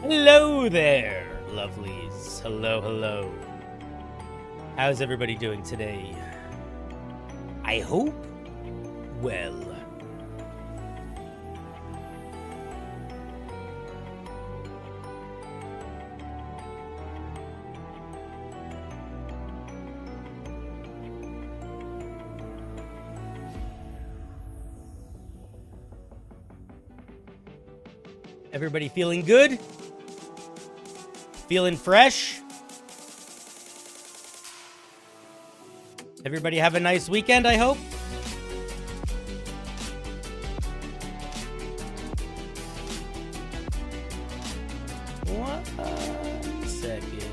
Hello there, lovelies. Hello, hello. How's everybody doing today? I hope well. Everybody feeling good? Feeling fresh? Everybody have a nice weekend, I hope? One second.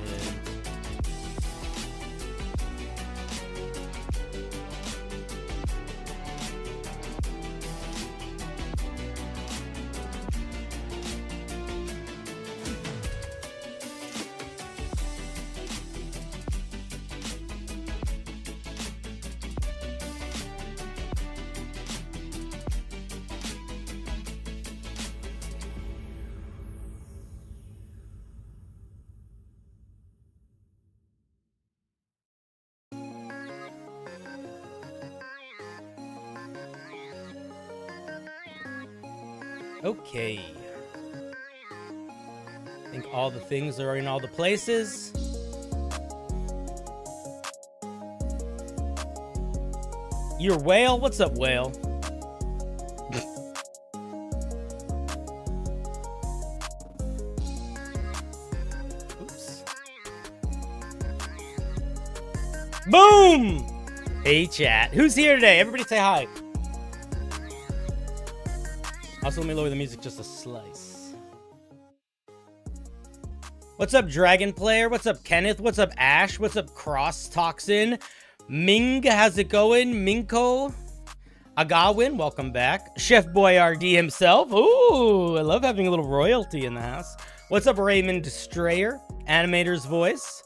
Okay. I think all the things are in all the places. Your whale? What's up, whale? Oops. Boom! Hey, chat. Who's here today? Everybody say hi. Also, let me lower the music just a slice. What's up, Dragon Player? What's up, Kenneth? What's up, Ash? What's up, Cross Toxin? Ming, how's it going? Minko? Agawin, welcome back. Chef Boyardee himself. Ooh, I love having a little royalty in the house. What's up, Raymond Strayer? Animator's Voice.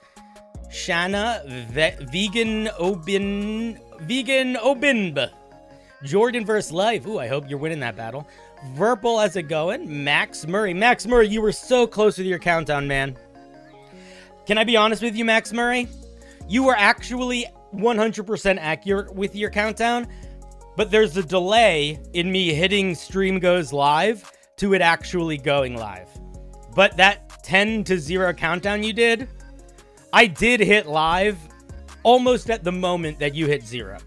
Shanna, Vegan Obinb. Jordan vs. Life. Ooh, I hope you're winning that battle. Verpal, how's it going? Max Murray. Max Murray, you were so close with your countdown, man. Can I be honest with you, Max Murray? You were actually 100% accurate with your countdown, but there's a delay in me hitting stream goes live to it actually going live. But that 10-0 countdown you did, I did hit live almost at the moment that you hit 0.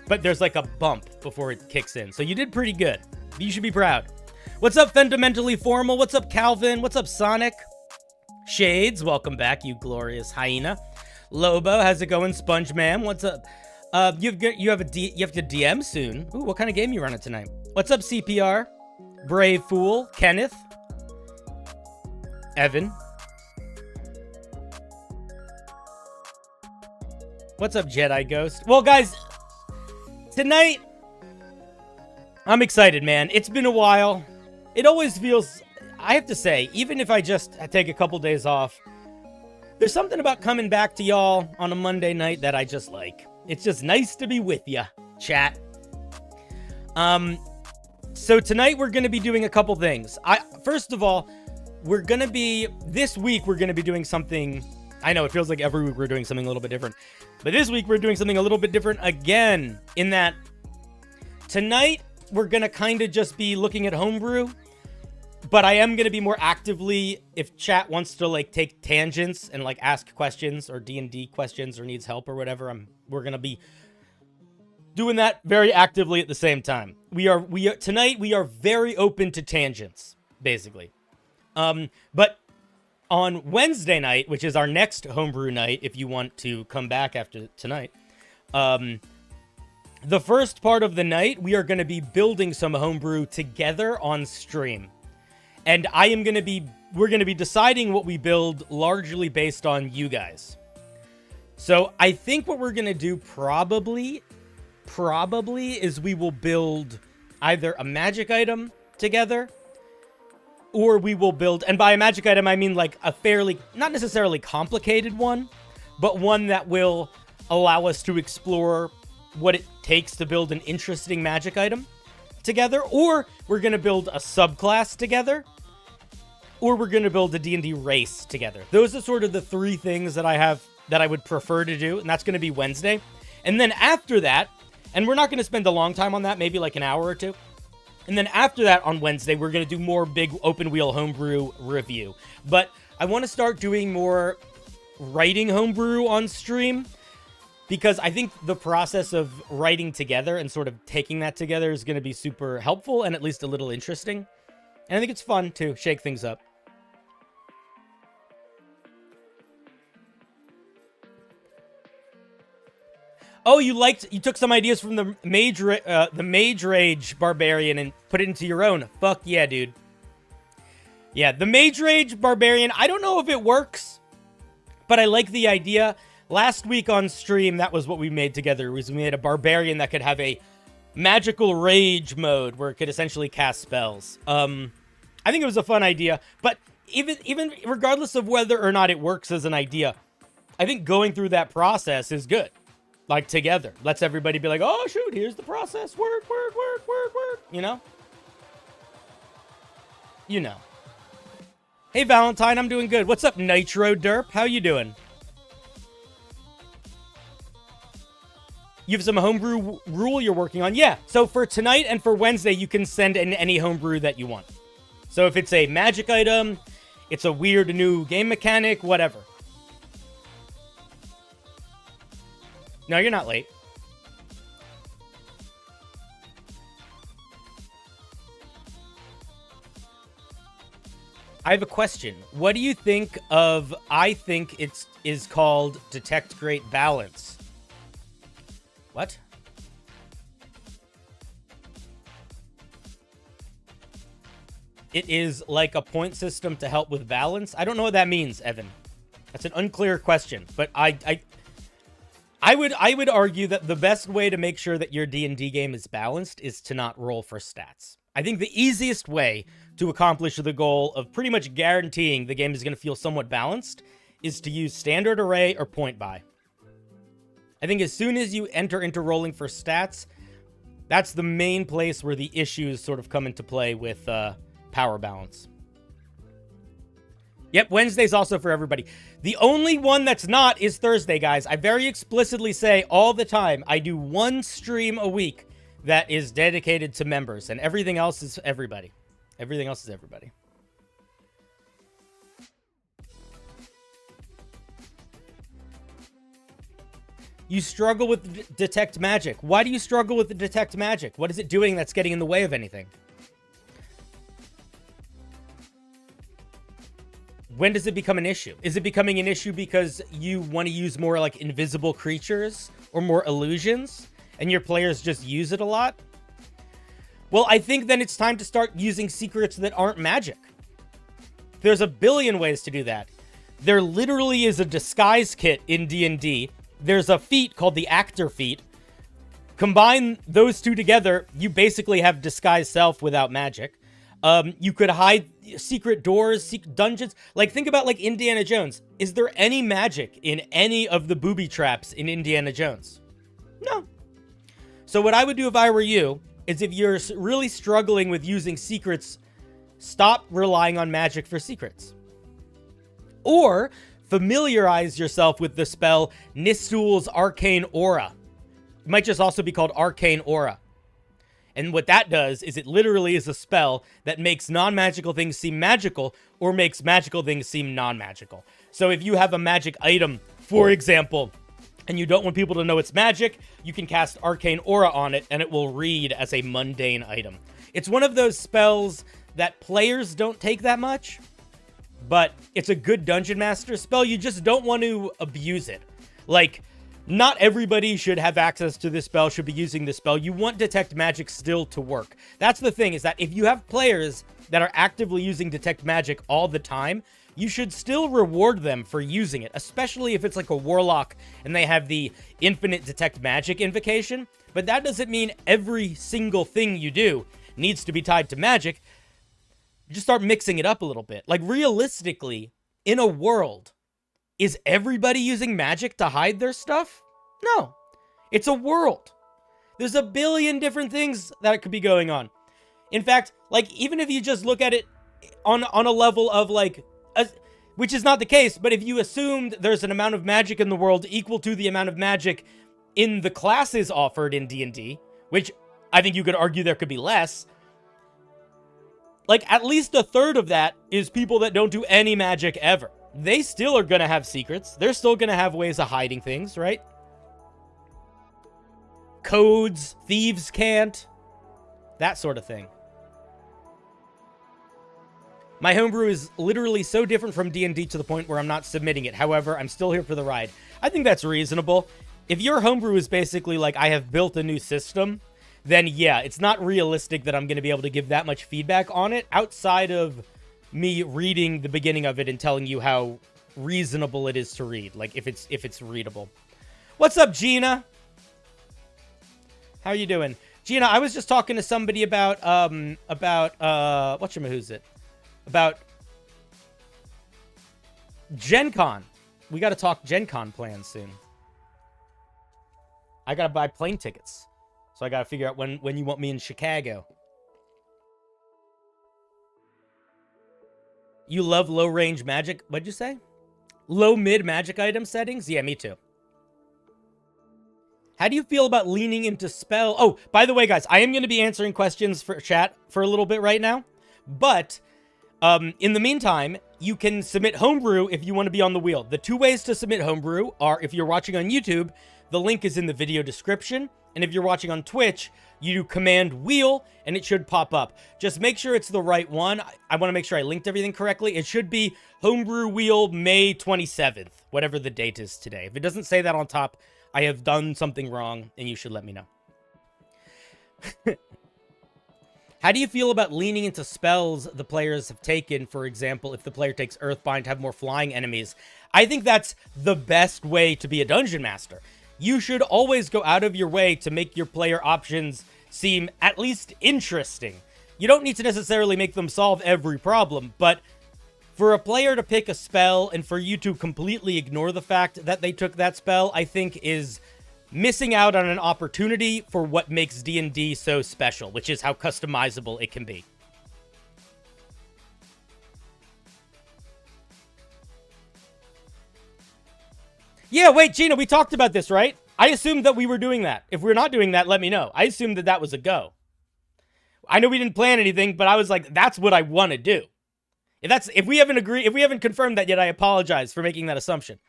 But there's like a bump before it kicks in. So you did pretty good. You should be proud. What's up, Fundamentally Formal? What's up, Calvin? What's up, Sonic? Shades, welcome back, you glorious hyena. Lobo, how's it going? Sponge Man, what's up? You have to DM soon. Ooh, what kind of game you running tonight? What's up, CPR? Brave Fool, Kenneth, Evan. What's up, Jedi Ghost? Well, guys, tonight, I'm excited, man. It's been a while. It always feels, I have to say, even if I just take a couple days off, there's something about coming back to y'all on a Monday night that I just like. It's just nice to be with ya, chat. So tonight we're going to be doing a couple things. First of all, this week we're going to be doing something. I know it feels like every week we're doing something a little bit different, but this week we're doing something a little bit different again, in that tonight we're going to kind of just be looking at Homebrew. But I am going to be more actively, if chat wants to, like, take tangents and, like, ask questions or D&D questions or needs help or whatever, we're going to be doing that very actively at the same time. Tonight, we are very open to tangents, basically. But on Wednesday night, which is our next Homebrew night, if you want to come back after tonight, the first part of the night, we are going to be building some Homebrew together on stream. And we're going to be deciding what we build largely based on you guys. So I think what we're going to do probably is we will build either a magic item together, or we will build, and by a magic item, I mean like a fairly, not necessarily complicated one, but one that will allow us to explore what it takes to build an interesting magic item together, or we're going to build a subclass together, or we're going to build a D&D race together. Those are sort of the three things that I would prefer to do, and that's going to be Wednesday. And then after that, and we're not going to spend a long time on that, maybe like an hour or two. And then after that on Wednesday, we're going to do more big open wheel Homebrew review. But I want to start doing more writing Homebrew on stream, because I think the process of writing together and sort of taking that together is going to be super helpful and at least a little interesting. And I think it's fun to shake things up. Oh, you took some ideas from the Mage Rage Barbarian and put it into your own. Fuck yeah, dude. Yeah, the Mage Rage Barbarian, I don't know if it works, but I like the idea. Last week on stream, that was what we made together. We made a Barbarian that could have a magical rage mode where it could essentially cast spells. I think it was a fun idea, but even regardless of whether or not it works as an idea, I think going through that process is good. Like, together. Lets everybody be like, oh, shoot, here's the process. Work. You know? You know. Hey, Valentine, I'm doing good. What's up, Nitro Derp? How you doing? You have some homebrew rule you're working on? Yeah. So for tonight and for Wednesday, you can send in any homebrew that you want. So if it's a magic item, it's a weird new game mechanic, whatever. No, you're not late. I have a question. What do you think of, I think it is called Detect Great Balance? What? It is like a point system to help with balance? I don't know what that means, Evan. That's an unclear question, but I would argue that the best way to make sure that your D&D game is balanced is to not roll for stats. I think the easiest way to accomplish the goal of pretty much guaranteeing the game is going to feel somewhat balanced is to use standard array or point buy. I think as soon as you enter into rolling for stats, that's the main place where the issues sort of come into play with power balance. Yep, Wednesday's also for everybody. The only one that's not is Thursday, guys. I very explicitly say all the time, I do one stream a week that is dedicated to members, and everything else is everybody. Everything else is everybody. You struggle with Detect Magic. Why do you struggle with the Detect Magic? What is it doing that's getting in the way of anything? When does it become an issue? Is it becoming an issue because you want to use more like invisible creatures or more illusions and your players just use it a lot? Well, I think then it's time to start using secrets that aren't magic. There's a billion ways to do that. There literally is a disguise kit in D&D. There's a feat called the Actor Feat. Combine those two together, you basically have disguise self without magic. You could hide secret doors, dungeons. Like, think about, like, Indiana Jones. Is there any magic in any of the booby traps in Indiana Jones? No. So what I would do if I were you is if you're really struggling with using secrets, stop relying on magic for secrets. Or familiarize yourself with the spell Nistul's Arcane Aura. It might just also be called Arcane Aura. And what that does is it literally is a spell that makes non-magical things seem magical or makes magical things seem non-magical. So if you have a magic item, for example, and you don't want people to know it's magic, you can cast Arcane Aura on it, and it will read as a mundane item. It's one of those spells that players don't take that much, but it's a good Dungeon Master spell. You just don't want to abuse it. Like, not everybody should have access to this spell, should be using this spell. You want Detect Magic still to work. That's the thing, is that if you have players that are actively using Detect Magic all the time, you should still reward them for using it, especially if it's like a Warlock and they have the infinite Detect Magic invocation. But that doesn't mean every single thing you do needs to be tied to magic. Just start mixing it up a little bit. Like, realistically, in a world, is everybody using magic to hide their stuff? No. It's a world. There's a billion different things that could be going on. In fact, like, even if you just look at it on a level of, like, which is not the case, but if you assumed there's an amount of magic in the world equal to the amount of magic in the classes offered in D&D, which I think you could argue there could be less, like, at least a third of that is people that don't do any magic ever. They still are going to have secrets. They're still going to have ways of hiding things, right? Codes, thieves can't. That sort of thing. My homebrew is literally so different from D&D to the point where I'm not submitting it. However, I'm still here for the ride. I think that's reasonable. If your homebrew is basically like, I have built a new system, then yeah, it's not realistic that I'm going to be able to give that much feedback on it outside of me reading the beginning of it and telling you how reasonable it is to read. Like, if it's readable. What's up, Gina? How you doing? Gina, I was just talking to somebody about what's it? About Gen Con. We got to talk Gen Con plans soon. I got to buy plane tickets. So I got to figure out when you want me in Chicago. You love low-range magic? What'd you say? Low-mid magic item settings? Yeah, me too. How do you feel about leaning into spell? Oh, by the way, guys, I am going to be answering questions for chat for a little bit right now. But in the meantime, you can submit Homebrew if you want to be on the wheel. The two ways to submit Homebrew are, if you're watching on YouTube, the link is in the video description. And if you're watching on Twitch, you do Command Wheel, and it should pop up. Just make sure it's the right one. I want to make sure I linked everything correctly. It should be Homebrew Wheel May 27th, whatever the date is today. If it doesn't say that on top, I have done something wrong, and you should let me know. How do you feel about leaning into spells the players have taken? For example, if the player takes Earthbind, have more flying enemies. I think that's the best way to be a Dungeon Master. You should always go out of your way to make your player options seem at least interesting. You don't need to necessarily make them solve every problem, but for a player to pick a spell and for you to completely ignore the fact that they took that spell, I think is missing out on an opportunity for what makes D&D so special, which is how customizable it can be. Yeah, wait, Gina, we talked about this, right? I assumed that we were doing that. If we're not doing that, let me know. I assumed that that was a go. I know we didn't plan anything, but I was like, that's what I want to do. If we haven't confirmed that yet, I apologize for making that assumption.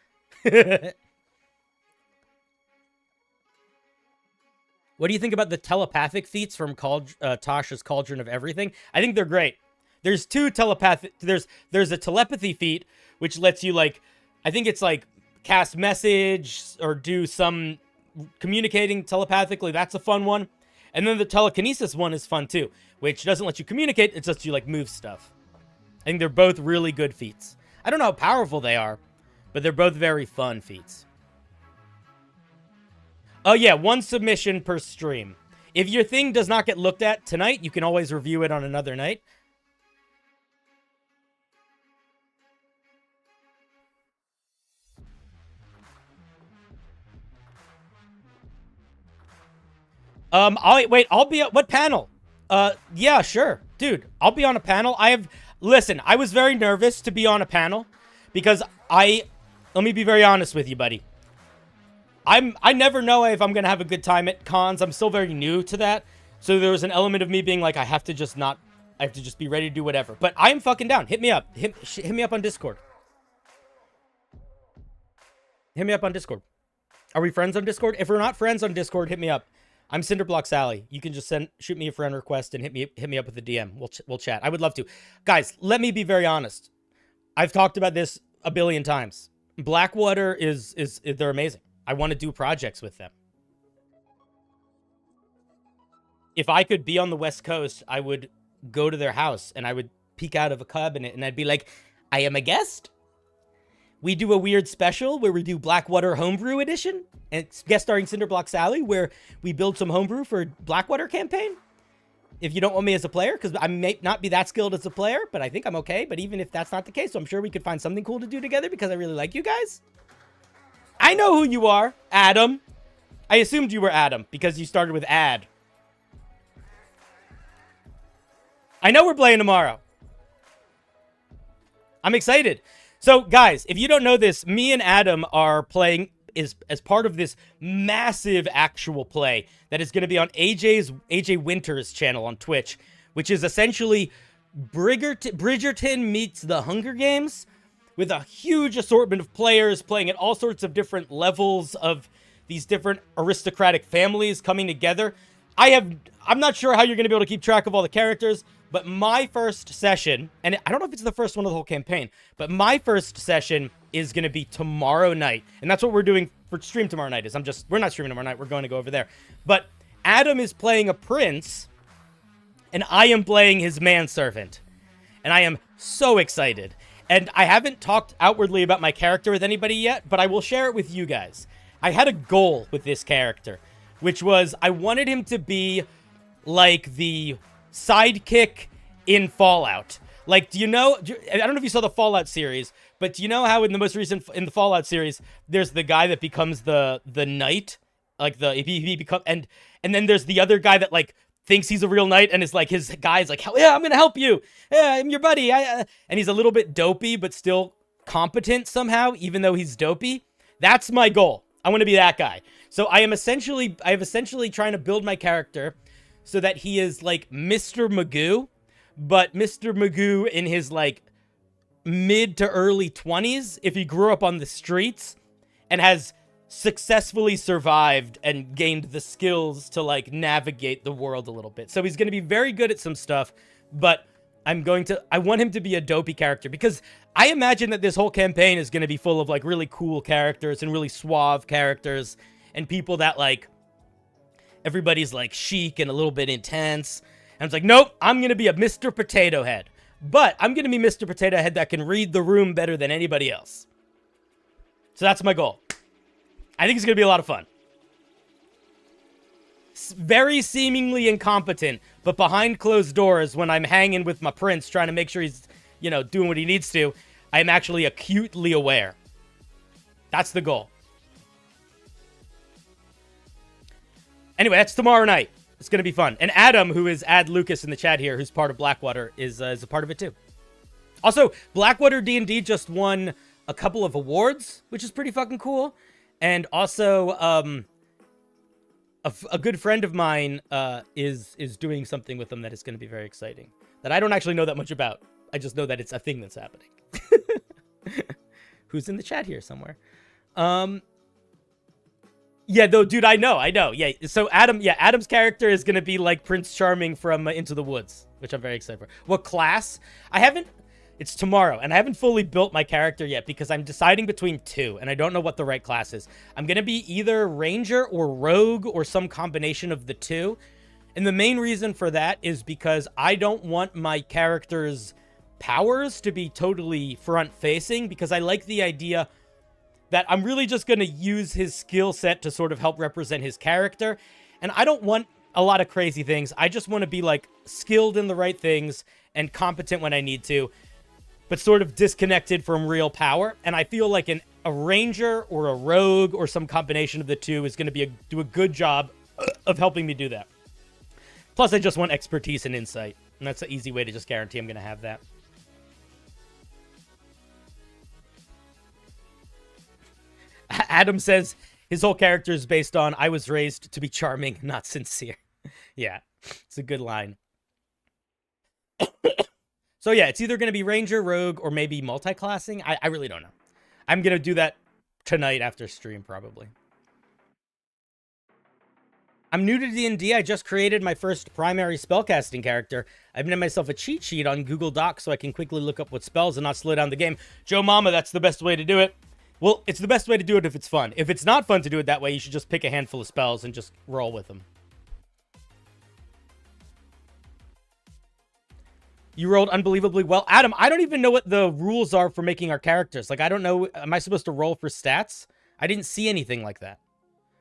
What do you think about the telepathic feats from Tasha's Cauldron of Everything? I think they're great. There's two telepathic... There's a telepathy feat, which lets you, like... I think it's, like, cast message or do some communicating telepathically. That's a fun one. And then the telekinesis one is fun, too, which doesn't let you communicate. It lets you, like, move stuff. I think they're both really good feats. I don't know how powerful they are, but they're both very fun feats. Oh, yeah, one submission per stream. If your thing does not get looked at tonight, you can always review it on another night. I'll be at what panel? Yeah, sure. Dude, I'll be on a panel. Listen, I was very nervous to be on a panel because let me be very honest with you, buddy. I never know if I'm going to have a good time at cons. I'm still very new to that. So there was an element of me being like, I have to just be ready to do whatever. But I am fucking down. Hit me up. Hit me up on Discord. Hit me up on Discord. Are we friends on Discord? If we're not friends on Discord, hit me up. I'm CinderBlocksally. You can just shoot me a friend request and hit me up with a DM. We'll chat. I would love to. Guys, let me be very honest. I've talked about this a billion times. Blackwater is they're amazing. I want to do projects with them. If I could be on the West Coast, I would go to their house and I would peek out of a cabinet and I'd be like, I am a guest. We do a weird special where we do Blackwater Homebrew Edition, and it's guest starring CinderBlocksally, where we build some homebrew for Blackwater campaign. If you don't want me as a player, because I may not be that skilled as a player, but I think I'm okay. But even if that's not the case, so I'm sure we could find something cool to do together because I really like you guys. I know who you are, Adam. I assumed you were Adam because you started with ad. I know we're playing tomorrow. I'm excited. So, guys, if you don't know this, me and Adam are playing as part of this massive actual play that is going to be on AJ Winter's channel on Twitch, which is essentially Bridgerton meets the Hunger Games, with a huge assortment of players playing at all sorts of different levels of these different aristocratic families coming together. I'm not sure how you're going to be able to keep track of all the characters, but my first session, and I don't know if it's the first one of the whole campaign, but my first session is going to be tomorrow night. And that's what we're doing for stream tomorrow night. We're not streaming tomorrow night. We're going to go over there. But Adam is playing a prince, and I am playing his manservant. And I am so excited. And I haven't talked outwardly about my character with anybody yet, but I will share it with you guys. I had a goal with this character, which was I wanted him to be like the sidekick in Fallout. Like, I don't know if you saw the Fallout series, but do you know how in the Fallout series, there's the guy that becomes the knight, like he become, and then there's the other guy that like thinks he's a real knight and is like, his guy's like, yeah, I'm gonna help you, yeah, I'm your buddy, and he's a little bit dopey but still competent somehow, even though he's dopey. That's my goal. I want to be that guy. So I have essentially trying to build my character so that he is like Mr. Magoo, but Mr. Magoo in his like mid to early 20s, if he grew up on the streets and has successfully survived and gained the skills to like navigate the world a little bit. So he's going to be very good at some stuff, but I want him to be a dopey character because I imagine that this whole campaign is going to be full of like really cool characters and really suave characters and people that like everybody's like chic and a little bit intense. And it's like, nope, I'm going to be a Mr. Potato Head. But I'm going to be Mr. Potato Head that can read the room better than anybody else. So that's my goal. I think it's going to be a lot of fun. Very seemingly incompetent, but behind closed doors when I'm hanging with my prince trying to make sure he's, doing what he needs to, I'm actually acutely aware. That's the goal. Anyway, that's tomorrow night. It's going to be fun. And Adam, who is Ad Lucas in the chat here, who's part of Blackwater, is a part of it too. Also, Blackwater D&D just won a couple of awards, which is pretty fucking cool. And also, a good friend of mine is doing something with them that is going to be very exciting. That I don't actually know that much about. I just know that it's a thing that's happening. Who's in the chat here somewhere? Yeah, though, dude, I know. Yeah, so Adam's character is going to be like Prince Charming from Into the Woods, which I'm very excited for. What class? It's tomorrow, and I haven't fully built my character yet because I'm deciding between two, and I don't know what the right class is. I'm going to be either Ranger or Rogue or some combination of the two. And the main reason for that is because I don't want my character's powers to be totally front-facing because I like the idea that I'm really just going to use his skill set to sort of help represent his character. And I don't want a lot of crazy things. I just want to be like skilled in the right things and competent when I need to, but sort of disconnected from real power. And I feel like a ranger or a rogue or some combination of the two is going to do a good job of helping me do that. Plus, I just want expertise and insight. And that's an easy way to just guarantee I'm going to have that. Adam says his whole character is based on I was raised to be charming, not sincere. Yeah, it's a good line. So yeah, it's either going to be Ranger, Rogue, or maybe multi-classing. I really don't know. I'm going to do that tonight after stream, probably. I'm new to D&D. I just created my first primary spellcasting character. I've made myself a cheat sheet on Google Docs so I can quickly look up what spells and not slow down the game. Joe Mama, that's the best way to do it. Well, it's the best way to do it if it's fun. If it's not fun to do it that way, you should just pick a handful of spells and just roll with them. You rolled unbelievably well. Adam, I don't even know what the rules are for making our characters. Like, I don't know. Am I supposed to roll for stats? I didn't see anything like that.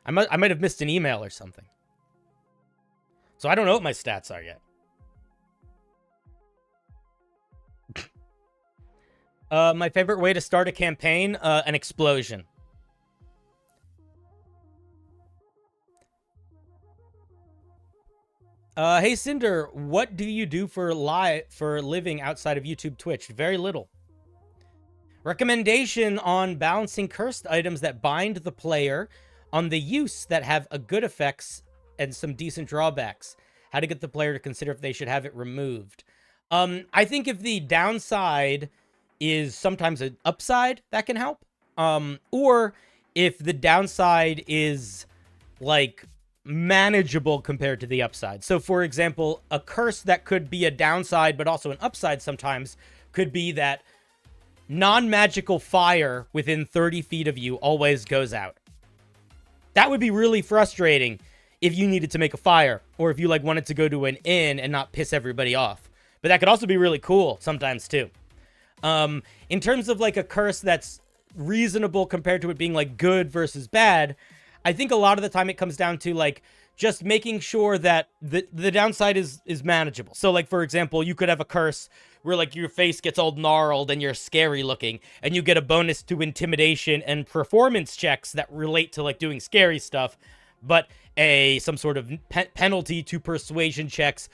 I might have missed an email or something. So I don't know what my stats are yet. My favorite way to start a campaign, an explosion. Hey Cinder, what do you do for living outside of YouTube, Twitch? Very little. Recommendation on balancing cursed items that bind the player on the use that have a good effects and some decent drawbacks. How to get the player to consider if they should have it removed. I think if the downside is sometimes an upside, that can help. Or if the downside is like manageable compared to the upside. So for example, a curse that could be a downside but also an upside sometimes could be that non-magical fire within 30 feet of you always goes out. That would be really frustrating if you needed to make a fire, or if you like wanted to go to an inn and not piss everybody off. But that could also be really cool sometimes too. In terms of like a curse that's reasonable compared to it being like good versus bad, I think a lot of the time it comes down to like just making sure that the downside is manageable. So like, for example, you could have a curse where like your face gets all gnarled and you're scary looking, and you get a bonus to intimidation and performance checks that relate to like doing scary stuff, but some sort of penalty to persuasion checks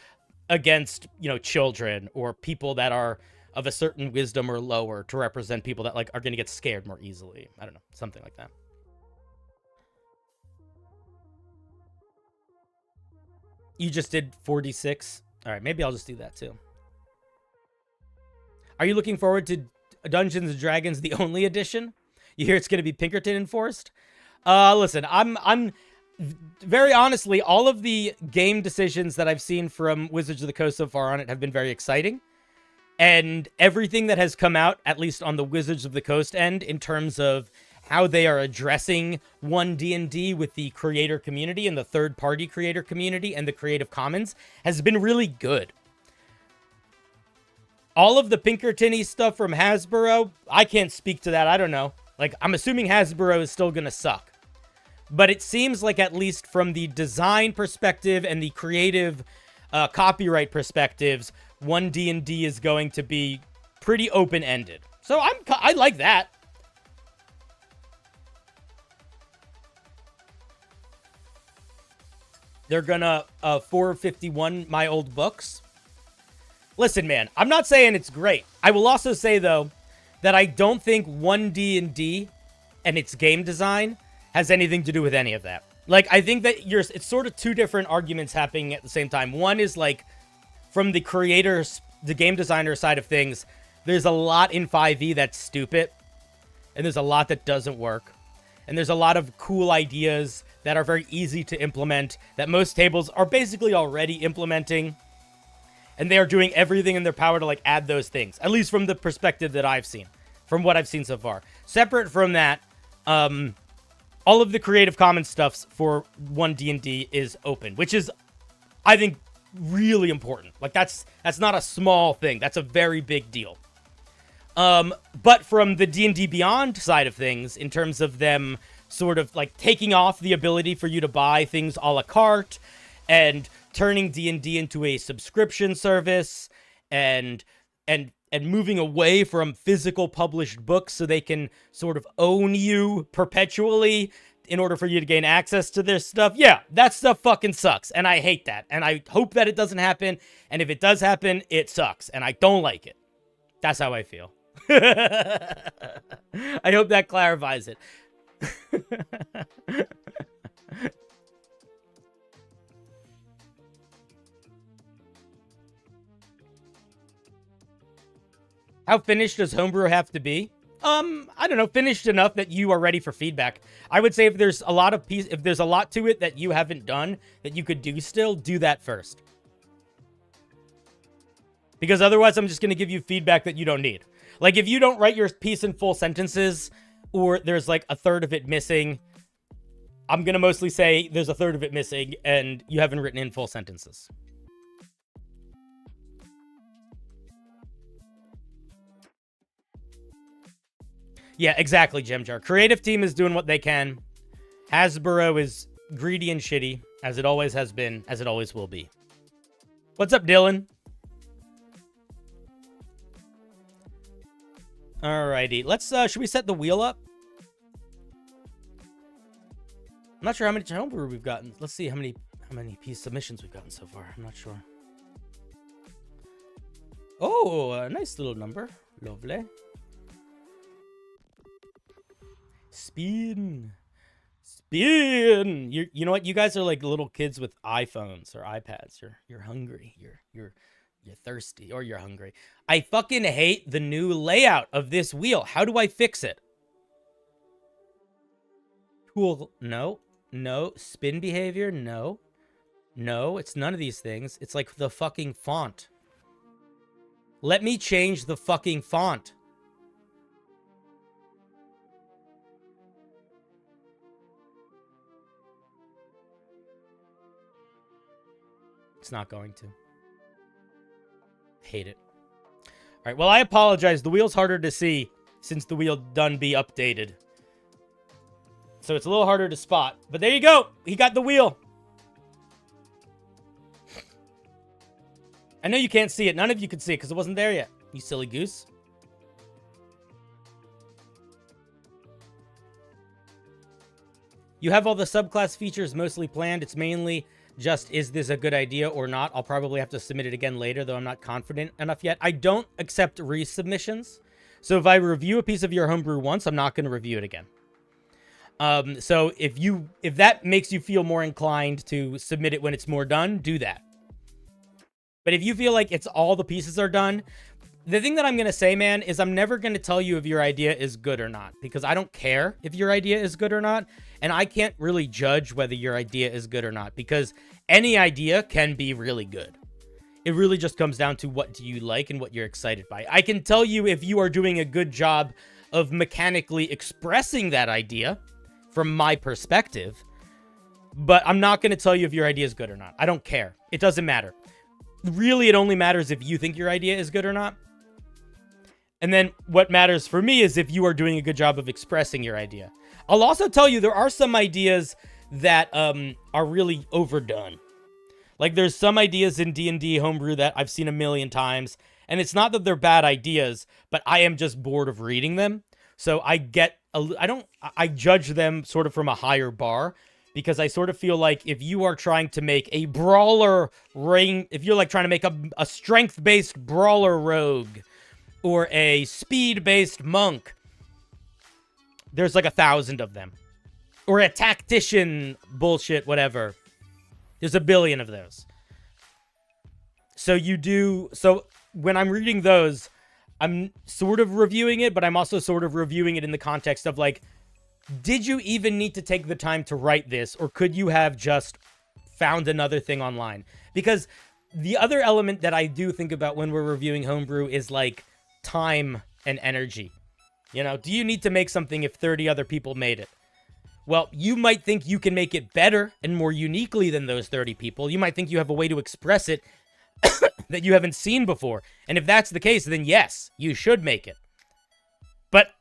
against, you know, children or people that are of a certain wisdom or lower to represent people that like are going to get scared more easily. I don't know, something like that. You just did 46. All right, maybe I'll just do that too. Are you looking forward to Dungeons & Dragons, the only edition? You hear it's going to be Pinkerton enforced? Listen, I'm very honestly, all of the game decisions that I've seen from Wizards of the Coast so far on it have been very exciting. And everything that has come out, at least on the Wizards of the Coast end, in terms of how they are addressing 1D&D with the creator community and the third-party creator community and the Creative Commons, has been really good. All of the Pinkerton-y stuff from Hasbro, I can't speak to that. I don't know. Like, I'm assuming Hasbro is still going to suck. But it seems like, at least from the design perspective and the creative copyright perspectives, 1D&D is going to be pretty open-ended. So I like that. They're gonna 451 my old books. Listen, man, I'm not saying it's great. I will also say, though, that I don't think 1D&D and its game design has anything to do with any of that. Like, I think that it's sort of two different arguments happening at the same time. One is, like, from the creators, the game designer side of things, there's a lot in 5e that's stupid, and there's a lot that doesn't work. And there's a lot of cool ideas that are very easy to implement that most tables are basically already implementing. And they are doing everything in their power to, like, add those things. At least from the perspective that I've seen. From what I've seen so far. Separate from that, all of the Creative Commons stuffs for 1D&D is open. Which is, I think, really important. Like, that's not a small thing. That's a very big deal. But from the D&D Beyond side of things, in terms of them sort of, like, taking off the ability for you to buy things a la carte, and turning D&D into a subscription service, and moving away from physical published books so they can sort of own you perpetually in order for you to gain access to their stuff. Yeah, that stuff fucking sucks, and I hate that, and I hope that it doesn't happen, and if it does happen, it sucks, and I don't like it. That's how I feel. I hope that clarifies it. How finished does Homebrew have to be? I don't know, finished enough that you are ready for feedback. I would say if there's a lot to it that you haven't done that you could do still, do that first. Because otherwise I'm just going to give you feedback that you don't need. Like if you don't write your piece in full sentences or there's like a third of it missing, I'm going to mostly say there's a third of it missing and you haven't written in full sentences. Yeah, exactly, Gemjar. Creative team is doing what they can. Hasbro is greedy and shitty, as it always has been, as it always will be. What's up, Dylan? Alrighty, let's, should we set the wheel up? I'm not sure how many homebrew we've gotten. Let's see how many piece submissions we've gotten so far. I'm not sure. Oh, a nice little number. Lovely. Spin. You know what? You guys are like little kids with iPhones or iPads. You're hungry. You're thirsty or you're hungry. I fucking hate the new layout of this wheel. How do I fix it? Cool. No. Spin behavior. No. It's none of these things. It's like the fucking font. Let me change the fucking font. It's not going to. Hate it. All right, well, I apologize. The wheel's harder to see since the wheel done be updated. So it's a little harder to spot. But there you go. He got the wheel. I know you can't see it. None of you could see it because it wasn't there yet. You silly goose. You have all the subclass features mostly planned. It's mainly just, is this a good idea or not? I'll probably have to submit it again later, though I'm not confident enough yet. I don't accept resubmissions. So if I review a piece of your homebrew once, I'm not going to review it again. So if that makes you feel more inclined to submit it when it's more done, do that. But if you feel like it's all the pieces are done, the thing that I'm going to say, man, is I'm never going to tell you if your idea is good or not, because I don't care if your idea is good or not. And I can't really judge whether your idea is good or not, because any idea can be really good. It really just comes down to what do you like and what you're excited by. I can tell you if you are doing a good job of mechanically expressing that idea from my perspective, but I'm not going to tell you if your idea is good or not. I don't care. It doesn't matter. Really, it only matters if you think your idea is good or not. And then what matters for me is if you are doing a good job of expressing your idea. I'll also tell you there are some ideas that are really overdone. Like there's some ideas in D&D homebrew that I've seen a million times, and it's not that they're bad ideas, but I am just bored of reading them. So I judge them sort of from a higher bar, because I sort of feel like if you are trying to make a brawler ring, if you're like trying to make a strength-based brawler rogue or a speed-based monk, there's like 1,000 of them. Or a tactician bullshit, whatever. There's a billion of those. So when I'm reading those, I'm sort of reviewing it, but I'm also sort of reviewing it in the context of like, did you even need to take the time to write this, or could you have just found another thing online? Because the other element that I do think about when we're reviewing homebrew is like time and energy. You know, do you need to make something if 30 other people made it? Well, you might think you can make it better and more uniquely than those 30 people. You might think you have a way to express it that you haven't seen before. And if that's the case, then yes, you should make it. But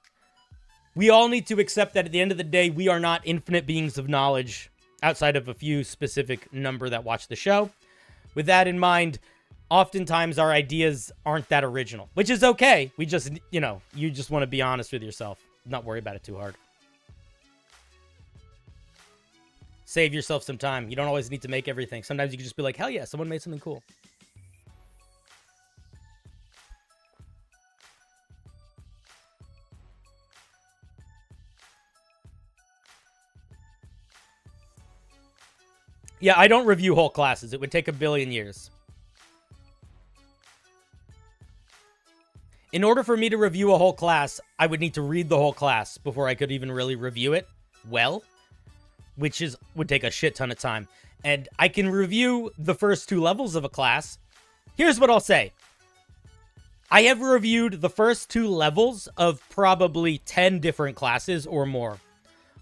we all need to accept that at the end of the day, we are not infinite beings of knowledge outside of a few specific number that watch the show. With that in mind, oftentimes our ideas aren't that original, which is okay. We just, you just want to be honest with yourself, not worry about it too hard. Save yourself some time. You don't always need to make everything. Sometimes you can just be like, hell yeah, someone made something cool. Yeah, I don't review whole classes. It would take a billion years. In order for me to review a whole class, I would need to read the whole class before I could even really review it well, which would take a shit ton of time. And I can review the first 2 levels of a class. Here's what I'll say. I have reviewed the first 2 levels of probably 10 different classes or more.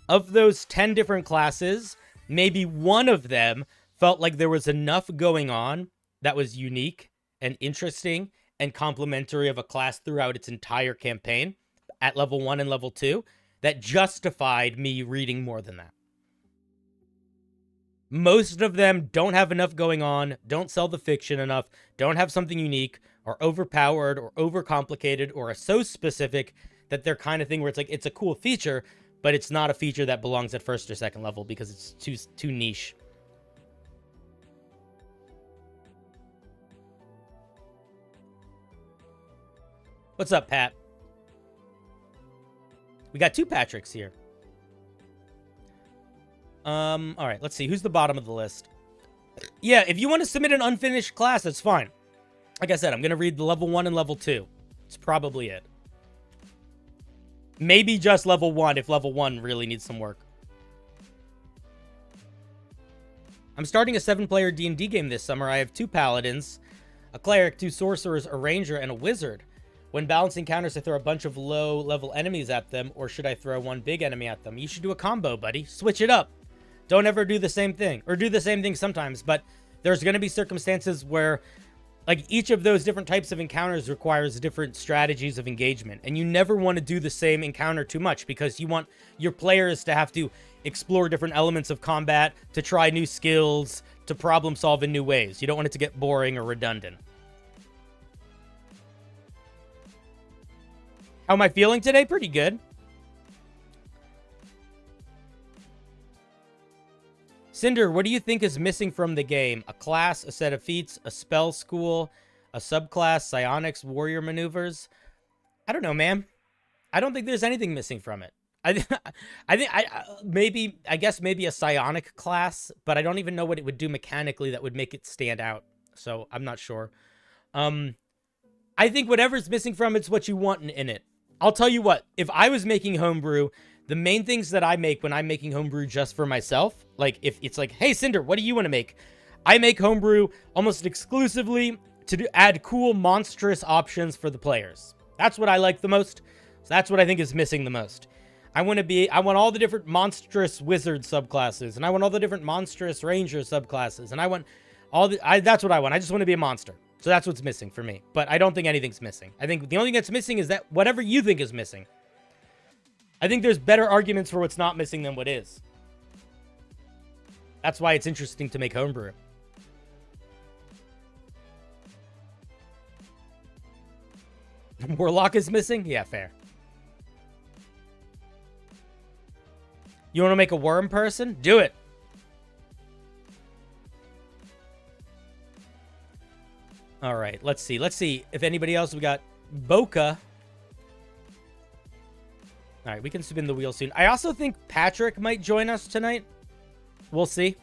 Of those 10 different classes, maybe one of them felt like there was enough going on that was unique and interesting and complementary of a class throughout its entire campaign at level 1 and level 2 that justified me reading more than that. Most of them don't have enough going on, don't sell the fiction enough, don't have something unique, or overpowered, or overcomplicated, or are so specific that they're kind of thing where it's like, it's a cool feature, but it's not a feature that belongs at 1st or 2nd level because it's too niche. What's up, Pat? We got 2 Patricks here. All right, let's see. Who's the bottom of the list? Yeah, if you want to submit an unfinished class, that's fine. Like I said, I'm going to read the level 1 and level 2. It's probably it. Maybe just level 1 if level 1 really needs some work. I'm starting a 7-player D&D game this summer. I have 2 paladins, a cleric, 2 sorcerers, a ranger, and a wizard. When balancing counters, I throw a bunch of low-level enemies at them, or should I throw one big enemy at them? You should do a combo, buddy. Switch it up. Don't ever do the same thing, or do the same thing sometimes, but there's going to be circumstances where, like, each of those different types of encounters requires different strategies of engagement, and you never want to do the same encounter too much because you want your players to have to explore different elements of combat, to try new skills, to problem solve in new ways. You don't want it to get boring or redundant. How am I feeling today? Pretty good. Cinder, what do you think is missing from the game? A class, a set of feats, a spell school, a subclass, psionics, warrior maneuvers? I don't know, man. I don't think there's anything missing from it. I guess maybe a psionic class, but I don't even know what it would do mechanically that would make it stand out. So I'm not sure. I think whatever's missing from it's what you want in it. I'll tell you what, if I was making homebrew, the main things that I make when I'm making homebrew just for myself, like if it's like, hey, Cinder, what do you want to make? I make homebrew almost exclusively to add cool, monstrous options for the players. That's what I like the most. So that's what I think is missing the most. I want all the different monstrous wizard subclasses, and I want all the different monstrous ranger subclasses, and I want that's what I want. I just want to be a monster. So that's what's missing for me. But I don't think anything's missing. I think the only thing that's missing is that whatever you think is missing. I think there's better arguments for what's not missing than what is. That's why it's interesting to make homebrew. Warlock is missing? Yeah, fair. You want to make a worm person? Do it. All right, let's see. Let's see if anybody else. We got Boca. All right, we can spin the wheel soon. I also think Patrick might join us tonight. We'll see.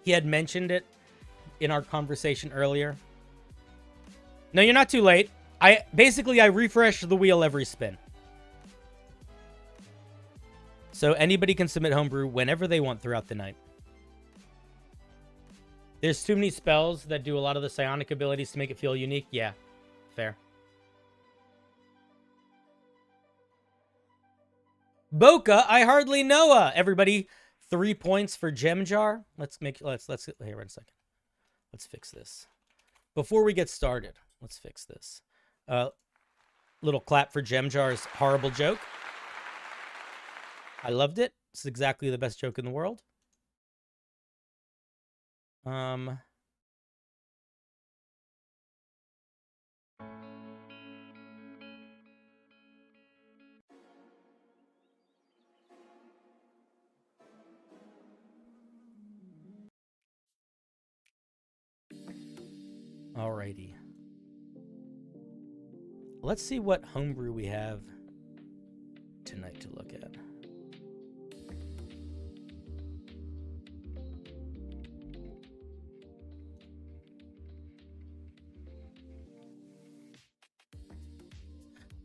He had mentioned it in our conversation earlier. No, you're not too late. I refresh the wheel every spin. So anybody can submit homebrew whenever they want throughout the night. There's too many spells that do a lot of the psionic abilities to make it feel unique. Yeah, fair. Boca, I hardly know. Everybody, 3 points for Gem Jar. Let's here in a second. Let's fix this. Before we get started, let's fix this. Little clap for Gem Jar's horrible joke. I loved it. It's exactly the best joke in the world. Alrighty. Let's see what homebrew we have tonight to look at.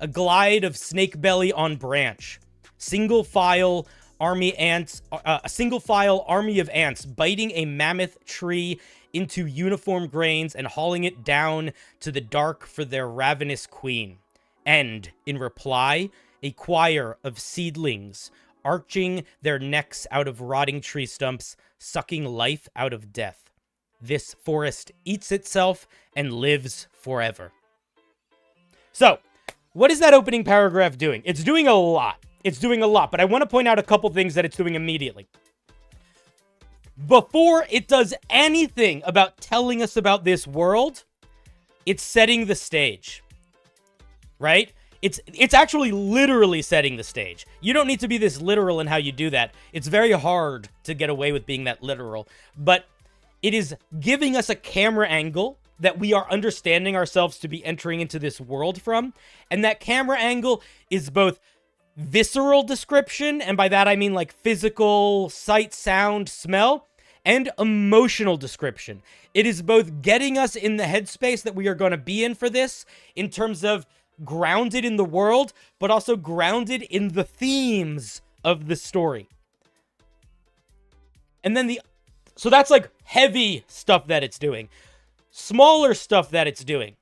a glide of snake belly on branch. Single file army ants, a single file army of ants biting a mammoth tree into uniform grains and hauling it down to the dark for their ravenous queen. And, in reply, a choir of seedlings arching their necks out of rotting tree stumps, sucking life out of death. This forest eats itself and lives forever. So, what is that opening paragraph doing? It's doing a lot. It's doing a lot, but I want to point out a couple things that it's doing immediately. Before it does anything about telling us about this world, it's setting the stage. Right? It's actually literally setting the stage. You don't need to be this literal in how you do that. It's very hard to get away with being that literal. But it is giving us a camera angle that we are understanding ourselves to be entering into this world from. And that camera angle is both visceral description, and by that I mean like physical, sight, sound, smell, and emotional description. It is both getting us in the headspace that we are going to be in for this, in terms of grounded in the world, but also grounded in the themes of the story. And then so that's like heavy stuff that it's doing. Smaller stuff that it's doing.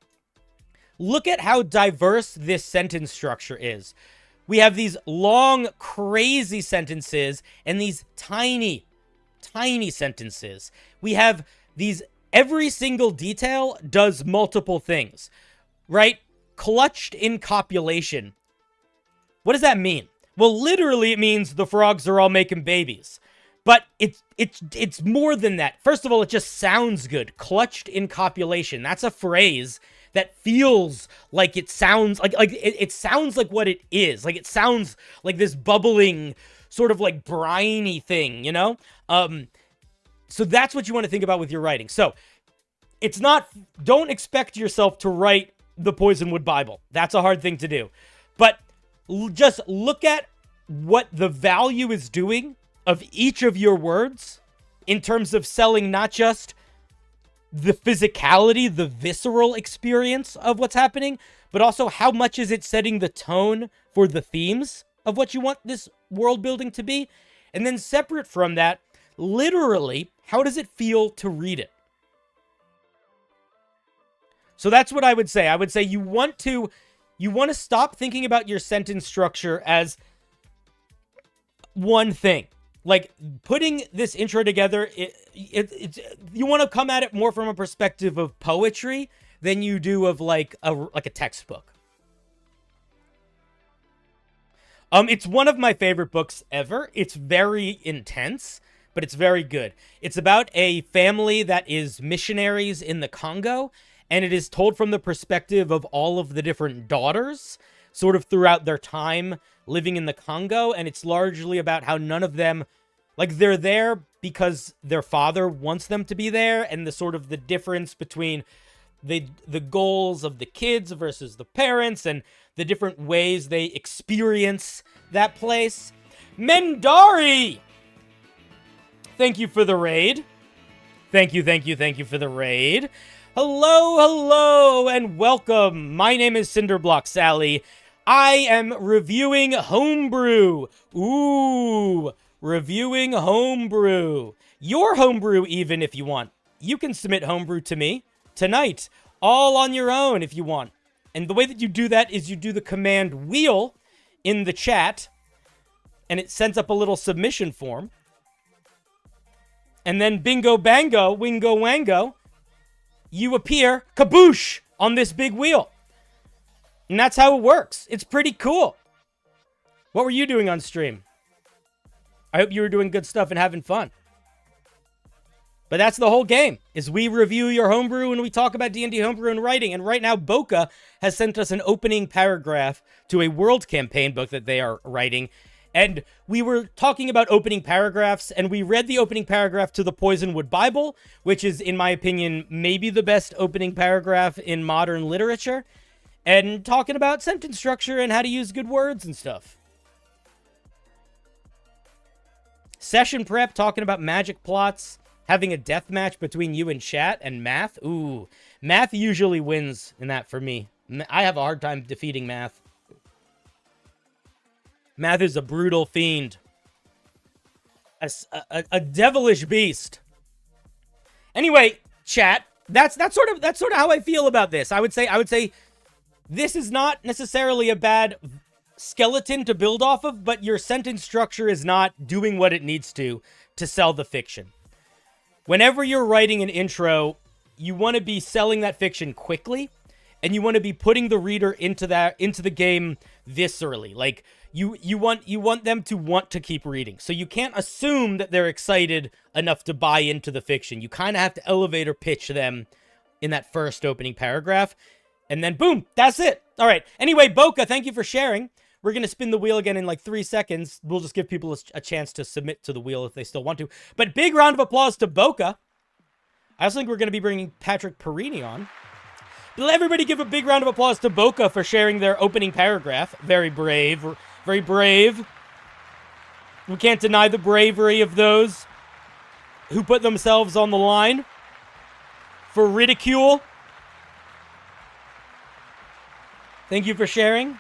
Look at how diverse this sentence structure is. We have these long, crazy sentences and these tiny, tiny sentences. We have these, every single detail does multiple things, right? Clutched in copulation. What does that mean? Well, literally it means the frogs are all making babies. But it's more than that. First of all, it just sounds good. Clutched in copulation. That's a phrase that feels like it sounds like it sounds like what it is. Like it sounds like this bubbling sort of like briny thing, you know? So that's what you want to think about with your writing. So it's not, don't expect yourself to write the Poisonwood Bible. That's a hard thing to do. But just look at what the value is doing of each of your words in terms of selling not just the physicality, the visceral experience of what's happening, but also how much is it setting the tone for the themes of what you want this world building to be? And then separate from that, literally, how does it feel to read it? So that's what I would say. I would say you want to stop thinking about your sentence structure as one thing. Like, putting this intro together, you want to come at it more from a perspective of poetry than you do of like a textbook. It's one of my favorite books ever. It's very intense, but it's very good. It's about a family that is missionaries in the Congo, and it is told from the perspective of all of the different daughters, sort of throughout their time living in the Congo, and it's largely about how none of them, like, they're there because their father wants them to be there, and the sort of the difference between the goals of the kids versus the parents, and the different ways they experience that place. Mendari! Thank you for the raid. Thank you for the raid. Hello, and welcome. My name is CinderBlocksally. I am reviewing Homebrew. Ooh, reviewing Homebrew. Your Homebrew, even, if you want. You can submit Homebrew to me tonight, all on your own if you want. And the way that you do that is you do the command wheel in the chat, and it sends up a little submission form. And then bingo bango, wingo wango, you appear, kaboosh, on this big wheel. And that's how it works. It's pretty cool. What were you doing on stream? I hope you were doing good stuff and having fun. But that's the whole game, is we review your homebrew and we talk about D&D homebrew and writing. And right now, Boca has sent us an opening paragraph to a world campaign book that they are writing. And we were talking about opening paragraphs, and we read the opening paragraph to the Poisonwood Bible, which is, in my opinion, maybe the best opening paragraph in modern literature. And talking about sentence structure and how to use good words and stuff. Session prep, talking about magic plots, having a death match between you and chat, and math. Ooh, math usually wins in that for me. I have a hard time defeating math. Math is a brutal fiend. A devilish beast. Anyway, chat, that's sort of how I feel about this. I would say this is not necessarily a bad skeleton to build off of, but your sentence structure is not doing what it needs to sell the fiction. Whenever you're writing an intro, you want to be selling that fiction quickly, and you want to be putting the reader into the game viscerally. Like you want them to want to keep reading. So you can't assume that they're excited enough to buy into the fiction. You kind of have to elevator pitch them in that first opening paragraph, and then boom, that's it. All right. Anyway, Boca, thank you for sharing. We're going to spin the wheel again in like 3 seconds. We'll just give people a chance to submit to the wheel if they still want to. But big round of applause to Boca. I also think we're going to be bringing Patrick Perini on. Let everybody give a big round of applause to Boca for sharing their opening paragraph. Very brave. Very brave. We can't deny the bravery of those who put themselves on the line for ridicule. Thank you for sharing.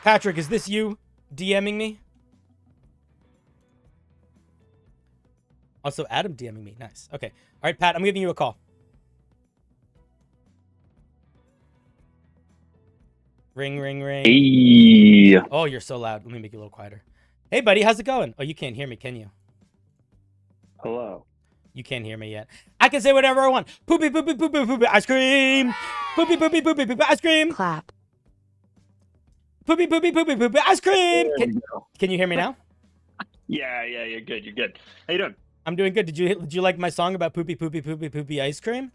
Patrick, is this you DMing me? Also, Adam DMing me. Nice. Okay. All right, Pat, I'm giving you a call. Ring, ring, ring. Hey. Oh, you're so loud. Let me make you a little quieter. Hey, buddy, how's it going? Oh, you can't hear me, can you? Hello. You can't hear me yet. I can say whatever I want. Poopy, poopy, poopy, poopy, ice cream. Poopy, poopy, poopy, poopy, ice cream. Clap. Poopy, poopy, poopy, poopy, ice cream. Can you hear me now? Yeah, you're good. You're good. How you doing? I'm doing good. Did you like my song about poopy, poopy, poopy, poopy, ice cream?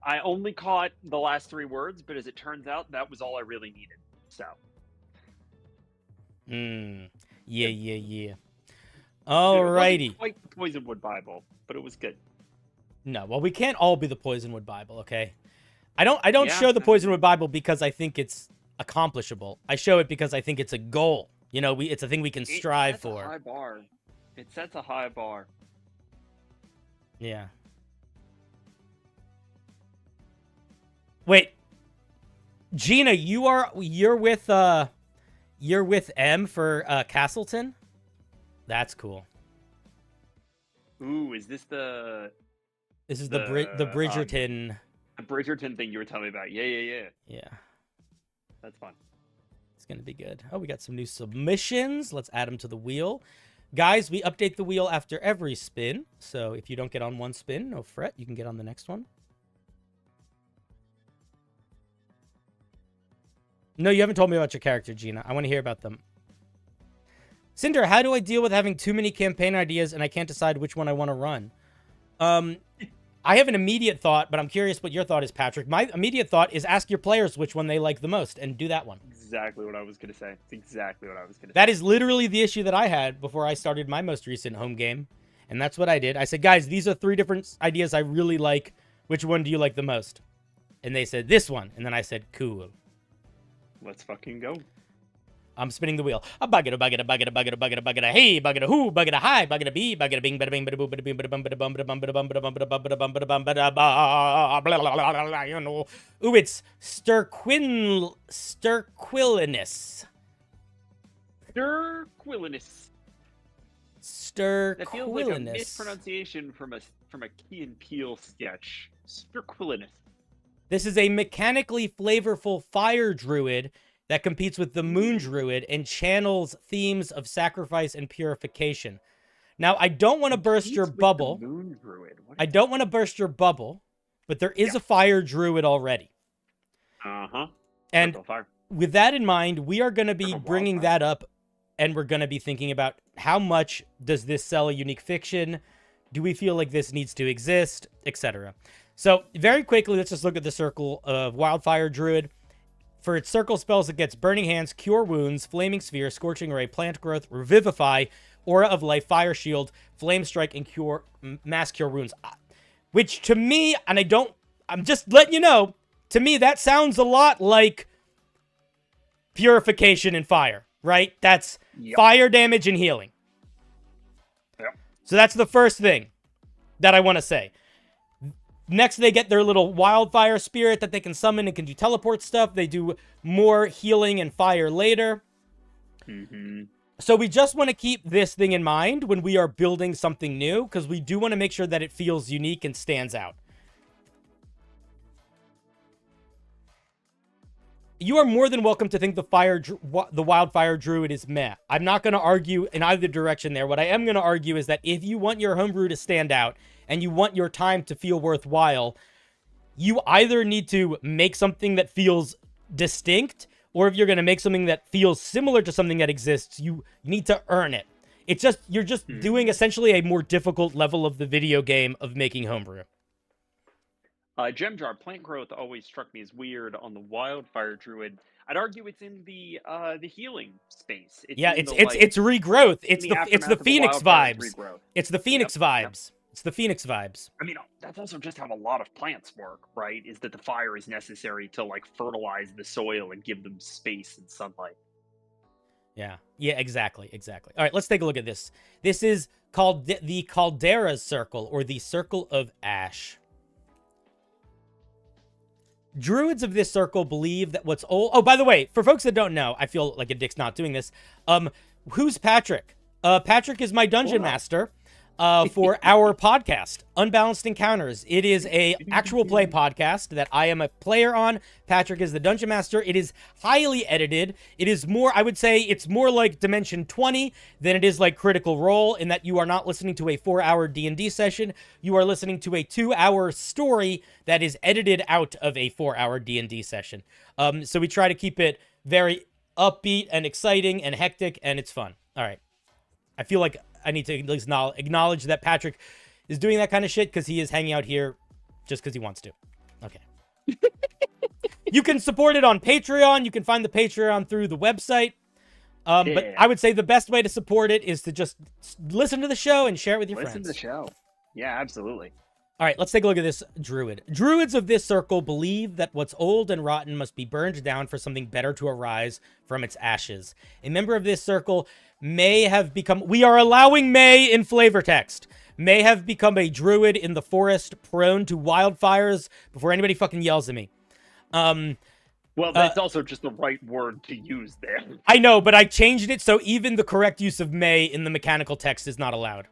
I only caught the last 3 words, but as it turns out, that was all I really needed. So. Yeah. Alrighty. It wasn't quite the Poisonwood Bible, but it was good. No, well, we can't all be the Poisonwood Bible, okay? I don't show the Poisonwood Bible because I think it's accomplishable. I show it because I think it's a goal. You know, it's a thing we can strive for. A high bar. It sets a high bar. Yeah. Wait, Gina, you're with M for Castleton? That's cool. Ooh, is this the? This is the Bridgerton. The Bridgerton thing you were telling me about. Yeah. Yeah. That's fun. It's gonna be good. Oh, we got some new submissions. Let's add them to the wheel. Guys, we update the wheel after every spin. So if you don't get on one spin, no fret. You can get on the next one. No, you haven't told me about your character, Gina. I want to hear about them. Cinder, how do I deal with having too many campaign ideas and I can't decide which one I want to run? I have an immediate thought, but I'm curious what your thought is, Patrick. My immediate thought is ask your players which one they like the most and do that one. Exactly what I was going to say. It's exactly what I was going to say. That is literally the issue that I had before I started my most recent home game. And that's what I did. I said, guys, these are 3 different ideas I really like. Which one do you like the most? And they said, this one. And then I said, cool. Let's fucking go. I'm spinning the wheel. A bucket, a bucket, a bucket, a bucket, a bucket, a bucket, a hey, bucket, a who, bucket, a hi, bucket, a bee, bucket, a bing, bada bing, bada boo, bada bing, bada bum, bada bum, bada bum, bada bum, bada bum, bada bum, bada bum, bada bum, bada ba, blah, blah, blah, blah, you know. Ooh, it's sterquilinous. Sterquilinous. That feels like a mispronunciation from a Key and Peele sketch. Sterquilinous. This is a mechanically flavorful fire druid that competes with the moon druid and channels themes of sacrifice and purification. Now, I don't want to burst your bubble. Moon druid. I don't want to burst your bubble, but there is a fire druid already. Uh-huh. And with that in mind, we are going to be bringing that up, and we're going to be thinking about how much does this sell a unique fiction? Do we feel like this needs to exist, etc. So very quickly, let's just look at the circle of Wildfire Druid. For its circle spells, it gets Burning Hands, Cure Wounds, Flaming Sphere, Scorching Ray, Plant Growth, Revivify, Aura of Life, Fire Shield, Flame Strike, and Mass Cure Wounds. Which to me, and I'm just letting you know, to me that sounds a lot like Purification and Fire, right? That's fire damage and healing. Yep. So that's the first thing that I want to say. Next, they get their little wildfire spirit that they can summon and can do teleport stuff. They do more healing and fire later. Mm-hmm. So we just want to keep this thing in mind when we are building something new, because we do want to make sure that it feels unique and stands out. You are more than welcome to think the Wildfire Druid is meh. I'm not going to argue in either direction there. What I am going to argue is that if you want your homebrew to stand out and you want your time to feel worthwhile, you either need to make something that feels distinct, or if you're going to make something that feels similar to something that exists, you need to earn it. It's just, you're just doing essentially a more difficult level of the video game of making homebrew. Gem Jar, plant growth always struck me as weird on the Wildfire Druid. I'd argue it's in the healing space. It's regrowth. It's the Phoenix vibes. Regrowth. It's the Phoenix vibes. Yep. It's the Phoenix vibes. I mean, that's also just how a lot of plants work, right? Is that the fire is necessary to like fertilize the soil and give them space and sunlight. Yeah, exactly. All right, let's take a look at this. This is called the Caldera's Circle, or the Circle of Ash. Druids of this circle believe that what's old... Oh, by the way, for folks that don't know, I feel like a dick's not doing this. Who's Patrick? Patrick is my dungeon master for our podcast, Unbalanced Encounters. It is a actual play podcast that I am a player on. Patrick is the dungeon master. It is highly edited. It is more, I would say, it's more like Dimension 20 than it is like Critical Role, in that you are not listening to a 4-hour D&D session. You are listening to a 2-hour story that is edited out of a 4-hour D&D session. So we try to keep it very upbeat and exciting and hectic, and it's fun. All right. I feel like I need to at least acknowledge that Patrick is doing that kind of shit because he is hanging out here just because he wants to. Okay. You can support it on Patreon. You can find the Patreon through the website. But I would say the best way to support it is to just listen to the show and share it with your friends. Listen to the show. Yeah, absolutely. All right, let's take a look at this druid. Druids of this circle believe that what's old and rotten must be burned down for something better to arise from its ashes. A member of this circle may have become... We are allowing may in flavor text. May have become a druid in the forest prone to wildfires before anybody fucking yells at me. Well, that's also just the right word to use there. I know, but I changed it so even the correct use of may in the mechanical text is not allowed.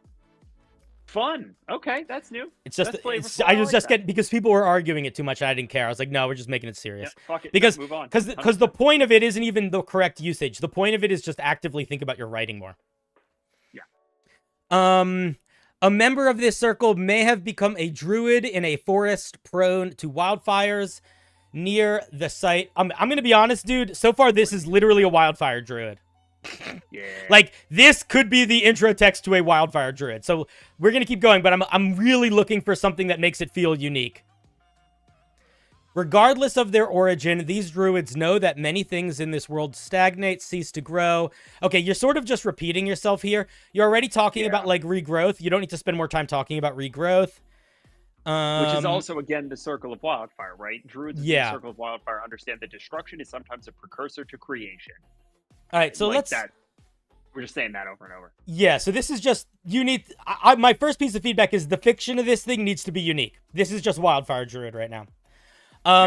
Fun. Okay, that's new. It's just I was just getting, because people were arguing it too much and I didn't care. I was like, no, we're just making it serious. Yeah, fuck it. Because move on. Because the point of it isn't even the correct usage. The point of it is just actively think about your writing more. Yeah. A member of this circle may have become a druid in a forest prone to wildfires near the site. I'm going to be honest, dude. So far, this is literally a wildfire druid. Yeah. Like, this could be the intro text to a wildfire druid. So we're going to keep going, but I'm really looking for something that makes it feel unique. Regardless of their origin, these druids know that many things in this world stagnate, cease to grow. Okay, you're sort of just repeating yourself here. You're already talking about, like, regrowth. You don't need to spend more time talking about regrowth. Which is also, again, the circle of wildfire, right? Druids in the circle of wildfire understand that destruction is sometimes a precursor to creation. All right, so like that. We're just saying that over and over. Yeah, so this is just, you need, my first piece of feedback is the fiction of this thing needs to be unique. This is just Wildfire Druid right now. All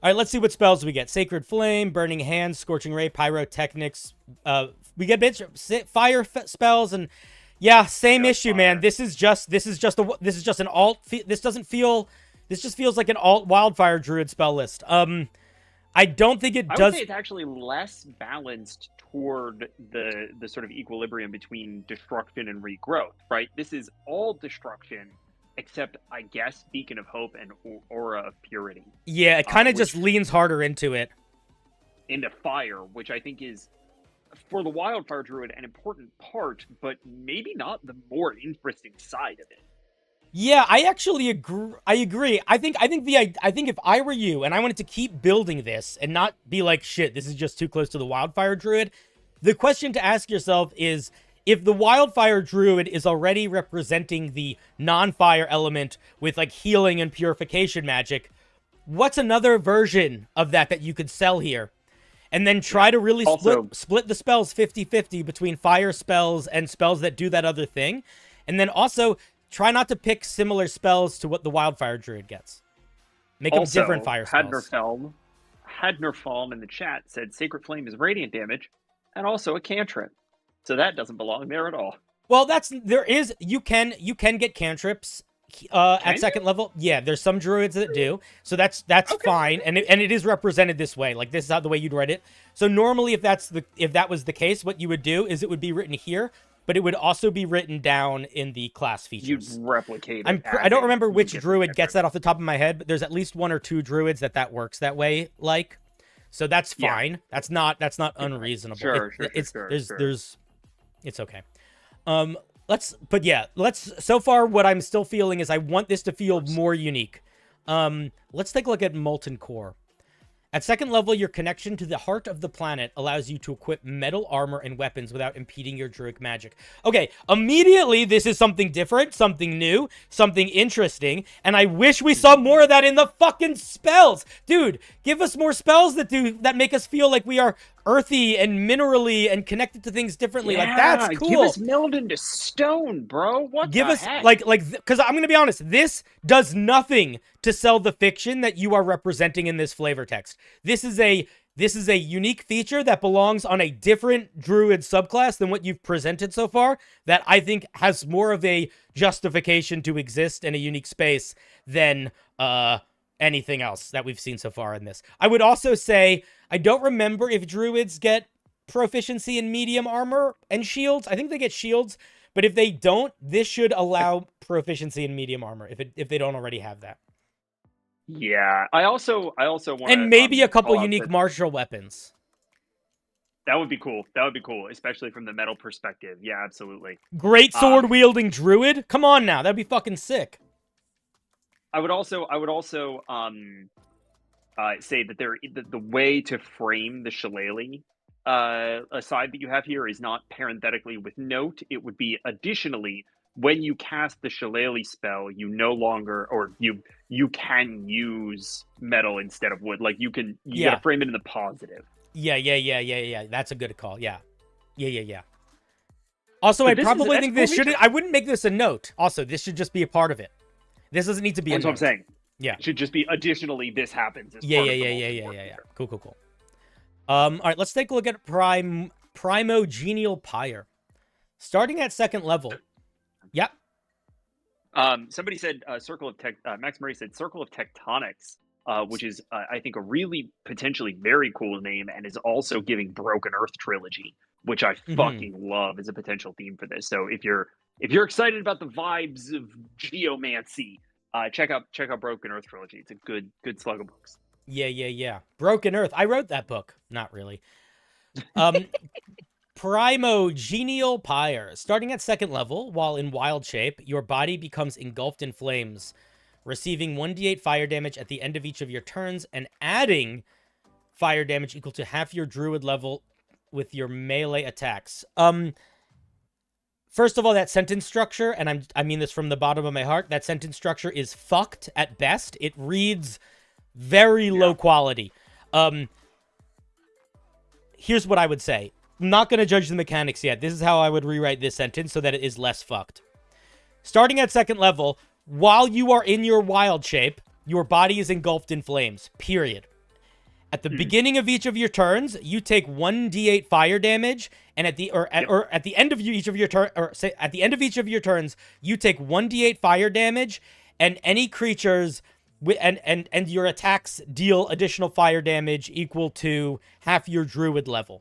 right, let's see what spells we get. Sacred Flame, Burning Hands, Scorching Ray, Pyrotechnics. We get bits, fire spells, and yeah, same issue, man. This just an alt. This just feels like an alt Wildfire Druid spell list. I don't think it does. I would say it's actually less balanced toward the sort of equilibrium between destruction and regrowth, right? This is all destruction, except, I guess, Beacon of Hope and Aura of Purity. Yeah, it kind of just leans harder into it. Into fire, which I think is, for the Wildfire Druid, an important part, but maybe not the more interesting side of it. Yeah, I actually agree. I think if I were you and I wanted to keep building this and not be like, shit, this is just too close to the Wildfire Druid, the question to ask yourself is, if the Wildfire Druid is already representing the non-fire element with like healing and purification magic, what's another version of that you could sell here? And then try to really split the spells 50-50 between fire spells and spells that do that other thing. And then also try not to pick similar spells to what the Wildfire Druid gets. Make them different fire spells. Hadnerfalm in the chat said Sacred Flame is radiant damage and also a cantrip. So that doesn't belong there at all. Well, you can get cantrips at second level. Yeah, there's some druids that do. So that's Okay. fine, and it is represented this way. Like, this is how the way you'd write it. So normally, if that was the case, what you would do is it would be written here, but it would also be written down in the class features. You'd replicate it. I don't remember which druid gets that off the top of my head, but there's at least 1 or 2 druids that works that way. Like, so that's fine. Yeah. That's not unreasonable. Sure. It's okay. So far what I'm still feeling is I want this to feel more unique. Let's take a look at Molten Core. At second level, your connection to the heart of the planet allows you to equip metal armor and weapons without impeding your druid magic. Okay, immediately this is something different, something new, something interesting, and I wish we saw more of that in the fucking spells. Dude, give us more spells that make us feel like we are earthy and minerally and connected to things differently. Yeah, like, that's cool. Give us milled into stone, bro. What give the us heck? Because I'm gonna be honest, this does nothing to sell the fiction that you are representing in this flavor text. This is a unique feature that belongs on a different druid subclass than what you've presented so far, that I think has more of a justification to exist in a unique space than anything else that we've seen so far in this. I would also say, I don't remember if druids get proficiency in medium armor and shields. I think they get shields, but if they don't, this should allow proficiency in medium armor if they don't already have that. Yeah, I also want, and maybe a couple unique martial weapons. That would be cool. That would be cool, especially from the metal perspective. Yeah, absolutely. Great sword wielding druid. Come on now, that'd be fucking sick. I would also say that the way to frame the shillelagh aside that you have here is not parenthetically with note. It would be additionally, when you cast the shillelagh spell, you no longer, or you can use metal instead of wood. Like, you gotta frame it in the positive. Yeah. That's a good call. Yeah. Also, I probably think this shouldn't. I wouldn't make this a note. Also, this should just be a part of it. This doesn't need to be. That's what I'm saying. Yeah, it should just be additionally. This happens. Yeah. Cool. All right, let's take a look at Primogenial Pyre. Starting at second level. Yep. Somebody said Circle of Tech. Max Murray said Circle of Tectonics, which is I think a really potentially very cool name, and is also giving Broken Earth trilogy, which I fucking love as a potential theme for this. So if you're excited about the vibes of geomancy, check out Broken Earth trilogy. It's a good slug of books. Yeah. Broken Earth. I wrote that book. Not really. Primogenial Pyre. Starting at second level, while in wild shape, your body becomes engulfed in flames, receiving 1d8 fire damage at the end of each of your turns, and adding fire damage equal to half your druid level with your melee attacks. First of all, that sentence structure, and I mean this from the bottom of my heart, that sentence structure is fucked at best. It reads very low quality. Here's what I would say. I'm not going to judge the mechanics yet. This is how I would rewrite this sentence so that it is less fucked. Starting at second level, while you are in your wild shape, your body is engulfed in flames, period. At the beginning of each of your turns, you take 1d8 fire damage, and at the end of each of your turns, you take 1d8 fire damage, and any creatures and your attacks deal additional fire damage equal to half your druid level.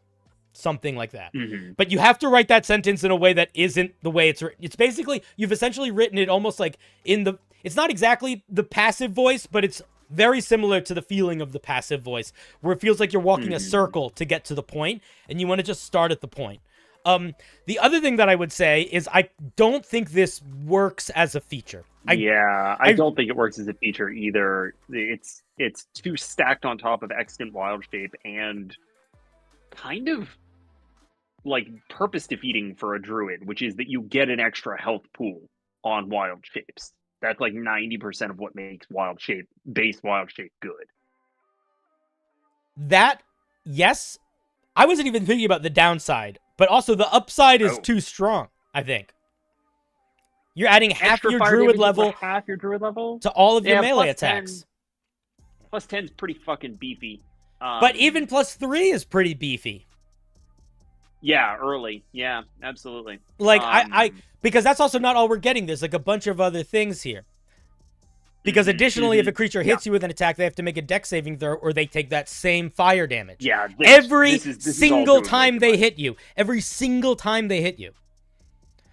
Something like that. But you have to write that sentence in a way that isn't the way it's written. It's basically, you've essentially written it almost like it's not exactly the passive voice, but it's very similar to the feeling of the passive voice, where it feels like you're walking a circle to get to the point, and you want to just start at the point. The other thing that I would say is I don't think this works as a feature. I don't think it works as a feature either. It's too stacked on top of Extant Wild Shape and kind of like purpose defeating for a druid, which is that you get an extra health pool on wild shapes. That's like 90% of what makes base wild shape good. That, yes. I wasn't even thinking about the downside, but also the upside is too strong, I think. You're adding half your druid level to all of your melee attacks. Plus 10 is pretty fucking beefy. But even plus 3 is pretty beefy. Yeah, early. Yeah, absolutely. Like, because that's also not all we're getting. There's like a bunch of other things here. Because additionally, if a creature hits you with an attack, they have to make a dex saving throw, or they take that same fire damage. Yeah, every this single time they hit you. Every single time they hit you.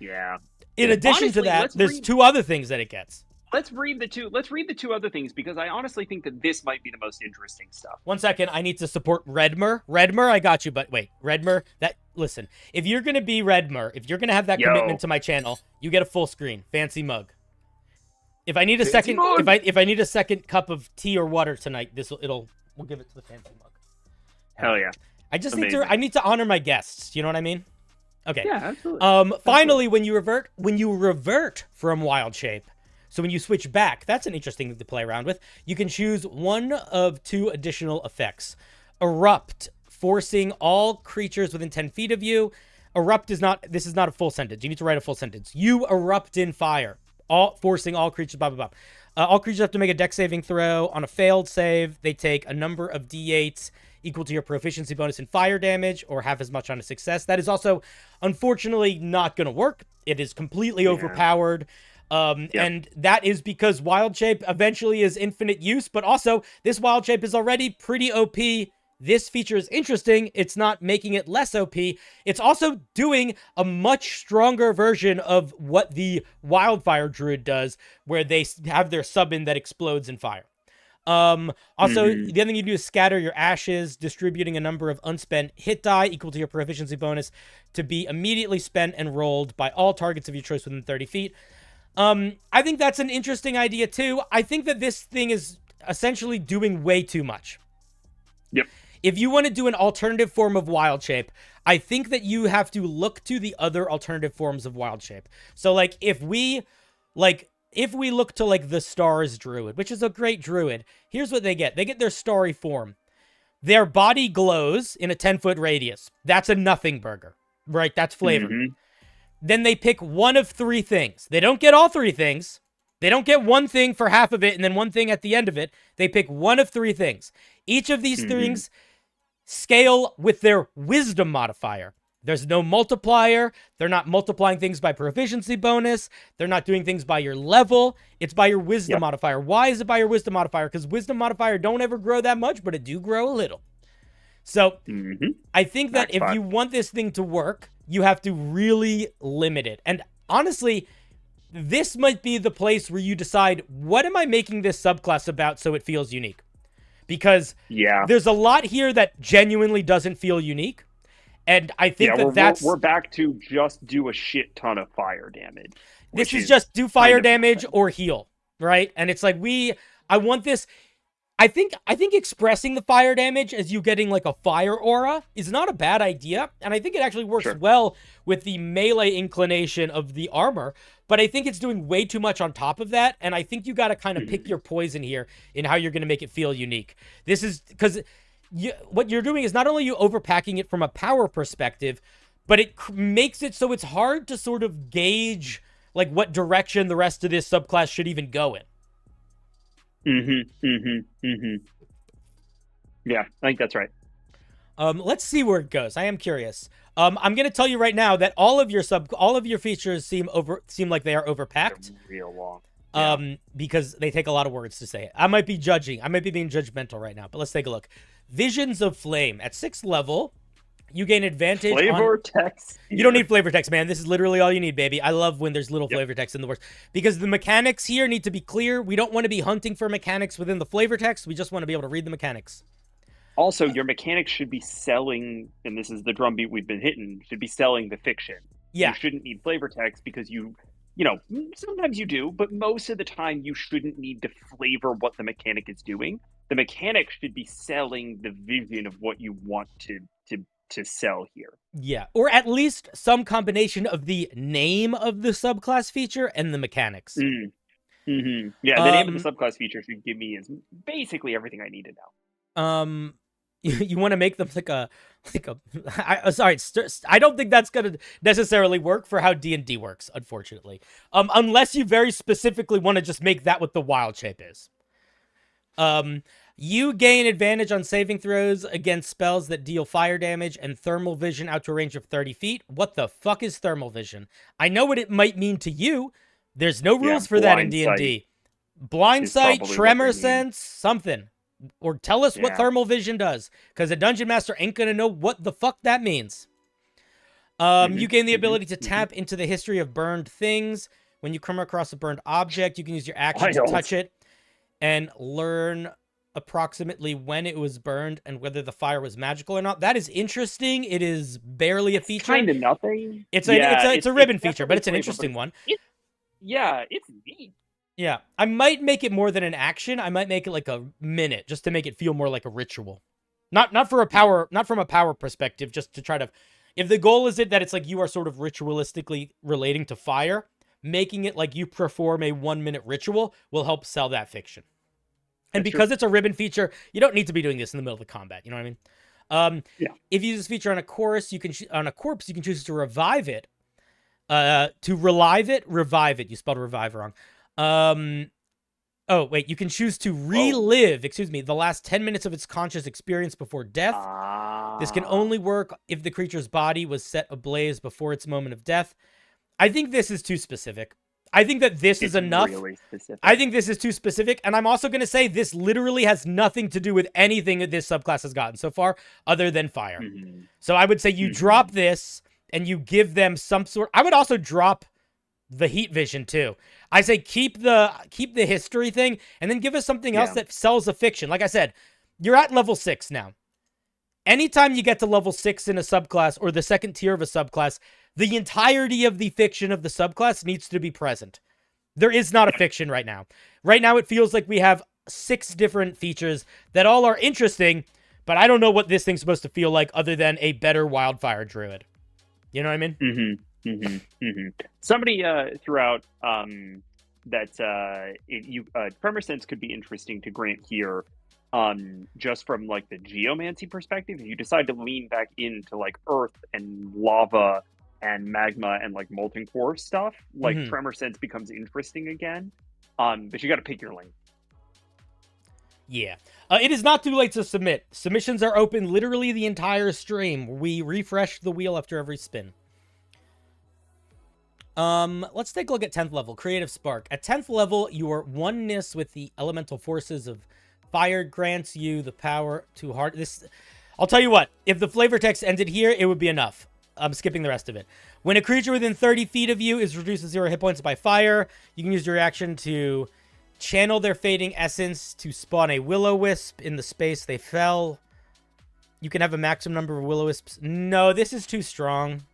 Yeah. In addition to that, there's two other things that it gets. Let's read the two other things, because I honestly think that this might be the most interesting stuff. 1 second, I need to support Redmer. Redmer, I got you, but wait, Redmer, listen, if you're gonna be Redmer, if you're gonna have that commitment to my channel, you get a full screen, fancy mug. If I need a second, if I need a second cup of tea or water tonight, we'll give it to the fancy mug. Hell yeah! I just need to honor my guests. You know what I mean? Okay. Yeah, absolutely. Finally, when you revert from Wild Shape, so when you switch back, that's an interesting thing to play around with. You can choose one of two additional effects: Erupt, forcing all creatures within 10 feet of you. Erupt this is not a full sentence. You need to write a full sentence. You erupt in fire. Forcing all creatures, blah, blah, blah. All creatures have to make a dex saving throw. On a failed save, they take a number of d8s equal to your proficiency bonus in fire damage, or half as much on a success. That is also, unfortunately, not going to work. It is completely overpowered. And that is because Wild Shape eventually is infinite use, but also, this Wild Shape is already pretty OP. This feature is interesting. It's not making it less OP. It's also doing a much stronger version of what the Wildfire Druid does, where they have their summon that explodes in fire. Also, the other thing you do is scatter your ashes, distributing a number of unspent hit die equal to your proficiency bonus to be immediately spent and rolled by all targets of your choice within 30 feet. I think that's an interesting idea, too. I think that this thing is essentially doing way too much. Yep. If you want to do an alternative form of Wild Shape, I think that you have to look to the other alternative forms of Wild Shape. So, like, if we look to, like, the Stars Druid, which is a great druid, here's what they get. They get their starry form. Their body glows in a 10-foot radius. That's a nothing burger, right? That's flavor. Then they pick one of three things. They don't get all three things. They don't get one thing for half of it and then one thing at the end of it. They pick one of three things. Each of these things scale with their wisdom modifier. There's no multiplier. They're not multiplying things by proficiency bonus. They're not doing things by your level. It's by your wisdom modifier. Why is it by your wisdom modifier? Because wisdom modifier don't ever grow that much, but it do grow a little. So I think that if you want this thing to work, you have to really limit it. And honestly, this might be the place where you decide, what am I making this subclass about so it feels unique? Because there's a lot here that genuinely doesn't feel unique. And I think we're back to just do a shit ton of fire damage. This is just do fire damage or heal, right? And it's like I want this. I think expressing the fire damage as you getting like a fire aura is not a bad idea, and I think it actually works well with the melee inclination of the armor. But I think it's doing way too much on top of that, and I think you got to kind of pick your poison here in how you're going to make it feel unique. This is because what you're doing is not only you overpacking it from a power perspective, but it makes it so it's hard to sort of gauge like what direction the rest of this subclass should even go in. Yeah, I think that's right. Let's see where it goes. I am curious. I'm going to tell you right now that all of your features seem like they are overpacked. They're real long. Because they take a lot of words to say it. I might be being judgmental right now, but let's take a look. Visions of Flame at 6th level. You gain advantage flavor text. You don't need flavor text, man. This is literally all you need, baby. I love when there's little flavor text in the words. Because the mechanics here need to be clear. We don't want to be hunting for mechanics within the flavor text. We just want to be able to read the mechanics. Also, your mechanics should be selling, and this is the drumbeat we've been hitting, should be selling the fiction. Yeah. You shouldn't need flavor text because you know, sometimes you do, but most of the time you shouldn't need to flavor what the mechanic is doing. The mechanic should be selling the vision of what you want to sell here. Yeah, or at least some combination of the name of the subclass feature and the mechanics. Yeah, the name of the subclass feature should give me is basically everything I need to know. You want to make them I don't think that's going to necessarily work for how D&D works, unfortunately. Unless you very specifically want to just make that what the wild shape is. You gain advantage on saving throws against spells that deal fire damage and thermal vision out to a range of 30 feet. What the fuck is thermal vision? I know what it might mean to you. There's no rules for that in D&D. Blind sight, tremor sense, something. Or tell us what thermal vision does, because a dungeon master ain't going to know what the fuck that means. You gain the ability to tap into the history of burned things. When you come across a burned object, you can use your action to touch it and learn approximately when it was burned and whether the fire was magical or not. That is interesting. It is barely a feature. Kind of nothing. It's a ribbon feature, but it's an interesting one. It's neat. Yeah, I might make it more than an action. I might make it like a minute, just to make it feel more like a ritual. Not from a power perspective, just to try to. If the goal is that it's like you are sort of ritualistically relating to fire, making it like you perform a 1-minute ritual will help sell that fiction. And because it's a ribbon feature, you don't need to be doing this in the middle of the combat. You know what I mean? If you use this feature on a corpse, you can choose to revive it. To revive it. You spelled revive wrong. You can choose to relive, the last 10 minutes of its conscious experience before death. This can only work if the creature's body was set ablaze before its moment of death. I think this is too specific. I think that this is enough. Really specific. I think this is too specific. And I'm also going to say this literally has nothing to do with anything that this subclass has gotten so far other than fire. So I would say you drop this and you give them some sort. I would also drop the heat vision too. I say keep the history thing and then give us something else that sells a fiction. Like I said, you're at level 6 now. Anytime you get to level 6 in a subclass or the second tier of a subclass, the entirety of the fiction of the subclass needs to be present. There is not a fiction right now. Right now it feels like we have 6 different features that all are interesting, but I don't know what this thing's supposed to feel like other than a better wildfire druid. You know what I mean? Somebody threw out that tremor sense could be interesting to grant here, just from like the geomancy perspective. If you decide to lean back into like earth and lava and magma and like molten core stuff, like tremor sense becomes interesting again. But you got to pick your lane. Yeah. It is not too late to submit. Submissions are open literally the entire stream. We refresh the wheel after every spin. Let's take a look at 10th level, Creative Spark. At 10th level, your oneness with the elemental forces of fire grants you the power to hard this. I'll tell you what, if the flavor text ended here, it would be enough. I'm skipping the rest of it. When a creature within 30 feet of you is reduced to 0 hit points by fire, you can use your action to channel their fading essence to spawn a will-o-wisp in the space they fell. You can have a maximum number of will-o-wisps. No, this is too strong.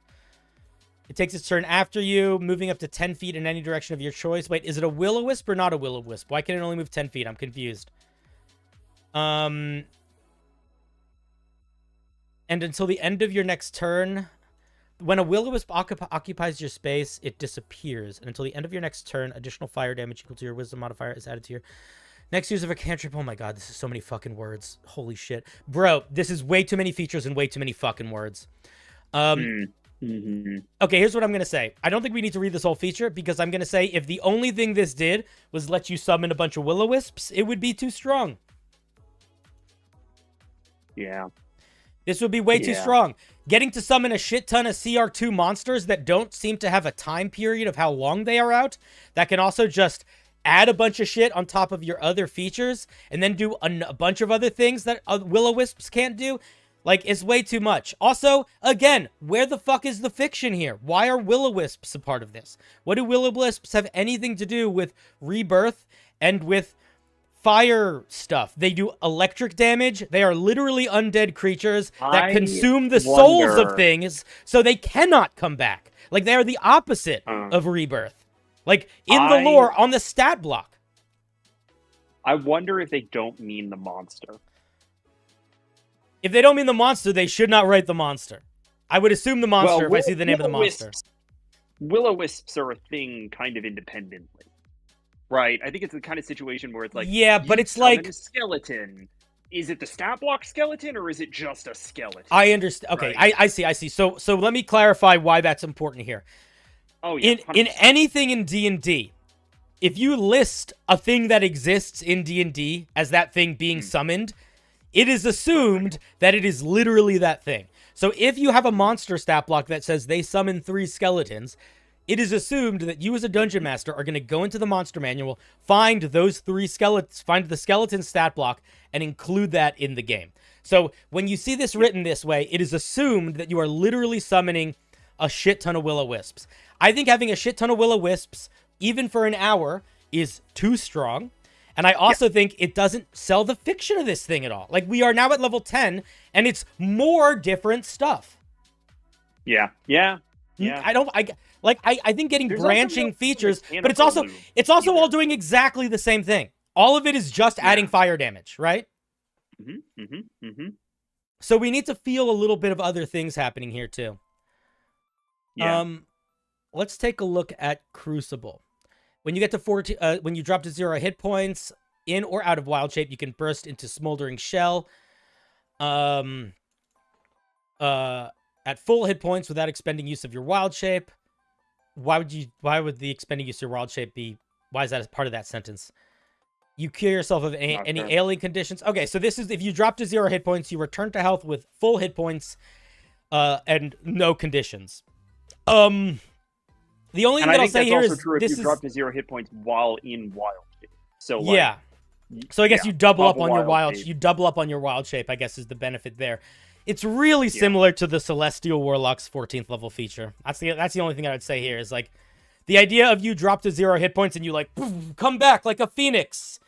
It takes its turn after you, moving up to 10 feet in any direction of your choice. Wait, is it a will-o-wisp or not a will-o-wisp? Why can it only move 10 feet? I'm confused. And until the end of your next turn, when a will-o-wisp occupies your space, it disappears. And until the end of your next turn, additional fire damage equal to your wisdom modifier is added to your next use of a cantrip. Oh my god, this is so many fucking words. Holy shit. Bro, this is way too many features and way too many fucking words. Okay, here's what I'm going to say. I don't think we need to read this whole feature, because I'm going to say if the only thing this did was let you summon a bunch of will-o-wisps, it would be too strong. Yeah. This would be way too strong. Getting to summon a shit ton of CR2 monsters that don't seem to have a time period of how long they are out, that can also just add a bunch of shit on top of your other features, and then do a bunch of other things that will-o-wisps can't do, like, it's way too much. Also, again, where the fuck is the fiction here? Why are will-o-wisps a part of this? What do will-o-wisps have anything to do with rebirth and with fire stuff? They do electric damage. They are literally undead creatures that consume the souls of things, so they cannot come back. Like, they are the opposite of rebirth. Like, in the lore, on the stat block. I wonder if they don't mean the monster. If they don't mean the monster, they should not write the monster. I would assume the monster if I see the name of the monster. Will-o-wisps are a thing kind of independently. Right? I think it's the kind of situation where it's like... Yeah, but it's like... a skeleton. Is it the stat block skeleton, or is it just a skeleton? I understand. Okay, right? I see. So let me clarify why that's important here. Oh, yeah. In anything in D&D, if you list a thing that exists in D&D as that thing being summoned, it is assumed that it is literally that thing. So if you have a monster stat block that says they summon 3 skeletons, it is assumed that you as a dungeon master are going to go into the monster manual, find those 3 skeletons, find the skeleton stat block, and include that in the game. So when you see this written this way, it is assumed that you are literally summoning a shit ton of will-o-wisps. I think having a shit ton of will-o-wisps, even for an hour, is too strong. And I also think it doesn't sell the fiction of this thing at all. Like, we are now at level 10, and it's more different stuff. Yeah. I think getting There's branching features, but it's also all doing exactly the same thing. All of it is just adding fire damage, right? So we need to feel a little bit of other things happening here too. Yeah. Let's take a look at Crucible. When you get to 14, when you drop to 0 hit points in or out of wild shape, you can burst into Smoldering Shell. At full hit points without expending use of your wild shape. Why would the expending use of your wild shape be? Why is that as part of that sentence? You cure yourself of any ailing conditions. Okay, so this is if you drop to 0 hit points, you return to health with full hit points, and no conditions. The only thing that I'll say here is if you drop to 0 hit points while in wild shape. So so I guess you double up on your wild. You double up on your wild shape, I guess, is the benefit there. It's really similar to the Celestial Warlock's 14th level feature. That's the only thing I would say here is like the idea of you drop to 0 hit points and you like poof, come back like a phoenix.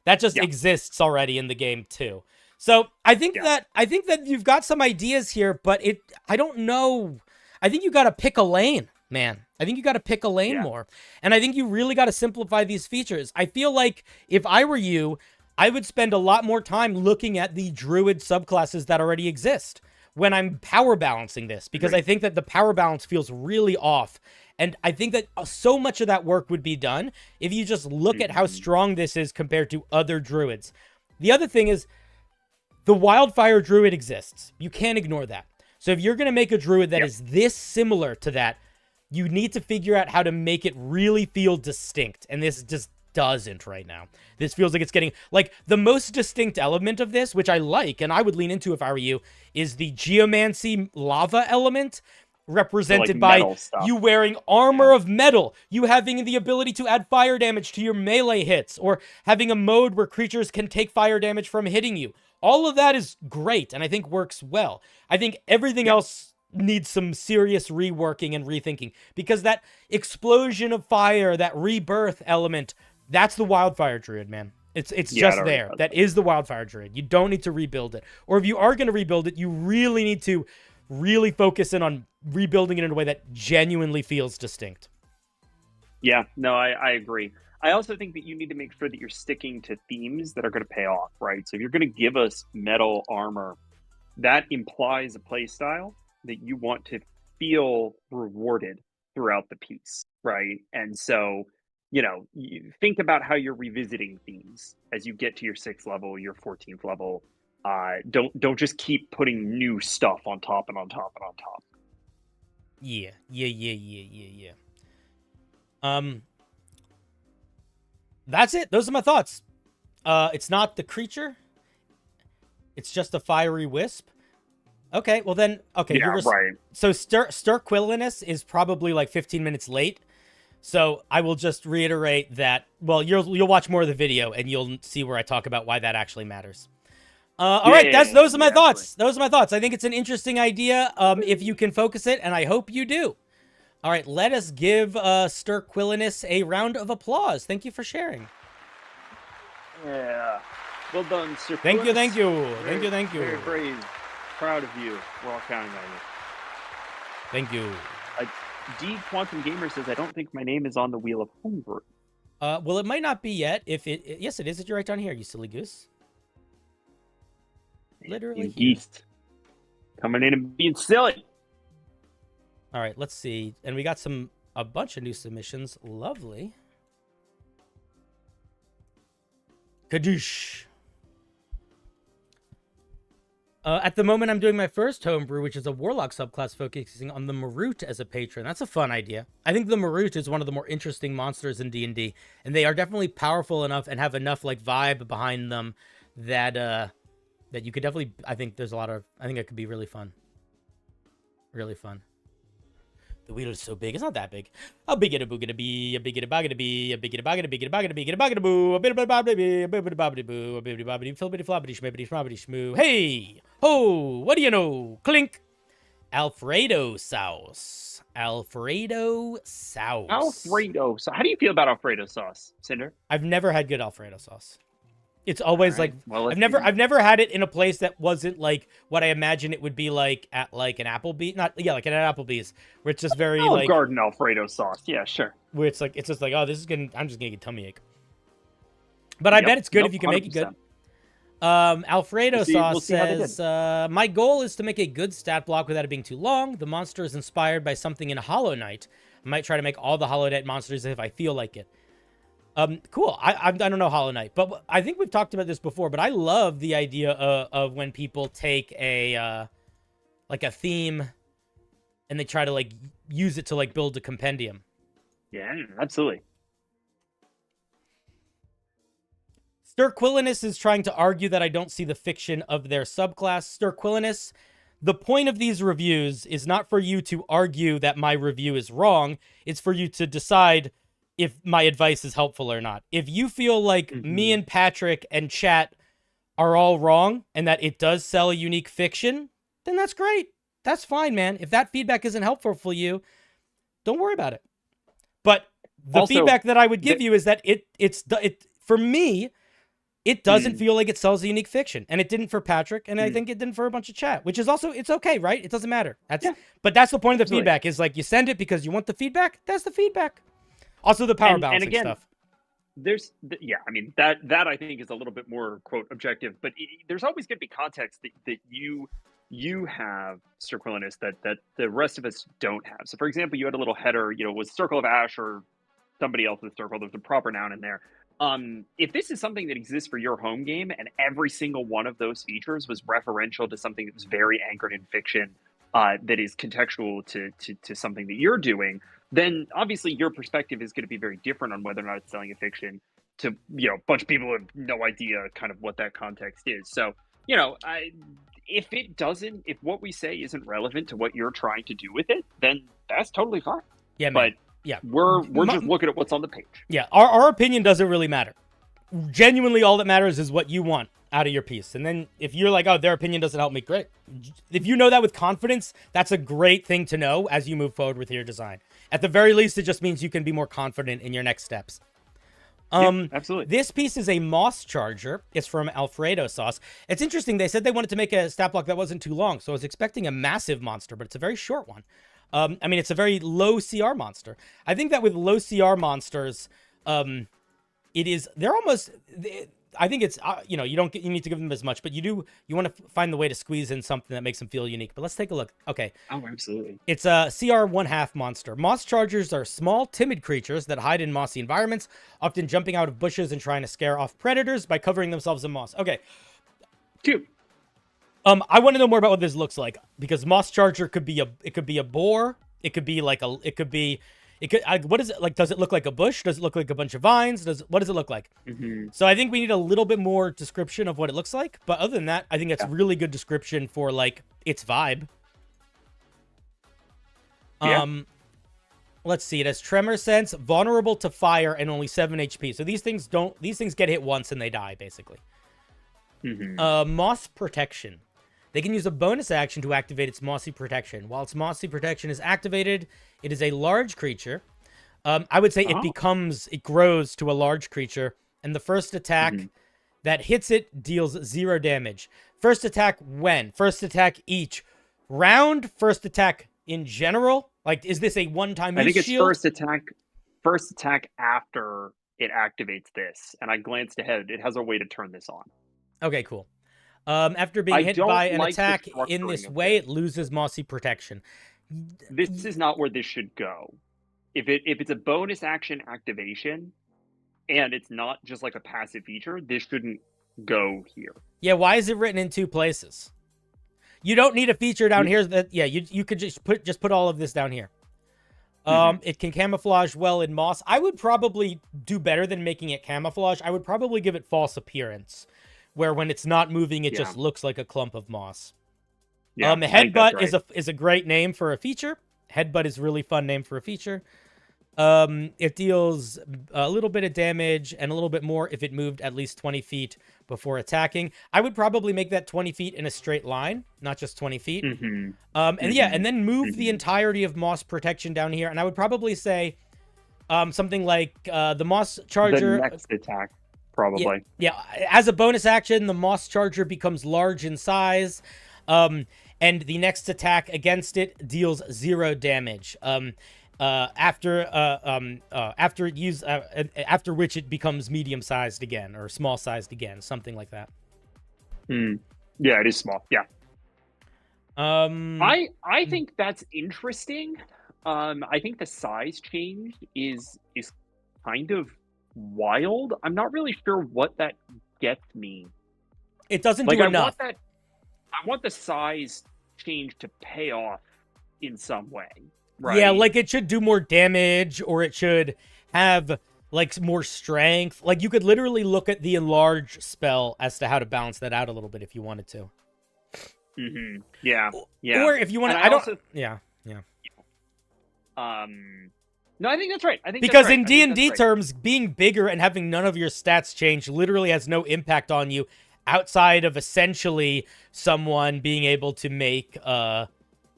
That just exists already in the game too. So I think that you've got some ideas here, but I don't know. I think you got to pick a lane, man. I think you got to pick a lane more. And I think you really got to simplify these features. I feel like if I were you, I would spend a lot more time looking at the druid subclasses that already exist when I'm power balancing this, because I think that the power balance feels really off. And I think that so much of that work would be done if you just look at how strong this is compared to other druids. The other thing is the wildfire druid exists. You can't ignore that. So if you're going to make a druid that is this similar to that, you need to figure out how to make it really feel distinct. And this just doesn't right now. This feels like it's getting like the most distinct element of this, which I like and I would lean into if I were you, is the geomancy lava element, represented by you wearing armor of metal, you having the ability to add fire damage to your melee hits, or having a mode where creatures can take fire damage from hitting you. All of that is great and I think works well. I think everything else needs some serious reworking and rethinking, because that explosion of fire, that rebirth element, that's the wildfire druid, man. It's just there. That is the wildfire druid. You don't need to rebuild it. Or if you are going to rebuild it, you really need to really focus in on rebuilding it in a way that genuinely feels distinct. Yeah, no, I agree. I also think that you need to make sure that you're sticking to themes that are going to pay off, right? So if you're going to give us metal armor, that implies a play style that you want to feel rewarded throughout the piece, right? And so, you think about how you're revisiting themes as you get to your 6th level, your 14th level. Don't just keep putting new stuff on top and on top and on top. Yeah. That's it. Those are my thoughts. It's not the creature. It's just a fiery wisp. Okay, well then, okay. Yeah, right. So Sterquilinus is probably like 15 minutes late. So I will just reiterate that, well, you'll watch more of the video and you'll see where I talk about why that actually matters. All right, those are my thoughts. Those are my thoughts. I think it's an interesting idea if you can focus it, and I hope you do. All right, let us give Sterquilinus a round of applause. Thank you for sharing. Yeah. Well done, Sir. Thank you. Thank you. Very brave. Proud of you. We're all counting on you. Thank you. D Quantum Gamer says, I don't think my name is on the wheel of Homebrew. Well, it might not be yet. Yes, it is. It's right down here, you silly goose. Literally. Geese. Coming in and being silly. All right, let's see. And we got a bunch of new submissions. Lovely. Kadoosh. At the moment, I'm doing my first homebrew, which is a warlock subclass focusing on the Marut as a patron. That's a fun idea. I think the Marut is one of the more interesting monsters in D&D, and they are definitely powerful enough and have enough like vibe behind them that that you could definitely. I think there's a lot of. I think it could be really fun. Really fun. The wheel is so big. It's not that big. A big it a boogity bee, a big it a boggy bee, a big it a boggy big it a boggy big it a boggy boo, a bit of a bobbity bee, a bit of a bobbity boo, a bit of a bobbity flippity floppity schmibbity schmobbity schmoo. Hey! Ho! What do you know? Clink! Alfredo sauce. Alfredo sauce. Alfredo. So, how do you feel about Alfredo sauce, Cinder? I've never had good Alfredo sauce. It's always Right. like Well, I've never had it in a place that wasn't like what I imagine it would be like at like an Applebee's, like at an Applebee's, where it's just very Olive like Garden Alfredo sauce. Yeah, sure. where it's just like, oh, I'm just gonna get tummy ache. But I bet it's good if you can make it good. 100%. Alfredo We'll sauce see how they did. says, my goal is to make a good stat block without it being too long. The monster is inspired by something in Hollow Knight. I might try to make all the Hollow Knight monsters if I feel like it. Cool. I don't know Hollow Knight, but I think we've talked about this before, but I love the idea of when people take a like a theme and they try to like use it to like build a compendium. Yeah, absolutely. Sterquilinus is trying to argue that I don't see the fiction of their subclass. Sterquilinus, the point of these reviews is not for you to argue that my review is wrong. It's for you to decide if my advice is helpful or not. If you feel like me and Patrick and chat are all wrong and that it does sell a unique fiction, then that's great. That's fine, man. If that feedback isn't helpful for you, don't worry about it. But the Also, feedback that I would give you is that it for me, it doesn't feel like it sells a unique fiction, and it didn't for Patrick, and I think it didn't for a bunch of chat, which is also, it's okay, right? It doesn't matter. But that's the point of the feedback is like you send it because you want the feedback. That's the feedback. Also, the power balancing again, stuff. I mean that I think is a little bit more quote objective, but there's always going to be context that you have, Sterquilinus, that the rest of us don't have. So, for example, you had a little header, was Circle of Ash or somebody else's circle. There's a proper noun in there. If this is something that exists for your home game and every single one of those features was referential to something that was very anchored in fiction, that is contextual to something that you're doing, then obviously your perspective is going to be very different on whether or not it's selling a fiction to, a bunch of people who have no idea kind of what that context is. So, if what we say isn't relevant to what you're trying to do with it, then that's totally fine. Yeah, man. But we're just looking at what's on the page. Yeah, our opinion doesn't really matter. Genuinely, all that matters is what you want out of your piece. And then if you're like, oh, their opinion doesn't help me, great. If you know that with confidence, that's a great thing to know as you move forward with your design. At the very least, it just means you can be more confident in your next steps. Yeah, absolutely. This piece is a Moss Charger. It's from Alfredo Sauce. It's interesting. They said they wanted to make a stat block that wasn't too long, so I was expecting a massive monster, but it's a very short one. I mean, it's a very low CR monster. I think that with low CR monsters, they're almost, I think it's, you need to give them as much, but you want to find the way to squeeze in something that makes them feel unique. But let's take a look. Okay. Oh, absolutely. It's a CR 1/2 monster. Moss Chargers are small, timid creatures that hide in mossy environments, often jumping out of bushes and trying to scare off predators by covering themselves in moss. Okay. Cute. I want to know more about what this looks like, because Moss Charger could be a boar. It could be what is it like? Does it look like a bush? Does it look like a bunch of vines? What does it look like? So I think we need a little bit more description of what it looks like. But other than that, I think that's really good description for like its vibe. Let's see. It has tremor sense, vulnerable to fire, and only 7 HP. So these things get hit once and they die basically. Moss protection. They can use a bonus action to activate its mossy protection. While its mossy protection is activated, it is a large creature. I would say it grows to a large creature, and the first attack that hits it deals 0 damage. First attack when? First attack each round? First attack in general? Like, is this a one-time use I think it's shield? first attack after it activates this. And I glanced ahead. It has a way to turn this on. Okay, cool. After being hit by an attack in this way, it loses mossy protection. This is not where this should go. If it's a bonus action activation and it's not just like a passive feature, this shouldn't go here. Yeah, why is it written in 2 places? You don't need a feature down here that, yeah, you could just put all of this down here. It can camouflage well in moss. I would probably do better than making it camouflage. I would probably give it false appearance, where when it's not moving, it just looks like a clump of moss. Yeah, Headbutt is a great name for a feature. Headbutt is a really fun name for a feature. It deals a little bit of damage and a little bit more if it moved at least 20 feet before attacking. I would probably make that 20 feet in a straight line, not just 20 feet. And then move the entirety of moss protection down here. And I would probably say something like the moss charger. The next attack, probably. Yeah, as a bonus action, the moss charger becomes large in size. And the next attack against it deals 0 damage. After which it becomes medium-sized again or small-sized again, something like that. Yeah, it is small. Yeah. I Hmm. think that's interesting. I think the size change is kind of wild. I'm not really sure what that gets me. It doesn't do enough. I want the size change to pay off in some way. Right. Yeah, like it should do more damage, or it should have like more strength. Like you could literally look at the enlarge spell as to how to balance that out a little bit if you wanted to. Yeah. Yeah. Or if you want to, Yeah. No, I think that's right. Because in D&D terms, being bigger and having none of your stats change literally has no impact on you outside of essentially someone being able to make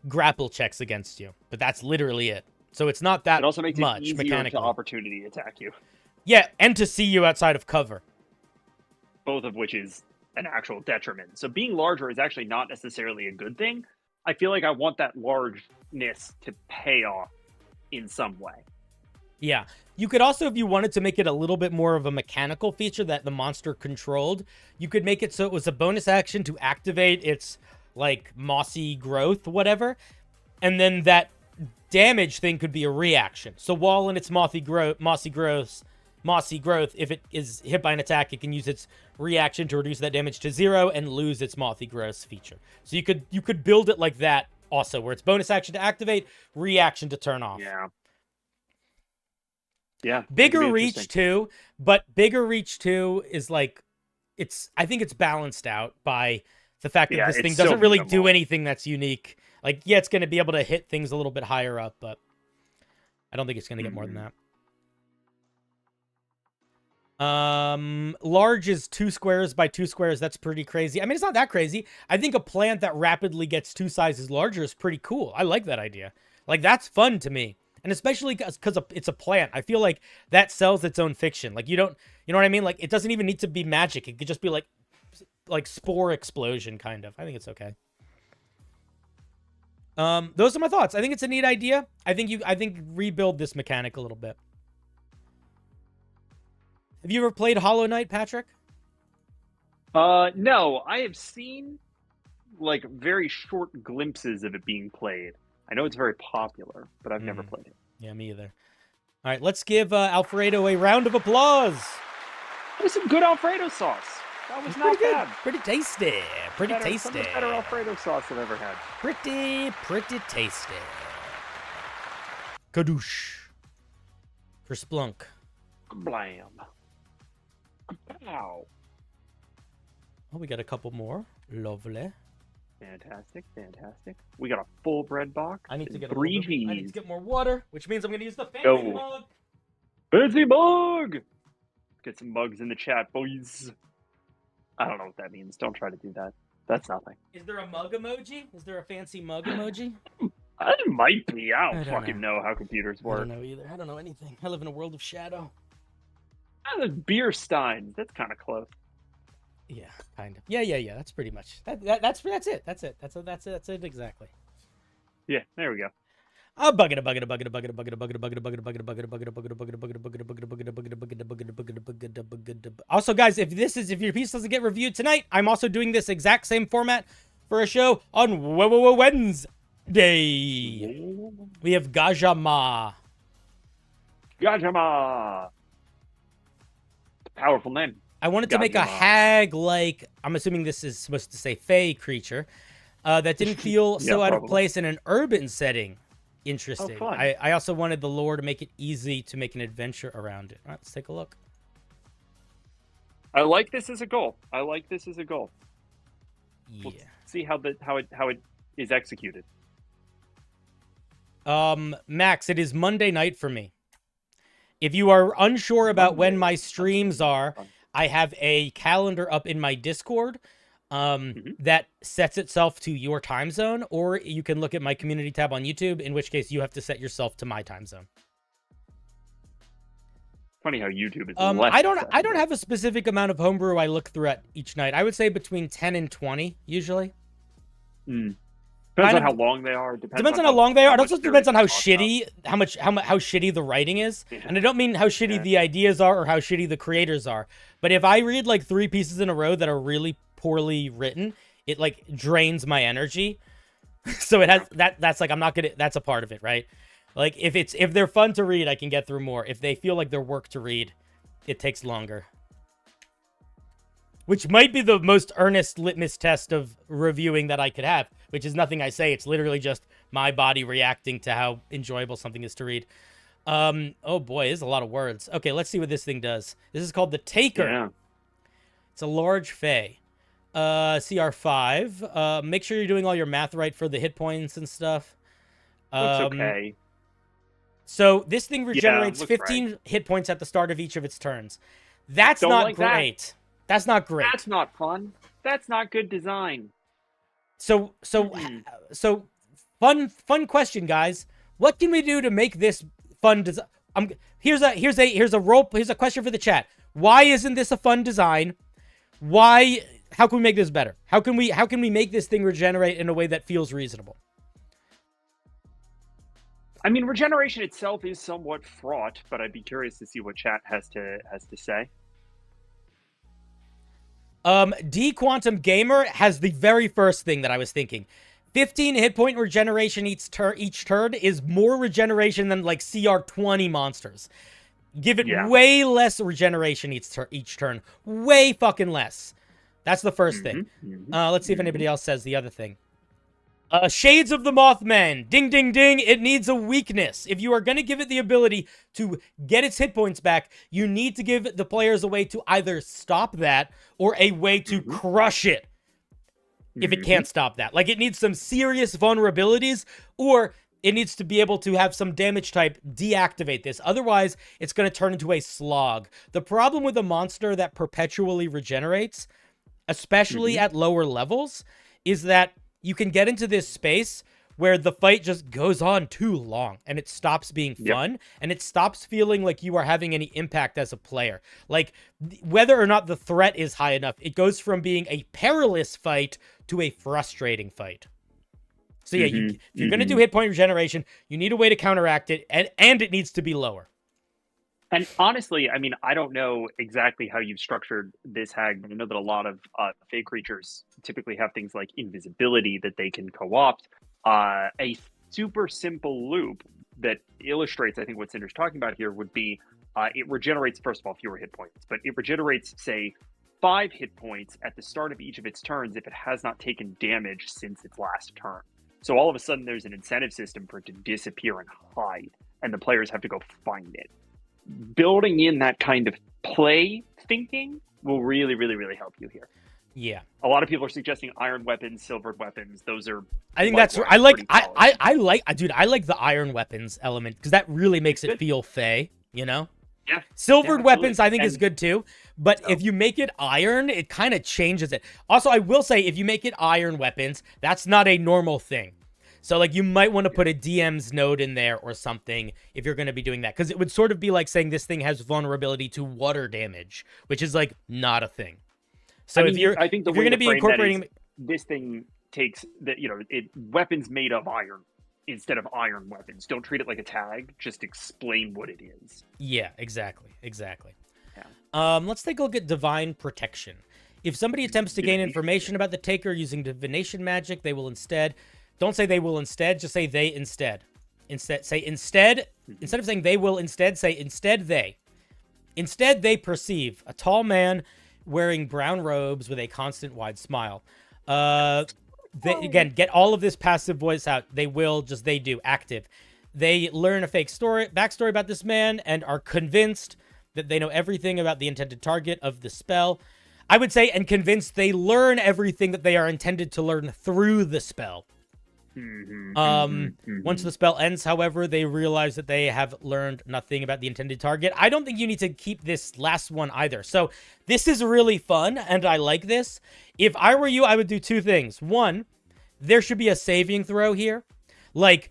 grapple checks against you, but that's literally it. So it's not that it also makes much it easier mechanically. to opportunity attack you. Yeah, and to see you outside of cover. Both of which is an actual detriment. So being larger is actually not necessarily a good thing. I feel like I want that largeness to pay off in some way. Yeah. You could also, if you wanted to make it a little bit more of a mechanical feature that the monster controlled, you could make it so it was a bonus action to activate its like mossy growth, whatever, and then that damage thing could be a reaction. So while in its mossy growth, if it is hit by an attack, it can use its reaction to reduce that damage to 0 and lose its mossy growth feature. So you could build it like that also, where it's bonus action to activate, reaction to turn off. Yeah. Bigger reach too, but bigger reach too is like I think it's balanced out by the fact that this thing doesn't really do anything that's unique. Like, yeah, it's going to be able to hit things a little bit higher up, but I don't think it's going to get more than that. Large is 2 squares by 2 squares. That's pretty crazy. I mean, it's not that crazy. I think a plant that rapidly gets 2 sizes larger is pretty cool. I like that idea. Like, that's fun to me. And especially because it's a plant. I feel like that sells its own fiction. Like, you know what I mean? Like, it doesn't even need to be magic. It could just be like spore explosion, kind of. I think it's okay. Those are my thoughts. I think it's a neat idea. I think rebuild this mechanic a little bit. Have you ever played Hollow Knight, Patrick? No. I have seen like very short glimpses of it being played. I know it's very popular, but I've never played it. Yeah, me either. All right, let's give Alfredo a round of applause. That was some good Alfredo sauce. That was not bad. Pretty tasty. Pretty tasty. Some of the better Alfredo sauce I've ever had. Pretty tasty. Kadoosh. For Splunk. Blam. Wow. Oh, we got a couple more. Lovely. Fantastic. We got a full bread box. I need to get 3 G's. I need to get more water, which means I'm going to use the fancy mug. Fancy mug! Get some mugs in the chat, boys. I don't know what that means. Don't try to do that. That's nothing. Is there a mug emoji? Is there a fancy mug emoji? It might be. I don't fucking know how computers work. I don't know either. I don't know anything. I live in a world of shadow. The beer steins. That's kind of close. Yeah, kind of. Yeah. That's pretty much. That's it. That's it exactly. Yeah, there we go. A bucket. Also, guys, if your piece doesn't get reviewed tonight, I'm also doing this exact same format for a show on Wednesday. We have Gajama. Powerful name. I wanted to make a hag, like, I'm assuming this is supposed to say fey creature. that didn't feel Yeah, so out of probably. place in an urban setting. Interesting. fun. I also wanted the lore to make it easy to make an adventure around it. All right, let's take a look. I like this as a goal. I like this as a goal. Yeah. We'll see how it is executed. Max, it is Monday night for me. If you are unsure about when my streams are, I have a calendar up in my Discord that sets itself to your time zone, or you can look at my community tab on YouTube, in which case you have to set yourself to my time zone. Funny how YouTube is I don't have a specific amount of homebrew I look through at each night. I would say between 10 and 20 usually. Depends on how long they are. Depends on how long they are. It also depends on how shitty, how shitty the writing is. Yeah. And I don't mean how shitty the ideas are or how shitty the creators are. But if I read like 3 pieces in a row that are really poorly written, it like drains my energy. So it has that's like, I'm not gonna, that's a part of it, right? Like if they're fun to read, I can get through more. If they feel like they're work to read, it takes longer. Which might be the most earnest litmus test of reviewing that I could have, which is nothing I say. It's literally just my body reacting to how enjoyable something is to read. Oh boy, this is a lot of words. Okay, let's see what this thing does. This is called the Taker. Yeah. It's a large Fey. CR5. Make sure you're doing all your math right for the hit points and stuff. Looks okay. So this thing regenerates 15 right. hit points at the start of each of its turns. That's not like great. That. That's not great. That's not fun. That's not good design. So fun question, guys. What can we do to make this fun design? Here's a question for the chat. Why isn't this a fun design? How can we make this better? How can we make this thing regenerate in a way that feels reasonable? I mean, regeneration itself is somewhat fraught, but I'd be curious to see what chat has to say. D Quantum Gamer has the very first thing that I was thinking. 15 hit point regeneration each turn is more regeneration than like CR20 monsters. Give it way less regeneration each turn. Way fucking less. That's the first thing. Let's see if anybody else says the other thing. Shades of the Mothman. Ding, ding, ding. It needs a weakness. If you are going to give it the ability to get its hit points back, you need to give the players a way to either stop that or a way to crush it. If it can't stop that. Like, it needs some serious vulnerabilities, or it needs to be able to have some damage type deactivate this. Otherwise, it's going to turn into a slog. The problem with a monster that perpetually regenerates, especially at lower levels, is that you can get into this space where the fight just goes on too long and it stops being fun and it stops feeling like you are having any impact as a player. Like, whether or not the threat is high enough, it goes from being a perilous fight to a frustrating fight. So yeah, if you're going to do hit point regeneration, you need a way to counteract it, and it needs to be lower. And honestly, I mean, I don't know exactly how you've structured this hag, but I know that a lot of fey creatures typically have things like invisibility that they can co-opt. A super simple loop that illustrates, I think, what Cinder's talking about here would be it regenerates, first of all, fewer hit points, but it regenerates, say, 5 hit points at the start of each of its turns if it has not taken damage since its last turn. So all of a sudden, there's an incentive system for it to disappear and hide, and the players have to go find it. Building in that kind of play thinking will really, really, really help you here. Yeah. A lot of people are suggesting iron weapons, silvered weapons. Those are. I think that's. I like the iron weapons element because that really makes it feel fey. You know. Yeah. Silvered weapons, I think, is good too. But if you make it iron, it kind of changes it. Also, I will say, if you make it iron weapons, that's not a normal thing. So, like, you might want to put a DM's node in there or something if you're going to be doing that. Because it would sort of be like saying this thing has vulnerability to water damage, which is, like, not a thing. So, I think if you're going to be incorporating... This thing takes, weapons made of iron instead of iron weapons. Don't treat it like a tag. Just explain what it is. Yeah, exactly. Yeah. Let's take a look at Divine Protection. If somebody attempts to gain information about the Taker using divination magic, they will instead... Don't say they will instead, just say they instead. Say instead. Instead of saying they will instead, say instead they. Instead, they perceive a tall man wearing brown robes with a constant wide smile. they, again, get all of this passive voice out. They will, just they do, active. They learn a fake backstory about this man and are convinced that they know everything about the intended target of the spell. I would say, and convinced they learn everything that they are intended to learn through the spell. Once the spell ends, however, they realize that they have learned nothing about the intended target. I don't think you need to keep this last one either. So this is really fun, and I like this. If I were you, I would do two things. One, there should be a saving throw here. Like,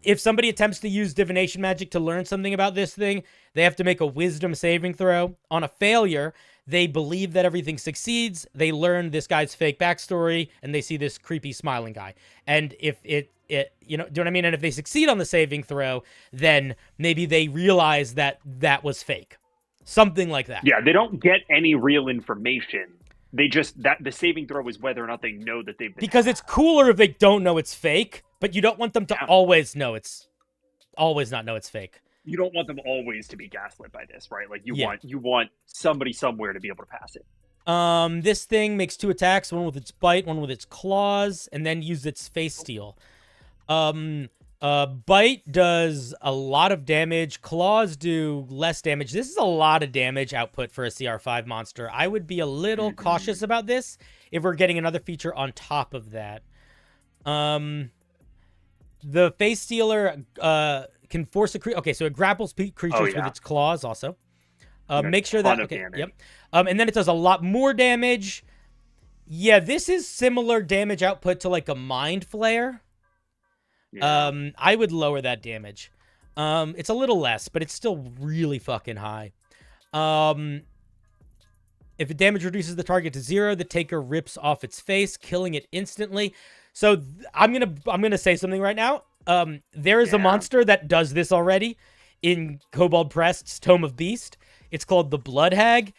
if somebody attempts to use divination magic to learn something about this thing, they have to make a wisdom saving throw. On a failure, they believe that everything succeeds. They learn this guy's fake backstory, and they see this creepy smiling guy. And if it you know, do you know what I mean? And if they succeed on the saving throw, then maybe they realize that that was fake. Something like that. Yeah, they don't get any real information. They just, that the saving throw is whether or not they know that they've been Because it's cooler if they don't know it's fake, but you don't want them to always not know it's fake. You don't want them always to be gaslit by this, right? Like you want somebody somewhere to be able to pass it. This thing makes 2 attacks, one with its bite, one with its claws, and then use its face steal. Bite does a lot of damage. Claws do less damage. This is a lot of damage output for a CR5 monster. I would be a little cautious about this if we're getting another feature on top of that. The face stealer can force a creature. Okay, so it grapples creatures with its claws also. Make sure that and then it does a lot more damage. Yeah, this is similar damage output to like a mind flare. Yeah. I would lower that damage. It's a little less, but it's still really fucking high. If the damage reduces the target to 0, the taker rips off its face, killing it instantly. So I'm gonna say something right now. There is a monster that does this already in Kobold Prest's Tome of Beast. It's called the Blood Hag.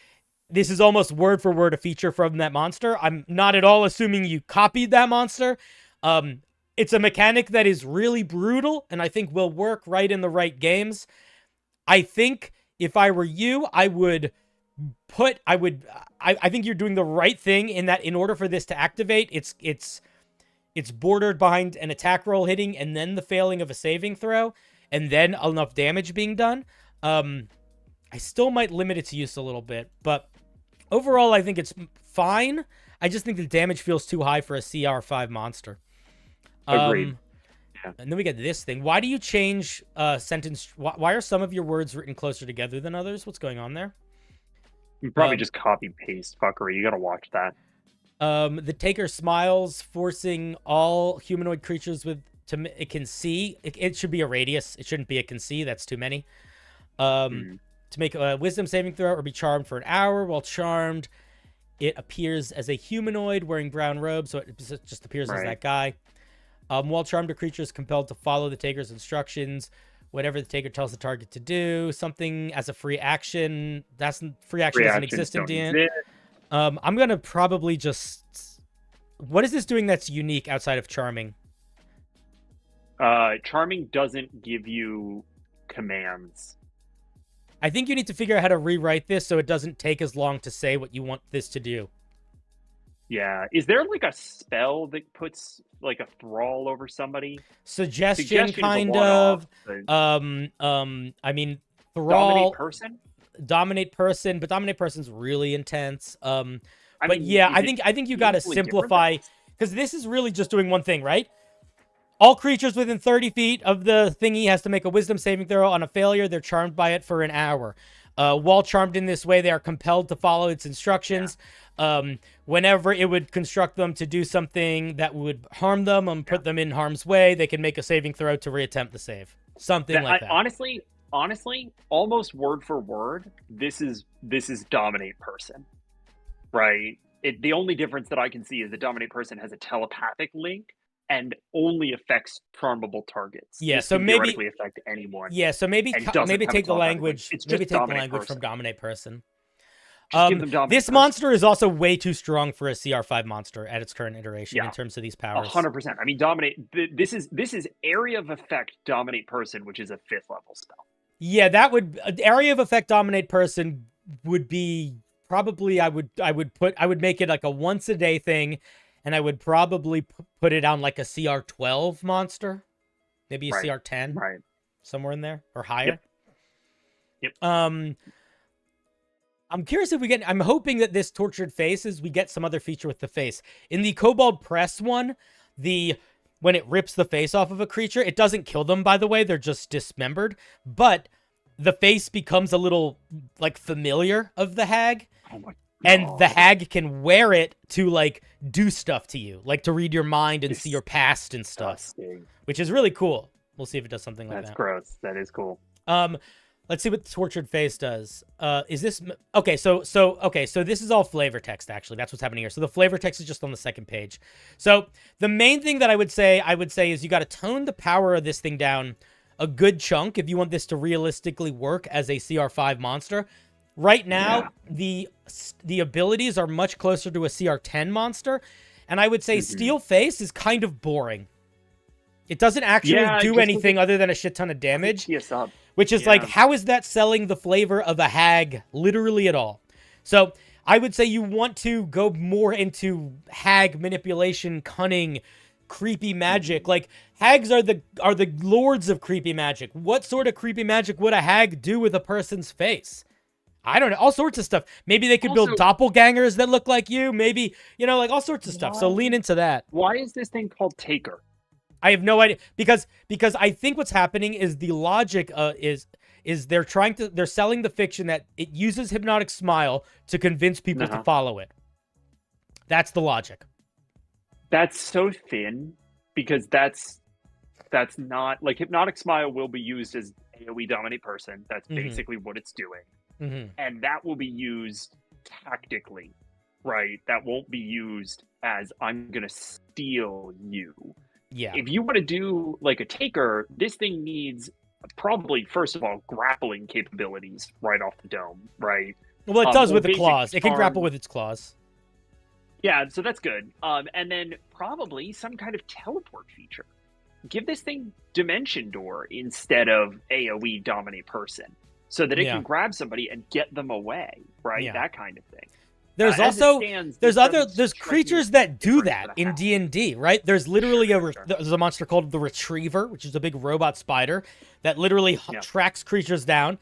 This is almost word for word a feature from that monster. I'm not at all assuming you copied that monster. It's a mechanic that is really brutal, and I think will work right in the right games. I think if I were you, I think you're doing the right thing in that in order for this to activate, it's bordered behind an attack roll hitting and then the failing of a saving throw and then enough damage being done. I still might limit its use a little bit, but overall I think it's fine. I just think the damage feels too high for a CR5 monster. Agreed. And then we get this thing. Why do you change sentence? Why are some of your words written closer together than others? What's going on there? You probably just copy paste fuckery. You gotta watch that. The taker smiles, forcing all humanoid creatures it can see. It should be a radius. It shouldn't be a can see. That's too many. To make a wisdom saving throw or be charmed for an hour. While charmed, it appears as a humanoid wearing brown robes, so it just appears as that guy. While charmed, a creature is compelled to follow the taker's instructions. Whatever the taker tells the target to do, something as a free action. Free action doesn't exist in D&D. I'm gonna probably just. What is this doing that's unique outside of charming? Charming doesn't give you commands. I think you need to figure out how to rewrite this so it doesn't take as long to say what you want this to do. Yeah. Is there like a spell that puts like a thrall over somebody? Suggestion kind of. I mean, thrall. Dominate person, but dominate person's really intense. I think you got to simplify, because this is really just doing one thing, right? All creatures within 30 feet of the thingy has to make a wisdom saving throw. On a failure, they're charmed by it for an hour. While charmed in this way, they are compelled to follow its instructions. Whenever it would construct them to do something that would harm them and put them in harm's way, they can make a saving throw to reattempt the save. Something like that. Honestly, almost word for word, this is dominate person, right? The only difference that I can see is the dominate person has a telepathic link and only affects charmable targets. Yeah, this so can maybe theoretically affect anyone. Yeah, so maybe take the language. Maybe take the language from dominate person. This monster is also way too strong for a CR5 monster at its current iteration in terms of these powers. 100%. I mean, dominate. This is area of effect dominate person, which is a 5th level spell. Yeah, that would area of effect dominate person would be probably I would make it like a once a day thing. and I would probably put it on like a CR12 monster, maybe a Right. CR10, Right. somewhere in there or higher. Yep. I'm curious if we get. I'm hoping that this tortured faces, we get some other feature with the face. In the Kobold Press one, when it rips the face off of a creature, it doesn't kill them, by the way. They're just dismembered. But the face becomes a little, like, familiar of the hag. Oh my God. And the hag can wear it to, like, do stuff to you. Like, to read your mind and see your past and stuff. Disgusting. Which is really cool. We'll see if it does something like that. That's gross. That is cool. Let's see what the tortured face does. Is this okay? So this is all flavor text, actually. That's what's happening here. So the flavor text is just on the second page. So the main thing that I would say is you got to tone the power of this thing down a good chunk if you want this to realistically work as a CR5 monster. Right now, the abilities are much closer to a CR10 monster, and I would say Steel Face is kind of boring. It doesn't actually do anything other than a shit ton of damage. Which is like, how is that selling the flavor of a hag literally at all? So I would say you want to go more into hag manipulation, cunning, creepy magic. Like, hags are the lords of creepy magic. What sort of creepy magic would a hag do with a person's face? I don't know. All sorts of stuff. Maybe they could build doppelgangers that look like you. Maybe, like all sorts of stuff. So lean into that. Why is this thing called Taker? I have no idea, because I think what's happening is the logic is they're selling the fiction that it uses hypnotic smile to convince people to follow it. That's the logic. That's so thin, because that's not like hypnotic smile will be used as AoE dominate person. That's basically what it's doing, and that will be used tactically, right? That won't be used as I'm gonna steal you. Yeah. If you want to do like a Taker, this thing needs probably, first of all, grappling capabilities right off the dome, right? Well, it does with the claws. It can grapple with its claws. Yeah, so that's good. And then probably some kind of teleport feature. Give this thing Dimension Door instead of AoE dominate person, so that it can grab somebody and get them away, right? Yeah. That kind of thing. There's there's creatures that do that in D&D, right? There's literally there's a monster called the Retriever, which is a big robot spider that literally tracks creatures down,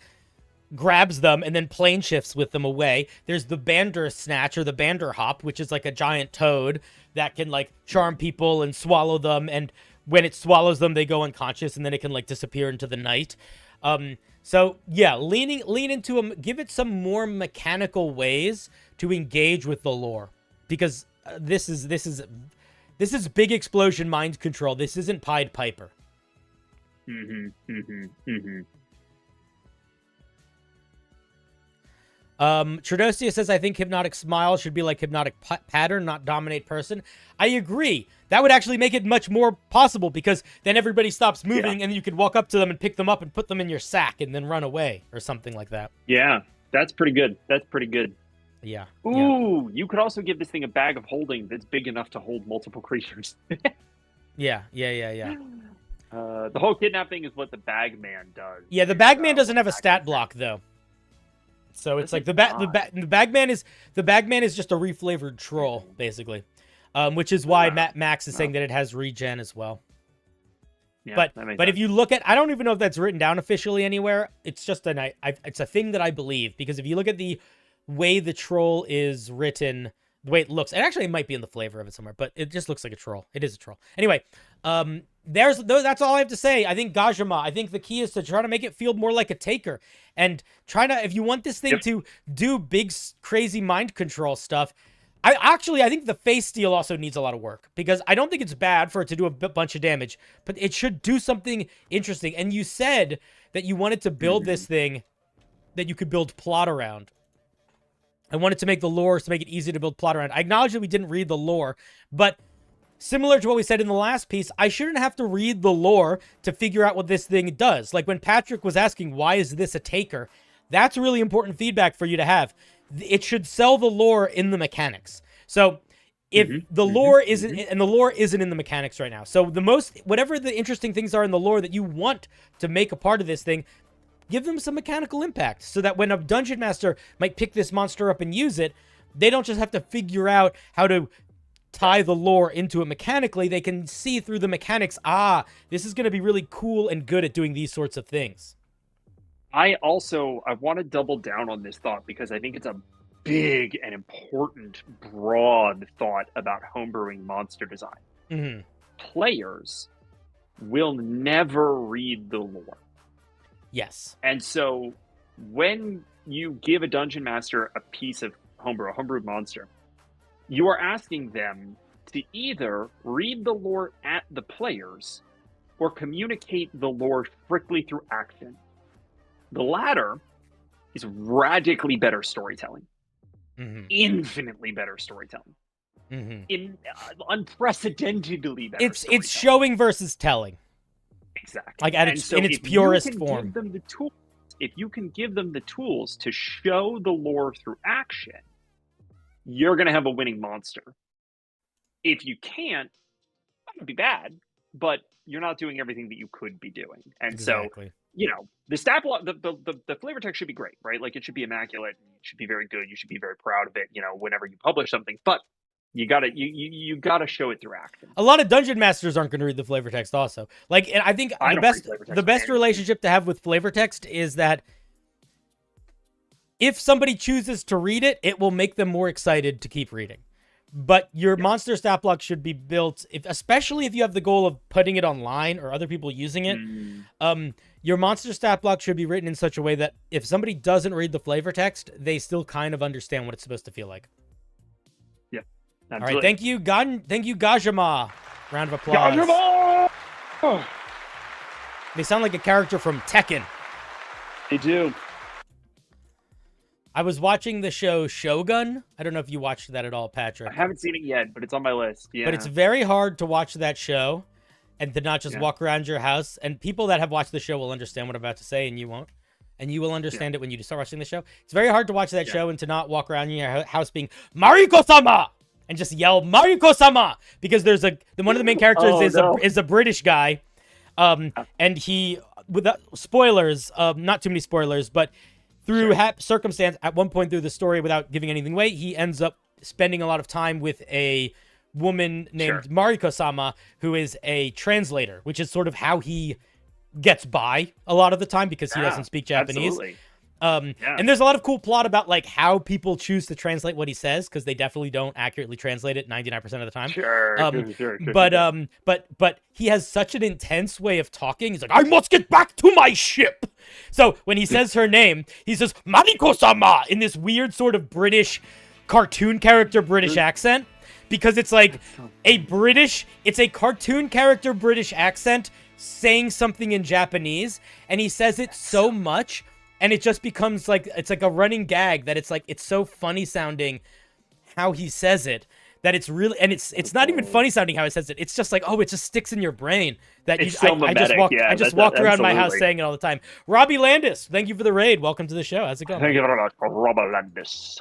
grabs them, and then plane shifts with them away. There's the Bander Snatch or the Bander Hop, which is like a giant toad that can like charm people and swallow them, and when it swallows them, they go unconscious, and then it can like disappear into the night. So yeah, lean into them. Give it some more mechanical ways to engage with the lore, because this is big explosion mind control. This isn't Pied Piper. Tradosia says, I think hypnotic smile should be like hypnotic pattern, not dominate person. I agree. That would actually make it much more possible, because then everybody stops moving and you could walk up to them and pick them up and put them in your sack and then run away or something like that. Yeah, that's pretty good. Yeah. Ooh, you could also give this thing a bag of holding that's big enough to hold multiple creatures. Yeah. The whole kidnap thing is what the Bagman does. Yeah, the Bagman doesn't have a stat block though. So it's like the Bagman is just a reflavored troll, basically. Which is why Max is saying that it has regen as well. Yeah, but if you look at, I don't even know if that's written down officially anywhere. It's just it's a thing that I believe, because if you look at the way the troll is written, the way it looks, and actually it might be in the flavor of it somewhere, but it just looks like a troll. It is a troll. Anyway, that's all I have to say. I think Gajima, I think the key is to try to make it feel more like a Taker, and try to, if you want this thing to do big, crazy mind control stuff, I think the face steal also needs a lot of work, because I don't think it's bad for it to do a bunch of damage, but it should do something interesting. And you said that you wanted to build this thing that you could build plot around. I wanted to make the lore to make it easy to build plot around. I acknowledge that we didn't read the lore, but similar to what we said in the last piece, I shouldn't have to read the lore to figure out what this thing does. Like when Patrick was asking, why is this a Taker? That's really important feedback for you to have. It should sell the lore in the mechanics. So if the lore isn't, and the lore isn't in the mechanics right now. So whatever the interesting things are in the lore that you want to make a part of this thing, give them some mechanical impact, so that when a dungeon master might pick this monster up and use it, they don't just have to figure out how to tie the lore into it mechanically, they can see through the mechanics, this is going to be really cool and good at doing these sorts of things. I want to double down on this thought because I think it's a big and important, broad thought about homebrewing monster design. Mm-hmm. Players will never read the lore. Yes. And so when you give a dungeon master a piece of homebrew, a homebrewed monster, you are asking them to either read the lore at the players or communicate the lore strictly through action. The latter is radically better storytelling. Mm-hmm. Infinitely better storytelling. Mm-hmm. Unprecedentedly better. It's showing versus telling. Exactly. Like in its purest form. Give them the tools, if you can give them the tools to show the lore through action, you're going to have a winning monster. If you can't, that would be bad, but you're not doing everything that you could be doing. And exactly. So, you know, the stat block, the flavor text should be great, right? Like it should be immaculate. It should be very good. You should be very proud of it, you know, whenever you publish something. But you gotta show it through action. A lot of dungeon masters aren't going to read the flavor text also. Like, and I think the best relationship to have with flavor text is that if somebody chooses to read it, it will make them more excited to keep reading. But your monster stat block should be built, especially if you have the goal of putting it online or other people using it. Your monster stat block should be written in such a way that if somebody doesn't read the flavor text, they still kind of understand what it's supposed to feel like. Yeah. Absolutely. All right, thank you, Gajama. Round of applause. Gajama! Oh. They sound like a character from Tekken. They do. I was watching the show Shogun. I don't know if you watched that at all, Patrick. I haven't seen it yet, but it's on my list. Yeah. But it's very hard to watch that show and to not just walk around your house. And people that have watched the show will understand what I'm about to say, and you won't. And you will understand it when you start watching the show. It's very hard to watch that show and to not walk around your house being Mariko-sama and just yell Mariko-sama, because there's one of the main characters is a British guy, and he, without spoilers, not too many spoilers, but through circumstance, at one point through the story, without giving anything away, he ends up spending a lot of time with a woman named Mariko-sama, who is a translator, which is sort of how he gets by a lot of the time because he doesn't speak Japanese. Absolutely. And there's a lot of cool plot about like how people choose to translate what he says, because they definitely don't accurately translate it 99% of the time. Sure. But he has such an intense way of talking. He's like, I must get back to my ship. So when he says her name, he says Mariko-sama in this weird sort of British cartoon character British accent, because it's like it's a cartoon character British accent saying something in Japanese, and he says it so much. And it just becomes like, it's like a running gag that it's like, it's so funny sounding how he says it that it's really, and it's not even funny sounding how he says it. It's just like, oh, it just sticks in your brain that I just walk around my house saying it all the time. Robbie Landis, thank you for the raid. Welcome to the show. How's it going? Thank you very much, Robbie Landis.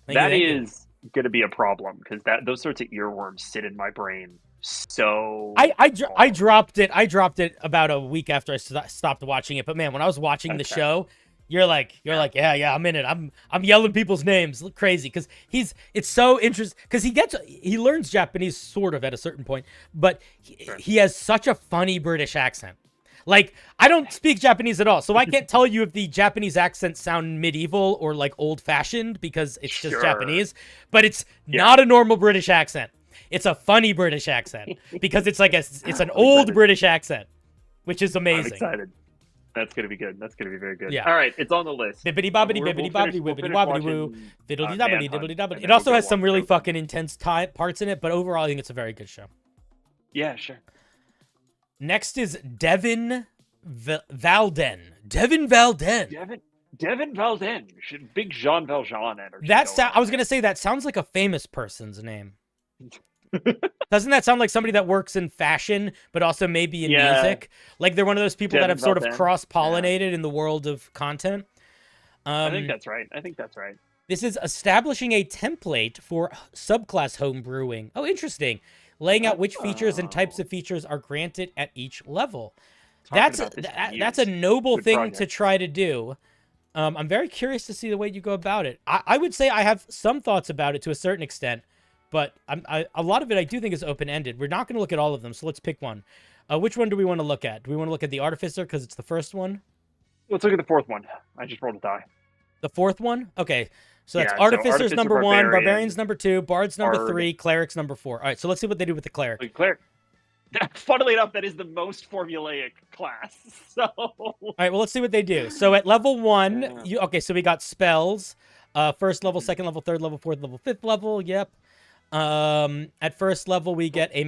That is going to be a problem because those sorts of earworms sit in my brain. So I dropped it about a week after I stopped watching it. But man, when I was watching the show, you're like, yeah, I'm in it. I'm yelling people's names, look crazy, because it's so interesting because he learns Japanese sort of at a certain point, but he has such a funny British accent. Like, I don't speak Japanese at all, so I can't tell you if the Japanese accents sound medieval or like old fashioned because it's just Japanese, but it's not a normal British accent. It's a funny British accent because it's like it's an old British accent, which is amazing. I'm excited. That's gonna be good. That's gonna be very good. Yeah. All right, it's on the list. Bibbidi bobbidi bibbidi bobbidi wibbidi wobbidi woo. Fiddly dobbity dibbly dobbity. It also has some really fucking intense parts in it, but overall, I think it's a very good show. Yeah, sure. Next is Devin Valden. Devin Valden. Devin Valden. Big Jean Valjean energy. I was gonna say that sounds like a famous person's name. Doesn't that sound like somebody that works in fashion, but also maybe in music? Like they're one of those people that have sort of cross-pollinated in the world of content. I think that's right. This is establishing a template for subclass home brewing. Oh, interesting. Laying out which features and types of features are granted at each level. That's a noble thing to try to do. I'm very curious to see the way you go about it. I would say I have some thoughts about it to a certain extent. but a lot of it I do think is open-ended. We're not going to look at all of them, so let's pick one. Which one do we want to look at? Do we want to look at the Artificer because it's the first one? Let's look at the fourth one. I just rolled a die. The fourth one? Okay. So that's Yeah, so Artificer's Artificer, number 1, Barbarian. Barbarian's number 2, Bard's number Bard. 3, Cleric's number 4. All right, so let's see what they do with the Cleric. Like, Cleric. Funnily enough, that is the most formulaic class. So. All right, well, let's see what they do. So at level 1, okay, so we got spells. First level, second level, third level, fourth level, fifth level. Yep. At first level, we get a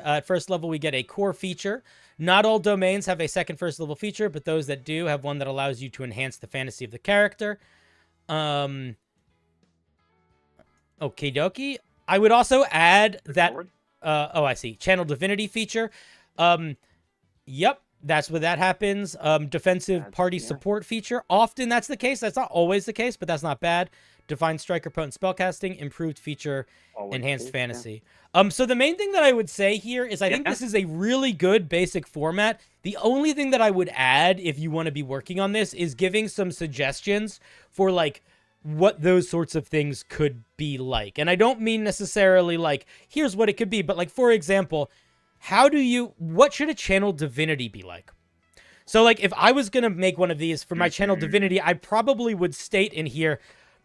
at first level, we get a core feature. Not all domains have a second first level feature, but those that do have one that allows you to enhance the fantasy of the character. Okie dokie. I would also add that. Oh, I see. Channel Divinity feature. Yep, that's where that happens. Defensive party support feature. Often that's the case. That's not always the case, but that's not bad. Divine Striker, potent spellcasting, improved feature, enhanced fantasy. So the main thing that I would say here is I think this is a really good basic format. The only thing that I would add if you want to be working on this is giving some suggestions for like what those sorts of things could be like. And I don't mean necessarily like, here's what it could be, but like, for example, what should a channel divinity be like? So like, if I was going to make one of these for my channel divinity, I probably would state in here,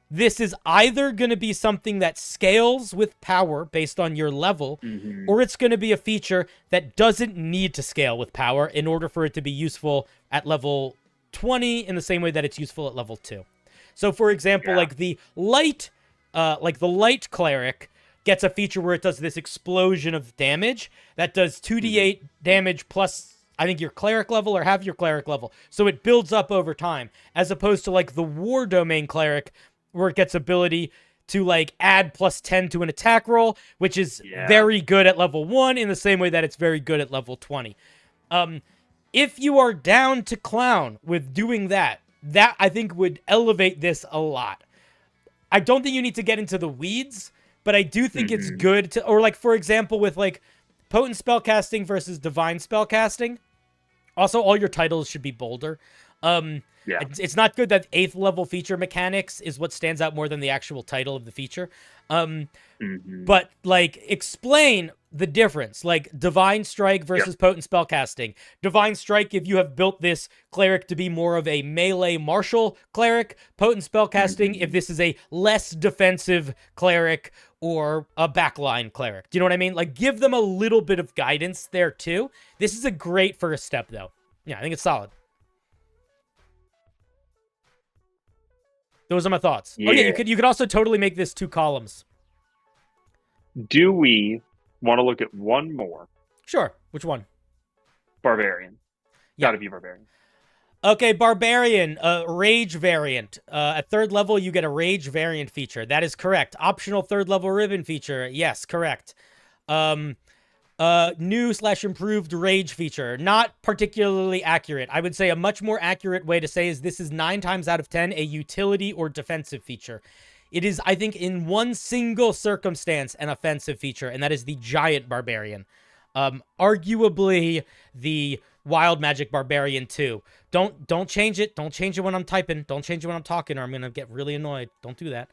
this is either going to be something that scales with power based on your level, or it's going to be a feature that doesn't need to scale with power in order for it to be useful at level 20 in the same way that it's useful at level 2. So, for example, like the light cleric gets a feature where it does this explosion of damage that does 2d8 damage plus, I think, your cleric level or half your cleric level. So it builds up over time, as opposed to like the war domain cleric where it gets ability to like add plus 10 to an attack roll, which is very good at level 1 in the same way that it's very good at level 20. If you are down to clown with doing that I think would elevate this a lot. I don't think you need to get into the weeds, but I do think it's good to, or like, for example, with like potent spellcasting versus divine spellcasting. Also, all your titles should be bolder. It's not good that 8th level feature mechanics is what stands out more than the actual title of the feature. But like, explain the difference, like divine strike versus potent spellcasting. Divine strike, if you have built this cleric to be more of a melee martial cleric. Potent spellcasting, if this is a less defensive cleric or a backline cleric. Do you know what I mean? Like, give them a little bit of guidance there too. This is a great first step though. Yeah, I think it's solid. Those are my thoughts. Yeah. Oh yeah, you could also totally make this 2 columns. Do we want to look at one more? Sure. Which one? Barbarian. Gotta be Barbarian. Okay, Barbarian, Rage variant. At 3rd level, you get a Rage variant feature. That is correct. Optional 3rd level ribbon feature. Yes, correct. New/improved Rage feature. Not particularly accurate. I would say a much more accurate way to say is this is 9 times out of 10 a utility or defensive feature. It is, I think, in one single circumstance, an offensive feature, and that is the Giant Barbarian. Arguably, the Wild Magic Barbarian too. Don't change it. Don't change it when I'm typing. Don't change it when I'm talking, or I'm gonna get really annoyed. Don't do that.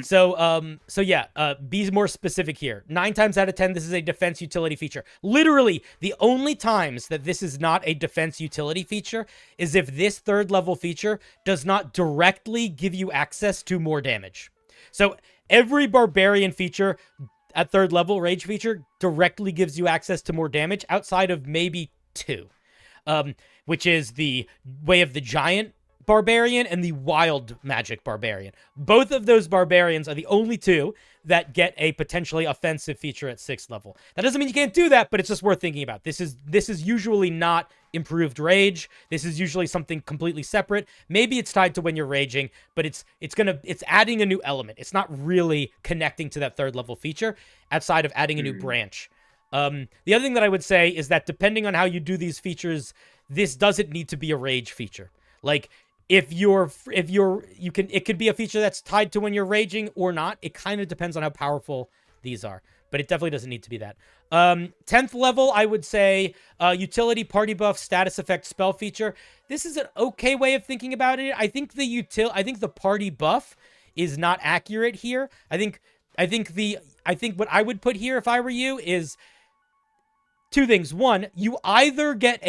So yeah, be more specific here. 9 times out of 10, this is a defense utility feature. Literally, the only times that this is not a defense utility feature is if this 3rd level feature does not directly give you access to more damage. So every Barbarian feature at 3rd level, Rage feature, directly gives you access to more damage outside of maybe 2, which is the Way of the Giant Barbarian and the Wild Magic Barbarian. Both of those barbarians are the only 2 that get a potentially offensive feature at 6th level. That doesn't mean you can't do that, but it's just worth thinking about. This is usually not improved rage. This is usually something completely separate. Maybe it's tied to when you're raging, but it's adding a new element. It's not really connecting to that 3rd level feature outside of adding a new branch. The other thing that I would say is that depending on how you do these features, this doesn't need to be a rage feature. Like, it could be a feature that's tied to when you're raging or not. It kind of depends on how powerful these are, but it definitely doesn't need to be that. 10th level, I would say, utility, party buff, status effect, spell feature. This is an okay way of thinking about it. I think the party buff is not accurate here. I think I think what I would put here if I were you is two things. One, you either get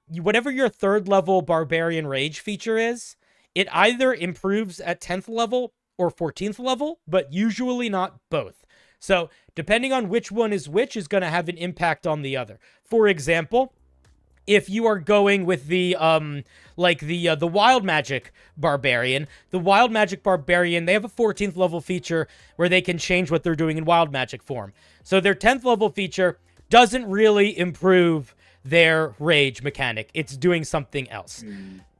whatever your 3rd level barbarian rage feature is, it either improves at 10th level or 14th level, but usually not both. So depending on which one is which is going to have an impact on the other. For example, if you are going with the wild magic barbarian, they have a 14th level feature where they can change what they're doing in wild magic form. So their 10th level feature doesn't really improve their rage mechanic. It's doing something else.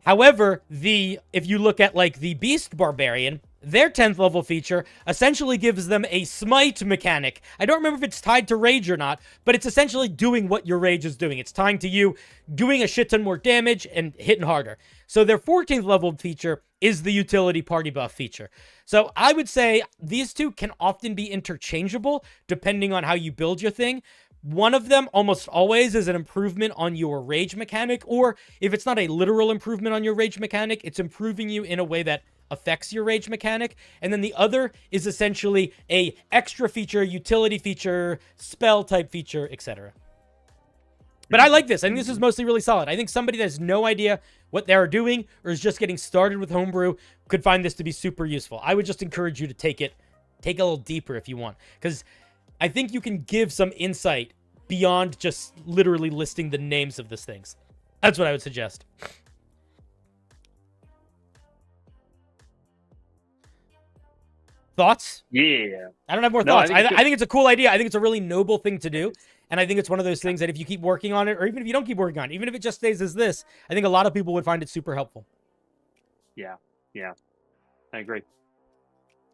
However, if you look at like the beast barbarian, their 10th level feature essentially gives them a smite mechanic. I don't remember if it's tied to rage or not, but it's essentially doing what your rage is doing. It's tying to you doing a shit ton more damage and hitting harder. So their 14th level feature is the utility party buff feature. So I would say these two can often be interchangeable depending on how you build your thing. One of them almost always is an improvement on your rage mechanic, or if it's not a literal improvement on your rage mechanic, it's improving you in a way that affects your rage mechanic. And then the other is essentially a extra feature, utility feature, spell type feature, etc. But I like this. I think this is mostly really solid. I think somebody that has no idea what they're doing or is just getting started with Homebrew could find this to be super useful. I would just encourage you to take a little deeper if you want, because I think you can give some insight beyond just literally listing the names of these things. That's what I would suggest. Thoughts? Yeah. I don't have more thoughts. I think it's a cool idea. I think it's a really noble thing to do. And I think it's one of those things that if you keep working on it, or even if you don't keep working on it, even if it just stays as this, I think a lot of people would find it super helpful. Yeah. I agree.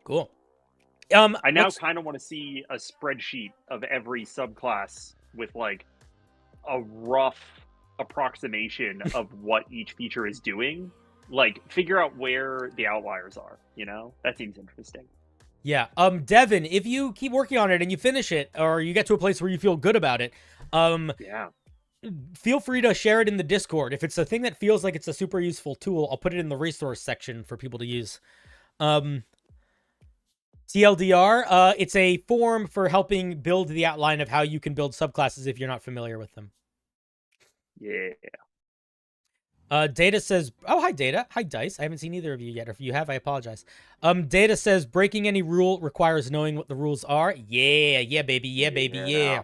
Cool. I now kind of want to see a spreadsheet of every subclass with like a rough approximation of what each feature is doing. Like, figure out where the outliers are, you know? That seems interesting. Yeah. Devin, if you keep working on it and you finish it, or you get to a place where you feel good about it, feel free to share it in the Discord. If it's a thing that feels like it's a super useful tool, I'll put it in the resource section for people to use. TLDR, it's a form for helping build the outline of how you can build subclasses if you're not familiar with them. Yeah. Data says, oh, hi, Data. Hi, Dice. I haven't seen either of you yet. If you have, I apologize. Data says, breaking any rule requires knowing what the rules are. Yeah, baby. Yeah, baby. Yeah.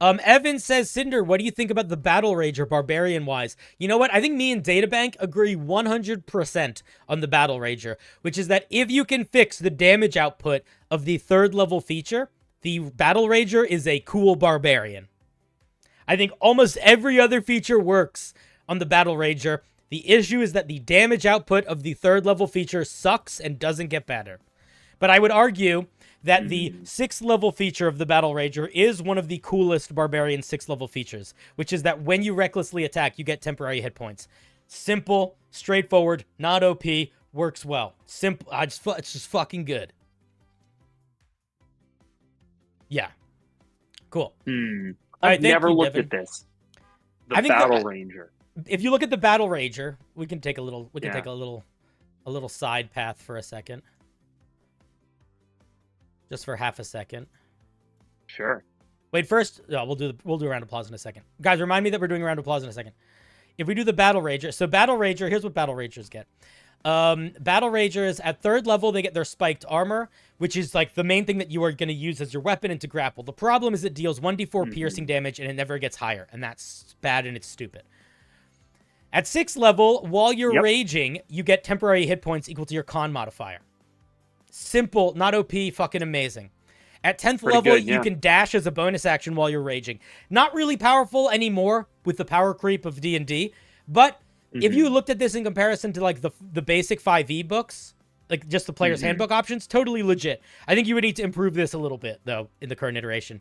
Evan says, Cinder, what do you think about the Battle Rager barbarian-wise? You know what? I think me and Databank agree 100% on the Battle Rager, which is that if you can fix the damage output of the 3rd level feature, the Battle Rager is a cool barbarian. I think almost every other feature works on the Battle Rager. The issue is that the damage output of the 3rd level feature sucks and doesn't get better. But I would argue that the 6th level feature of the Battle Rager is one of the coolest barbarian 6th level features, which is that when you recklessly attack, you get temporary hit points. Simple, straightforward, not OP, works well. Simple, it's just fucking good. Yeah. Cool. I've never looked at this. The Battle Ranger. If you look at the Battle Rager, we can take a little side path for a second. Just for half a second. Sure. Wait, first, no, we'll do a round of applause in a second. Guys, remind me that we're doing a round of applause in a second. If we do the Battle Rager, so Battle Rager, here's what Battle Ragers get. Battle Ragers, at 3rd level, they get their spiked armor, which is like the main thing that you are going to use as your weapon and to grapple. The problem is it deals 1d4 piercing damage, and it never gets higher, and that's bad and it's stupid. At 6th level, while you're raging, you get temporary hit points equal to your con modifier. Simple, not OP, fucking amazing. At 10th level, you can dash as a bonus action while you're raging. Not really powerful anymore with the power creep of D&D, but if you looked at this in comparison to like the basic 5e books, like just the player's handbook options, totally legit. I think you would need to improve this a little bit, though, in the current iteration.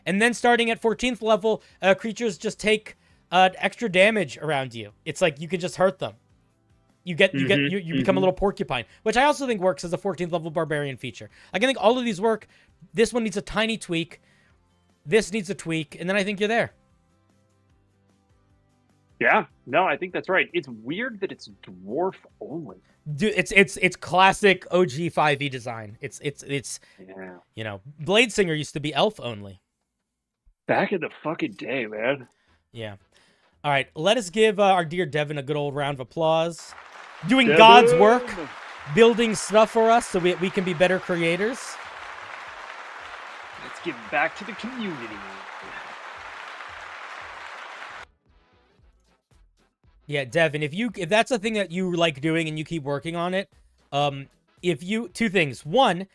And then starting at 14th level, creatures just take extra damage around you. It's like you can just hurt them. You become a little porcupine, which I also think works as a 14th level barbarian feature. Like, I think all of these work. This one needs a tiny tweak. This needs a tweak, and then I think you're there. Yeah, no, I think that's right. It's weird that it's dwarf only. Dude, it's classic OG 5e design. It's Yeah. you know, Blade Singer used to be elf only. Back in the fucking day, man. Yeah. All right, let us give our dear Devin a good old round of applause. Doing Devin! God's work, building stuff for us so we can be better creators. Let's give back to the community. Yeah, Devin, if that's a thing that you like doing and you keep working on it, two things. One,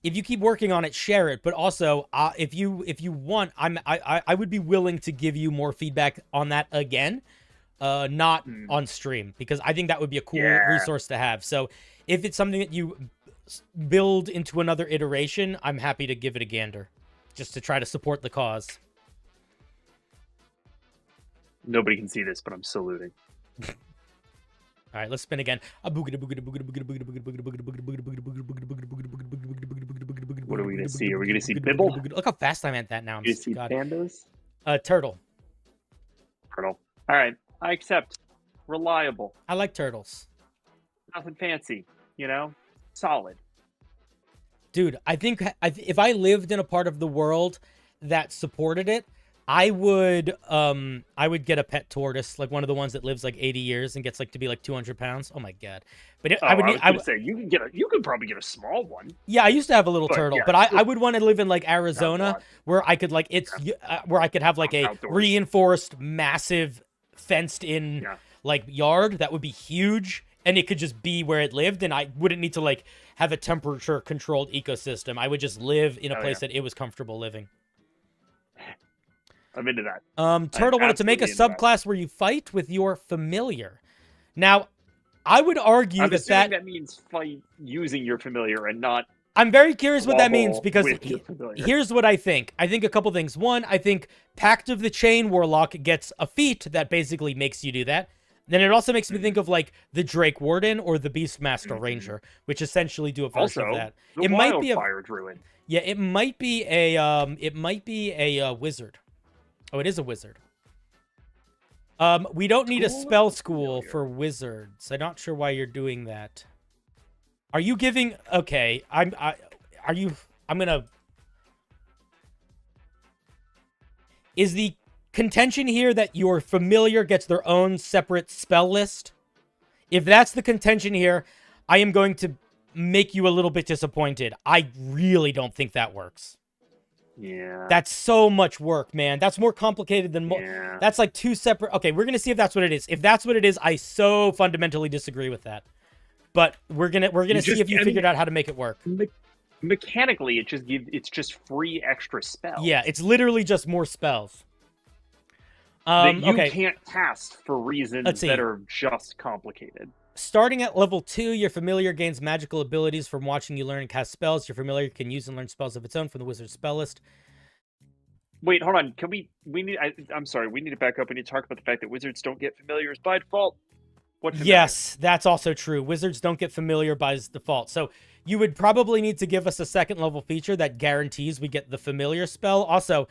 if you keep working on it, share it. But also, if you want, I would be willing to give you more feedback on that again, not on stream, because I think that would be a cool resource to have. So if it's something that you build into another iteration, I'm happy to give it a gander, just to try to support the cause. Nobody can see this, but I'm saluting. All right, let's spin again. What are we gonna see? Are we gonna see Bibble? Look how fast I'm at that now. You see pandas? Turtle. Turtle. All right, I accept. Reliable. I like turtles. Nothing fancy, you know? Solid. Dude, I think if I lived in a part of the world that supported it, I would get a pet tortoise, like one of the ones that lives like 80 years and gets like to be like 200 pounds. Oh my god! But I would say you could probably get a small one. Yeah, I used to have a little turtle, but I would want to live in like Arizona where I could like where I could have like a reinforced, massive, fenced in like yard that would be huge, and it could just be where it lived, and I wouldn't need to like have a temperature controlled ecosystem. I would just live in a place that it was comfortable living. I'm into that. Turtle wanted to make a subclass where you fight with your familiar. Now, I would argue that means fight using your familiar and not. I'm very curious what that means, because here's what I think. I think a couple things. One, I think Pact of the Chain Warlock gets a feat that basically makes you do that. Then it also makes me think of like the Drake Warden or the Beastmaster Ranger, which essentially do a version of that. It might be a Fire Druid. Yeah, it might be a wizard. Oh, it is a wizard. We don't need a spell school for wizards. I'm not sure why you're doing that. Are you giving? Okay, I'm gonna. Is the contention here that your familiar gets their own separate spell list? If that's the contention here, I am going to make you a little bit disappointed. I really don't think that works. Yeah. That's so much work, man. That's more complicated than that's like two separate. Okay, we're going to see if that's what it is. If that's what it is, I so fundamentally disagree with that. But we're going to see if you figured out how to make it work. Mechanically, it's just free extra spells. Yeah, it's literally just more spells. That you can't cast for reasons that are just complicated. Starting at level 2, your familiar gains magical abilities from watching you learn and cast spells. Your familiar can use and learn spells of its own from the wizard's spell list. Wait, hold on. I'm sorry. We need to back up. We need to talk about the fact that wizards don't get familiars by default. Yes, that's also true. Wizards don't get familiar by default. So you would probably need to give us a second level feature that guarantees we get the familiar spell. Also,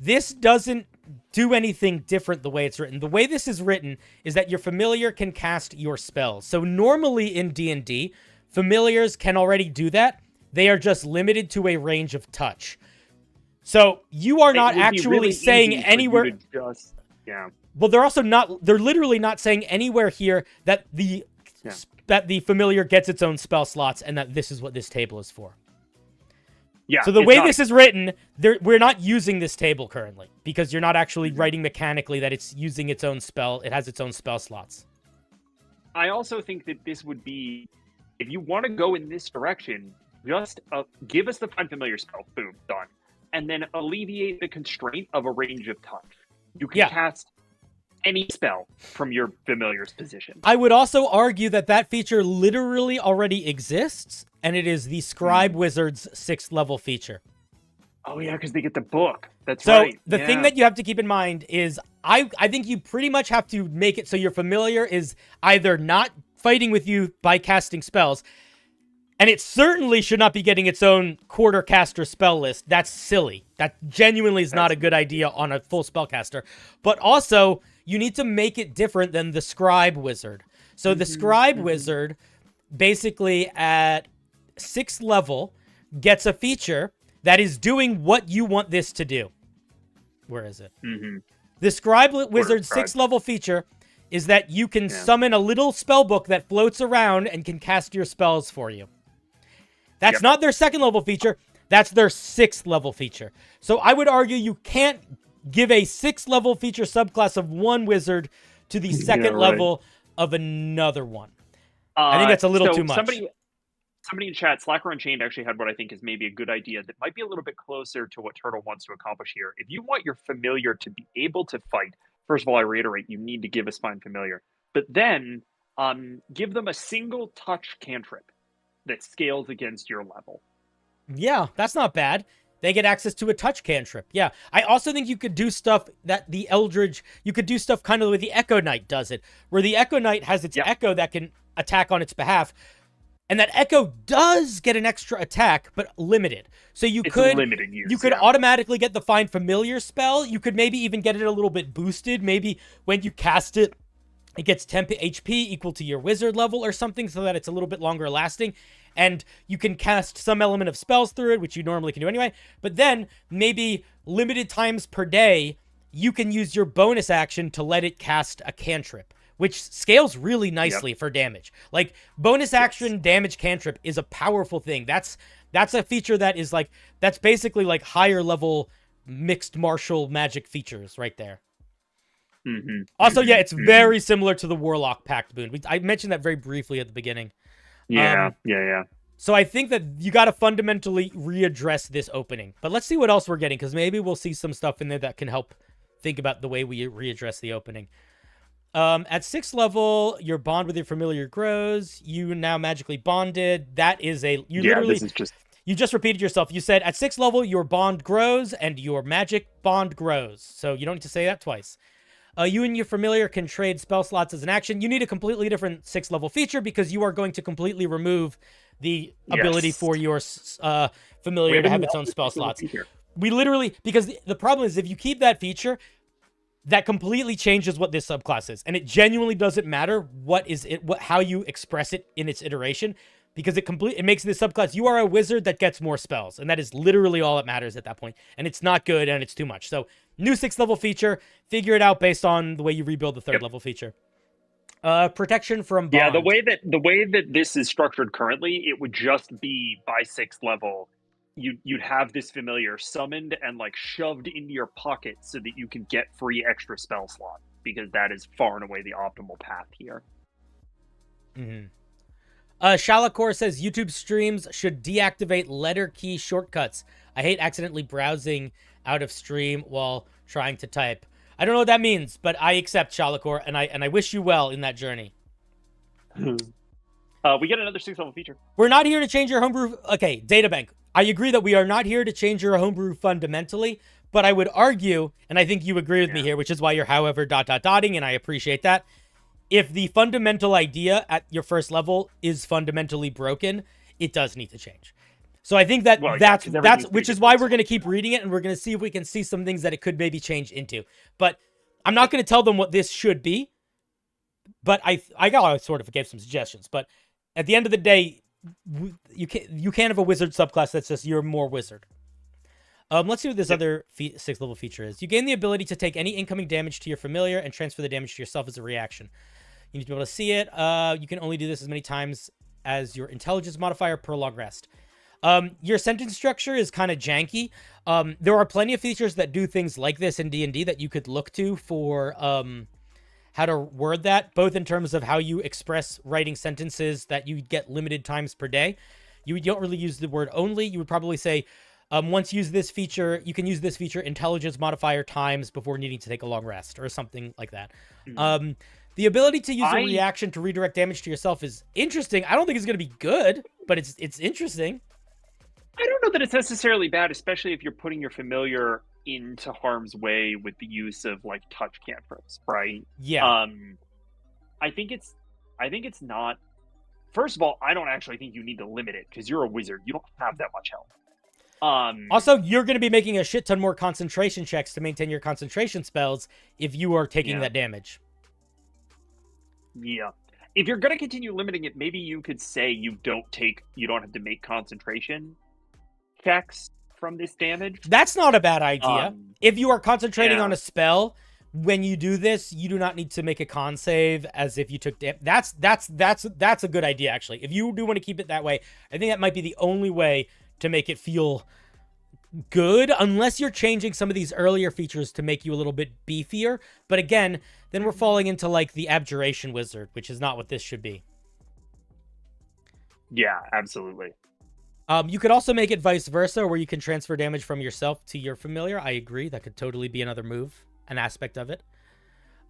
this doesn't do anything different the way it's written. The way this is written is that your familiar can cast your spells. So normally in D&D, familiars can already do that. They are just limited to a range of touch. So you are not actually saying anywhere. Well, they're also not. They're literally not saying anywhere here that the familiar gets its own spell slots and that this is what this table is for. Yeah. So the way this is written, we're not using this table currently because you're not actually writing mechanically that it's using its own spell. It has its own spell slots. I also think that this would be, if you want to go in this direction, just give us the Find Familiar spell. Boom, done. And then alleviate the constraint of a range of touch. You can cast any spell from your familiar's position. I would also argue that that feature literally already exists, and it is the Scribe Wizard's 6th level feature. Oh yeah, because they get the book. That's right. So the thing that you have to keep in mind is I think you pretty much have to make it so your familiar is either not fighting with you by casting spells, and it certainly should not be getting its own quarter caster spell list. That's silly. That genuinely is not a good idea on a full spellcaster. But also, you need to make it different than the Scribe Wizard. So the Scribe Wizard, basically at 6th level, gets a feature that is doing what you want this to do. Where is it? The Scribe Wizard's 6th level feature is that you can summon a little spell book that floats around and can cast your spells for you. That's not their 2nd level feature. That's their 6th level feature. So I would argue you can't give a 6th level feature subclass of one wizard to the 2nd level of another one. I think that's a little too much. Somebody in chat, Slacker Unchained, actually had what I think is maybe a good idea that might be a little bit closer to what Turtle wants to accomplish here. If you want your familiar to be able to fight, first of all, I reiterate, you need to give a spine familiar. But then give them a single touch cantrip that scales against your level. Yeah, that's not bad. They get access to a touch cantrip. Yeah. I also think you could do stuff that the Eldridge... You could do stuff kind of the way the Echo Knight does it, where the Echo Knight has its Echo that can attack on its behalf. And that Echo does get an extra attack, but limited. So you could limited use, you could automatically get the Find Familiar spell. You could maybe even get it a little bit boosted. Maybe when you cast it, it gets 10 HP equal to your wizard level or something, so that it's a little bit longer lasting. And you can cast some element of spells through it, which you normally can do anyway. But then, maybe limited times per day, you can use your bonus action to let it cast a cantrip, which scales really nicely for damage. Like, bonus action damage cantrip is a powerful thing. That's a feature that is like, that's basically like higher level mixed martial magic features right there. Also, it's very similar to the Warlock Pact boon. I mentioned that very briefly at the beginning. So I think that you got to fundamentally readdress this opening. But let's see what else we're getting, because maybe we'll see some stuff in there that can help think about the way we readdress the opening. At 6th level, your bond with your familiar grows. You now magically bonded. That is a... You just repeated yourself. You said, at 6th level, your bond grows, and your magic bond grows. So you don't need to say that twice. You and your familiar can trade spell slots as an action. You need a completely different 6th level feature, because you are going to completely remove the ability for your familiar to have its own spell slots. We literally... Because the problem is, if you keep that feature... That completely changes what this subclass is, and it genuinely doesn't matter how you express it in its iteration, because it makes this subclass. You are a wizard that gets more spells, and that is literally all that matters at that point. And it's not good, and it's too much. So, new 6th level feature. Figure it out based on the way you rebuild the 3rd level feature. Protection from bond. Yeah, the way that this is structured currently, it would just be by 6th level. You'd have this familiar summoned and like shoved into your pocket so that you can get free extra spell slot, because that is far and away the optimal path here. Shalakor says YouTube streams should deactivate letter key shortcuts. I hate accidentally browsing out of stream while trying to type. I don't know what that means, but I accept, Shalakor, and I wish you well in that journey. We get another 6th level feature. We're not here to change your homebrew. Okay, databank. I agree that we are not here to change your homebrew fundamentally, but I would argue, and I think you agree with me here, which is why you're however ... and I appreciate that. If the fundamental idea at your 1st level is fundamentally broken, it does need to change. So I think that that's which is why we're going to keep reading it, and we're going to see if we can see some things that it could maybe change into. But I'm not going to tell them what this should be, but I got sort of gave some suggestions. But at the end of the day, you can't have a wizard subclass that says you're more wizard. Let's see what this other 6th level feature is. You gain the ability to take any incoming damage to your familiar and transfer the damage to yourself as a reaction. You need to be able to see it. You can only do this as many times as your intelligence modifier per long rest. Your sentence structure is kind of janky. There are plenty of features that do things like this in D&D that you could look to for how to word that, both in terms of how you express writing sentences that you get limited times per day. You don't really use the word only. You would probably say, once use this feature, you can use this feature intelligence modifier times before needing to take a long rest or something like that. The ability to use a reaction to redirect damage to yourself is interesting. I don't think it's going to be good, but it's interesting. I don't know that it's necessarily bad, especially if you're putting your familiar into harm's way with the use of like touch cantrips, right? Yeah. I think it's not. First of all, I don't actually think you need to limit it, because you're a wizard. You don't have that much health. Also, you're going to be making a shit ton more concentration checks to maintain your concentration spells if you are taking that damage. Yeah. If you're going to continue limiting it, maybe you could say you don't have to make concentration checks from this damage. That's not a bad idea. If you are concentrating on a spell, when you do this, you do not need to make a con save as if you took damage. That's a good idea, actually. If you do want to keep it that way, I think that might be the only way to make it feel good, unless you're changing some of these earlier features to make you a little bit beefier. But again, then we're falling into like the Abjuration Wizard, which is not what this should be. Yeah, absolutely. You could also make it vice versa, where you can transfer damage from yourself to your familiar. I agree. That could totally be another move, an aspect of it.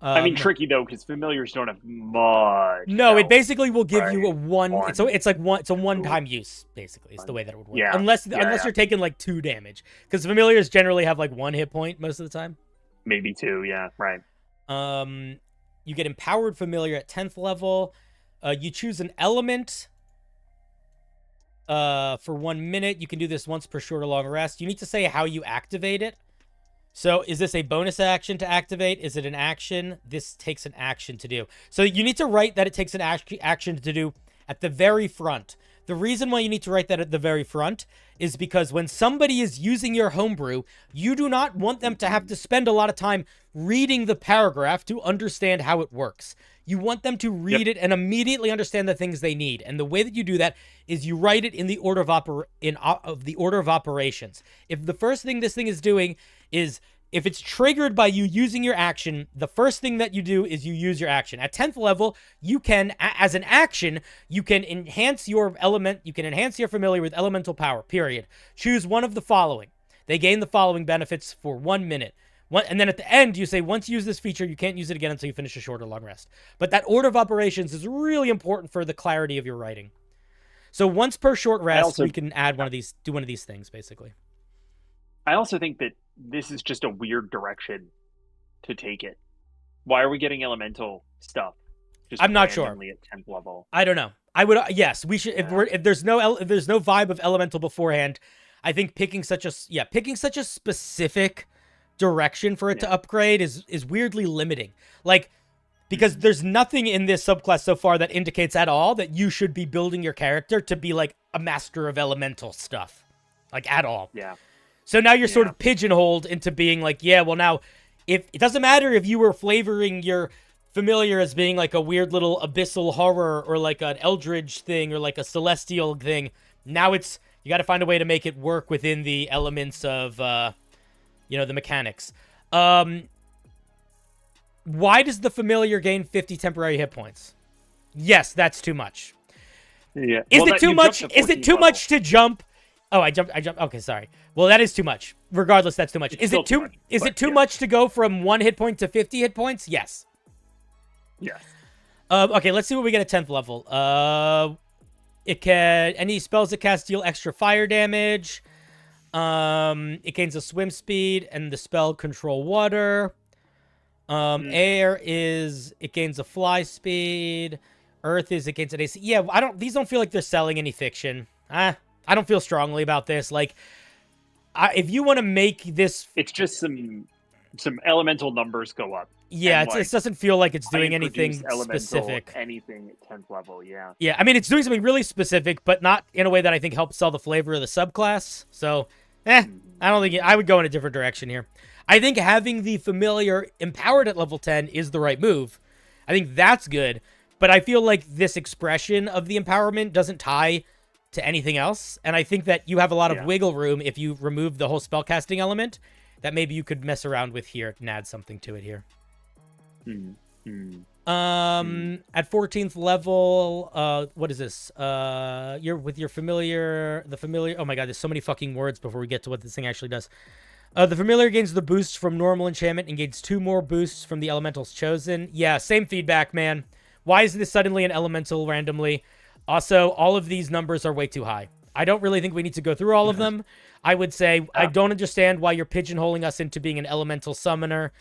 I mean, tricky though, because familiars don't have much. No, it basically will give you a one. It's like it's a one-time use, basically. It's the way that it would work. Yeah. Unless you're taking like 2 damage, because familiars generally have like 1 hit point most of the time. Maybe 2. Yeah, right. You get empowered familiar at 10th level. You choose an element. For 1 minute, you can do this once per short or long rest. You need to say how you activate it. So is this a bonus action to activate? Is it an action? This takes an action to do. So you need to write that it takes an action to do at the very front. The reason why you need to write that at the very front is because when somebody is using your homebrew, you do not want them to have to spend a lot of time reading the paragraph to understand how it works. You want them to read it and immediately understand the things they need. And the way that you do that is you write it in the order of the order of operations. If the first thing this thing is doing is, if it's triggered by you using your action, the first thing that you do is you use your action. At 10th level, you can, as an action, you can enhance your element, you can enhance your familiar with elemental power, period. Choose one of the following. They gain the following benefits for 1 minute. And then at the end, you say, once you use this feature, you can't use it again until you finish a short or long rest. But that order of operations is really important for the clarity of your writing. So once per short rest, we can add do one of these things, basically. I also think that this is just a weird direction to take it. Why are we getting elemental stuff? I'm not sure. At 10th level. I don't know. I would yes, we should. Yeah. If there's no vibe of elemental beforehand, I think picking such a specific direction for it to upgrade is weirdly limiting. Like, because there's nothing in this subclass so far that indicates at all that you should be building your character to be like a master of elemental stuff, like at all. Yeah. So now you're sort of pigeonholed into being like, yeah, well now, if it doesn't matter if you were flavoring your familiar as being like a weird little abyssal horror or like an eldritch thing or like a celestial thing. Now you got to find a way to make it work within the elements of, the mechanics. Why does the familiar gain 50 temporary hit points? Yes, that's too much. Yeah. Is it too much? Is it too much to jump? Oh, I jumped. Okay, sorry. Well, that is too much. Regardless, that's too much. Is it too much to go from 1 hit point to 50 hit points? Yes. Yes. Okay, let's see what we get at 10th level. Any spells it casts deal extra fire damage. It gains a swim speed and the spell control water. Air is it gains a fly speed. Earth is it gains an AC. Yeah, these don't feel like they're selling any fiction. I don't feel strongly about this. Like, if you want to make this, it's just some elemental numbers go up. Yeah, it doesn't feel like it's doing anything specific. Anything at 10th level, yeah. Yeah, I mean, it's doing something really specific, but not in a way that I think helps sell the flavor of the subclass. So, I don't think I would go in a different direction here. I think having the familiar empowered at level 10 is the right move. I think that's good, but I feel like this expression of the empowerment doesn't tie to anything else, and I think that you have a lot of wiggle room if you remove the whole spellcasting element that maybe you could mess around with here and add something to it here. At 14th level, what is this? You're with your familiar, oh my god, there's so many fucking words before we get to what this thing actually does. The familiar gains the boost from normal enchantment and gains 2 more boosts from the elementals chosen. Yeah, same feedback, man. Why is this suddenly an elemental randomly? Also, all of these numbers are way too high. I don't really think we need to go through all of them. I would say I don't understand why you're pigeonholing us into being an elemental summoner,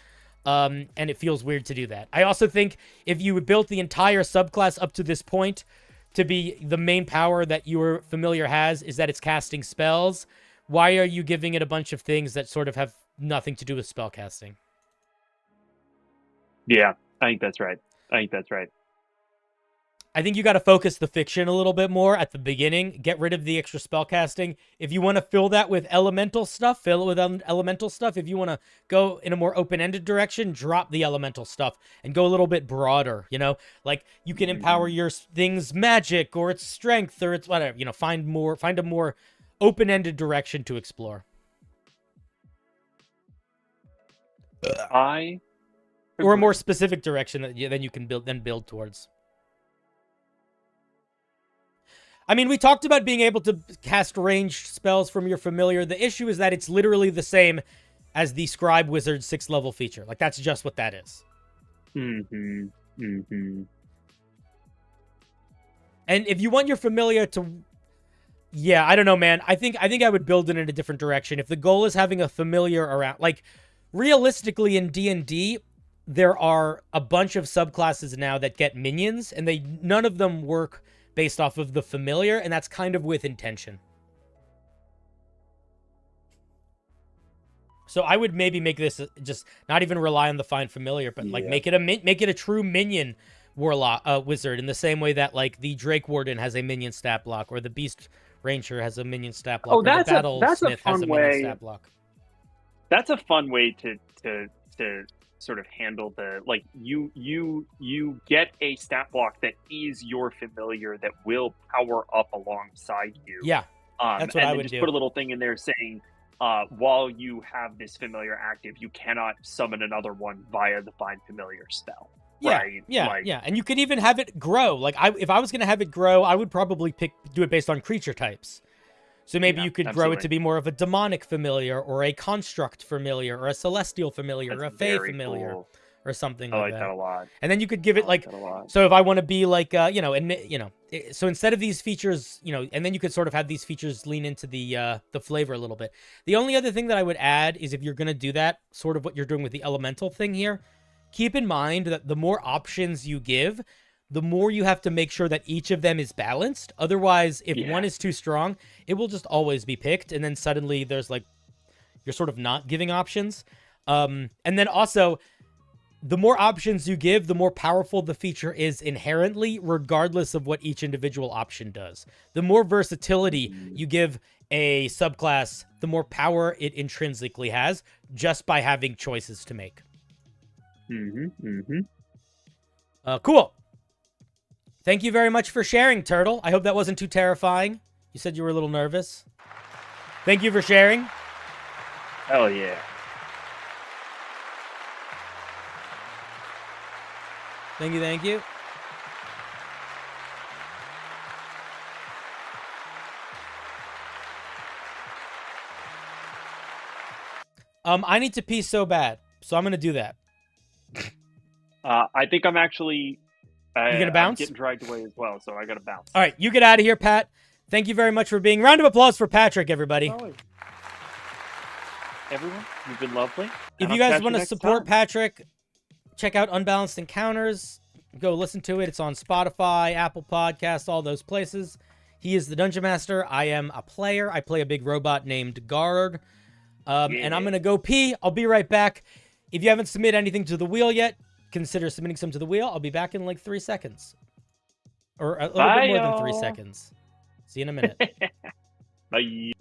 and it feels weird to do that. I also think if you built the entire subclass up to this point to be the main power that your familiar has is that it's casting spells, why are you giving it a bunch of things that sort of have nothing to do with spellcasting? Yeah, I think that's right. I think you got to focus the fiction a little bit more at the beginning. Get rid of the extra spellcasting. If you want to fill that with elemental stuff, fill it with elemental stuff. If you want to go in a more open-ended direction, drop the elemental stuff and go a little bit broader, you know? Like, you can empower your thing's magic or its strength or its whatever, you know, find a more open-ended direction to explore. Or a more specific direction that then you can build towards. I mean, we talked about being able to cast ranged spells from your familiar. The issue is that it's literally the same as the Scribe Wizard 6th level feature. Like, that's just what that is. And if you want your familiar to... Yeah, I don't know, man. I think I would build it in a different direction. If the goal is having a familiar around... Like, realistically, in D&D, there are a bunch of subclasses now that get minions, and none of them work based off of the familiar, and that's kind of with intention. So I would maybe make this just not even rely on the find familiar, but like make it a true minion warlock wizard in the same way that like the Drake Warden has a minion stat block, or the Beast Ranger has a minion stat block, or the Battlesmith has a minion stat block. That's a fun way to sort of handle the, like, you get a stat block that is your familiar that will power up alongside you. Yeah, that's what I would just do. Put a little thing in there saying, while you have this familiar active, you cannot summon another one via the find familiar spell. Yeah, right? yeah, and you could even have it grow. Like, if I was gonna have it grow, I would probably do it based on creature types. So maybe you could grow it to be more of a demonic familiar, or a construct familiar, or a celestial familiar, or a fey familiar, or something like that. I like that a lot. And then you could give it like, so if I want to be like, so instead of these features, and then you could sort of have these features lean into the flavor a little bit. The only other thing that I would add is, if you're gonna do that, sort of what you're doing with the elemental thing here, keep in mind that the more options you give, the more you have to make sure that each of them is balanced. Otherwise, if one is too strong, it will just always be picked. And then suddenly there's like, you're sort of not giving options. And then also, the more options you give, the more powerful the feature is inherently, regardless of what each individual option does. The more versatility you give a subclass, the more power it intrinsically has, just by having choices to make. Cool. Thank you very much for sharing, Turtle. I hope that wasn't too terrifying. You said you were a little nervous. Thank you for sharing. Hell yeah. Thank you, thank you. I need to pee so bad, so I'm going to do that. I think I'm actually... You gonna bounce? I'm getting dragged away as well, so I gotta bounce. All right, you get out of here, Pat. Thank you very much for being. Round of applause for Patrick, everybody. Everyone, you've been lovely. If you guys want to support Patrick, check out Unbalanced Encounters. Go listen to it. It's on Spotify, Apple Podcasts, all those places. He is the Dungeon Master. I am a player. I play a big robot named Guard. And I'm gonna go pee. I'll be right back. If you haven't submitted anything to the wheel yet, consider submitting some to the wheel. I'll be back in like 3 seconds. Or a little bit more than 3 seconds. See you in a minute. Bye.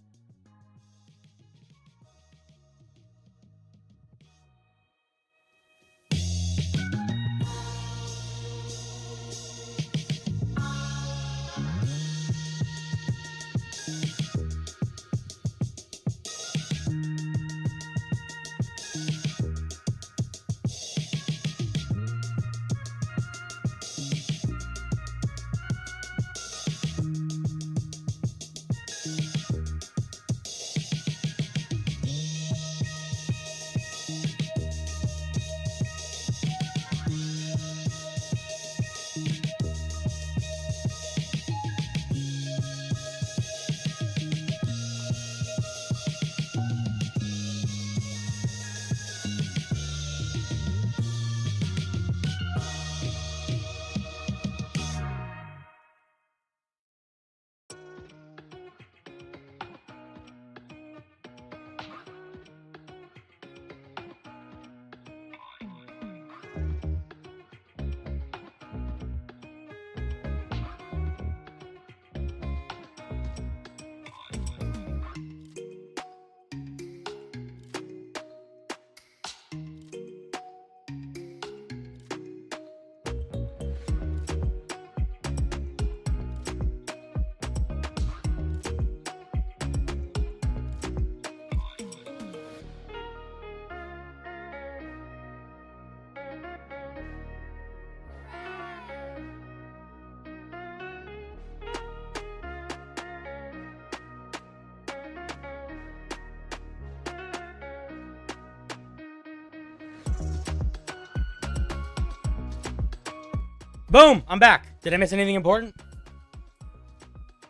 Boom! I'm back. Did I miss anything important?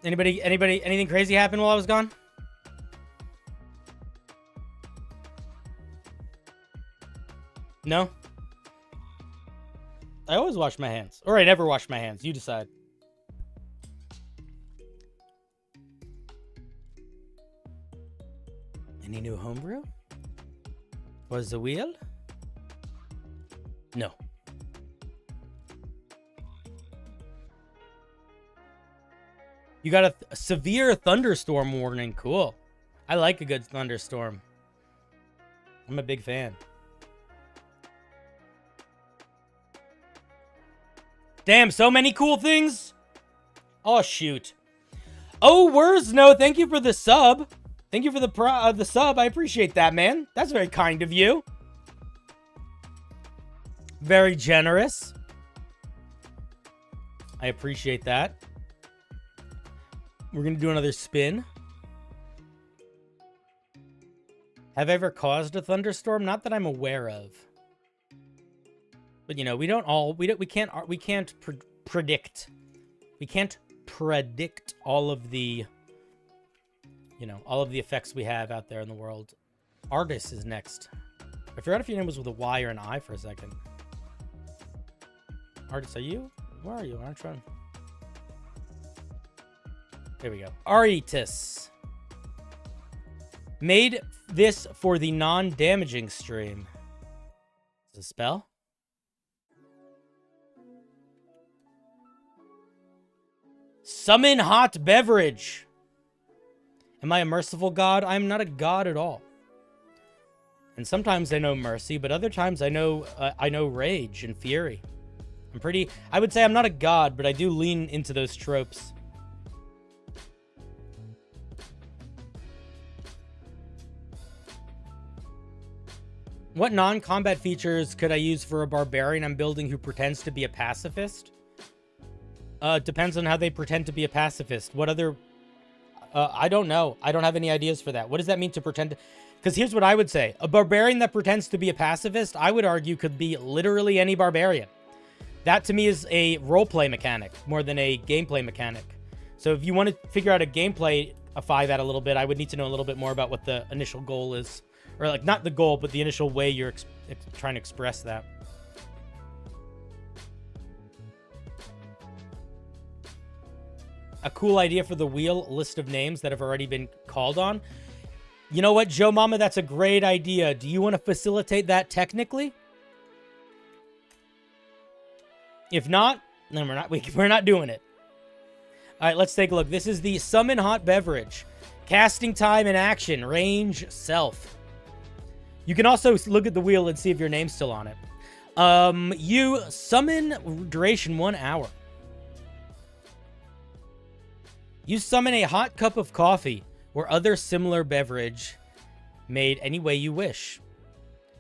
Anything crazy happen while I was gone? No? I always wash my hands. Or I never wash my hands. You decide. Any new homebrew? Was the wheel? No. You got a severe thunderstorm warning. Cool. I like a good thunderstorm. I'm a big fan. Damn, so many cool things. Oh, shoot. Oh, Wursno, thank you for the sub. Thank you for the sub. I appreciate that, man. That's very kind of you. Very generous. I appreciate that. We're going to do another spin. Have I ever caused a thunderstorm? Not that I'm aware of. But, you know, we can't predict. We can't predict all of the, you know, all of the effects we have out there in the world. Artist is next. I forgot if your name was with a Y or an I for a second. Artist, are you? Where are you? I'm trying. There we go. Aritis. Made this for the non-damaging stream. Is it a spell? Summon hot beverage. Am I a merciful god? I'm not a god at all. And sometimes I know mercy, but other times I know rage and fury. I would say I'm not a god, but I do lean into those tropes. What non-combat features could I use for a barbarian I'm building who pretends to be a pacifist? Depends on how they pretend to be a pacifist. What other... I don't know. I don't have any ideas for that. What does that mean to pretend to... Because here's what I would say. A barbarian that pretends to be a pacifist, I would argue, could be literally any barbarian. That, to me, is a roleplay mechanic more than a gameplay mechanic. So if you want to figure out a gameplay, a little bit, I would need to know a little bit more about what the initial goal is. Or, like, not the goal, but the initial way you're trying to express that. A cool idea for the wheel, list of names that have already been called on. You know what, Joe Mama? That's a great idea. Do you want to facilitate that technically? If not, then we're not doing it. All right, let's take a look. This is the Summon Hot Beverage. Casting time and action. Range, self. You can also look at the wheel and see if your name's still on it. You summon duration 1 hour. You summon a hot cup of coffee or other similar beverage made any way you wish.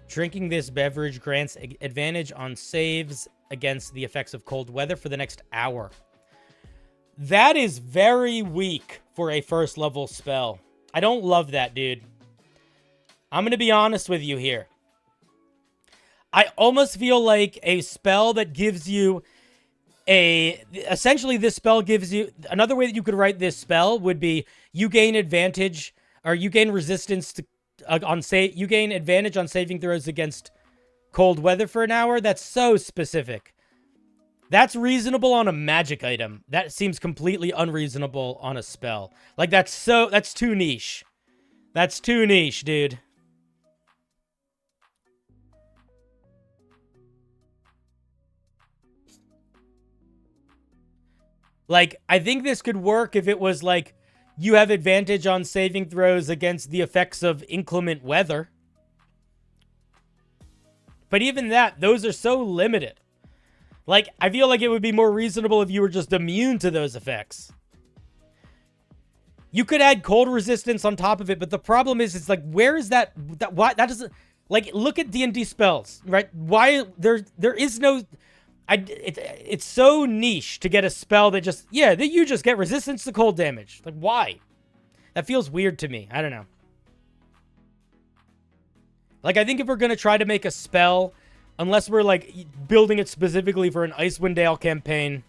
Drinking this beverage grants advantage on saves against the effects of cold weather for the next hour. That is very weak for a first level spell. I don't love that, dude. I'm going to be honest with you here. I almost feel like a spell that gives you essentially this spell gives you, another way that you could write this spell would be you gain advantage, or you gain resistance to, you gain advantage on saving throws against cold weather for an hour. That's so specific. That's reasonable on a magic item. That seems completely unreasonable on a spell. Like, that's too niche. That's too niche, dude. Like, I think this could work if it was like, you have advantage on saving throws against the effects of inclement weather. But even that, those are so limited. Like, I feel like it would be more reasonable if you were just immune to those effects. You could add cold resistance on top of it, but the problem is, it's like, where is that why, that doesn't, like, look at D&D spells, right? Why, there is no... It's so niche to get a spell that just, that you just get resistance to cold damage. Like, why? That feels weird to me. I don't know. Like, I think if we're going to try to make a spell Unless we're, like, building it specifically for an Icewind Dale campaign.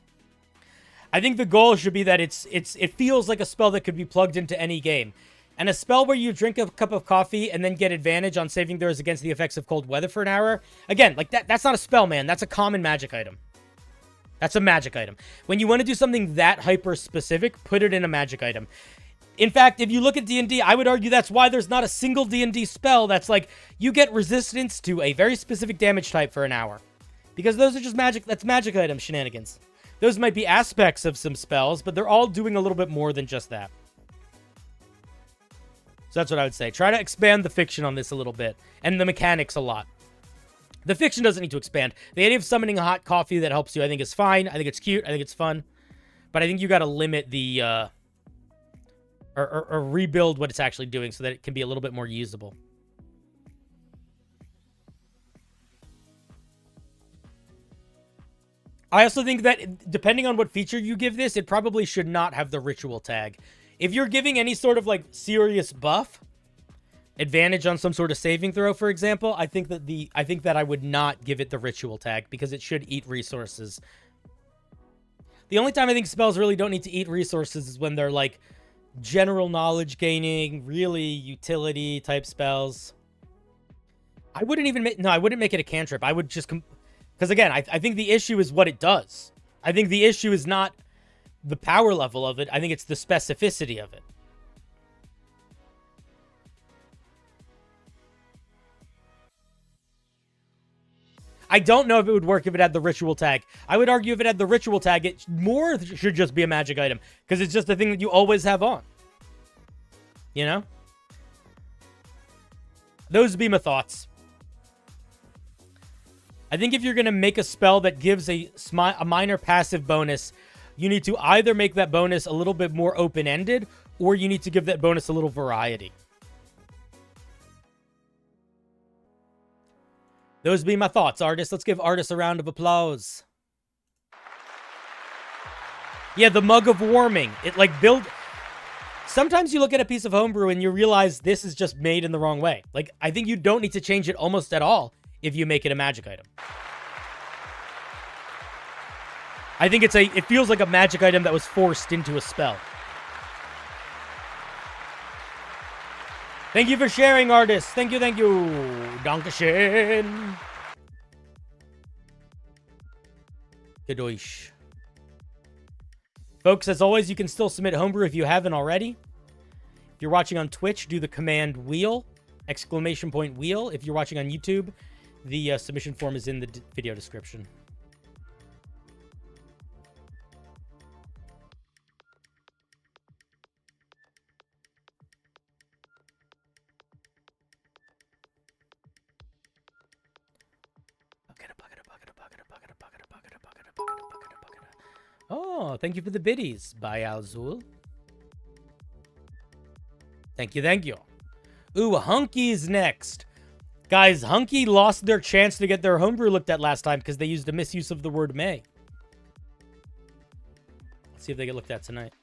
I think the goal should be that it feels like a spell that could be plugged into any game. And a spell where you drink a cup of coffee and then get advantage on saving throws against the effects of cold weather for an hour. Again, like, that's not a spell, man. That's a common magic item. That's a magic item. When you want to do something that hyper-specific, put it in a magic item. In fact, if you look at D&D, I would argue that's why there's not a single D&D spell that's like, you get resistance to a very specific damage type for an hour. Because those are just magic, that's magic item shenanigans. Those might be aspects of some spells, but they're all doing a little bit more than just that. So that's what I would say. Try to expand the fiction on this a little bit, and the mechanics a lot. The fiction doesn't need to expand. The idea of summoning a hot coffee that helps you, I think, is fine. I think it's cute. I think it's fun. But I think you got to limit the... Or rebuild what it's actually doing so that it can be a little bit more usable. I also think that depending on what feature you give this, it probably should not have the ritual tag. If you're giving any sort of like serious buff, advantage on some sort of saving throw, for example, I think that I would not give it the ritual tag because it should eat resources. The only time I think spells really don't need to eat resources is when they're like general knowledge gaining, really utility type spells. I wouldn't even make... No, I wouldn't make it a cantrip. I would just... Because again, I think the issue is what it does. I think the issue is not the power level of it. I think it's the specificity of it. I don't know if it would work if it had the ritual tag. I would argue if it had the ritual tag, it more should just be a magic item. Because it's just the thing that you always have on. You know? Those would be my thoughts. I think if you're going to make a spell that gives a minor passive bonus, you need to either make that bonus a little bit more open-ended, or you need to give that bonus a little variety. Those would be my thoughts, Artist. Let's give Artist a round of applause. Yeah, the mug of warming. It like build... Sometimes you look at a piece of homebrew and you realize this is just made in the wrong way. Like, I think you don't need to change it almost at all if you make it a magic item. I think it feels like a magic item that was forced into a spell. Thank you for sharing, Artist. Thank you, thank you. Dankeschön. Gedoish. Folks, as always, you can still submit homebrew if you haven't already. If you're watching on Twitch, do the command wheel, exclamation point wheel. If you're watching on YouTube, the submission form is in the video description. Oh, thank you for the biddies. Bye, Alzul. Thank you, thank you. Ooh, Hunky's next. Guys, Hunky lost their chance to get their homebrew looked at last time because they used a misuse of the word may. Let's see if they get looked at tonight.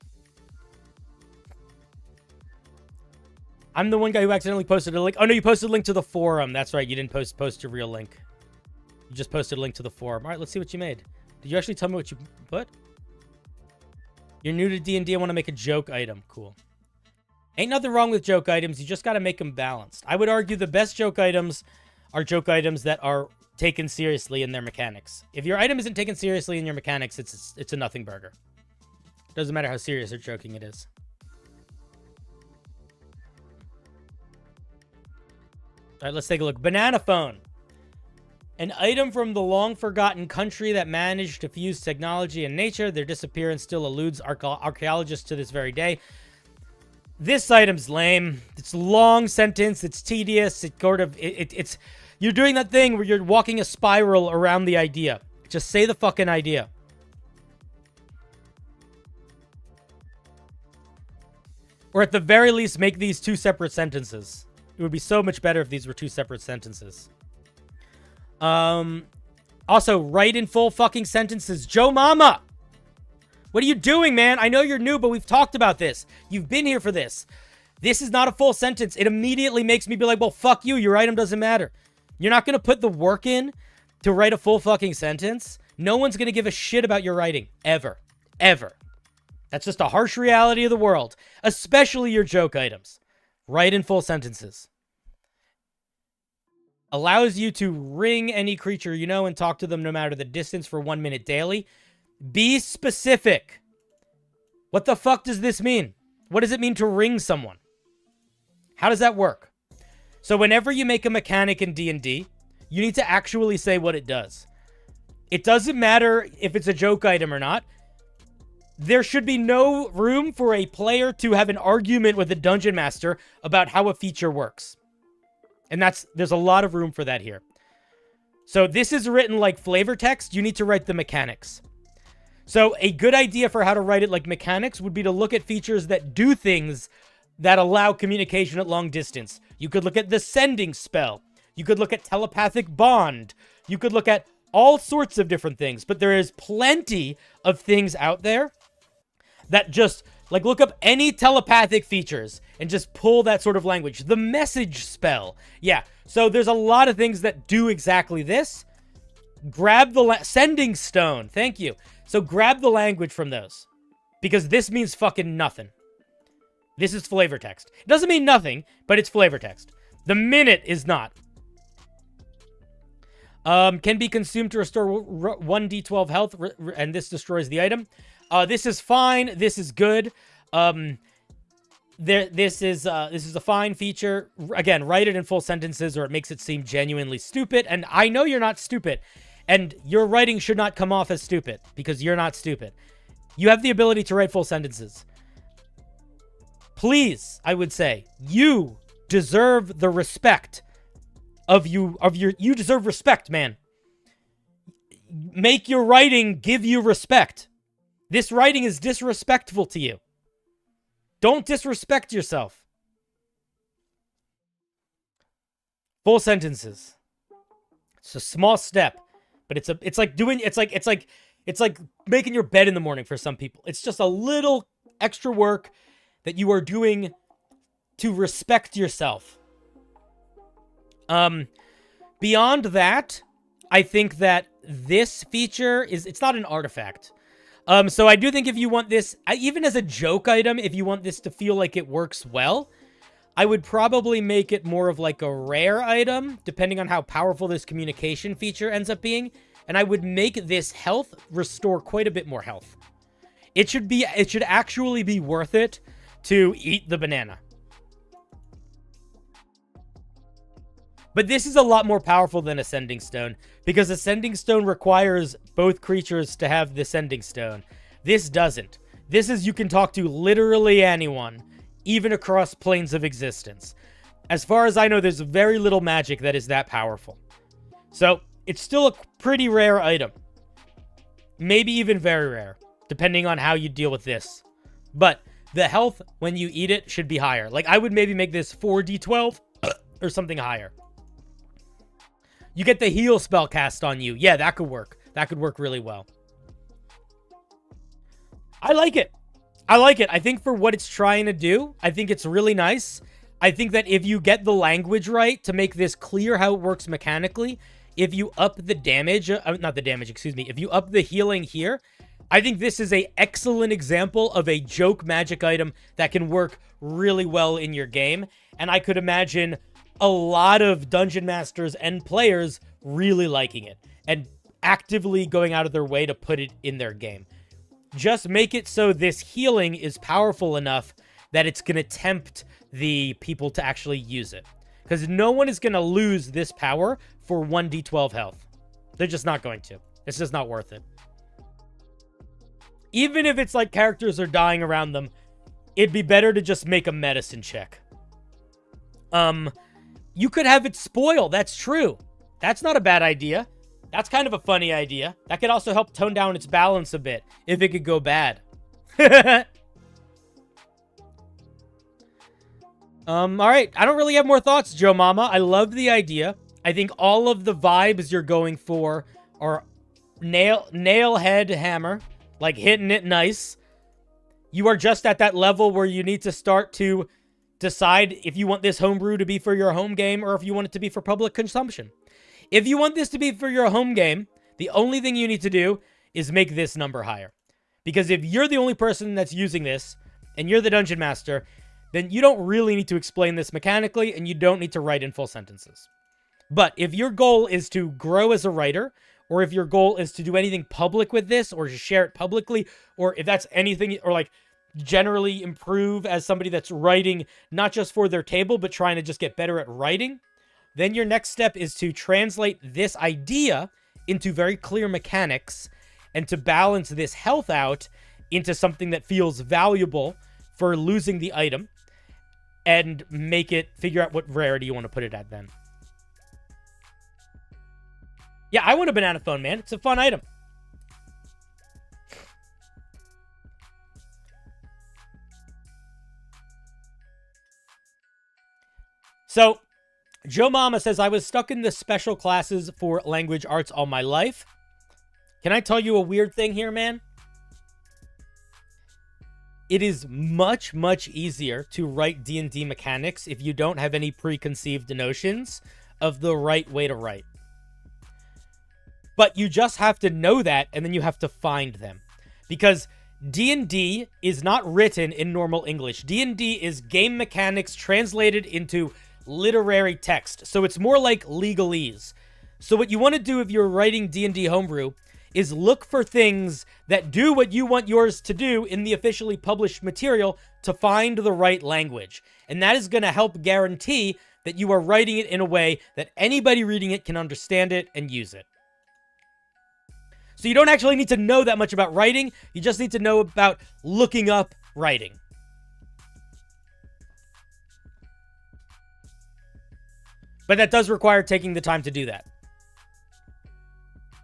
I'm the one guy who accidentally posted a link. Oh, no, you posted a link to the forum. That's right. You didn't post your real link. You just posted a link to the forum. All right, let's see what you made. Did you actually tell me what you put? You're new to D&D. I want to make a joke item. Cool. Ain't nothing wrong with joke items. You just got to make them balanced. I would argue the best joke items are joke items that are taken seriously in their mechanics. If your item isn't taken seriously in your mechanics, it's a nothing burger. Doesn't matter how serious or joking it is. All right, let's take a look. Banana phone. An item from the long-forgotten country that managed to fuse technology and nature. Their disappearance still eludes archaeologists to this very day. This item's lame. It's a long sentence. It's tedious. It's you're doing that thing where you're walking a spiral around the idea. Just say the fucking idea. Or at the very least, make these two separate sentences. It would be so much better if these were two separate sentences. Also, write in full fucking sentences. Joe Mama! What are you doing, man? I know you're new, but we've talked about this. You've been here for this. This is not a full sentence. It immediately makes me be like, well, fuck you. Your item doesn't matter. You're not going to put the work in to write a full fucking sentence, no one's going to give a shit about your writing. Ever. Ever. That's just a harsh reality of the world. Especially your joke items. Write in full sentences. Allows you to ring any creature you know and talk to them no matter the distance for 1 minute daily. Be specific. What the fuck does this mean? What does it mean to ring someone? How does that work? So whenever you make a mechanic in D&D, you need to actually say what it does. It doesn't matter if it's a joke item or not. There should be no room for a player to have an argument with a dungeon master about how a feature works. And there's a lot of room for that here. So this is written like flavor text. You need to write the mechanics. So a good idea for how to write it like mechanics would be to look at features that do things that allow communication at long distance. You could look at the sending spell. You could look at telepathic bond. You could look at all sorts of different things. But there is plenty of things out there that just, like, look up any telepathic features and just pull that sort of language. The message spell. Yeah, so there's a lot of things that do exactly this. Grab the sending stone. Thank you. So grab the language from those. Because this means fucking nothing. This is flavor text. It doesn't mean nothing, but it's flavor text. The minute is not. Can be consumed to restore 1d12 health, and this destroys the item. This is fine. This is good. This is a fine feature. Again, write it in full sentences or it makes it seem genuinely stupid. And I know you're not stupid. And your writing should not come off as stupid because you're not stupid. You have the ability to write full sentences. Please, I would say, you deserve the respect you deserve respect, man. Make your writing give you respect. This writing is disrespectful to you. Don't disrespect yourself. Full sentences. It's a small step, but it's like making your bed in the morning for some people. It's just a little extra work that you are doing to respect yourself. Beyond that, I think that this feature it's not an artifact. So I do think if you want this, even as a joke item, if you want this to feel like it works well, I would probably make it more of like a rare item, depending on how powerful this communication feature ends up being. And I would make this health restore quite a bit more health. It should actually be worth it to eat the banana. But this is a lot more powerful than a sending stone, because a sending stone requires both creatures to have the sending stone. This doesn't. This is you can talk to literally anyone, even across planes of existence. As far as I know, there's very little magic that is that powerful. So, it's still a pretty rare item. Maybe even very rare, depending on how you deal with this. But the health when you eat it should be higher. Like, I would maybe make this 4d12 or something higher. You get the heal spell cast on you. Yeah, that could work. That could work really well. I like it. I like it. I think for what it's trying to do, I think it's really nice. I think that if you get the language right to make this clear how it works mechanically, if you up the damage, if you up the healing here, I think this is an excellent example of a joke magic item that can work really well in your game. And I could imagine a lot of dungeon masters and players really liking it and actively going out of their way to put it in their game. Just make it so this healing is powerful enough that it's going to tempt the people to actually use it. Because no one is going to lose this power for 1d12 health. They're just not going to. It's just not worth it. Even if it's like characters are dying around them, it'd be better to just make a medicine check. You could have it spoil. That's true. That's not a bad idea. That's kind of a funny idea. That could also help tone down its balance a bit if it could go bad. All right. I don't really have more thoughts, Joe Mama. I love the idea. I think all of the vibes you're going for are nail head hammer, like hitting it nice. You are just at that level where you need to start to decide if you want this homebrew to be for your home game or if you want it to be for public consumption. If you want this to be for your home game, the only thing you need to do is make this number higher. Because if you're the only person that's using this, and you're the dungeon master, then you don't really need to explain this mechanically, and you don't need to write in full sentences. But if your goal is to grow as a writer, or if your goal is to do anything public with this, or to share it publicly, or if that's anything, or like generally improve as somebody that's writing not just for their table, but trying to just get better at writing, then your next step is to translate this idea into very clear mechanics and to balance this health out into something that feels valuable for losing the item and make it figure out what rarity you want to put it at then. Yeah, I want a banana phone, man. It's a fun item. So, Joe Mama says, I was stuck in the special classes for language arts all my life. Can I tell you a weird thing here, man? It is much, much easier to write D&D mechanics if you don't have any preconceived notions of the right way to write. But you just have to know that, and then you have to find them. Because D&D is not written in normal English. D&D is game mechanics translated into literary text. So it's more like legalese. So what you want to do if you're writing D&D homebrew is look for things that do what you want yours to do in the officially published material to find the right language. And that is going to help guarantee that you are writing it in a way that anybody reading it can understand it and use it. So you don't actually need to know that much about writing. You just need to know about looking up writing. But that does require taking the time to do that.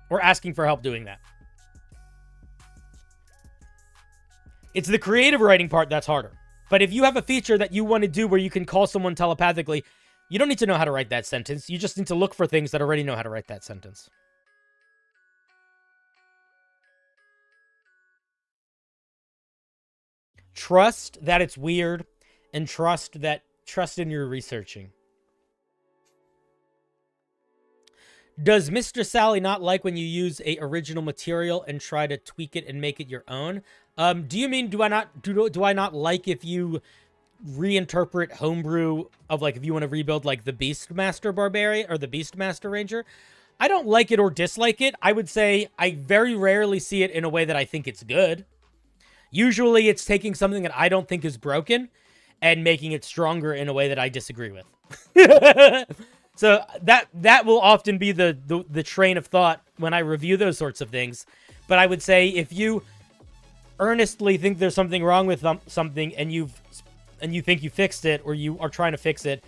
Or asking for help doing that. It's the creative writing part that's harder. But if you have a feature that you want to do where you can call someone telepathically, you don't need to know how to write that sentence. You just need to look for things that already know how to write that sentence. Trust that it's weird, and trust in your researching. Does Mr. Sally not like when you use a original material and try to tweak it and make it your own? Do you mean do I not like if you reinterpret homebrew of like if you want to rebuild like the Beastmaster Barbarian or the Beastmaster Ranger? I don't like it or dislike it. I would say I very rarely see it in a way that I think it's good. Usually it's taking something that I don't think is broken and making it stronger in a way that I disagree with. So that will often be the train of thought when I review those sorts of things. But I would say if you earnestly think there's something wrong with something and you think you fixed it or you are trying to fix it,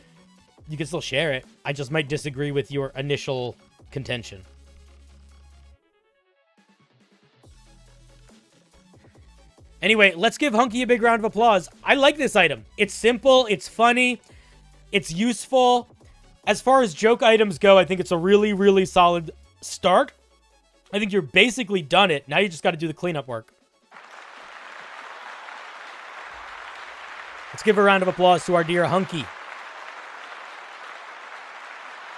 you can still share it. I just might disagree with your initial contention. Anyway, let's give Hunky a big round of applause. I like this item. It's simple, it's funny, it's useful. As far as joke items go, I think it's a really, really solid start. I think you're basically done it. Now you just got to do the cleanup work. Let's give a round of applause to our dear Hunky.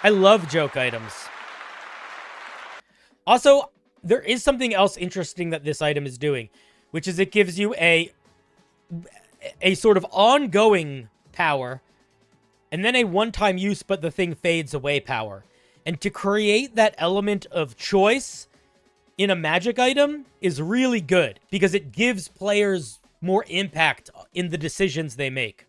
I love joke items. Also, there is something else interesting that this item is doing, which is it gives you a sort of ongoing power, and then a one-time use, but the thing fades away power. And to create that element of choice in a magic item is really good, because it gives players more impact in the decisions they make.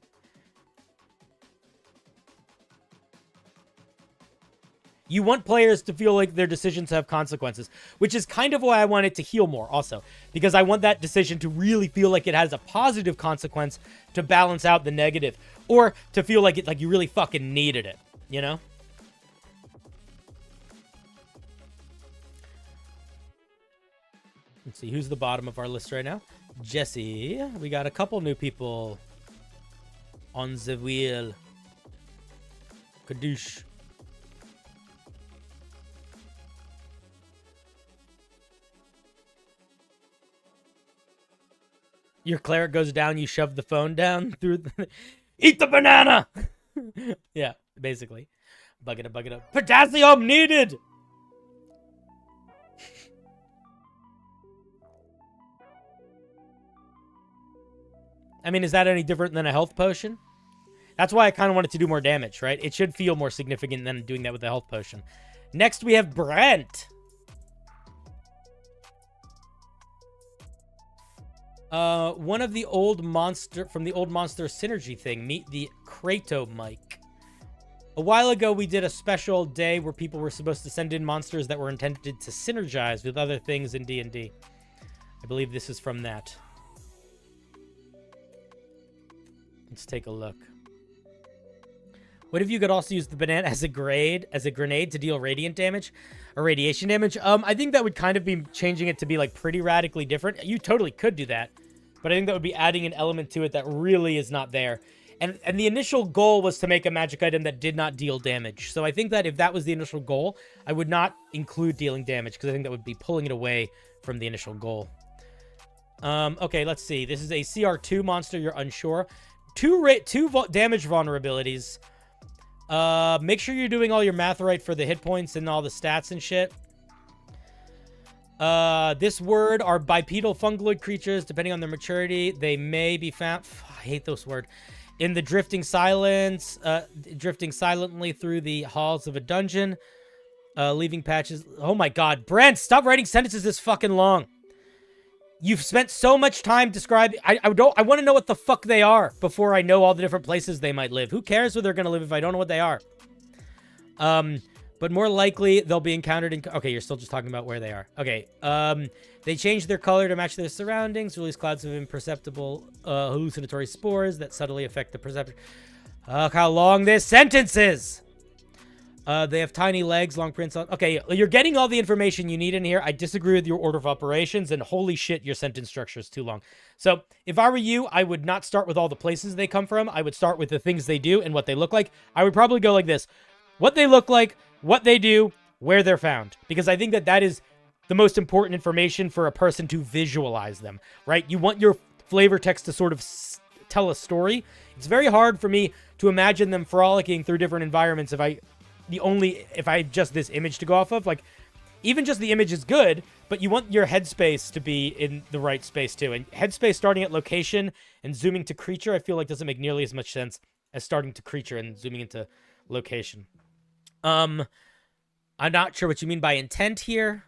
You want players to feel like their decisions have consequences, which is kind of why I want it to heal more also, because I want that decision to really feel like it has a positive consequence to balance out the negative, or to feel like it, like you really fucking needed it, you know? Let's see, who's the bottom of our list right now? Jesse. We got a couple new people on the wheel. Kadoosh. Your cleric goes down, you shove the phone down through the... Eat the banana! Yeah, basically. Bug it up, bug it up. Potassium needed! I mean, is that any different than a health potion? That's why I kind of wanted to do more damage, right? It should feel more significant than doing that with a health potion. Next, we have Brent. One of the old monster, from the old monster synergy thing. Meet the Krato Mike. A while ago, we did a special day where people were supposed to send in monsters that were intended to synergize with other things in D&D. I believe this is from that. Let's take a look. What if you could also use the banana as a grenade to deal radiant damage or radiation damage? I think that would kind of be changing it to be like pretty radically different. You totally could do that, but I think that would be adding an element to it that really is not there. And the initial goal was to make a magic item that did not deal damage. So I think that if that was the initial goal, I would not include dealing damage because I think that would be pulling it away from the initial goal. Okay, let's see. This is a CR2 monster. You're unsure. Two damage vulnerabilities. Make sure you're doing all your math right for the hit points and all the stats and shit. This word are bipedal fungoid creatures. Depending on their maturity, they may be found. I hate this word. In the drifting silently through the halls of a dungeon, leaving patches. Oh my God, Brent, stop writing sentences this fucking long. You've spent so much time describing. I want to know what the fuck they are before I know all the different places they might live. Who cares where they're gonna live if I don't know what they are? But more likely they'll be encountered in. Okay, you're still just talking about where they are. Okay. They change their color to match their surroundings. Release clouds of imperceptible hallucinatory spores that subtly affect the perception. Look how long this sentence is. They have tiny legs, long prints on. Okay, you're getting all the information you need in here. I disagree with your order of operations, and holy shit, your sentence structure is too long. So, if I were you, I would not start with all the places they come from. I would start with the things they do and what they look like. I would probably go like this. What they look like, what they do, where they're found. Because I think that that is the most important information for a person to visualize them, right? You want your flavor text to sort of tell a story. It's very hard for me to imagine them frolicking through different environments if I have just this image to go off of. Like, even just the image is good, but you want your headspace to be in the right space too. And headspace starting at location and zooming to creature, I feel like doesn't make nearly as much sense as starting to creature and zooming into location. I'm not sure what you mean by intent here,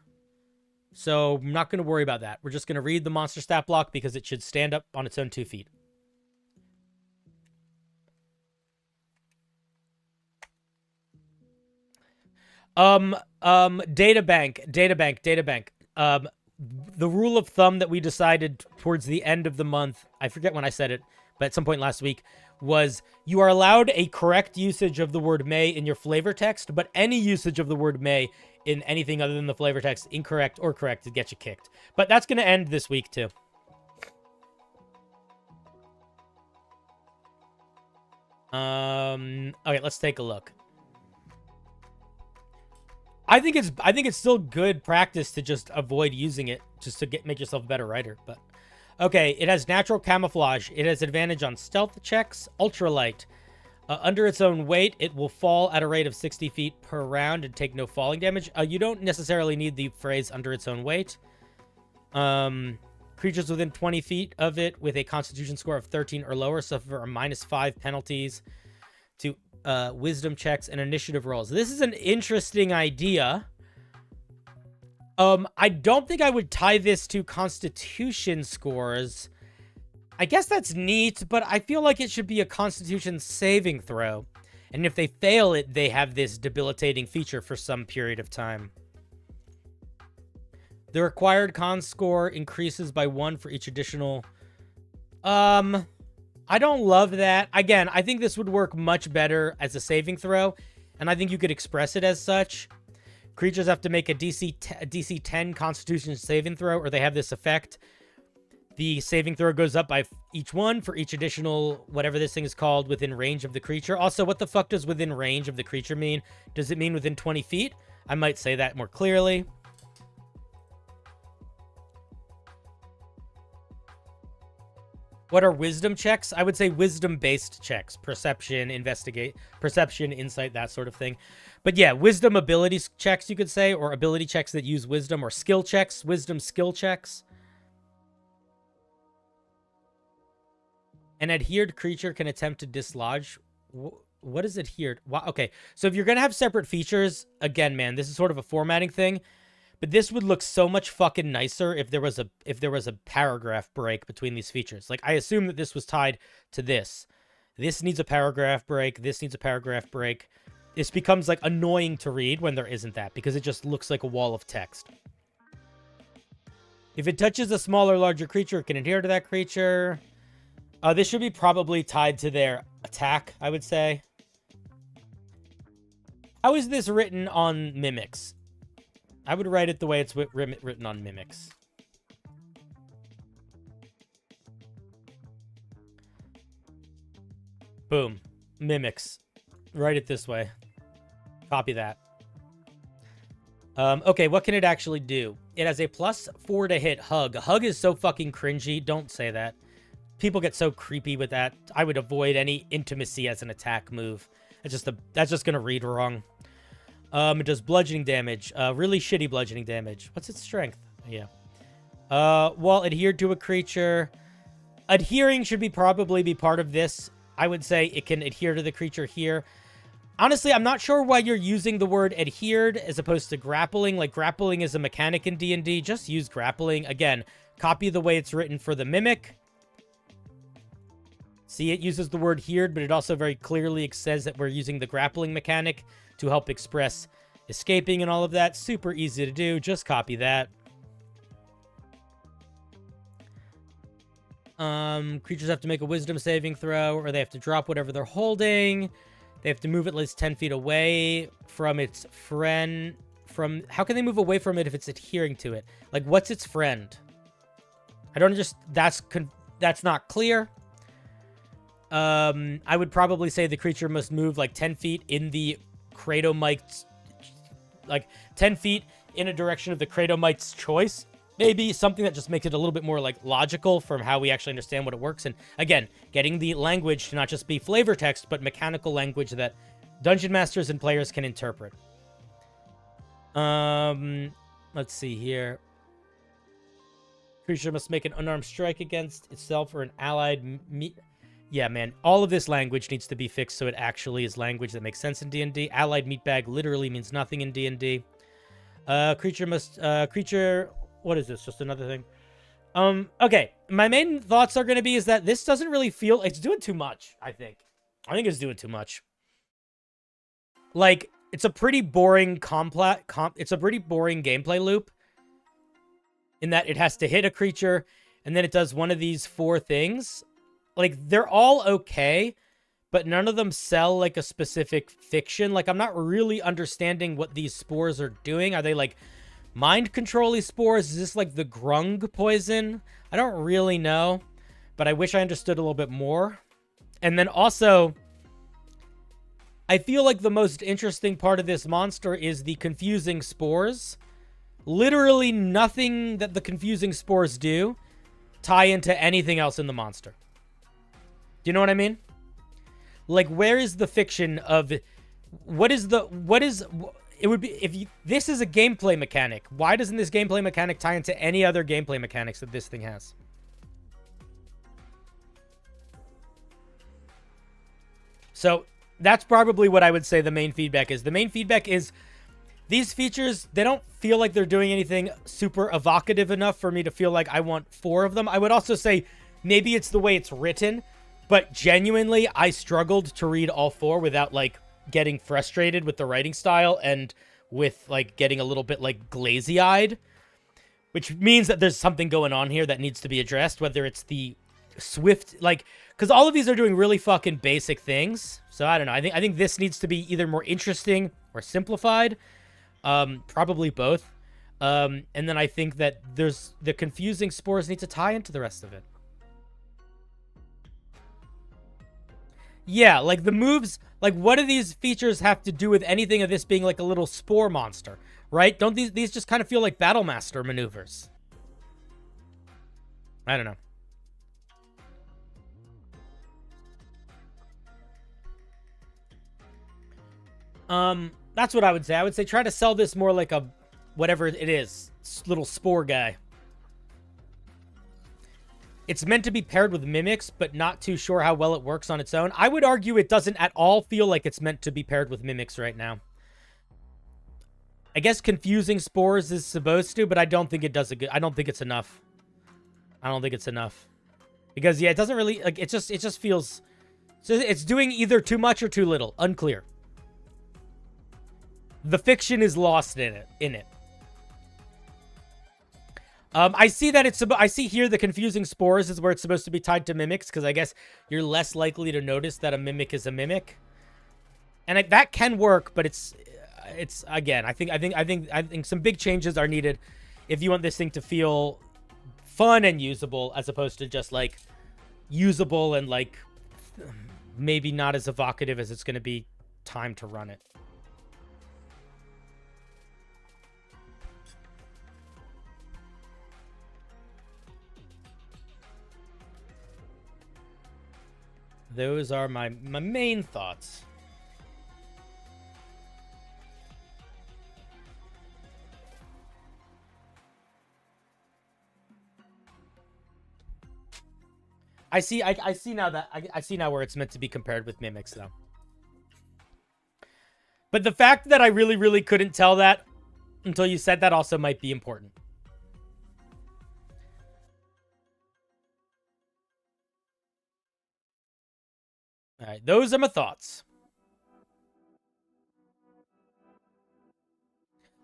so I'm not going to worry about that. We're just going to read the monster stat block because it should stand up on its own 2 feet. Databank. The rule of thumb that we decided towards the end of the month, I forget when I said it, but at some point last week, was you are allowed a correct usage of the word may in your flavor text, but any usage of the word may in anything other than the flavor text, incorrect or correct, to get you kicked. But that's going to end this week too. Okay, let's take a look. I think it's still good practice to just avoid using it just to make yourself a better writer. But okay, it has natural camouflage. It has advantage on stealth checks. Ultralight. Under its own weight, it will fall at a rate of 60 feet per round and take no falling damage. You don't necessarily need the phrase under its own weight. Creatures within 20 feet of it with a Constitution score of 13 or lower suffer a -5 penalties to wisdom checks and initiative rolls. This is an interesting idea. I don't think I would tie this to Constitution scores. I guess that's neat, but I feel like it should be a Constitution saving throw. And if they fail it, they have this debilitating feature for some period of time. The required con score increases by 1 for each additional... I don't love that. Again, I think this would work much better as a saving throw, and I think you could express it as such. Creatures have to make a DC 10 Constitution saving throw, or they have this effect. The saving throw goes up by each one for each additional, whatever this thing is called, within range of the creature. Also, what the fuck does within range of the creature mean? Does it mean within 20 feet? I might say that more clearly. What are wisdom checks? I would say wisdom-based checks. Perception, perception, insight, that sort of thing. But yeah, wisdom abilities checks, you could say, or ability checks that use wisdom, or skill checks, wisdom skill checks. An adhered creature can attempt to dislodge. What is adhered? Wow, okay, so if you're going to have separate features, again, man, this is sort of a formatting thing. But this would look so much fucking nicer if there was a paragraph break between these features. Like, I assume that this was tied to this. This needs a paragraph break. This needs a paragraph break. This becomes, like, annoying to read when there isn't that, because it just looks like a wall of text. If it touches a small or larger creature, it can adhere to that creature. This should be probably tied to their attack, I would say. How is this written on Mimics? I would write it the way it's written on Mimics. Boom. Mimics. Write it this way. Copy that. Okay, what can it actually do? It has a +4 to hit Hug. Hug is so fucking cringy. Don't say that. People get so creepy with that. I would avoid any intimacy as an attack move. That's just gonna read wrong. It does bludgeoning damage. Really shitty bludgeoning damage. What's its strength? Yeah. While adhered to a creature. Adhering should probably be part of this. I would say it can adhere to the creature here. Honestly, I'm not sure why you're using the word adhered as opposed to grappling. Like, grappling is a mechanic in D&D. Just use grappling. Again, copy the way it's written for the Mimic. See, it uses the word adhered, but it also very clearly says that we're using the grappling mechanic to help express escaping and all of that. Super easy to do. Just copy that. Creatures have to make a wisdom saving throw, or they have to drop whatever they're holding. They have to move at least 10 feet away from its friend. How can they move away from it if it's adhering to it? Like, what's its friend? I don't just... That's not clear. I would probably say the creature must move like 10 feet in the Kratomite's, like 10 feet in a direction of the Kratomite's choice. Maybe something that just makes it a little bit more like logical from how we actually understand what it works. And again, getting the language to not just be flavor text, but mechanical language that dungeon masters and players can interpret. Let's see here. Creature must make an unarmed strike against itself or an allied Yeah, man, all of this language needs to be fixed so it actually is language that makes sense in D&D. Allied meatbag literally means nothing in D&D. Creature, what is this? Just another thing. Okay, my main thoughts are going to be is that this doesn't really feel, it's doing too much, I think. I think it's doing too much. Like, it's a pretty boring it's a pretty boring gameplay loop in that it has to hit a creature and then it does one of these 4 things. Like, they're all okay, but none of them sell, like, a specific fiction. Like, I'm not really understanding what these spores are doing. Are they, like, mind-controlling spores? Is this, like, the grung poison? I don't really know, but I wish I understood a little bit more. And then also, I feel like the most interesting part of this monster is the confusing spores. Literally nothing that the confusing spores do tie into anything else in the monster. Do you know what I mean? Like, where is the fiction of it would be if this is a gameplay mechanic. Why doesn't this gameplay mechanic tie into any other gameplay mechanics that this thing has? So that's probably what I would say the main feedback is. The main feedback is these features, they don't feel like they're doing anything super evocative enough for me to feel like I want 4 of them. I would also say maybe it's the way it's written. But genuinely, I struggled to read all 4 without, like, getting frustrated with the writing style and with, like, getting a little bit, like, glazy-eyed. Which means that there's something going on here that needs to be addressed, whether it's the swift, like... Because all of these are doing really fucking basic things. So, I don't know. I think this needs to be either more interesting or simplified. Probably both. And then I think that there's... The confusing spores need to tie into the rest of it. Yeah, like the moves, like what do these features have to do with anything of this being like a little spore monster, right? Don't these just kind of feel like Battlemaster maneuvers? I don't know. That's what I would say. I would say try to sell this more like a whatever it is, little spore guy. It's meant to be paired with mimics, but not too sure how well it works on its own. I would argue it doesn't at all feel like it's meant to be paired with mimics right now. I guess confusing spores is supposed to, but I don't think it does a good. I don't think it's enough. I don't think it's enough. Because yeah, it doesn't really like it just feels so it's doing either too much or too little. Unclear. The fiction is lost in it. I see that I see here the confusing spores is where it's supposed to be tied to mimics, because I guess you're less likely to notice that a mimic is a mimic. And that can work, but it's again, I think some big changes are needed if you want this thing to feel fun and usable, as opposed to just like usable and like maybe not as evocative as it's going to be time to run it. Those are my main thoughts. I see now that I see now where it's meant to be compared with mimics though. But the fact that I really couldn't tell that until you said that also might be important. All right, those are my thoughts.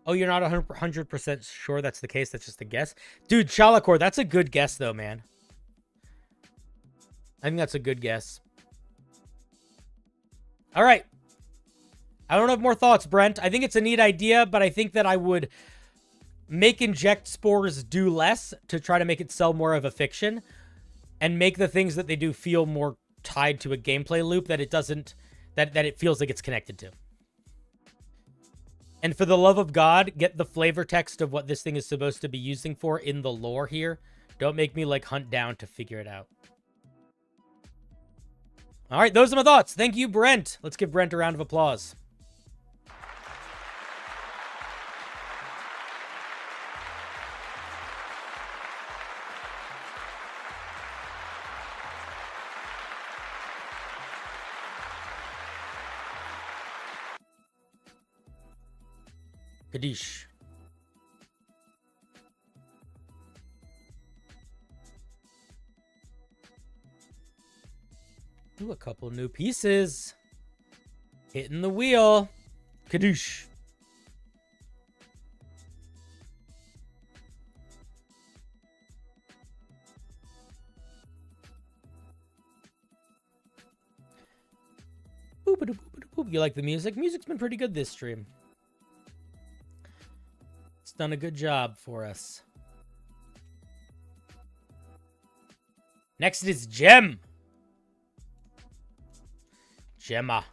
Oh, you're not 100% sure that's the case? That's just a guess? Dude, Shalakor, that's a good guess, though, man. I think that's a good guess. All right. I don't have more thoughts, Brent. I think it's a neat idea, but I think that I would make inject spores do less to try to make it sell more of a fiction and make the things that they do feel more tied to a gameplay loop that it doesn't, that it feels like it's connected to. And for the love of God, get the flavor text of what this thing is supposed to be using for in the lore here. Don't make me like hunt down to figure it out. All right, those are my thoughts. Thank you, Brent. Let's give Brent a round of applause. Kaddish. Ooh, a couple new pieces. Hitting the wheel. Kadoosh. Boop-a-doop-boop-a-doop. You like the music? Music's been pretty good this stream. It's done a good job for us. Next is Gem. Gemma.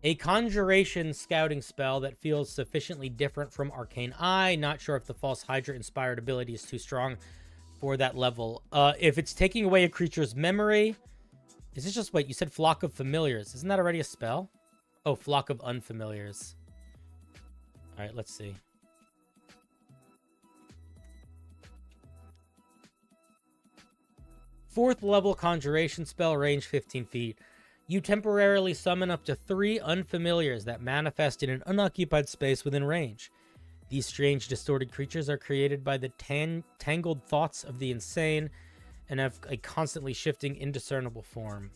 A conjuration scouting spell that feels sufficiently different from Arcane Eye. Not sure if the False Hydra inspired ability is too strong for that level. If it's taking away a creature's memory... Is this just... Wait, you said Flock of Familiars. Isn't that already a spell? Oh, Flock of Unfamiliars. Alright, let's see. Fourth level conjuration spell, range 15 feet. You temporarily summon up to 3 unfamiliars that manifest in an unoccupied space within range. These strange, distorted creatures are created by the tangled thoughts of the insane and have a constantly shifting, indiscernible form.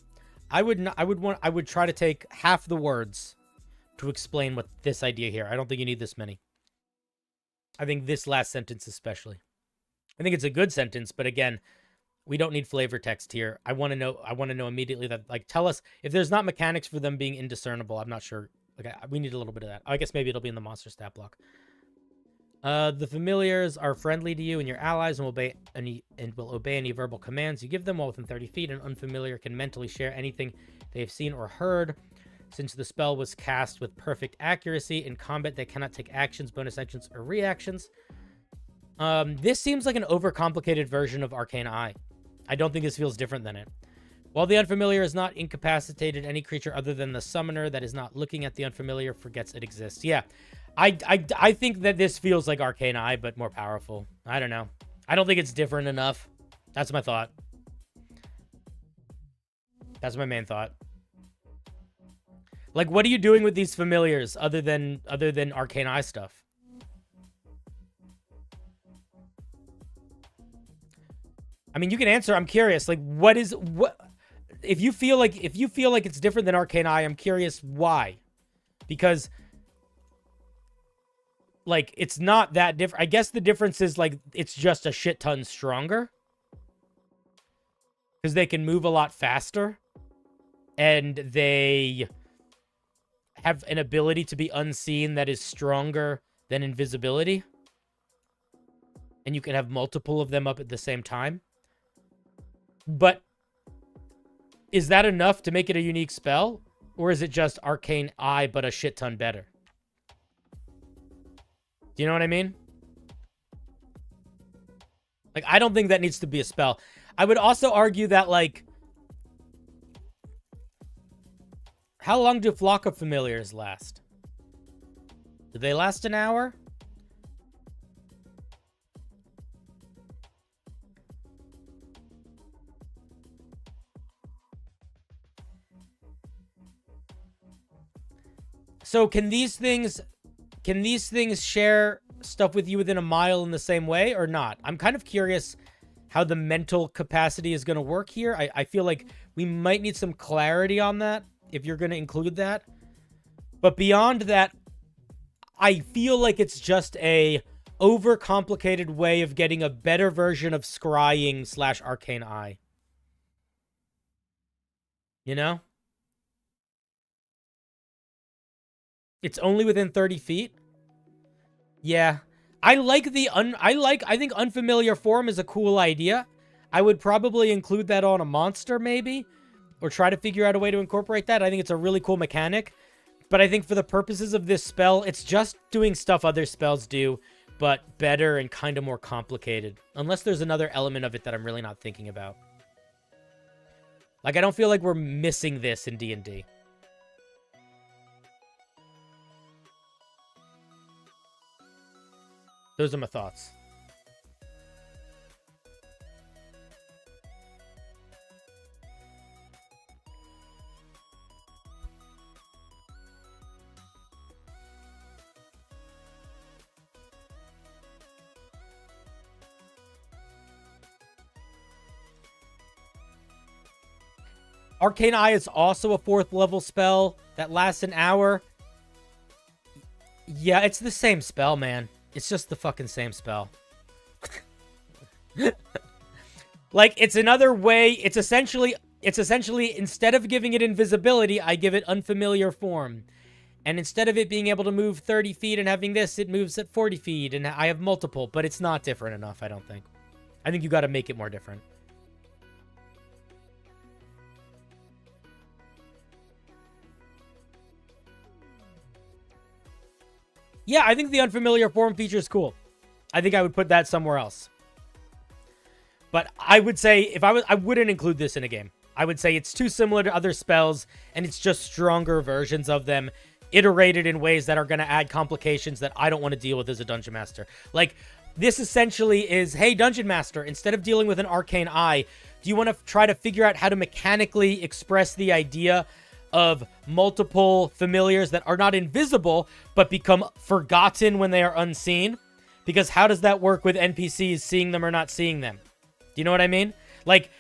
I would try to take half the words to explain what this idea here. I don't think you need this many. I think this last sentence especially. I think it's a good sentence, but again, we don't need flavor text here. I want to know immediately that, like, tell us if there's not mechanics for them being indiscernible. I'm not sure. Okay, we need a little bit of that. I guess maybe it'll be in the monster stat block. The familiars are friendly to you and your allies and will obey any verbal commands you give them while within 30 feet. An unfamiliar can mentally share anything they have seen or heard. Since the spell was cast with perfect accuracy, in combat they cannot take actions, bonus actions, or reactions. This seems like an overcomplicated version of Arcane Eye. I don't think this feels different than it. While the unfamiliar is not incapacitated, any creature other than the summoner that is not looking at the unfamiliar forgets it exists. Yeah, I think that this feels like Arcane Eye, but more powerful. I don't know. I don't think it's different enough. That's my thought. That's my main thought. Like, what are you doing with these familiars other than Arcane Eye stuff? I mean, you can answer. I'm curious. Like, what if you feel like it's different than Arcane Eye? I'm curious why. Because like it's not that different. I guess the difference is like it's just a shit ton stronger. Because they can move a lot faster. And they have an ability to be unseen that is stronger than invisibility. And you can have multiple of them up at the same time. But is that enough to make it a unique spell? Or is it just Arcane Eye, but a shit ton better? Do you know what I mean? Like, I don't think that needs to be a spell. I would also argue that, like, how long do Flock of Familiars last? Do they last an hour? So can these things share stuff with you within a mile in the same way or not? I'm kind of curious how the mental capacity is going to work here. I feel like we might need some clarity on that if you're going to include that. But beyond that, I feel like it's just a overcomplicated way of getting a better version of scrying / Arcane Eye. You know? It's only within 30 feet? Yeah. I think Unfamiliar Form is a cool idea. I would probably include that on a monster, maybe. Or try to figure out a way to incorporate that. I think it's a really cool mechanic. But I think for the purposes of this spell, it's just doing stuff other spells do, but better and kind of more complicated. Unless there's another element of it that I'm really not thinking about. Like, I don't feel like we're missing this in D&D. Those are my thoughts. Arcane Eye is also a 4th level spell that lasts an hour. Yeah, it's the same spell, man. It's just the fucking same spell. Like, it's another way. It's essentially, instead of giving it invisibility, I give it Unfamiliar Form. And instead of it being able to move 30 feet and having this, it moves at 40 feet. And I have multiple, but it's not different enough, I don't think. I think you got to make it more different. Yeah, I think the Unfamiliar Form feature is cool. I think I would put that somewhere else. But I would say, if I wouldn't include this in a game. I would say it's too similar to other spells, and it's just stronger versions of them, iterated in ways that are going to add complications that I don't want to deal with as a Dungeon Master. Like, this essentially is, hey, Dungeon Master, instead of dealing with an Arcane Eye, do you want to try to figure out how to mechanically express the idea of multiple familiars that are not invisible, but become forgotten when they are unseen? Because how does that work with NPCs seeing them or not seeing them? Do you know what I mean? Like,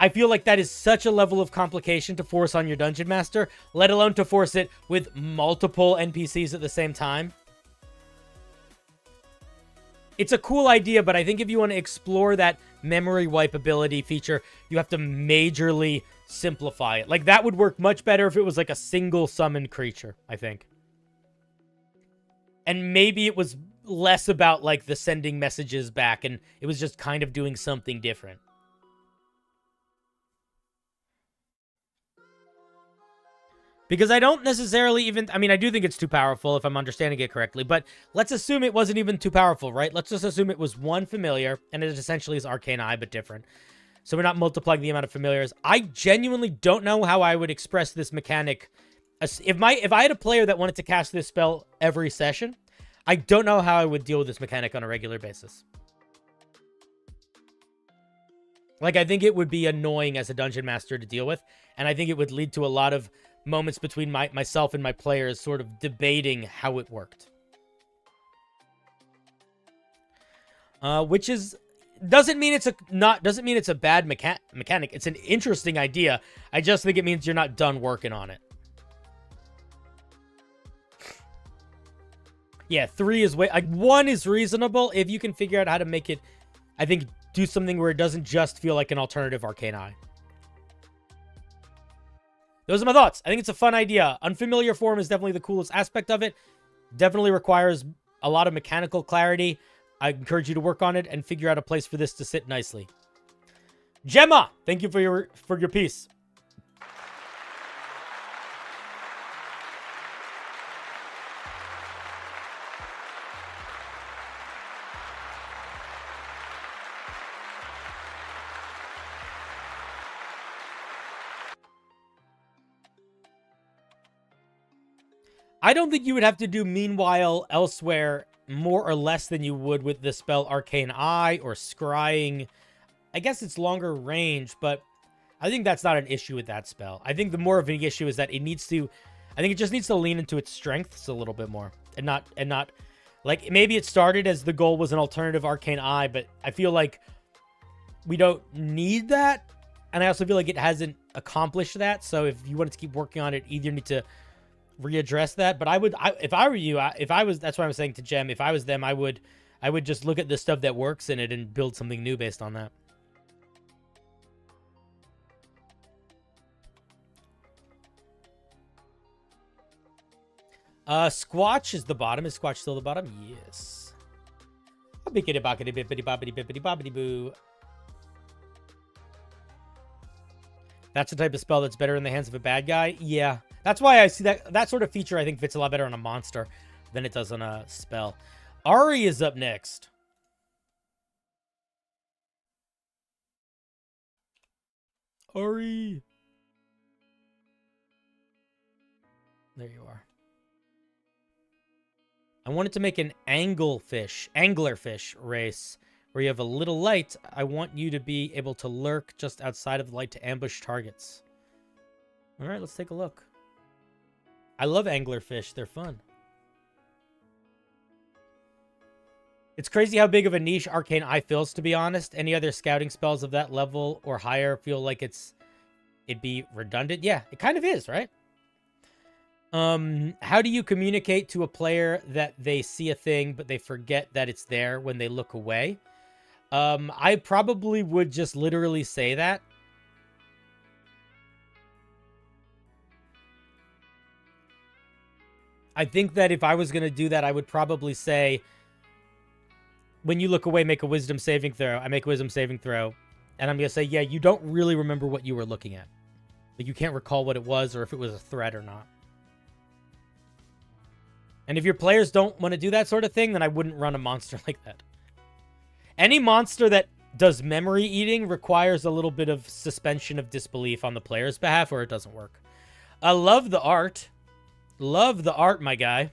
I feel like that is such a level of complication to force on your Dungeon Master, let alone to force it with multiple NPCs at the same time. It's a cool idea, but I think if you want to explore that memory wipe ability feature, you have to majorly simplify it. Like, that would work much better if it was like a single summoned creature, I think. And maybe it was less about like the sending messages back and it was just kind of doing something different. Because I don't necessarily even... I mean, I do think it's too powerful if I'm understanding it correctly. But let's assume it wasn't even too powerful, right? Let's just assume it was one familiar. And it essentially is Arcane Eye, but different. So we're not multiplying the amount of familiars. I genuinely don't know how I would express this mechanic. If I had a player that wanted to cast this spell every session, I don't know how I would deal with this mechanic on a regular basis. Like, I think it would be annoying as a dungeon master to deal with, and I think it would lead to a lot of moments between myself and my players sort of debating how it worked. Which is doesn't mean it's a bad mechanic. It's an interesting idea. I just think it means you're not done working on it. Yeah, 3 is 1 is reasonable if you can figure out how to make it, I think, do something where it doesn't just feel like an alternative Arcane Eye. Those are my thoughts. I think it's a fun idea. Unfamiliar form is definitely the coolest aspect of it. Definitely requires a lot of mechanical clarity. I encourage you to work on it and figure out a place for this to sit nicely. Gemma, thank you for your piece. I don't think you would have to do Meanwhile elsewhere more or less than you would with the spell Arcane Eye or Scrying. I guess it's longer range, but I think that's not an issue with that spell. I think the more of an issue is that I think it just needs to lean into its strengths a little bit more and not like maybe it started as the goal was an alternative Arcane Eye, but I feel like we don't need that. And I also feel like it hasn't accomplished that. So if you wanted to keep working on it, either you need to readdress that. But if I were you, that's what I'm saying to Gem. If I was them, I would just look at the stuff that works in it and build something new based on that. Squatch is the bottom. Is Squatch still the bottom? Yes. Bippity boppity bippity boppity bippity boppity boo. That's the type of spell that's better in the hands of a bad guy. Yeah. That's why I see that sort of feature I think fits a lot better on a monster than it does on a spell. Ari is up next. Ari. There you are. I wanted to make an anglerfish race where you have a little light. I want you to be able to lurk just outside of the light to ambush targets. All right, let's take a look. I love anglerfish. They're fun. It's crazy how big of a niche Arcane Eye fills, to be honest. Any other scouting spells of that level or higher feel like it'd be redundant. Yeah, it kind of is, right? How do you communicate to a player that they see a thing, but they forget that it's there when they look away? I probably would just literally say that. I think that if I was going to do that, I would probably say, when you look away, make a wisdom saving throw. I make a wisdom saving throw. And I'm going to say, yeah, you don't really remember what you were looking at. Like, you can't recall what it was or if it was a threat or not. And if your players don't want to do that sort of thing, then I wouldn't run a monster like that. Any monster that does memory eating requires a little bit of suspension of disbelief on the player's behalf, or it doesn't work. I love the art. Love the art, my guy.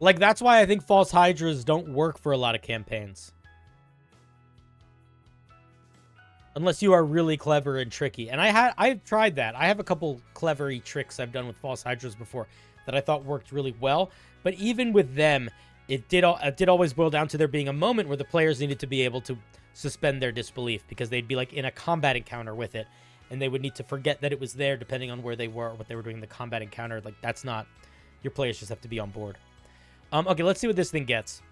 Like, that's why I think false hydras don't work for a lot of campaigns. Unless you are really clever and tricky. And I've tried that. I have a couple clevery tricks I've done with false hydras before that I thought worked really well. But even with them, it did always boil down to there being a moment where the players needed to be able to suspend their disbelief because they'd be like in a combat encounter with it. And they would need to forget that it was there depending on where they were or what they were doing in the combat encounter. Like, that's not... Your players just have to be on board. Okay, let's see what this thing gets.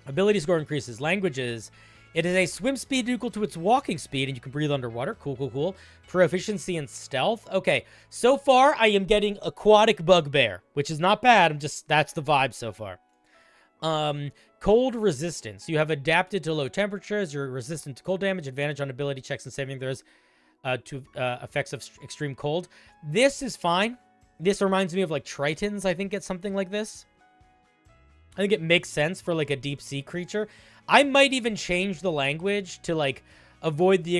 Ability score increases. Languages. It is a swim speed equal to its walking speed, and you can breathe underwater. Cool, cool, cool. Proficiency in stealth. Okay, so far I am getting aquatic bugbear, which is not bad. That's the vibe so far. Cold resistance. You have adapted to low temperatures. You're resistant to cold damage. Advantage on ability checks and saving throws to effects of extreme cold. This is fine. This reminds me of like Tritons, I think, get something like this. I think it makes sense for like a deep sea creature. I might even change the language to like avoid the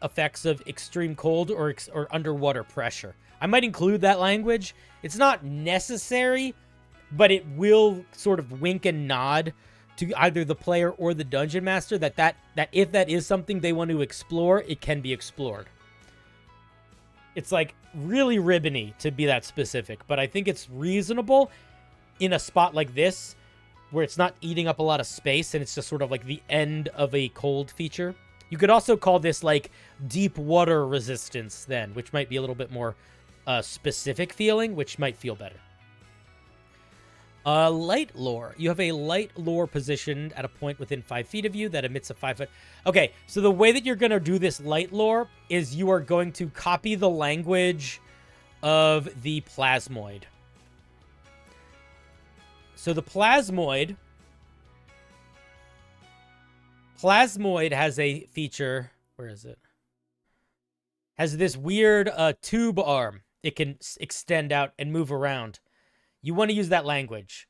effects of extreme cold or underwater pressure. I might include that language. It's not necessary, but it will sort of wink and nod to either the player or the dungeon master that if that is something they want to explore, it can be explored. It's like really ribbony to be that specific, but I think it's reasonable in a spot like this where it's not eating up a lot of space and it's just sort of like the end of a cold feature. You could also call this like deep water resistance then, which might be a little bit more specific feeling, which might feel better. Light lore. You have a light lore positioned at a point within 5 feet of you that emits a 5-foot... Okay, so the way that you're going to do this light lore is you are going to copy the language of the plasmoid. So the plasmoid has a feature... Where is it? Has this weird tube arm. It can extend out and move around. You want to use that language.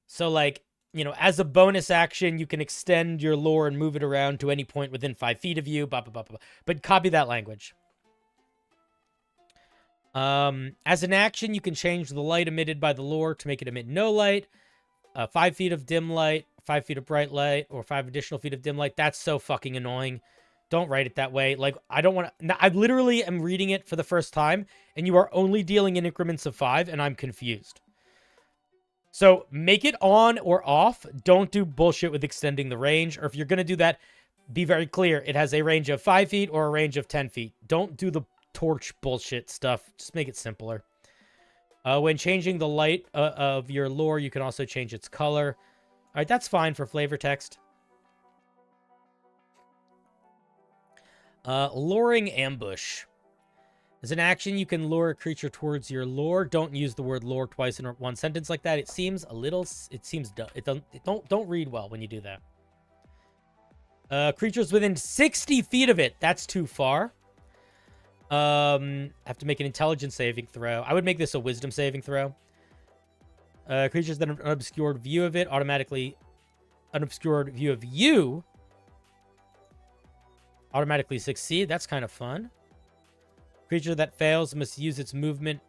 So, like, you know, as a bonus action, you can extend your lore and move it around to any point within 5 feet of you. Blah, blah, blah, blah. But copy that language. As an action, you can change the light emitted by the lore to make it emit no light. 5 feet of dim light, 5 feet of bright light, or 5 additional feet of dim light. That's so fucking annoying. Don't write it that way. Like, I don't want to... I literally am reading it for the first time, and you are only dealing in increments of 5, and I'm confused. So make it on or off. Don't do bullshit with extending the range. Or if you're going to do that, be very clear. It has a range of 5 feet or a range of 10 feet. Don't do the torch bullshit stuff. Just make it simpler. When changing the light of your lore, you can also change its color. All right, that's fine for flavor text. Luring ambush. As an action, you can lure a creature towards your lore. Don't use the word lore twice in one sentence like that. It seems a little... It seems dumb. Don't read well when you do that. Creatures within 60 feet of it. That's too far. Have to make an intelligence saving throw. I would make this a wisdom saving throw. Creatures that have an unobscured view of it automatically... Unobscured view of you automatically succeed. That's kind of fun. Creature that fails must use its movement,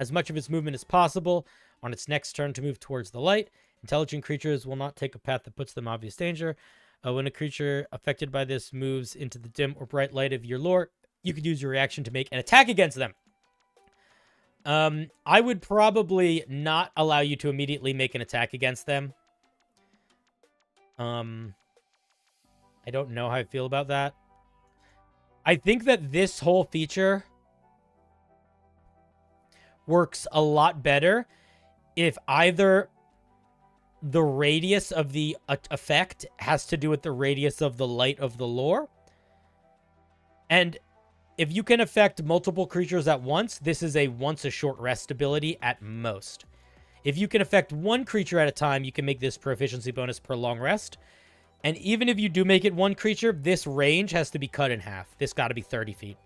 as much of its movement as possible, on its next turn to move towards the light. Intelligent creatures will not take a path that puts them in obvious danger. When a creature affected by this moves into the dim or bright light of your lore, you could use your reaction to make an attack against them. I would probably not allow you to immediately make an attack against them. I don't know how I feel about that. I think that this whole feature works a lot better if either the radius of the effect has to do with the radius of the light of the lore. And if you can affect multiple creatures at once, this is a once a short rest ability at most. If you can affect one creature at a time, you can make this proficiency bonus per long rest. And even if you do make it one creature, this range has to be cut in half. This got to be 30 feet.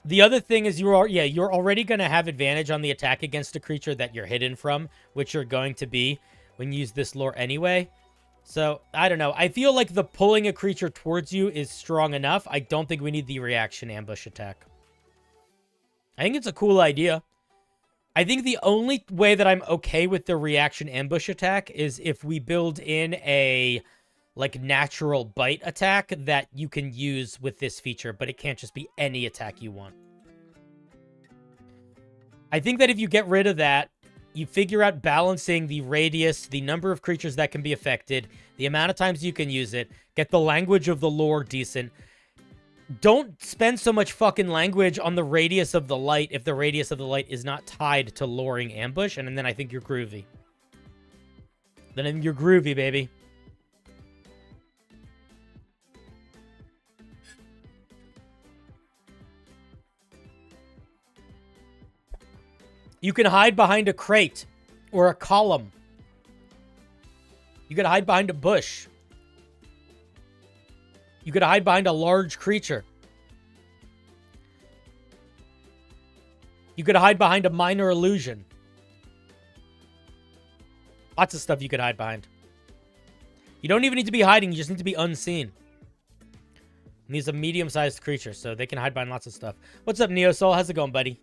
The other thing is you're already going to have advantage on the attack against a creature that you're hidden from, which you're going to be when you use this lore anyway. So, I don't know. I feel like the pulling a creature towards you is strong enough. I don't think we need the reaction ambush attack. I think it's a cool idea. I think the only way that I'm okay with the reaction ambush attack is if we build in a, like, natural bite attack that you can use with this feature, but it can't just be any attack you want. I think that if you get rid of that, you figure out balancing the radius, the number of creatures that can be affected, the amount of times you can use it, get the language of the lore decent. Don't spend so much fucking language on the radius of the light if the radius of the light is not tied to luring ambush, and then I think you're groovy. Then you're groovy, baby. You can hide behind a crate or a column. You can hide behind a bush. You could hide behind a large creature. You could hide behind a minor illusion. Lots of stuff you could hide behind. You don't even need to be hiding. You just need to be unseen. And he's a medium-sized creature, so they can hide behind lots of stuff. What's up, Neosoul? How's it going, buddy?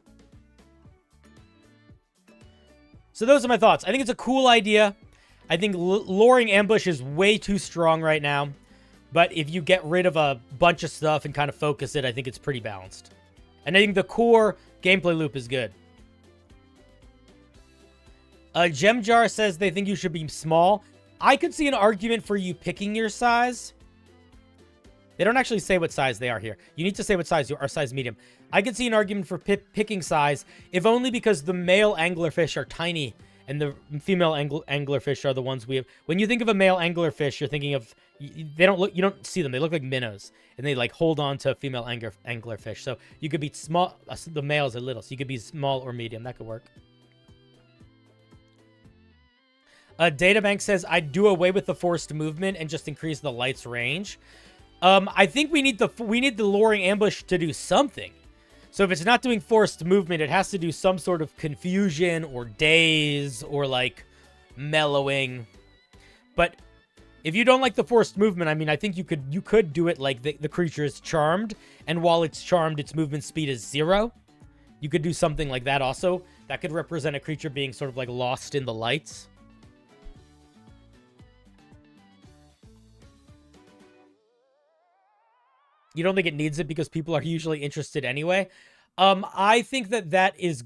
So those are my thoughts. I think it's a cool idea. I think luring ambush is way too strong right now. But if you get rid of a bunch of stuff and kind of focus it, I think it's pretty balanced. And I think the core gameplay loop is good. Gem Jar says they think you should be small. I could see an argument for you picking your size. They don't actually say what size they are here. You need to say what size you are, size medium. I could see an argument for picking size, if only because the male anglerfish are tiny and the female anglerfish are the ones we have. When you think of a male anglerfish, you're thinking of, they don't look, you don't see them. They look like minnows, and they like hold on to female anglerfish. So you could be small. The males are little, so you could be small or medium. That could work. Databank says, I'd do away with the forced movement and just increase the light's range. I think we need the luring ambush to do something. So if it's not doing forced movement, it has to do some sort of confusion or daze or like mellowing. But if you don't like the forced movement, I mean, I think you could do it like the creature is charmed, and while it's charmed, its movement speed is 0. You could do something like that also. That could represent a creature being sort of like lost in the lights. You don't think it needs it because people are usually interested anyway? I think that is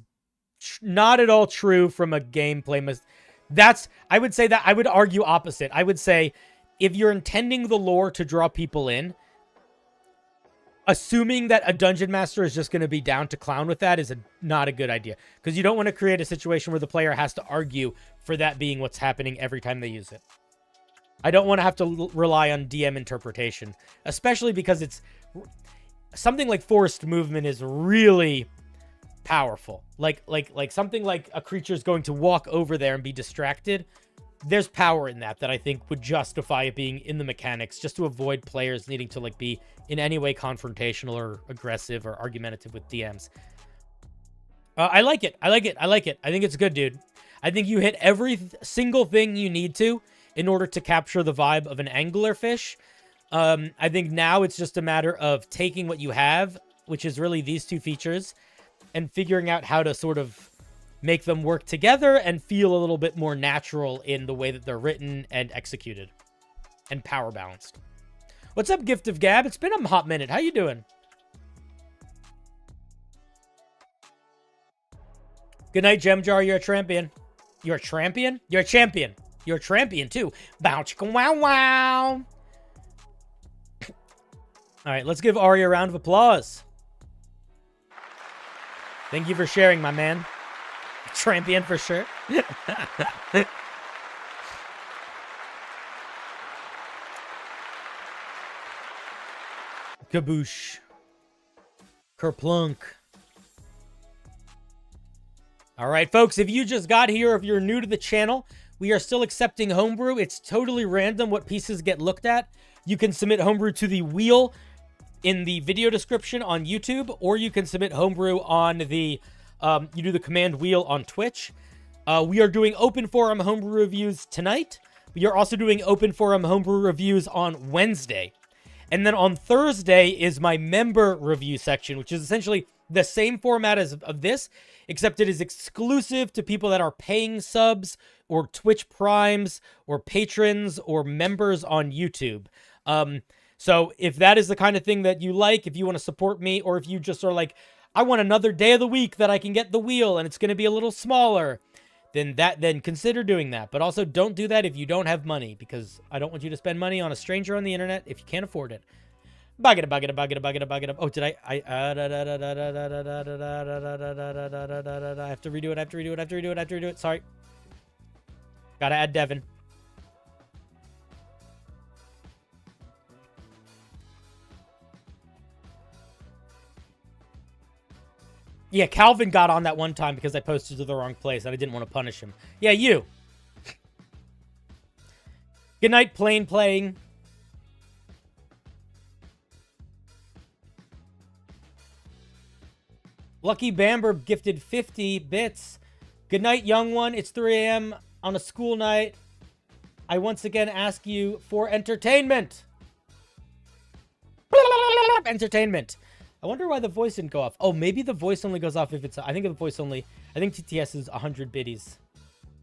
not at all true from a gameplay. I would say that I would argue opposite. I would say if you're intending the lore to draw people in, assuming that a dungeon master is just going to be down to clown with that is not a good idea. Because you don't want to create a situation where the player has to argue for that being what's happening every time they use it. I don't want to have to rely on DM interpretation, especially because it's something like forced movement is really powerful. Like something like a creature is going to walk over there and be distracted. There's power in that I think would justify it being in the mechanics, just to avoid players needing to like be in any way confrontational or aggressive or argumentative with DMs. I like it. I think it's good, dude. I think you hit every single thing you need to in order to capture the vibe of an anglerfish. I think now it's just a matter of taking what you have, which is really these two features, and figuring out how to sort of make them work together and feel a little bit more natural in the way that they're written and executed and power balanced. What's up, Gift of Gab? It's been a hot minute. How you doing? Good night, Gem Jar. You're a champion. You're a champion? You're a champion. You're a champion, too. Bow, chicka, wow, wow. All right, let's give Ari a round of applause. Thank you for sharing, my man. Champion for sure. Kaboosh. Kerplunk. All right, folks, if you just got here, if you're new to the channel, we are still accepting Homebrew. It's totally random what pieces get looked at. You can submit Homebrew to the wheel in the video description on YouTube, or you can submit Homebrew on the, you do the command wheel on Twitch. We are doing open forum Homebrew reviews tonight. We are also doing open forum Homebrew reviews on Wednesday. And then on Thursday is my member review section, which is essentially the same format as of this, except it is exclusive to people that are paying subs or Twitch primes or patrons or members on YouTube. So if that is the kind of thing that you like, if you want to support me, or if you just are like, I want another day of the week that I can get the wheel and it's going to be a little smaller, then consider doing that. But also don't do that if you don't have money, because I don't want you to spend money on a stranger on the internet if you can't afford it. Bug it. Oh, did I have to redo it. Sorry. Gotta add Devin. Yeah, Calvin got on that one time because I posted to the wrong place and I didn't want to punish him. Yeah, you. Good night, Plain Playing. Lucky Bamber gifted 50 bits. Good night, young one. It's 3 a.m. on a school night. I once again ask you for entertainment. Entertainment. I wonder why the voice didn't go off. Oh, maybe the voice only goes off if it's... I think the voice only... I think TTS is 100 biddies.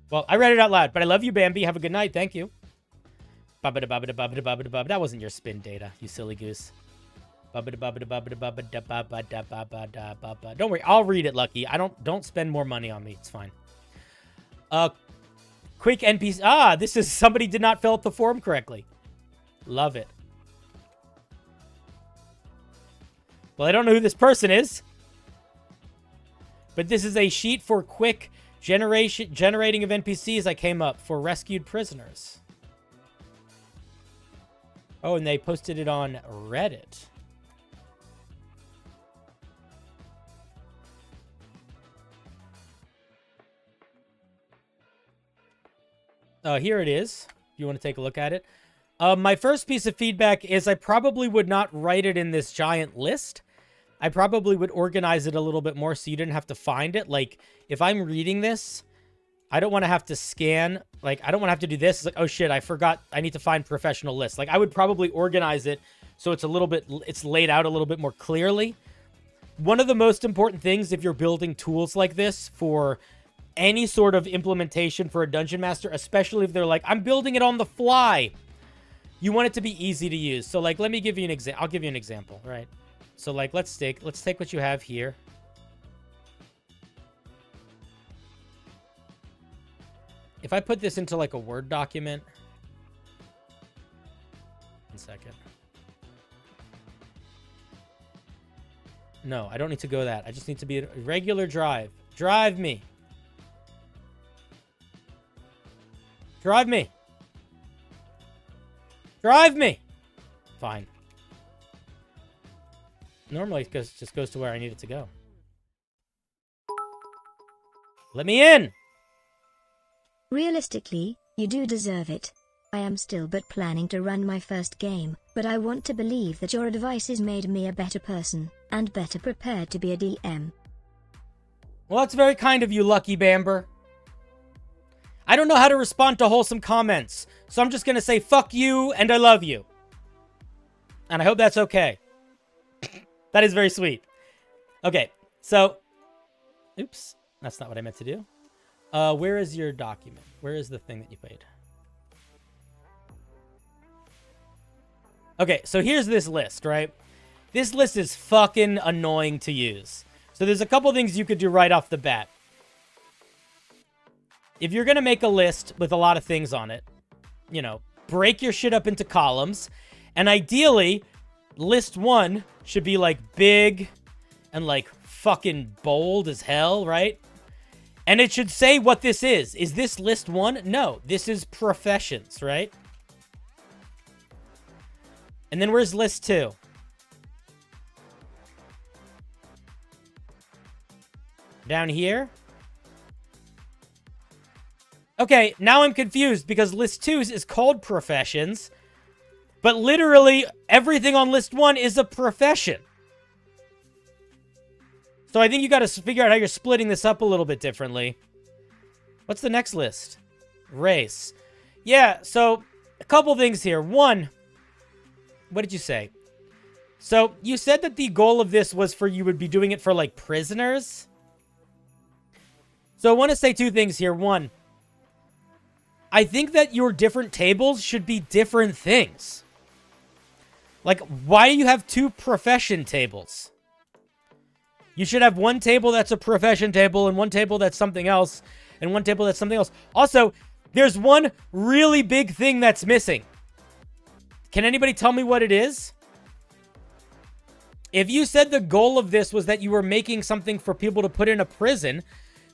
Well, I read it out loud, but I love you, Bambi. Have a good night. Thank you. That wasn't your spin data, you silly goose. Don't worry, I'll read it, Lucky. Don't spend more money on me. It's fine. Quick NPC. Ah, this is somebody did not fill out the form correctly. Love it. Well, I don't know who this person is, but this is a sheet for quick generating of NPCs I came up for rescued prisoners. Oh, and they posted it on Reddit. Here it is, if you want to take a look at it. My first piece of feedback is I probably would not write it in this giant list. I probably would organize it a little bit more so you didn't have to find it. Like, if I'm reading this, I don't want to have to scan. Like, I don't want to have to do this. It's like, oh shit, I forgot. I need to find professional lists. Like, I would probably organize it so it's a little bit, it's laid out a little bit more clearly. One of the most important things if you're building tools like this for any sort of implementation for a dungeon master, especially if they're like, I'm building it on the fly, you want it to be easy to use. So like, let me give you an example. I'll give you an example, right? So like, let's take what you have here. If I put this into like a Word document, 1 second. No, I don't need to go that. I just need to be a regular drive. Drive me. Drive me. Drive me. Fine. Normally it just goes to where I need it to go. Let me in. Realistically, you do deserve it. I am still but planning to run my first game, but I want to believe that your advice has made me a better person, and better prepared to be a DM. Well, that's very kind of you, Lucky Bamber. I don't know how to respond to wholesome comments, so I'm just going to say fuck you and I love you. And I hope that's okay. That is very sweet. Okay, so... Oops, that's not what I meant to do. Where is your document? Where is the thing that you made? Okay, so here's this list, right? This list is fucking annoying to use. So there's a couple things you could do right off the bat. If you're going to make a list with a lot of things on it, you know, break your shit up into columns. And ideally, list 1 should be like big and like fucking bold as hell, right? And it should say what this is. Is this list 1? No, this is professions, right? And then where's list 2? Down here? Okay, now I'm confused because list 2 is called professions, but literally everything on list 1 is a profession. So I think you got to figure out how you're splitting this up a little bit differently. What's the next list? Race. Yeah, so a couple things here. One, what did you say? So you said that the goal of this was for you would be doing it for like prisoners. So I want to say 2 things here. One, I think that your different tables should be different things. Like, why do you have 2 profession tables? You should have one table that's a profession table and one table that's something else and one table that's something else. Also, there's one really big thing that's missing. Can anybody tell me what it is? If you said the goal of this was that you were making something for people to put in a prison,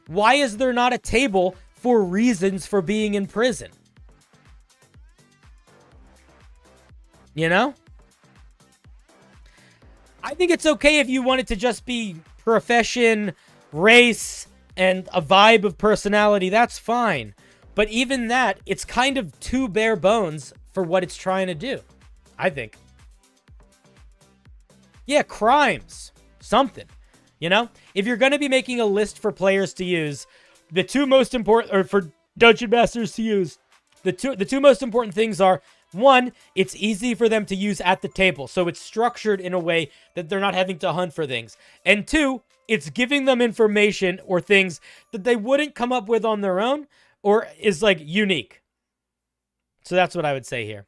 why is there not a table for reasons for being in prison? You know? I think it's okay if you want it to just be profession, race, and a vibe of personality. That's fine. But even that, it's kind of too bare bones for what it's trying to do, I think. Yeah, crimes. Something. You know? If you're going to be making a list for players to use, the two most important, or for Dungeon Masters to use, the two most important things are, one, it's easy for them to use at the table, so it's structured in a way that they're not having to hunt for things. And two, it's giving them information or things that they wouldn't come up with on their own or is, like, unique. So that's what I would say here.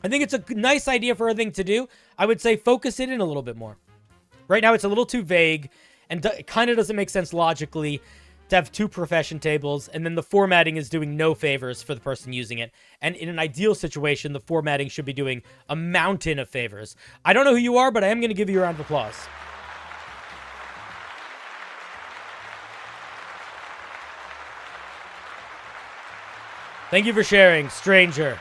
I think it's a nice idea for a thing to do. I would say focus it in a little bit more. Right now, it's a little too vague, and it kind of doesn't make sense logically to have two profession tables, and then the formatting is doing no favors for the person using it. And in an ideal situation, the formatting should be doing a mountain of favors. I don't know who you are, but I am going to give you a round of applause. Thank you for sharing, stranger.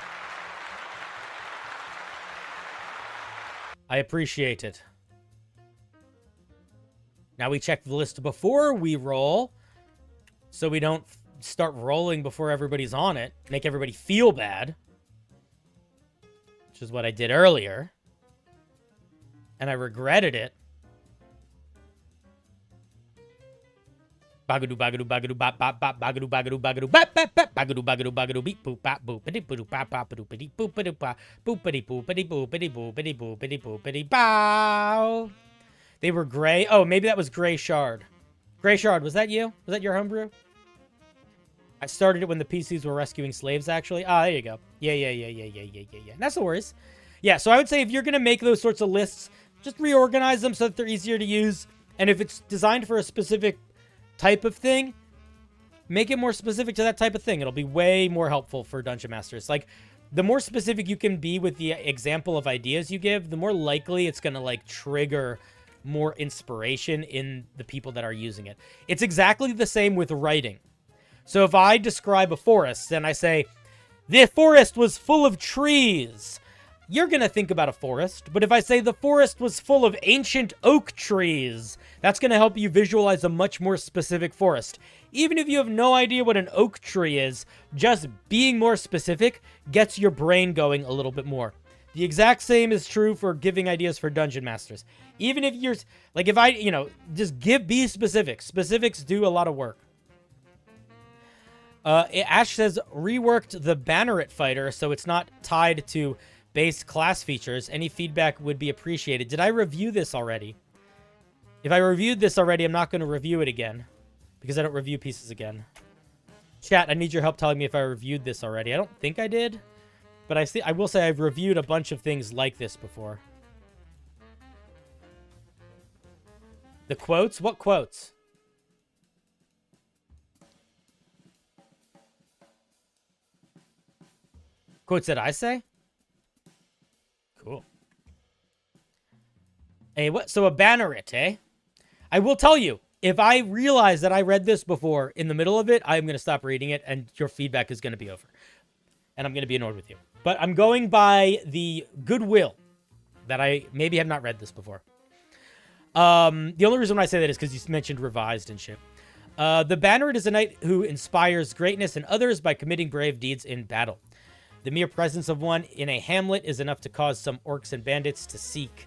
I appreciate it. Now we check the list before we roll, so we don't start rolling before everybody's on it. Make everybody feel bad. Which is what I did earlier. And I regretted it. Bagadu bagadu bagadu bap bap bap bagadu bagadu bagadu bap bap bap bagadu bagadu bagadu beep boop bap boop pity boop bap bap boop pity boop pity bop boopity boopity boopity boopity boopity boopity bow. They were gray. Oh, maybe that was Gray Shard. Gray Shard, was that you? Was that your homebrew? I started it when the PCs were rescuing slaves, actually. Ah, there you go. Yeah. That's no worries. Yeah, so I would say if you're going to make those sorts of lists, just reorganize them so that they're easier to use. And if it's designed for a specific type of thing, make it more specific to that type of thing. It'll be way more helpful for Dungeon Masters. Like, the more specific you can be with the example of ideas you give, the more likely it's going to, like, trigger more inspiration in the people that are using it. It's exactly the same with writing. So if I describe a forest and I say, the forest was full of trees, you're going to think about a forest. But if I say the forest was full of ancient oak trees, that's going to help you visualize a much more specific forest. Even if you have no idea what an oak tree is, just being more specific gets your brain going a little bit more. The exact same is true for giving ideas for Dungeon Masters. Even if you're, like, if I, just be specific. Specifics do a lot of work. Ash says, reworked the Banneret fighter so it's not tied to base class features. Any feedback would be appreciated. Did I review this already? If I reviewed this already, I'm not going to review it again. Because I don't review pieces again. Chat, I need your help telling me if I reviewed this already. I don't think I did. But I will say I've reviewed a bunch of things like this before. The quotes? What quotes? Quotes that I say? Cool. Hey, what? So a banneret, eh? I will tell you, if I realize that I read this before in the middle of it, I'm going to stop reading it and your feedback is going to be over. And I'm going to be annoyed with you. But I'm going by the goodwill that I maybe have not read this before. The only reason why I say that is because you mentioned revised and shit. The Banneret is a knight who inspires greatness in others by committing brave deeds in battle. The mere presence of one in a hamlet is enough to cause some orcs and bandits to seek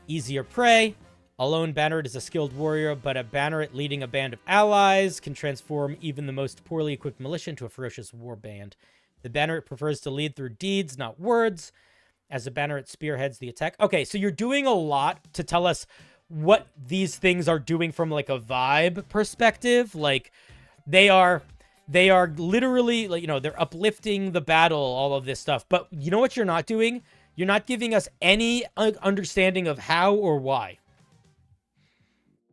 easier prey. A lone Banneret is a skilled warrior, but a Banneret leading a band of allies can transform even the most poorly equipped militia into a ferocious war band. The Banneret prefers to lead through deeds, not words, as the Banneret spearheads the attack. Okay, so you're doing a lot to tell us what these things are doing from, like, a vibe perspective. Like, they are literally, like, they're uplifting the battle, all of this stuff. But you know what you're not doing? You're not giving us any understanding of how or why.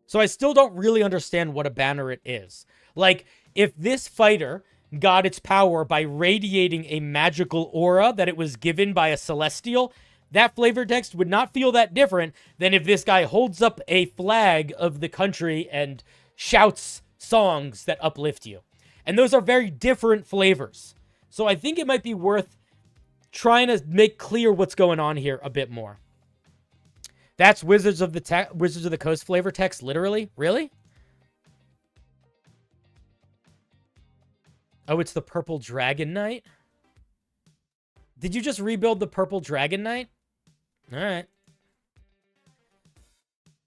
So I still don't really understand what a Banneret is. Like, if this fighter got its power by radiating a magical aura that it was given by a celestial, that flavor text would not feel that different than if this guy holds up a flag of the country and shouts songs that uplift you. And those are very different flavors. So I think it might be worth trying to make clear what's going on here a bit more. That's Wizards of the Coast flavor text, literally? Really? Oh, it's the Purple Dragon Knight? Did you just rebuild the Purple Dragon Knight? All right.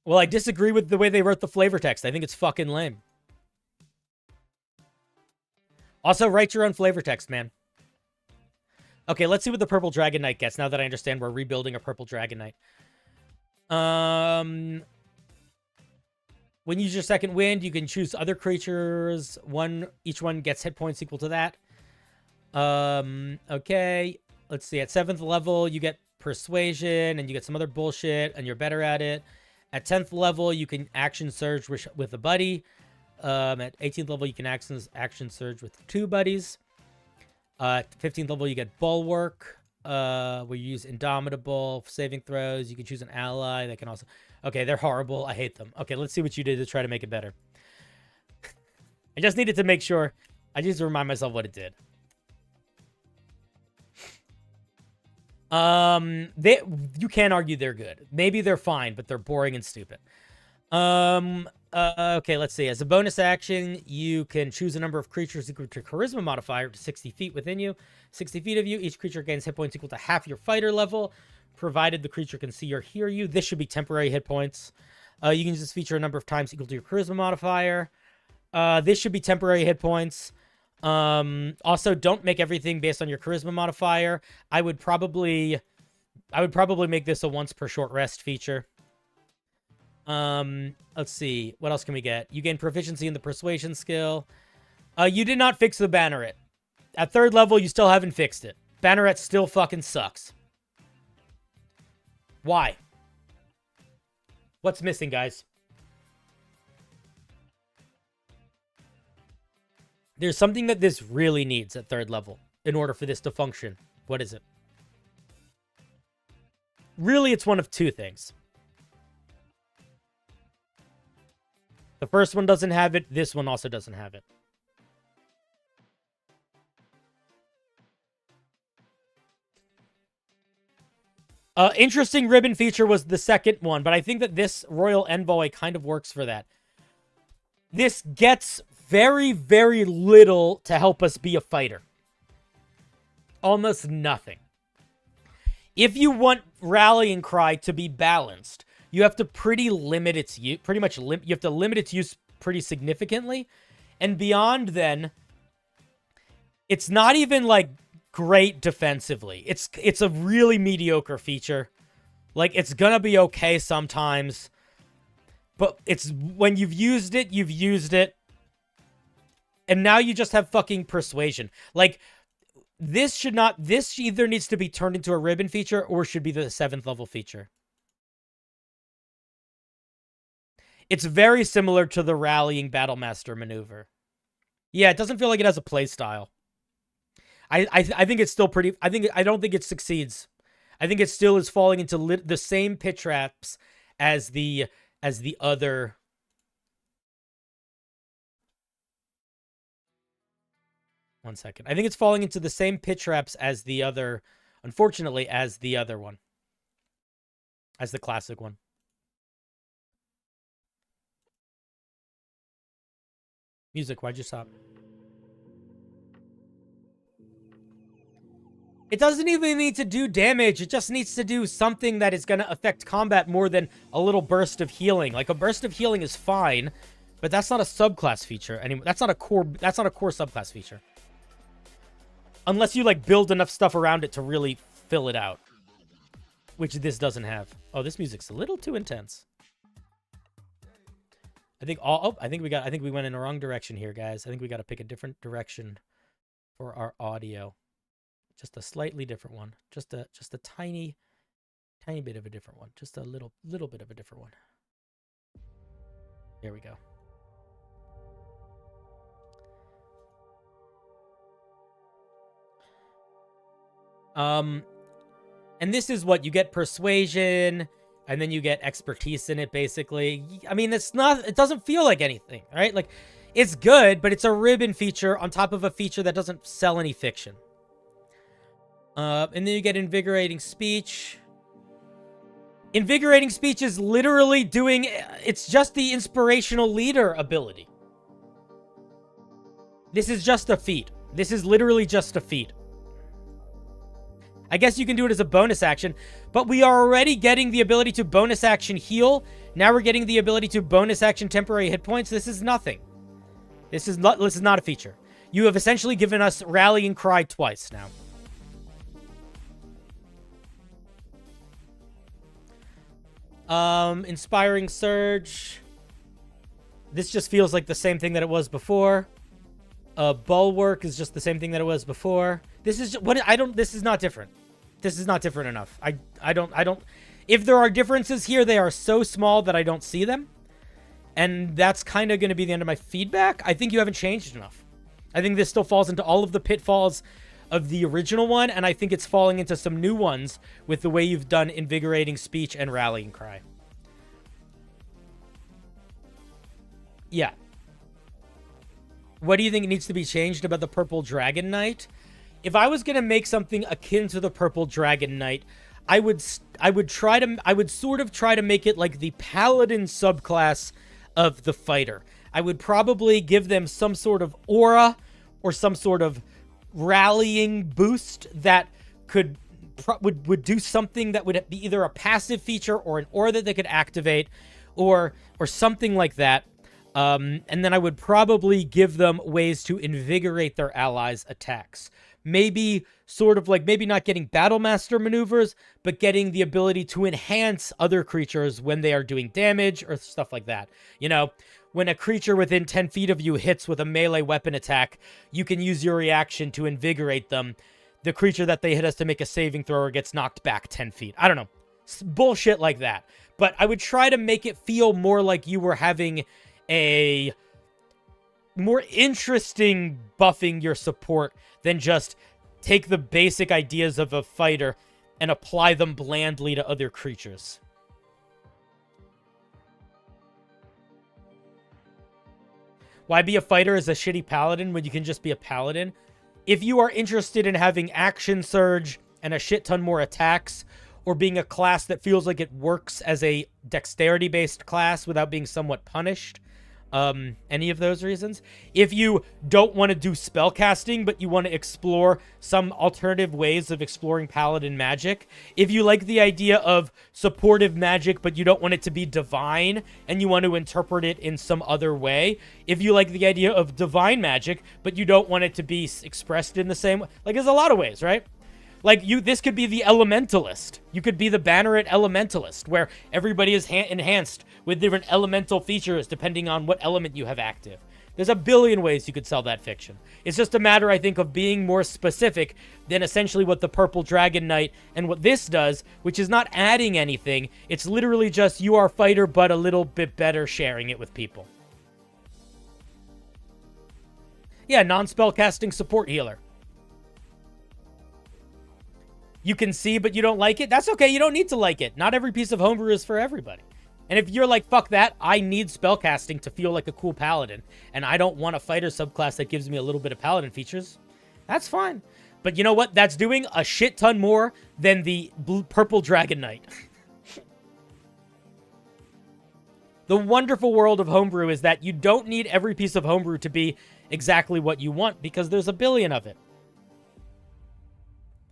Well, I disagree with the way they wrote the flavor text. I think it's fucking lame. Also, write your own flavor text, man. Okay, let's see what the Purple Dragon Knight gets now that I understand we're rebuilding a Purple Dragon Knight. When you use your second wind, you can choose other creatures. Each one gets hit points equal to that. Okay. Let's see. At 7th level, you get Persuasion, and you get some other bullshit, and you're better at it. At 10th level, you can Action Surge with a buddy. At 18th level, you can Action Surge with 2 buddies. At 15th level, you get Bulwark, where you use Indomitable saving throws. You can choose an ally that can also... Okay, they're horrible. I hate them. Okay, let's see what you did to try to make it better. I just needed to make sure. I just to remind myself what it did. You can't argue they're good. Maybe they're fine, but they're boring and stupid. Okay, let's see. As a bonus action, you can choose a number of creatures equal to Charisma modifier to 60 feet within you. 60 feet of you, each creature gains hit points equal to half your fighter level, provided the creature can see or hear you. This should be temporary hit points. You can use this feature a number of times equal to your Charisma modifier. This should be temporary hit points. Also, don't make everything based on your Charisma modifier. I would probably make this a once per short rest feature. Let's see. What else can we get? You gain proficiency in the Persuasion skill. You did not fix the Banneret. At 3rd level, you still haven't fixed it. Banneret still fucking sucks. Why? What's missing, guys? There's something that this really needs at 3rd level in order for this to function. What is it? Really, it's one of 2 things. The first one doesn't have it. This one also doesn't have it. Interesting ribbon feature was the second one, but I think that this Royal Envoy kind of works for that. This gets very, very little to help us be a fighter. Almost nothing. If you want Rallying Cry to be balanced, you have to limit its use pretty significantly. And beyond then, it's not even like great defensively. It's a really mediocre feature. Like, it's gonna be okay sometimes. But it's when you've used it. And now you just have fucking Persuasion. Like, this either needs to be turned into a ribbon feature or should be the 7th level feature. It's very similar to the Rallying Battlemaster maneuver. Yeah, it doesn't feel like it has a play style. I think it's still pretty... I don't think it succeeds. I think it still is falling into the same pit traps as the other... One second. I think it's falling into the same pit traps as the other... Unfortunately, as the other one. As the classic one. Music, why'd you stop? It doesn't even need to do damage. It just needs to do something that is going to affect combat more than a little burst of healing. Like, a burst of healing is fine, but that's not a subclass feature anymore. That's not a core subclass feature. Unless you, like, build enough stuff around it to really fill it out. Which this doesn't have. Oh, this music's a little too intense. I think we went in the wrong direction here, guys. I think we got to pick a different direction for our audio. Just a slightly different one. Just a tiny bit of a different one. Just a little bit of a different one. There we go. And this is what you get: Persuasion, and then you get expertise in it, basically. I mean, it doesn't feel like anything, right? Like, it's good, but it's a ribbon feature on top of a feature that doesn't sell any fiction. And then you get Invigorating Speech. Invigorating Speech is literally doing... It's just the Inspirational Leader ability. This is just a feat. This is literally just a feat. I guess you can do it as a bonus action, but we are already getting the ability to bonus action heal. Now we're getting the ability to bonus action temporary hit points. This is nothing. This is not a feature. You have essentially given us Rallying Cry twice now. Inspiring Surge. This just feels like the same thing that it was before. Bulwark is just the same thing that it was before. This is just, this is not different. This is not different enough. I don't, if there are differences here, they are so small that I don't see them. And that's kind of going to be the end of my feedback. I think you haven't changed enough. I think this still falls into all of the pitfalls of the original one, and I think it's falling into some new ones with the way you've done Invigorating Speech and Rallying Cry. Yeah. What do you think needs to be changed about the Purple Dragon Knight? If I was going to make something akin to the Purple Dragon Knight, I would sort of try to make it like the Paladin subclass of the fighter. I would probably give them some sort of aura or some sort of rallying boost that would do something that would be either a passive feature or an aura that they could activate or something like that. And then I would probably give them ways to invigorate their allies' attacks. Maybe sort of like, maybe not getting Battle Master maneuvers, but getting the ability to enhance other creatures when they are doing damage or stuff like that. You know, when a creature within 10 feet of you hits with a melee weapon attack, you can use your reaction to invigorate them. The creature that they hit has to make a saving throw or gets knocked back 10 feet. I don't know. Bullshit like that. But I would try to make it feel more like you were having a more interesting buffing your support than just take the basic ideas of a fighter and apply them blandly to other creatures. Why be a fighter as a shitty paladin when you can just be a paladin? If you are interested in having action surge and a shit ton more attacks, or being a class that feels like it works as a dexterity-based class without being somewhat punished, any of those reasons. If you don't want to do spellcasting, but you want to explore some alternative ways of exploring paladin magic. If you like the idea of supportive magic, but you don't want it to be divine, and you want to interpret it in some other way. If you like the idea of divine magic, but you don't want it to be expressed in the same way. Like, there's a lot of ways, right? Like, this could be the Elementalist. You could be the Banneret Elementalist, where everybody is enhanced with different elemental features depending on what element you have active. There's a billion ways you could sell that fiction. It's just a matter, I think, of being more specific than essentially what the Purple Dragon Knight and what this does, which is not adding anything. It's literally just you are a fighter, but a little bit better sharing it with people. Yeah, non-spellcasting support healer. You can see, but you don't like it? That's okay, you don't need to like it. Not every piece of homebrew is for everybody. And if you're like, fuck that, I need spellcasting to feel like a cool paladin, and I don't want a fighter subclass that gives me a little bit of paladin features, that's fine. But you know what? That's doing a shit ton more than the Purple Dragon Knight. The wonderful world of homebrew is that you don't need every piece of homebrew to be exactly what you want, because there's a billion of it.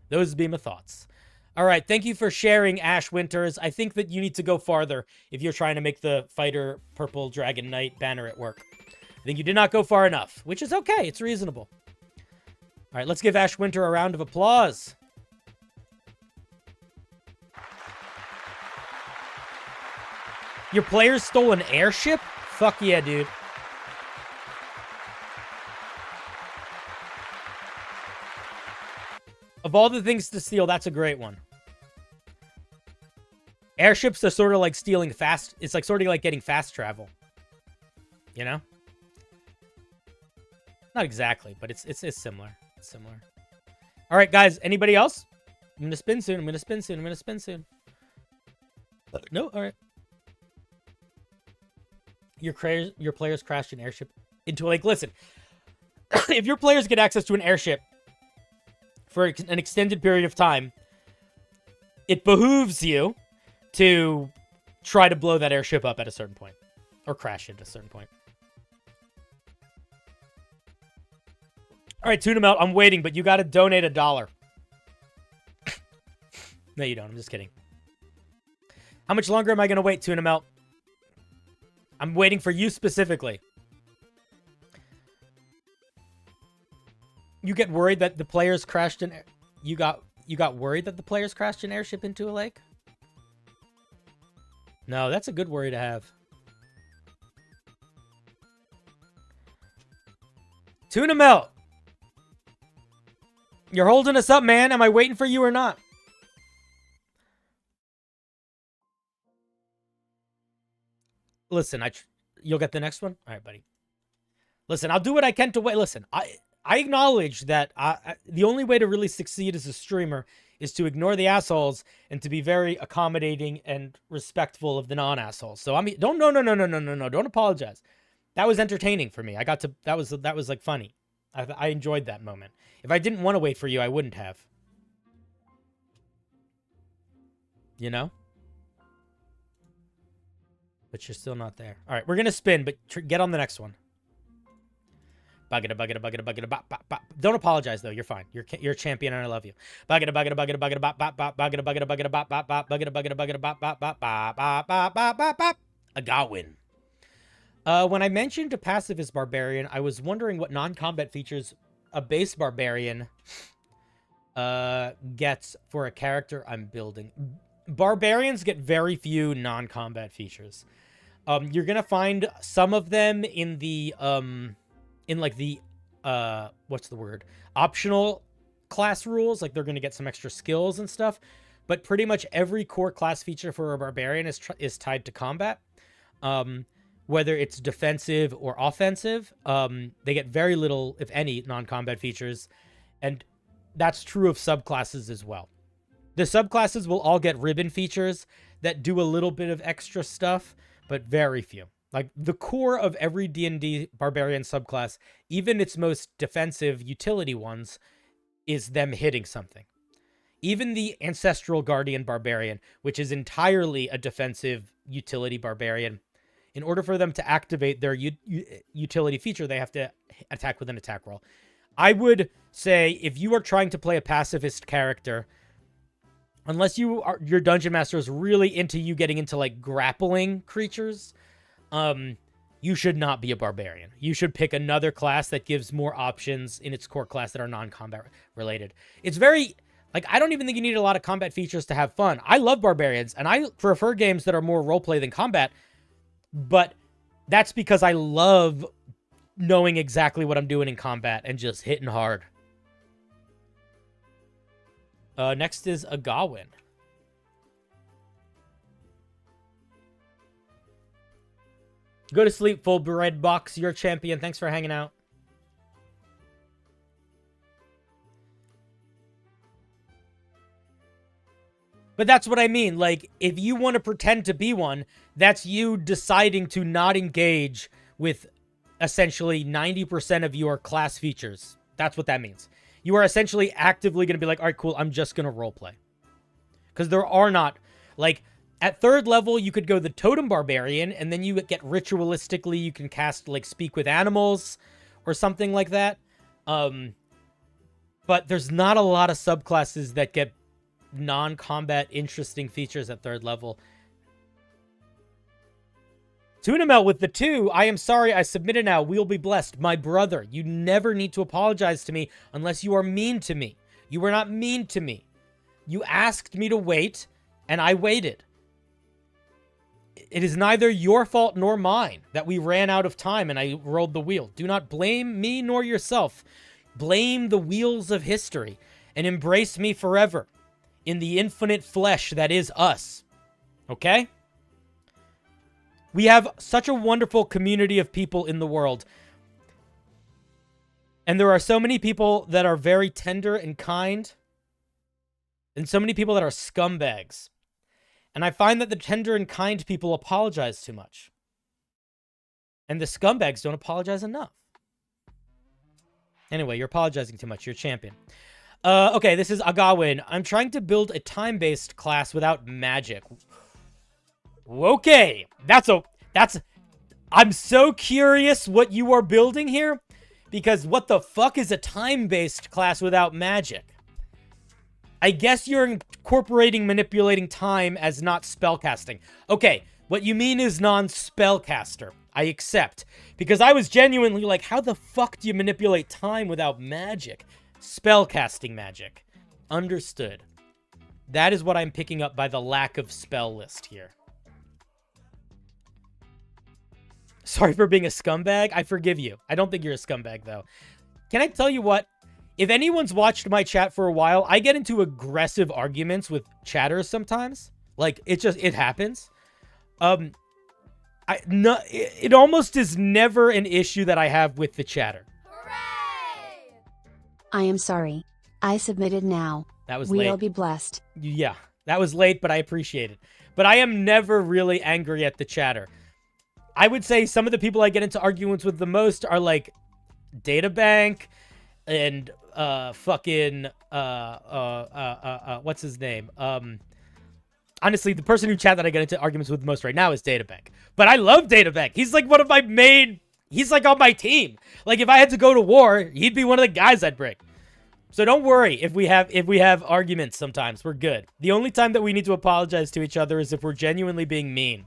Those would be my thoughts. All right, thank you for sharing, Ash Winters. I think that you need to go farther if you're trying to make the fighter Purple Dragon Knight banner at work. I think you did not go far enough, which is okay. It's reasonable. All right, let's give Ash Winter a round of applause. Your players stole an airship? Fuck yeah, dude. Of all the things to steal, that's a great one. Airships are sort of like stealing fast. It's like sort of like getting fast travel. You know? Not exactly, but it's similar. It's similar. All right, guys. Anybody else? I'm going to spin soon. I'm going to spin soon. I'm going to spin soon. No? All right. Your players crashed an airship into, like, listen. If your players get access to an airship for an extended period of time, it behooves you to try to blow that airship up at a certain point. Or crash it at a certain point. All right, Tuna Melt, I'm waiting, but you got to donate $1. No, you don't. I'm just kidding. How much longer am I going to wait, Tuna Melt? I'm waiting for you specifically. You get worried that the players crashed an... You got worried that the players crashed an airship into a lake? No, that's a good worry to have. Tuna Melt! You're holding us up, man. Am I waiting for you or not? Listen, you'll get the next one? All right, buddy. Listen, I'll do what I can to wait. Listen, I acknowledge that the only way to really succeed as a streamer is to ignore the assholes and to be very accommodating and respectful of the non-assholes. So I mean, no, don't apologize. That was entertaining for me. That was like funny. I enjoyed that moment. If I didn't want to wait for you, I wouldn't have. You know? But you're still not there. All right, we're gonna spin, but get on the next one. Don't apologize though. You're fine. You're a champion, and I love you. A Godwin. When I mentioned a pacifist barbarian, I was wondering what non-combat features a base barbarian gets for a character I'm building. Barbarians get very few non-combat features. You're gonna find some of them in the what's the word? Optional class rules. Like they're gonna get some extra skills and stuff. But pretty much every core class feature for a barbarian is tied to combat. Whether it's defensive or offensive, they get very little, if any, non-combat features. And that's true of subclasses as well. The subclasses will all get ribbon features that do a little bit of extra stuff, but very few. Like the core of every D&D barbarian subclass, even its most defensive utility ones, is them hitting something. Even the Ancestral Guardian Barbarian, which is entirely a defensive utility barbarian, in order for them to activate their utility feature, they have to attack with an attack roll. I would say if you are trying to play a pacifist character, unless your dungeon master is really into you getting into like grappling creatures, you should not be a barbarian. You should pick another class that gives more options in its core class that are non-combat related. It's very... Like, I don't even think you need a lot of combat features to have fun. I love barbarians, and I prefer games that are more roleplay than combat, but that's because I love knowing exactly what I'm doing in combat and just hitting hard. Next is a Godwin. Go to sleep, full bread box. You're a champion. Thanks for hanging out. But that's what I mean. Like, if you want to pretend to be one, that's you deciding to not engage with essentially 90% of your class features. That's what that means. You are essentially actively going to be like, all right, cool, I'm just going to roleplay. Because there are not, like, at 3rd level, you could go the Totem Barbarian, and then you get ritualistically, you can cast, like, Speak with Animals, or something like that. But there's not a lot of subclasses that get non-combat interesting features at 3rd level. Tuna Melt with the 2. I am sorry, I submitted now. We'll be blessed. My brother, you never need to apologize to me unless you are mean to me. You were not mean to me. You asked me to wait, and I waited. It is neither your fault nor mine that we ran out of time and I rolled the wheel. Do not blame me nor yourself. Blame the wheels of history and embrace me forever in the infinite flesh that is us. Okay? We have such a wonderful community of people in the world. And there are so many people that are very tender and kind. And so many people that are scumbags. And I find that the tender and kind people apologize too much. And the scumbags don't apologize enough. Anyway, you're apologizing too much. You're a champion. Okay, this is Agawin. I'm trying to build a time-based class without magic. Okay, I'm so curious what you are building here, because what the fuck is a time-based class without magic? I guess you're incorporating manipulating time as not spellcasting. Okay, what you mean is non-spellcaster. I accept. Because I was genuinely like, how the fuck do you manipulate time without magic? Spellcasting magic. Understood. That is what I'm picking up by the lack of spell list here. Sorry for being a scumbag. I forgive you. I don't think you're a scumbag, though. Can I tell you what? If anyone's watched my chat for a while, I get into aggressive arguments with chatters sometimes. Like, it happens. It almost is never an issue that I have with the chatter. Hooray! I am sorry. I submitted now. That was late. We'll be blessed. Yeah, that was late, but I appreciate it. But I am never really angry at the chatter. I would say some of the people I get into arguments with the most are like Databank and what's his name? Honestly, the person who chat that I get into arguments with most right now is Databank. But I love Databank. He's like one of my main... He's like on my team. Like if I had to go to war, he'd be one of the guys I'd bring. So don't worry if we have arguments sometimes. We're good. The only time that we need to apologize to each other is if we're genuinely being mean.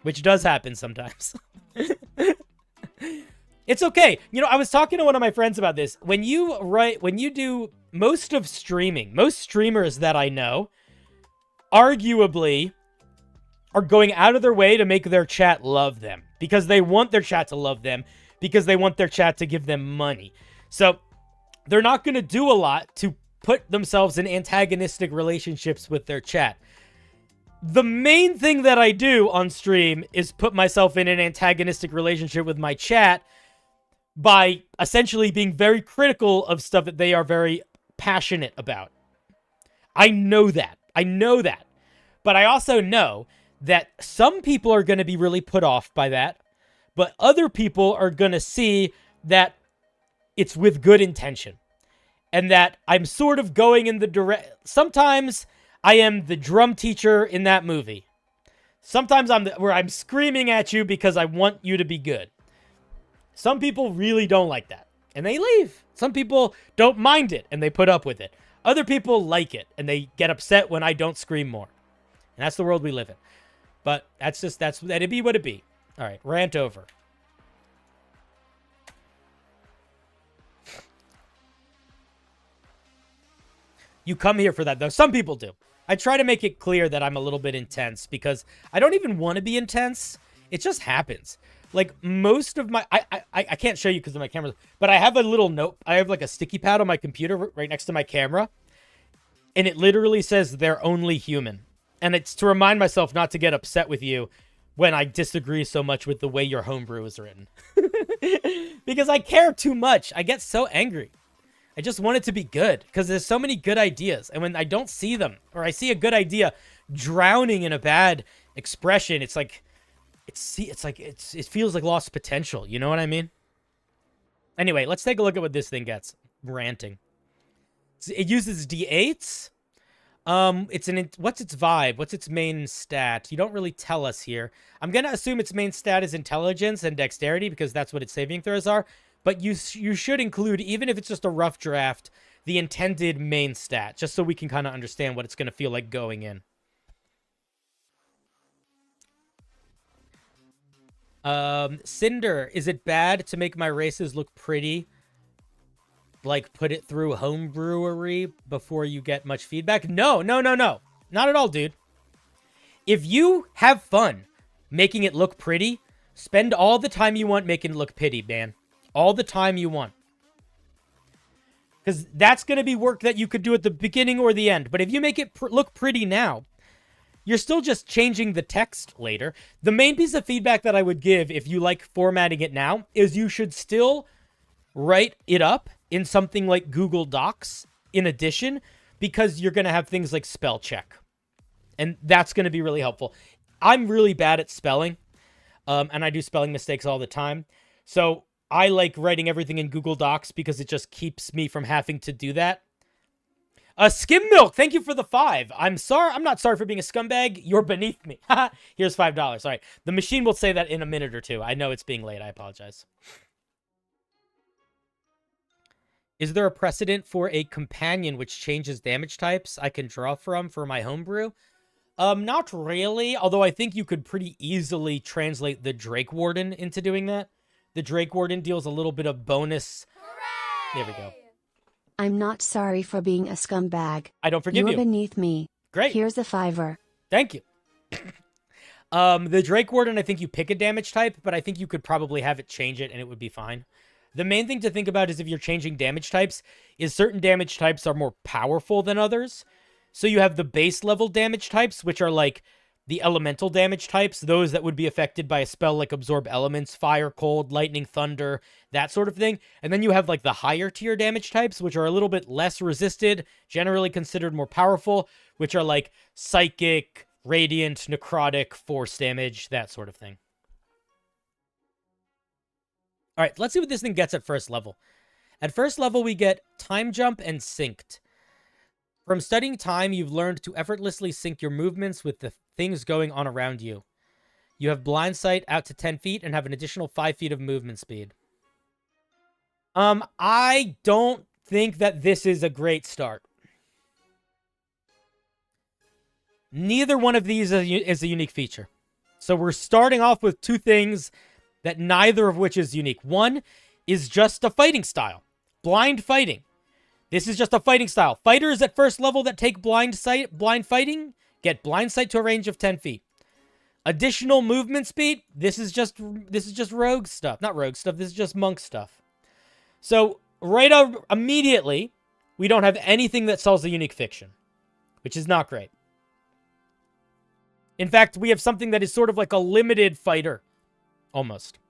Which does happen sometimes. It's okay. You know, I was talking to one of my friends about this. When you do most of streaming, most streamers that I know, arguably, are going out of their way to make their chat love them. Because they want their chat to love them. Because they want their chat to give them money. So, they're not going to do a lot to put themselves in antagonistic relationships with their chat. The main thing that I do on stream is put myself in an antagonistic relationship with my chat by essentially being very critical of stuff that they are very passionate about. I know that. But I also know that some people are going to be really put off by that, but other people are going to see that it's with good intention. And that I'm sort of going in the sometimes I am the drum teacher in that movie. Sometimes where I'm screaming at you because I want you to be good. Some people really don't like that, and they leave. Some people don't mind it, and they put up with it. Other people like it, and they get upset when I don't scream more. And that's the world we live in. But that'd be what it be. All right, rant over. You come here for that, though. Some people do. I try to make it clear that I'm a little bit intense because I don't even want to be intense. It just happens. Like, most of my... I can't show you because of my camera, but I have a little note. I have, like, a sticky pad on my computer right next to my camera, and it literally says, "They're only human." And it's to remind myself not to get upset with you when I disagree so much with the way your homebrew is written. Because I care too much. I get so angry. I just want it to be good because there's so many good ideas. And when I don't see them, or I see a good idea drowning in a bad expression, it's like, it feels like lost potential. You know what I mean? Anyway, let's take a look at what this thing gets. Ranting. It uses D8s. What's its vibe? What's its main stat? You don't really tell us here. I'm going to assume its main stat is intelligence and dexterity because that's what its saving throws are. But you should include, even if it's just a rough draft, the intended main stat, just so we can kind of understand what it's going to feel like going in. Cinder, is it bad to make my races look pretty? Like, put it through Homebrewery before you get much feedback? No. Not at all, dude. If you have fun making it look pretty, spend all the time you want making it look pretty, man. All the time you want. Because that's going to be work that you could do at the beginning or the end. But if you make it look pretty now, you're still just changing the text later. The main piece of feedback that I would give if you like formatting it now is you should still write it up in something like Google Docs in addition, because you're going to have things like spell check. And that's going to be really helpful. I'm really bad at spelling, and I do spelling mistakes all the time. So I like writing everything in Google Docs because it just keeps me from having to do that. Skim Milk, thank you for the 5. I'm not sorry for being a scumbag. You're beneath me. Here's $5. All right. The machine will say that in a minute or two. I know it's being late. I apologize. Is there a precedent for a companion which changes damage types I can draw from for my homebrew? Not really, although I think you could pretty easily translate the Drake Warden into doing that. The Drake Warden deals a little bit of bonus. Hooray! There we go. I'm not sorry for being a scumbag. I don't forgive you. You're beneath me. Great. Here's a $5. Thank you. The Drake Warden, I think you pick a damage type, but I think you could probably have it change it and it would be fine. The main thing to think about is if you're changing damage types, is certain damage types are more powerful than others. So you have the base level damage types, which are like the elemental damage types, those that would be affected by a spell like Absorb Elements, Fire, Cold, Lightning, Thunder, that sort of thing. And then you have like the higher tier damage types, which are a little bit less resisted, generally considered more powerful, which are like Psychic, Radiant, Necrotic, Force damage, that sort of thing. All right, let's see what this thing gets at first level. At first level, we get Time Jump and Synced. From studying time, you've learned to effortlessly sync your movements with the things going on around you. You have blind sight out to 10 feet and have an additional 5 feet of movement speed. I don't think that this is a great start. Neither one of these is a unique feature. So we're starting off with two things that neither of which is unique. One is just a fighting style. Blind fighting. This is just a fighting style. Fighters at first level that take blind fighting get blind sight to a range of 10 feet. Additional movement speed. This is just rogue stuff. Not rogue stuff. This is just monk stuff. So right out immediately, we don't have anything that sells a unique fiction, which is not great. In fact, we have something that is sort of like a limited fighter. Almost.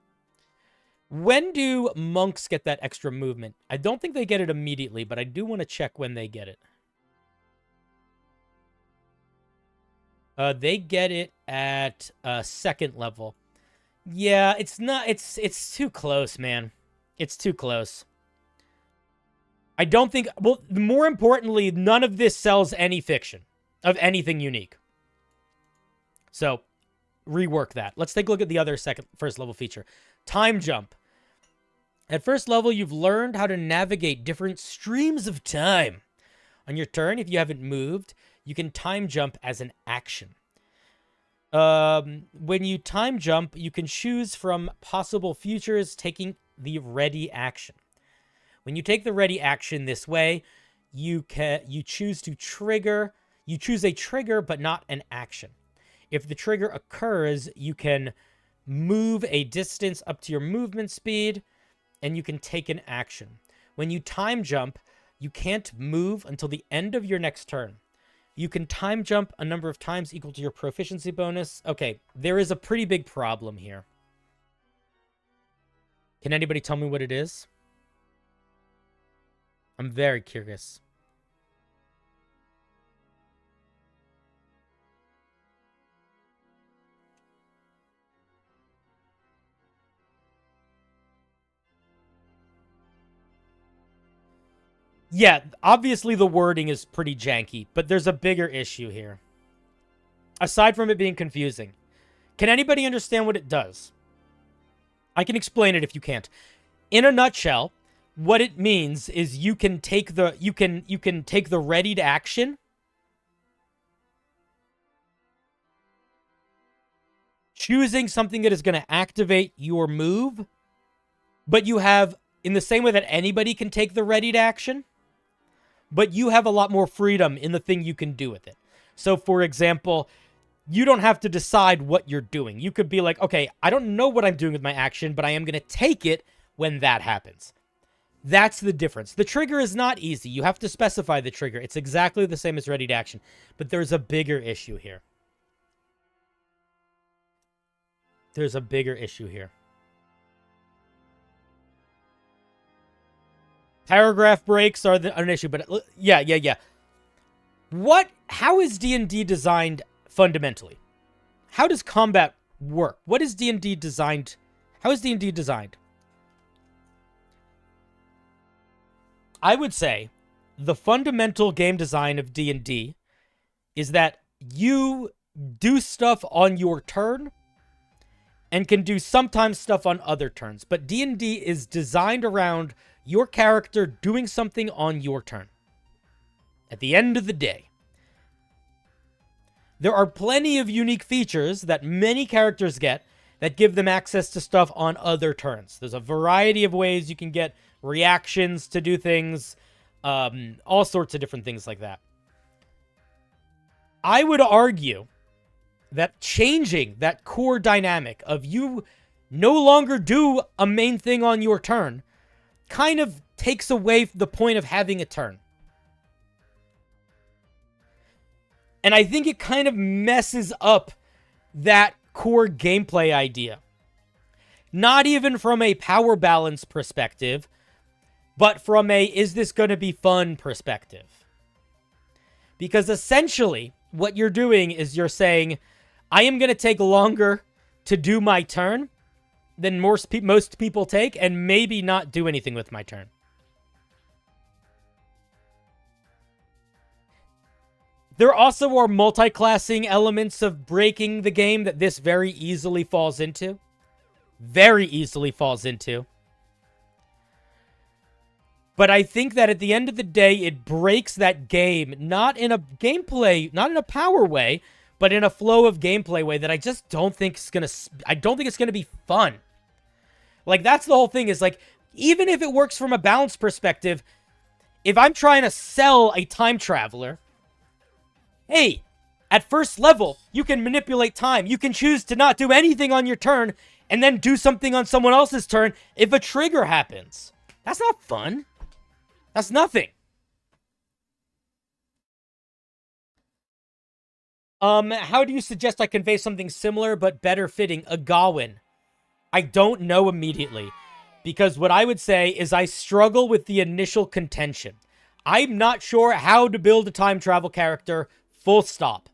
When do monks get that extra movement? I don't think they get it immediately, but I do want to check when they get it. They get it at second level. Yeah, it's not. It's too close, man. It's too close. I don't think. Well, more importantly, none of this sells any fiction of anything unique. So, rework that. Let's take a look at the other first level feature. Time Jump. At first level, you've learned how to navigate different streams of time. On your turn, if you haven't moved, you can time jump as an action. When you time jump, you can choose from possible futures taking the ready action. When you take the ready action this way, you choose a trigger but not an action. If the trigger occurs, you can move a distance up to your movement speed, and you can take an action. When you time jump, you can't move until the end of your next turn. You can time jump a number of times equal to your proficiency bonus. Okay, there is a pretty big problem here. Can anybody tell me what it is? I'm very curious. Yeah, obviously the wording is pretty janky, but there's a bigger issue here. Aside from it being confusing. Can anybody understand what it does? I can explain it if you can't. In a nutshell, what it means is you can take the readied action, choosing something that is going to activate your move, but you have, in the same way that anybody can take the readied action, but you have a lot more freedom in the thing you can do with it. So, for example, you don't have to decide what you're doing. You could be like, okay, I don't know what I'm doing with my action, but I am going to take it when that happens. That's the difference. The trigger is not easy. You have to specify the trigger. It's exactly the same as ready to action, but there's a bigger issue here. There's a bigger issue here. Paragraph breaks are an issue, but yeah. How is D&D designed fundamentally? How does combat work? What is D&D designed? How is D&D designed? I would say the fundamental game design of D&D is that you do stuff on your turn and can do sometimes stuff on other turns, but D&D is designed around your character doing something on your turn. At the end of the day, there are plenty of unique features that many characters get that give them access to stuff on other turns. There's a variety of ways you can get reactions to do things, all sorts of different things like that. I would argue that changing that core dynamic of you no longer do a main thing on your turn kind of takes away the point of having a turn. And I think it kind of messes up that core gameplay idea. Not even from a power balance perspective, but from a is this going to be fun perspective. Because essentially, what you're doing is you're saying, I am going to take longer to do my turn than most people take, and maybe not do anything with my turn. There also are multi-classing elements of breaking the game that this very easily falls into. Very easily falls into. But I think that at the end of the day, it breaks that game, not in a gameplay, not in a power way, but in a flow of gameplay way that I just don't think is gonna. I don't think it's gonna be fun. Like, that's the whole thing. Is like, even if it works from a balance perspective, if I'm trying to sell a time traveler, hey, at first level, you can manipulate time. You can choose to not do anything on your turn and then do something on someone else's turn if a trigger happens. That's not fun. That's nothing. How do you suggest I convey something similar but better fitting? A Gawain. I don't know immediately. Because what I would say is I struggle with the initial contention. I'm not sure how to build a time travel character. Full stop.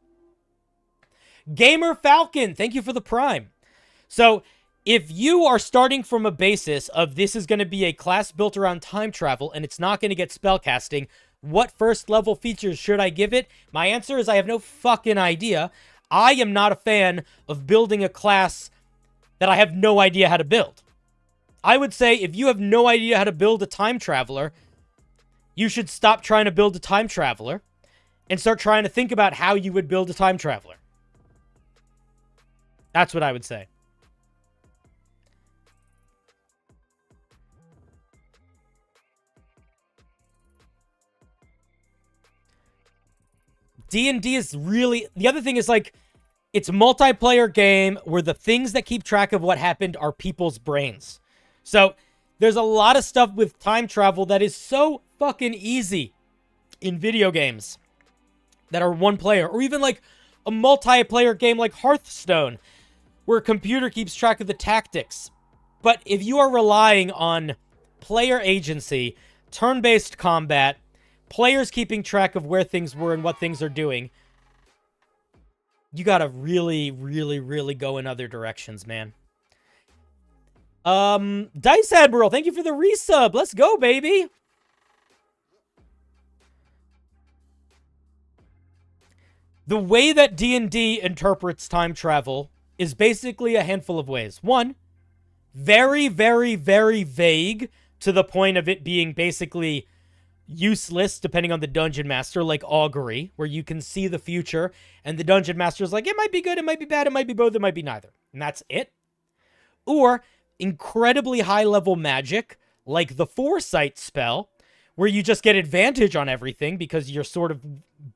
Gamer Falcon, thank you for the Prime. So, if you are starting from a basis of this is going to be a class built around time travel and it's not going to get spellcasting, what first level features should I give it? My answer is I have no fucking idea. I am not a fan of building a class that I have no idea how to build. I would say if you have no idea how to build a time traveler, you should stop trying to build a time traveler and start trying to think about how you would build a time traveler. That's what I would say. D&D is really... The other thing is, like, it's a multiplayer game where the things that keep track of what happened are people's brains. So, there's a lot of stuff with time travel that is so fucking easy in video games that are one player. Or even, like, a multiplayer game like Hearthstone, where a computer keeps track of the tactics. But if you are relying on player agency, turn-based combat, players keeping track of where things were and what things are doing, you gotta really, really, really go in other directions, man. Dice Admiral, thank you for the resub. Let's go, baby. The way that D&D interprets time travel is basically a handful of ways. One, very, very, very vague to the point of it being basically useless depending on the dungeon master, like augury, where you can see the future and the dungeon master is like, it might be good, it might be bad, it might be both, it might be neither. And that's it. Or incredibly high level magic, like the foresight spell, where you just get advantage on everything because you're sort of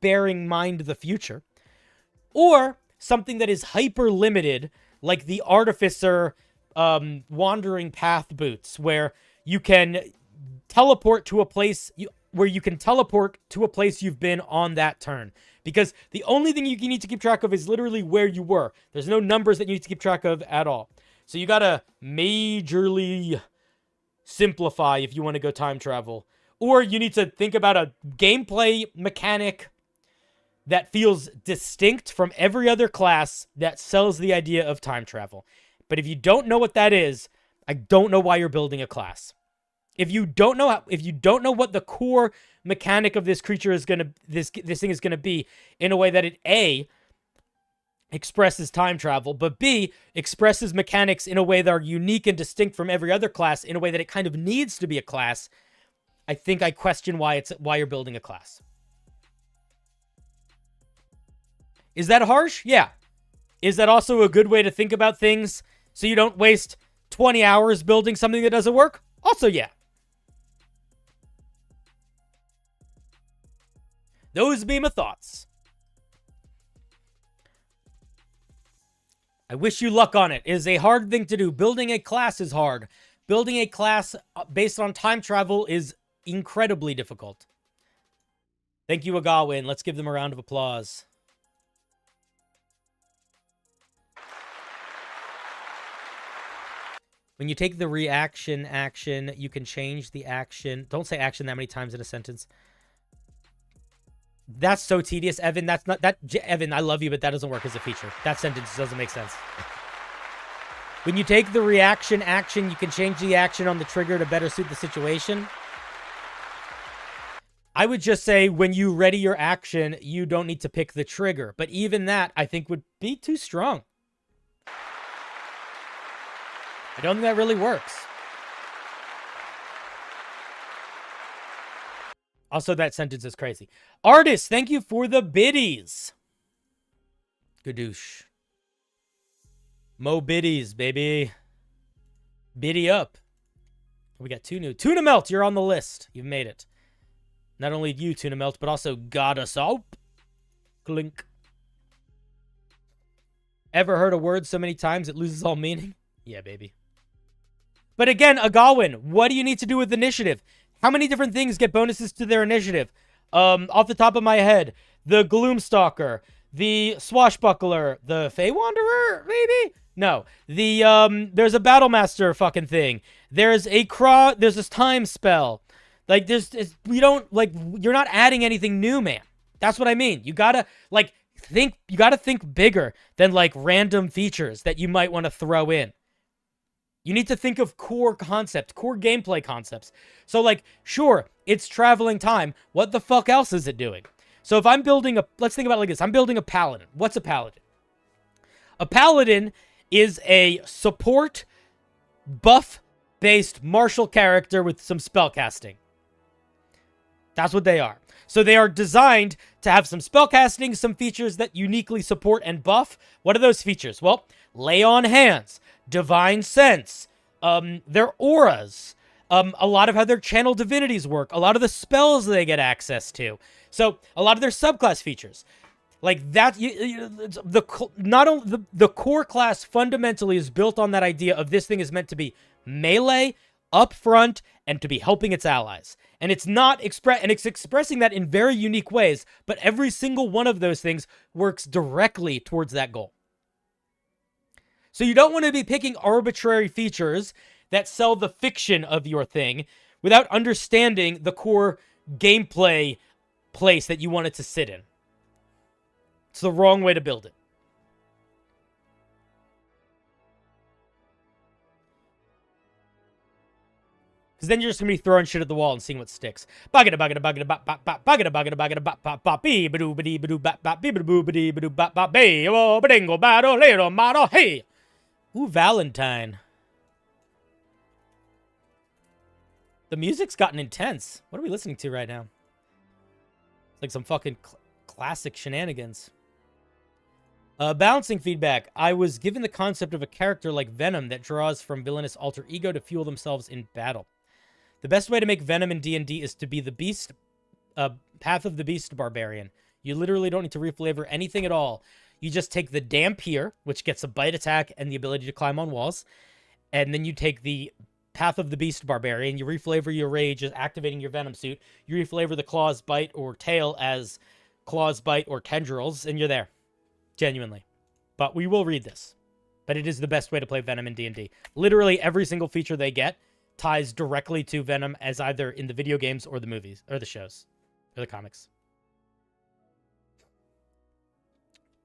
bearing in mind the future. Or something that is hyper limited, like the artificer wandering path boots, where you can teleport to a place you've been on that turn. Because the only thing you need to keep track of is literally where you were. There's no numbers that you need to keep track of at all. So you gotta majorly simplify if you want to go time travel. Or you need to think about a gameplay mechanic that feels distinct from every other class that sells the idea of time travel. But if you don't know what that is, I don't know why you're building a class. If you don't know what the core mechanic of this creature is gonna, this thing is gonna be, in a way that it A, expresses time travel, but B, expresses mechanics in a way that are unique and distinct from every other class, in a way that it kind of needs to be a class, I think I question why you're building a class. Is that harsh? Yeah. Is that also a good way to think about things so you don't waste 20 hours building something that doesn't work? Also, yeah. Those be my thoughts. I wish you luck on it. It is a hard thing to do. Building a class is hard. Building a class based on time travel is incredibly difficult. Thank you, Agawin. Let's give them a round of applause. When you take the reaction action, you can change the action. Don't say action that many times in a sentence. That's so tedious, Evan. That's not that. Evan, I love you, but that doesn't work as a feature. That sentence doesn't make sense. When you take the reaction action, you can change the action on the trigger to better suit the situation. I would just say when you ready your action, you don't need to pick the trigger. But even that, I think, would be too strong. I don't think that really works. Also, that sentence is crazy. Artist, thank you for the biddies. Gadoosh. Mo biddies, baby. Biddy up. We got two new. Tuna Melt, you're on the list. You've made it. Not only you, Tuna Melt, but also Goddess Up. Clink. Ever heard a word so many times it loses all meaning? Yeah, baby. But again, Agawin, what do you need to do with initiative? How many different things get bonuses to their initiative? Off the top of my head, the Gloomstalker, the Swashbuckler, the Fey Wanderer, maybe? No. The, there's a Battlemaster fucking thing. There's there's this time spell. Like, we don't, like, you're not adding anything new, man. That's what I mean. You gotta, like, you gotta think bigger than, like, random features that you might want to throw in. You need to think of core concepts, core gameplay concepts. So, like, sure, it's traveling time. What the fuck else is it doing? So if I'm building let's think about it like this. I'm building a paladin. What's a paladin? A paladin is a support, buff-based martial character with some spellcasting. That's what they are. So they are designed to have some spellcasting, some features that uniquely support and buff. What are those features? Well, lay on hands, divine sense, their auras, a lot of how their channel divinities work, a lot of the spells they get access to. So a lot of their subclass features. Like that, not only the core class fundamentally is built on that idea of this thing is meant to be melee, upfront, and to be helping its allies. And it's not it's expressing that in very unique ways, but every single one of those things works directly towards that goal. So you don't want to be picking arbitrary features that sell the fiction of your thing without understanding the core gameplay place that you want it to sit in. It's the wrong way to build it. Because then you're just going to be throwing shit at the wall and seeing what sticks. Ooh, Valentine. The music's gotten intense. What are we listening to right now? It's like some fucking classic shenanigans. Balancing feedback. I was given the concept of a character like Venom that draws from villainous alter ego to fuel themselves in battle. The best way to make Venom in D&D is to be the beast, Path of the Beast Barbarian. You literally don't need to reflavor anything at all. You just take the Dampier, which gets a bite attack and the ability to climb on walls. And then you take the Path of the Beast Barbarian. You reflavor your rage as activating your Venom suit. You reflavor the Claws, Bite, or Tail as Claws, Bite, or Tendrils. And you're there. Genuinely. But we will read this. But it is the best way to play Venom in D&D. Literally every single feature they get ties directly to Venom as either in the video games or the movies, or the shows, or the comics.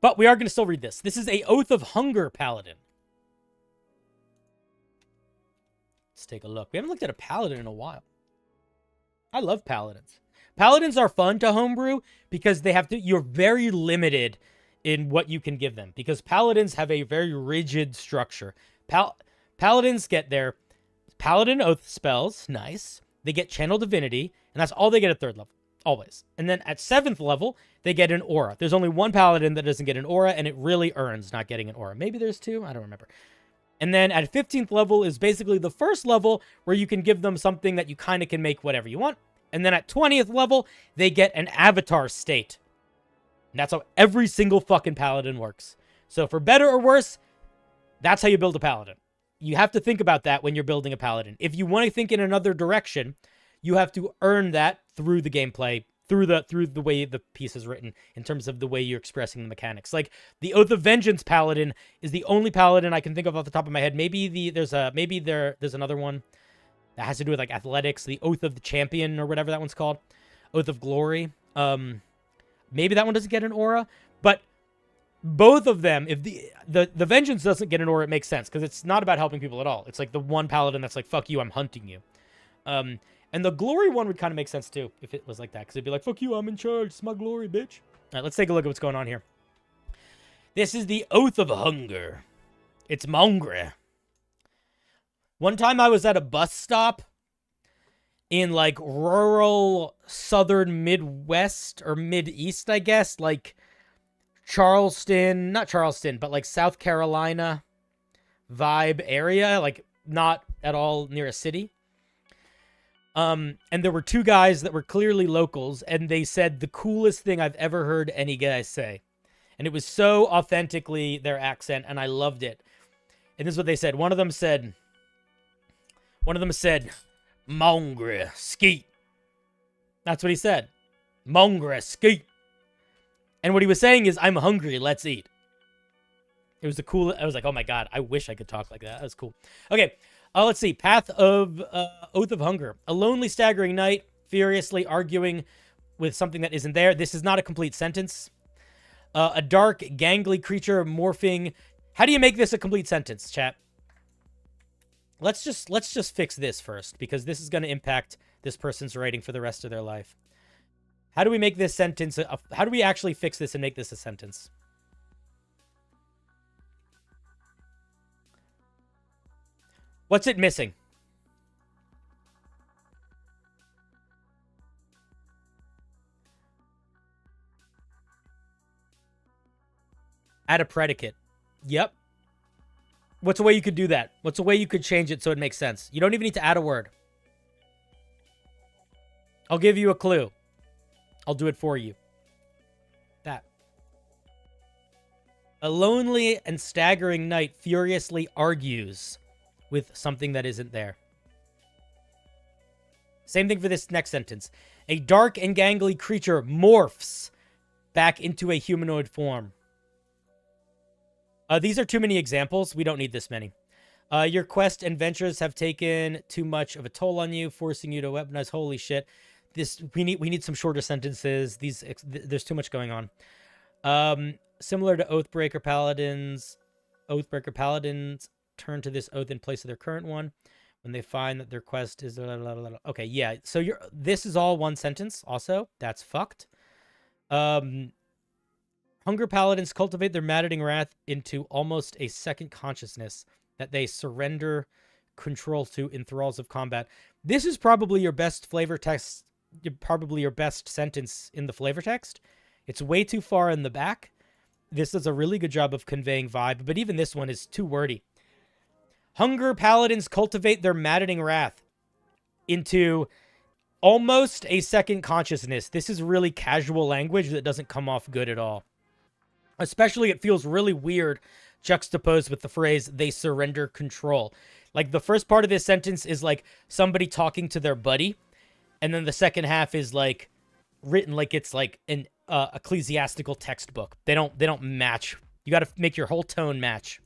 But we are going to still read this. This is a Oath of Hunger Paladin. Let's take a look. We haven't looked at a Paladin in a while. I love Paladins. Paladins are fun to homebrew because they have to, you're very limited in what you can give them. Because Paladins have a very rigid structure. Paladins get their Paladin Oath spells, nice. they get Channel Divinity, and that's all they get at 3rd level, always. And then at 7th level, they get an aura. There's only one paladin that doesn't get an aura, and it really earns not getting an aura. Maybe there's 2, I don't remember. And then at 15th level is basically the first level where you can give them something that you kind of can make whatever you want. And then at 20th level, they get an avatar state. And that's how every single fucking paladin works. So for better or worse, that's how you build a paladin. You have to think about that when you're building a paladin. If you want to think in another direction, you have to earn that through the gameplay, through the way the piece is written, in terms of the way you're expressing the mechanics. Like the Oath of Vengeance paladin is the only paladin I can think of off the top of my head. Maybe there's another one that has to do with like athletics, the Oath of the Champion or whatever that one's called, Oath of Glory. Maybe that one doesn't get an aura, but both of them, if the Vengeance doesn't get an aura, it makes sense because it's not about helping people at all. It's like the one paladin that's like, fuck you, I'm hunting you. And the Glory one would kind of make sense too if it was like that, because it'd be like, fuck you, I'm in charge, it's my glory, bitch. All right, let's take a look at what's going on here. This is the Oath of Hunger. It's Mongre. One time I was at a bus stop in like rural southern Midwest or Mid-East, I guess, like Charleston, not Charleston, but like South Carolina vibe area, like not at all near a city. And there were 2 guys that were clearly locals, and they said the coolest thing I've ever heard any guy say. And it was so authentically their accent, and I loved it. And this is what they said. One of them said, Mongre skeet. That's what he said. Mongre skeet. And what he was saying is, I'm hungry, let's eat. It was the cool. I was like, oh my God, I wish I could talk like that. That was cool. Okay, let's see. Path of Oath of Hunger. A lonely, staggering night, furiously arguing with something that isn't there. This is not a complete sentence. A dark, gangly creature morphing. How do you make this a complete sentence, chat? Let's just fix this first, because this is going to impact this person's writing for the rest of their life. How do we make this sentence? How do we actually fix this and make this a sentence? What's it missing? Add a predicate. Yep. What's a way you could do that? What's a way you could change it so it makes sense? You don't even need to add a word. I'll give you a clue. I'll do it for you. That. A lonely and staggering knight furiously argues with something that isn't there. Same thing for this next sentence. A dark and gangly creature morphs back into a humanoid form. These are too many examples. We don't need this many. Your quest and ventures have taken too much of a toll on you, forcing you to weaponize. Holy shit. We need some shorter sentences. There's too much going on. Similar to Oathbreaker Paladins turn to this oath in place of their current one when they find that their quest is... Okay, yeah. So this is all one sentence also. That's fucked. Hunger Paladins cultivate their maddening wrath into almost a second consciousness that they surrender control to in thralls of combat. This is probably your best flavor text, probably your best sentence in the flavor text. It's way too far in the back. This does a really good job of conveying vibe, but even this one is too wordy. Hunger Paladins cultivate their maddening wrath into almost a second consciousness. This is really casual language that doesn't come off good at all. Especially, it feels really weird juxtaposed with the phrase, they surrender control. Like, the first part of this sentence is, like, somebody talking to their buddy. And then the second half is, like, written like it's, like, an ecclesiastical textbook. They don't match. You got to make your whole tone match.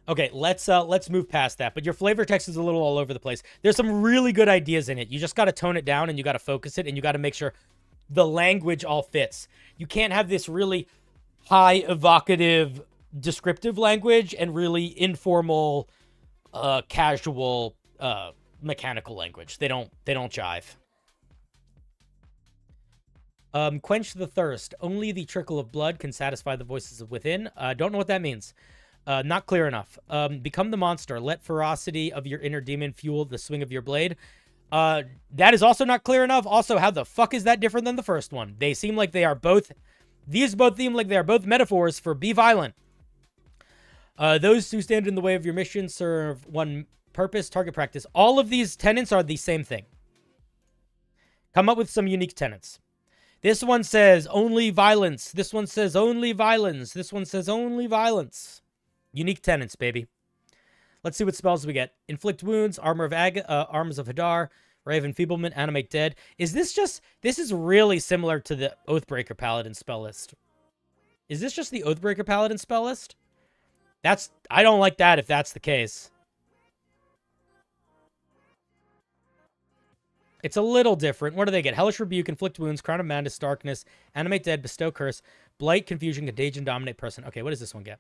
Okay, let's move past that. But your flavor text is a little all over the place. There's some really good ideas in it. You just got to tone it down, and you got to focus it, and you got to make sure the language all fits. You can't have this really high evocative descriptive language and really informal casual mechanical language. They don't jive. Quench the thirst. Only the trickle of blood can satisfy the voices of within. Don't know what that means. Not clear enough. Become the monster. Let ferocity of your inner demon fuel the swing of your blade. That is also not clear enough. Also, how the fuck is that different than the first one? They seem like they are both... These both seem like they are both metaphors for be violent. Those who stand in the way of your mission serve one purpose, target practice. All of these tenets are the same thing. Come up with some unique tenets. This one says only violence. This one says only violence. This one says only violence. Unique tenets, baby. Let's see what spells we get. Inflict wounds, armor of arms of Hadar, Ray of Enfeeblement, animate dead. Is this just... This is really similar to the Oathbreaker Paladin spell list. Is this just the Oathbreaker Paladin spell list? That's... I don't like that if that's the case. It's a little different. What do they get? Hellish Rebuke, Inflict Wounds, Crown of Madness, Darkness, Animate Dead, Bestow Curse, Blight, Confusion, Contagion, Dominate Person. Okay, what does this one get?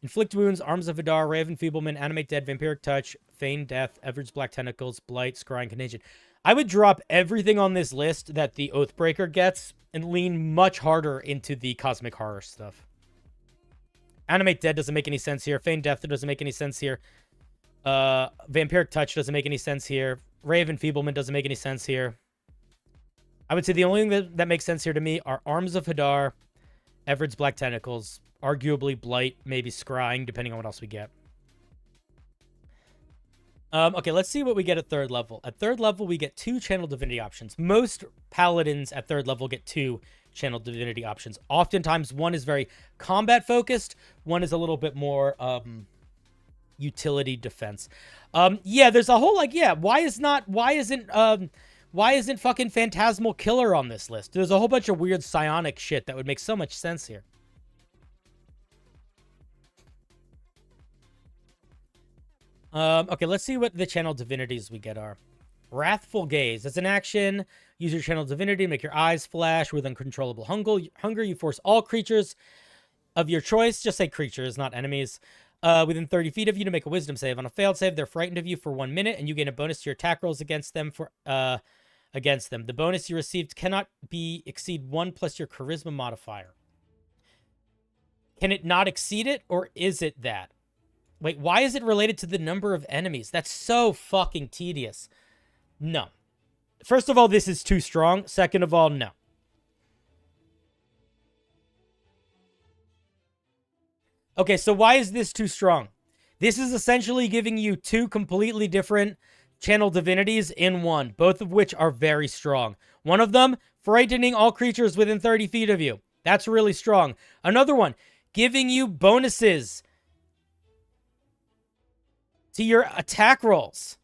Inflict Wounds, Arms of Vidar, Ray of Enfeeblement, Animate Dead, Vampiric Touch, Feign Death, Everard's Black Tentacles, Blight, Scrying, Contagion. I would drop everything on this list that the Oathbreaker gets and lean much harder into the Cosmic Horror stuff. Animate Dead doesn't make any sense here. Feign Death doesn't make any sense here. Vampiric Touch doesn't make any sense here. Ray of Enfeeblement doesn't make any sense here. I would say the only thing that makes sense here to me are Arms of Hadar, Everard's Black Tentacles, arguably Blight, maybe Scrying, depending on what else we get. Okay, let's see what we get at 3rd level. At 3rd level, we get 2 Channel Divinity options. Most Paladins at 3rd level get 2 Channel Divinity options. Oftentimes, one is very combat-focused. One is a little bit more... utility defense. Yeah, there's a whole, like, yeah, why isn't fucking Phantasmal Killer on this list? There's a whole bunch of weird psionic shit that would make so much sense here. Okay, let's see what the channel divinities we get are. Wrathful Gaze. As an action, use your channel divinity to make your eyes flash with uncontrollable hunger. You force all creatures of your choice, just say creatures, not enemies, within 30 feet of you to make a wisdom save. On a failed save, they're frightened of you for 1 minute, and you gain a bonus to your attack rolls against them. The bonus you received cannot exceed 1 plus your charisma modifier. Can it not exceed it, or is it that? Wait, why is it related to the number of enemies? That's so fucking tedious. No. First of all, this is too strong. Second of all, no. Okay, so why is this too strong? This is essentially giving you 2 completely different channel divinities in one, both of which are very strong. One of them, frightening all creatures within 30 feet of you. That's really strong. Another one, giving you bonuses to your attack rolls.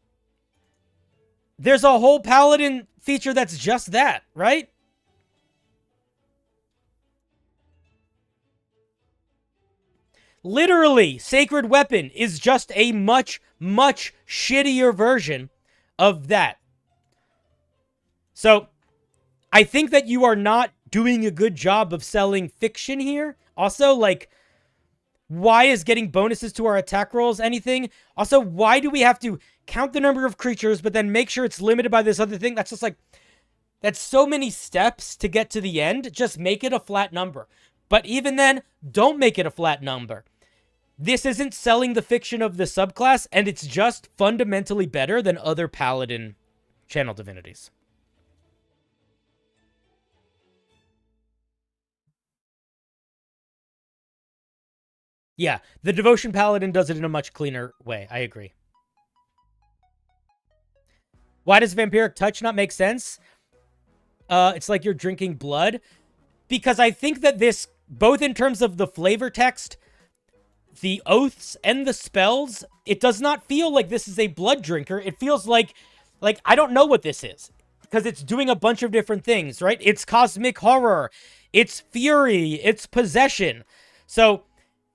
There's a whole paladin feature that's just that, right? Literally, Sacred Weapon is just a much, much shittier version of that. So, I think that you are not doing a good job of selling fiction here. Also, like, why is getting bonuses to our attack rolls anything? Also, why do we have to count the number of creatures, but then make sure it's limited by this other thing? That's just like, that's so many steps to get to the end. Just make it a flat number. But even then, don't make it a flat number. This isn't selling the fiction of the subclass, and it's just fundamentally better than other paladin channel divinities. Yeah, the Devotion Paladin does it in a much cleaner way. I agree. Why does Vampiric Touch not make sense? It's like you're drinking blood. Because I think that this, both in terms of the flavor text, the oaths, and the spells, it does not feel like this is a blood drinker. It feels like I don't know what this is. Because it's doing a bunch of different things, right? It's cosmic horror. It's fury. It's possession. So,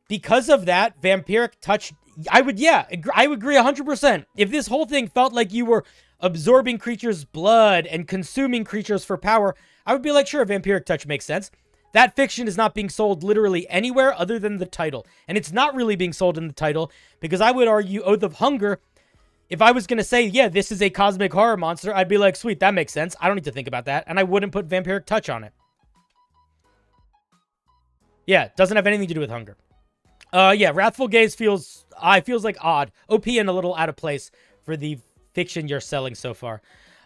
because of that, Vampiric Touch, I would agree 100%. If this whole thing felt like you were absorbing creatures' blood and consuming creatures for power, I would be like, sure, Vampiric Touch makes sense. That fiction is not being sold literally anywhere other than the title. And it's not really being sold in the title, because I would argue Oath of Hunger, if I was going to say, yeah, this is a cosmic horror monster, I'd be like, sweet, that makes sense. I don't need to think about that. And I wouldn't put Vampiric Touch on it. Yeah, doesn't have anything to do with hunger. Yeah, Wrathful Gaze feels like odd. OP and a little out of place for the fiction you're selling so far.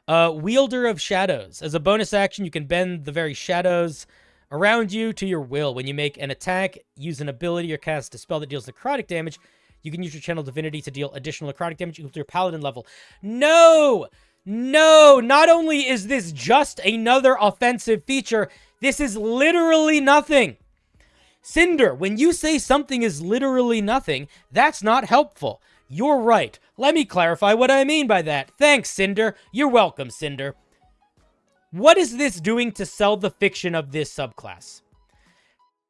Wielder of Shadows. As a bonus action, you can bend the very shadows around you to your will. When you make an attack, use an ability or cast a spell that deals necrotic damage, you can use your Channel Divinity to deal additional necrotic damage equal to your Paladin level. No! No! Not only is this just another offensive feature, this is literally nothing. Cinder, when you say something is literally nothing, that's not helpful. You're right. Let me clarify what I mean by that. Thanks, Cinder. You're welcome, Cinder. What is this doing to sell the fiction of this subclass?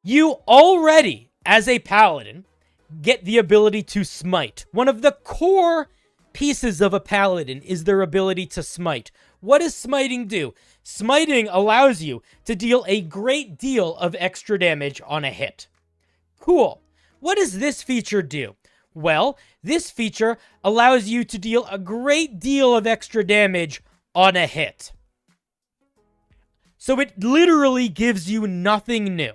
You already, as a paladin, get the ability to smite. One of the core pieces of a paladin is their ability to smite. What does smiting do? Smiting allows you to deal a great deal of extra damage on a hit. Cool. What does this feature do? Well, this feature allows you to deal a great deal of extra damage on a hit. So it literally gives you nothing new.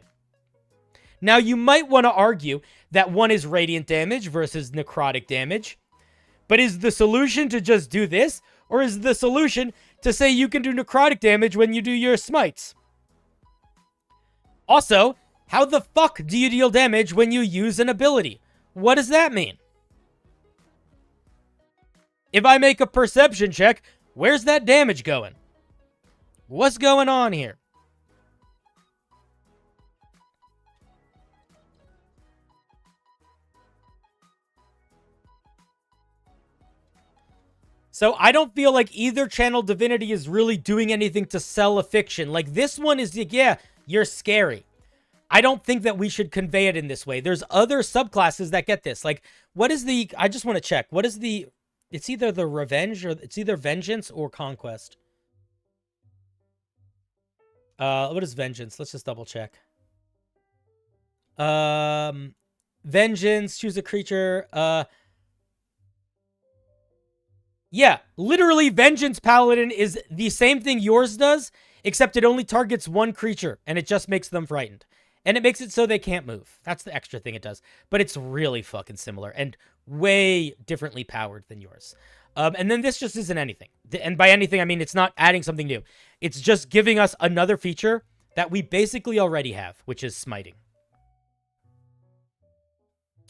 Now, you might want to argue that one is radiant damage versus necrotic damage. But is the solution to just do this? Or is the solution to say you can do necrotic damage when you do your smites? Also, how the fuck do you deal damage when you use an ability? What does that mean? If I make a perception check, where's that damage going? What's going on here? So I don't feel like either Channel Divinity is really doing anything to sell a fiction. Like, this one is, yeah, you're scary. I don't think that we should convey it in this way. There's other subclasses that get this. Like, what is the... I just want to check. What is the... It's either the Revenge or... It's either Vengeance or Conquest. What is Vengeance? Let's just double check. Vengeance, choose a creature. Yeah, literally Vengeance Paladin is the same thing yours does, except it only targets one creature, and it just makes them frightened. And it makes it so they can't move. That's the extra thing it does. But it's really fucking similar, and way differently powered than yours. And then this just isn't anything. And by anything, I mean it's not adding something new. It's just giving us another feature that we basically already have, which is smiting.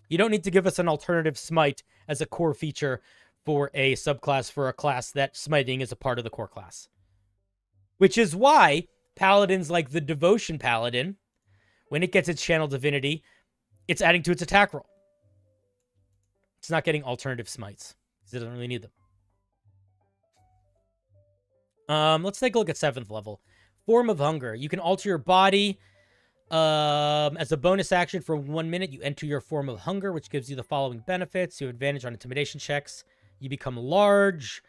You don't need to give us an alternative smite as a core feature for a subclass for a class that smiting is a part of the core class. Which is why paladins like the Devotion Paladin, when it gets its Channel Divinity, it's adding to its attack roll. It's not getting alternative smites, because it doesn't really need them. Let's take a look at 7th level. Form of Hunger. You can alter your body. As a bonus action for 1 minute, you enter your Form of Hunger, which gives you the following benefits. You have advantage on intimidation checks. You become large.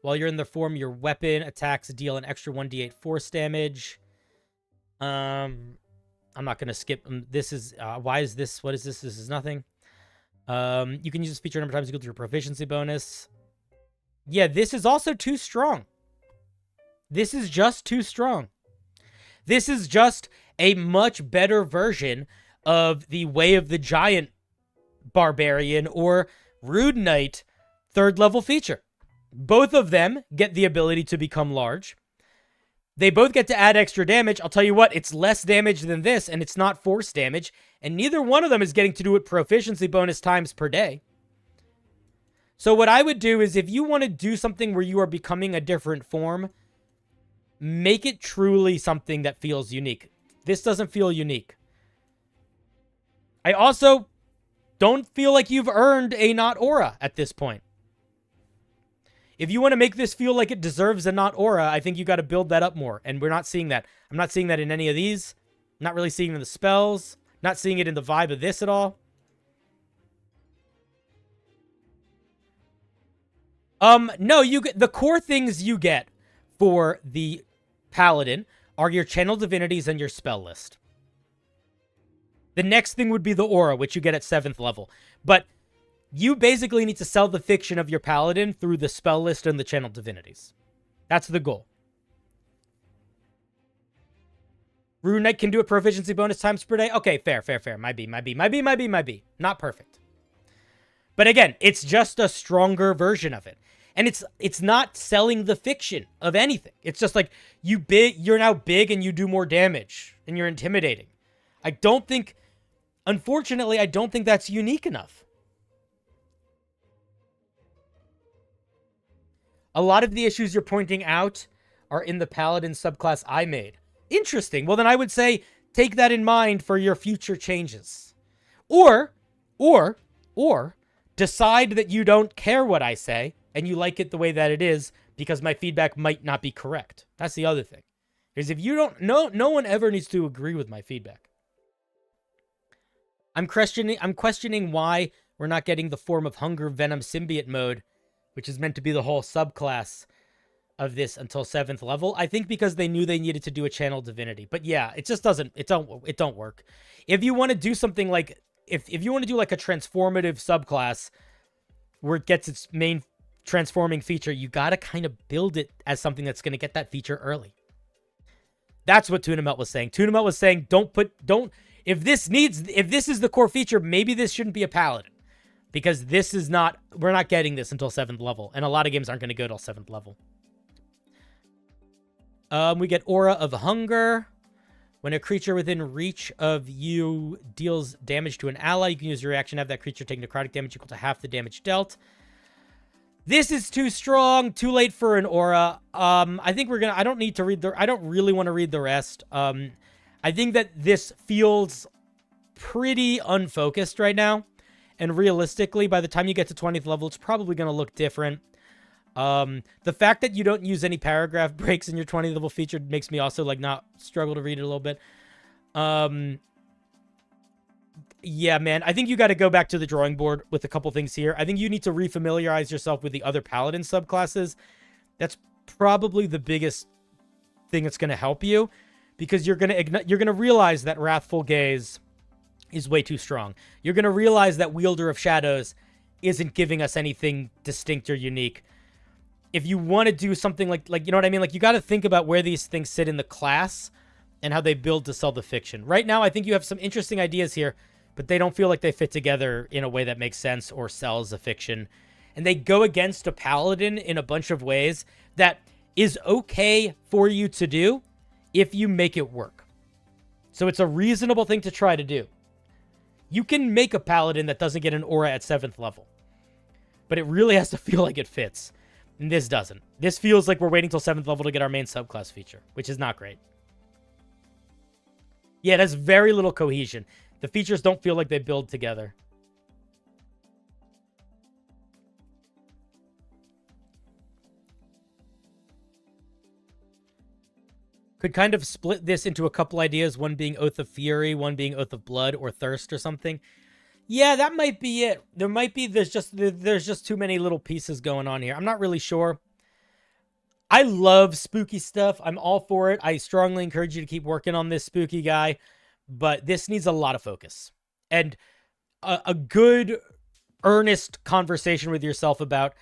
While you're in the form, your weapon attacks deal an extra 1d8 force damage. I'm not going to skip. This is, why is this? What is this? This is nothing. You can use this feature a number of times equal to your proficiency bonus. Yeah, this is also too strong. This is just too strong. This is just a much better version of the Way of the Giant Barbarian or Rude Knight 3rd level feature. Both of them get the ability to become large. They both get to add extra damage. I'll tell you what, it's less damage than this, and it's not force damage, and neither one of them is getting to do it proficiency bonus times per day. So what I would do is, if you want to do something where you are becoming a different form, make it truly something that feels unique. This doesn't feel unique. I also don't feel like you've earned a not aura at this point. If you want to make this feel like it deserves a not aura, I think you got to build that up more. And we're not seeing that. I'm not seeing that in any of these. Not really seeing it in the spells. Not seeing it in the vibe of this at all. No, you get the core things you get for the Paladin are your Channel Divinities and your spell list. The next thing would be the aura, which you get at 7th level. But you basically need to sell the fiction of your Paladin through the spell list and the Channel Divinities. That's the goal. Rune Knight can do a proficiency bonus times per day. Okay, fair. Might be. Not perfect. But again, it's just a stronger version of it. And it's not selling the fiction of anything. It's just like, you're now big and you do more damage. And you're intimidating. Unfortunately, I don't think that's unique enough. A lot of the issues you're pointing out are in the Paladin subclass I made. Interesting. Well, then I would say take that in mind for your future changes. Or decide that you don't care what I say and you like it the way that it is because my feedback might not be correct. That's the other thing. Because if you don't, no one ever needs to agree with my feedback. I'm questioning why we're not getting the Form of Hunger Venom Symbiote mode, which is meant to be the whole subclass of this until 7th level. I think because they knew they needed to do a channel divinity. But yeah, it just it don't work. If you want to do something like, if you want to do like a transformative subclass where it gets its main transforming feature, you got to kind of build it as something that's going to get that feature early. That's what Tuna Melt was saying. Tuna Melt was saying, if this is the core feature, maybe this shouldn't be a Paladin. Because we're not getting this until 7th level. And a lot of games aren't going to go till 7th level. We get Aura of Hunger. When a creature within reach of you deals damage to an ally, you can use your reaction to have that creature take necrotic damage equal to half the damage dealt. This is too strong, too late for an Aura. I think I don't need to read I don't really want to read the rest. I think that this feels pretty unfocused right now. And realistically, by the time you get to 20th level, it's probably going to look different. The fact that you don't use any paragraph breaks in your 20th level feature makes me also like not struggle to read it a little bit. Yeah, man, I think you got to go back to the drawing board with a couple things here. I think you need to refamiliarize yourself with the other Paladin subclasses. That's probably the biggest thing that's going to help you, because you're going to realize that Wrathful Gaze is way too strong. You're going to realize that Wielder of Shadows isn't giving us anything distinct or unique. If you want to do something like you know what I mean? Like, you got to think about where these things sit in the class and how they build to sell the fiction. Right now, I think you have some interesting ideas here, but they don't feel like they fit together in a way that makes sense or sells a fiction. And they go against a Paladin in a bunch of ways that is okay for you to do if you make it work. So it's a reasonable thing to try to do. You can make a Paladin that doesn't get an Aura at 7th level. But it really has to feel like it fits. And this doesn't. This feels like we're waiting till 7th level to get our main subclass feature, which is not great. Yeah, it has very little cohesion. The features don't feel like they build together. Could kind of split this into a couple ideas, one being Oath of Fury, one being Oath of Blood or Thirst or something. Yeah, that might be it. There's just too many little pieces going on here. I'm not really sure. I love spooky stuff. I'm all for it. I strongly encourage you to keep working on this spooky guy, but this needs a lot of focus and a good, earnest conversation with yourself about,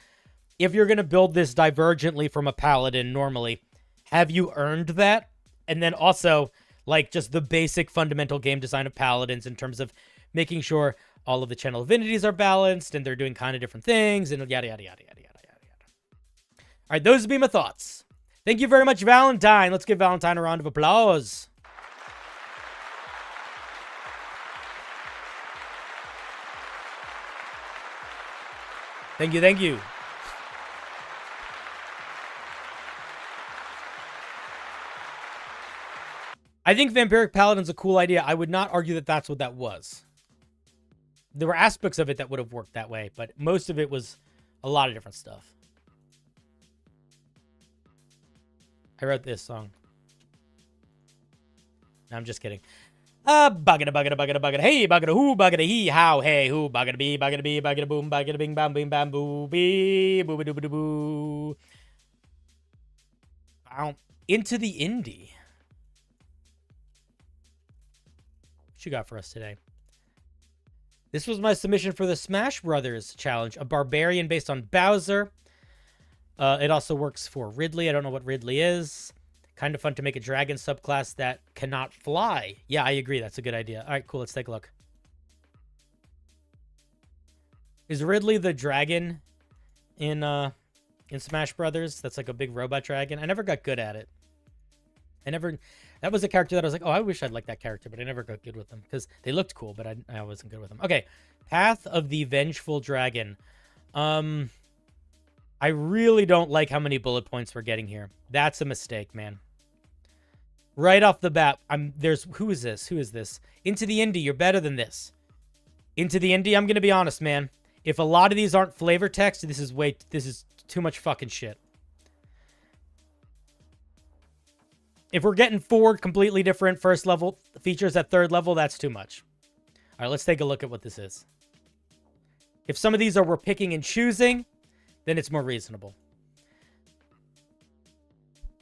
if you're going to build this divergently from a Paladin normally, have you earned that? And then also, like, just the basic fundamental game design of Paladins in terms of making sure all of the channel divinities are balanced and they're doing kind of different things and yada, yada, yada, yada, yada, yada. All right, those would be my thoughts. Thank you very much, Valentine. Let's give Valentine a round of applause. Thank you, thank you. I think Vampiric Paladin's a cool idea. I would not argue that that's what that was. There were aspects of it that would have worked that way, but most of it was a lot of different stuff. I wrote this song. No, I'm just kidding. Buggada, buggada, buggada, buggada, hey, buggada, who, buggada, he, how, hey, who, buggada, bee, buggada, boom, buggada, bing, bam, bing, bam, boo, bee, boo, boo, boo, boo. Wow. Into the indie. What you got for us today? This was my submission for the Smash Brothers challenge, a barbarian based on Bowser. It also works for Ridley. I don't know what Ridley is. Kind of fun to make a dragon subclass that cannot fly. Yeah, I agree. That's a good idea. All right, cool. Let's take a look. Is Ridley the dragon in Smash Brothers? That's like a big robot dragon. I never got good at it. That was a character that I was like, oh, I wish I'd like that character, but I never got good with them because they looked cool, but I wasn't good with them. Okay, Path of the Vengeful Dragon. I really don't like how many bullet points we're getting here. That's a mistake, man. Right off the bat, who is this? Who is this? Into the Indie, you're better than this. Into the Indie, I'm gonna be honest, man. If a lot of these aren't flavor text, this is too much fucking shit. If we're getting 4 completely different first level features at 3rd level, that's too much. All right, let's take a look at what this is. If some of these we're picking and choosing, then it's more reasonable.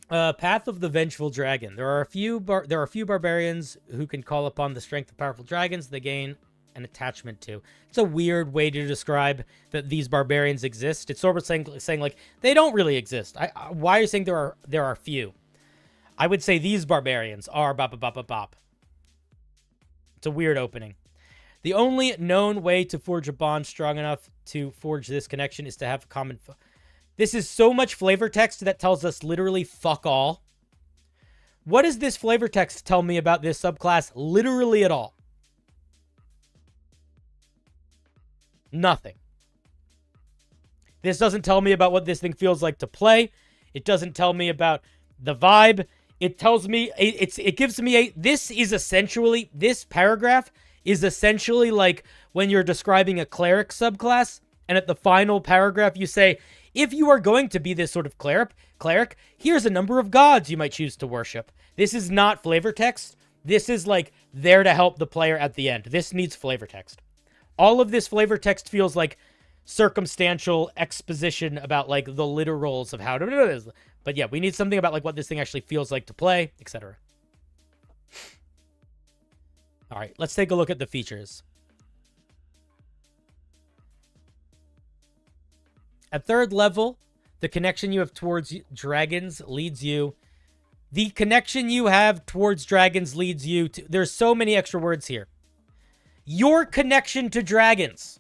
Path of the Vengeful Dragon. There are a few barbarians who can call upon the strength of powerful dragons they gain an attachment to. It's a weird way to describe that these barbarians exist. It's sort of saying like they don't really exist. Why are you saying there are few? I would say these barbarians are bop bop bop bop. It's a weird opening. The only known way to forge a bond strong enough to forge this connection is to have a common. This is so much flavor text that tells us literally fuck all. What does this flavor text tell me about this subclass literally at all? Nothing. This doesn't tell me about what this thing feels like to play. It doesn't tell me about the vibe. It tells me, it gives me this paragraph is essentially like when you're describing a cleric subclass, and at the final paragraph you say, if you are going to be this sort of cleric, here's a number of gods you might choose to worship. This is not flavor text. This is like there to help the player at the end. This needs flavor text. All of this flavor text feels like circumstantial exposition about like the literals of how to do this. But yeah, we need something about like what this thing actually feels like to play, etc. All right, let's take a look at the features. At 3rd level, the connection you have towards dragons leads you. The connection you have towards dragons leads you to. There's so many extra words here. Your connection to dragons.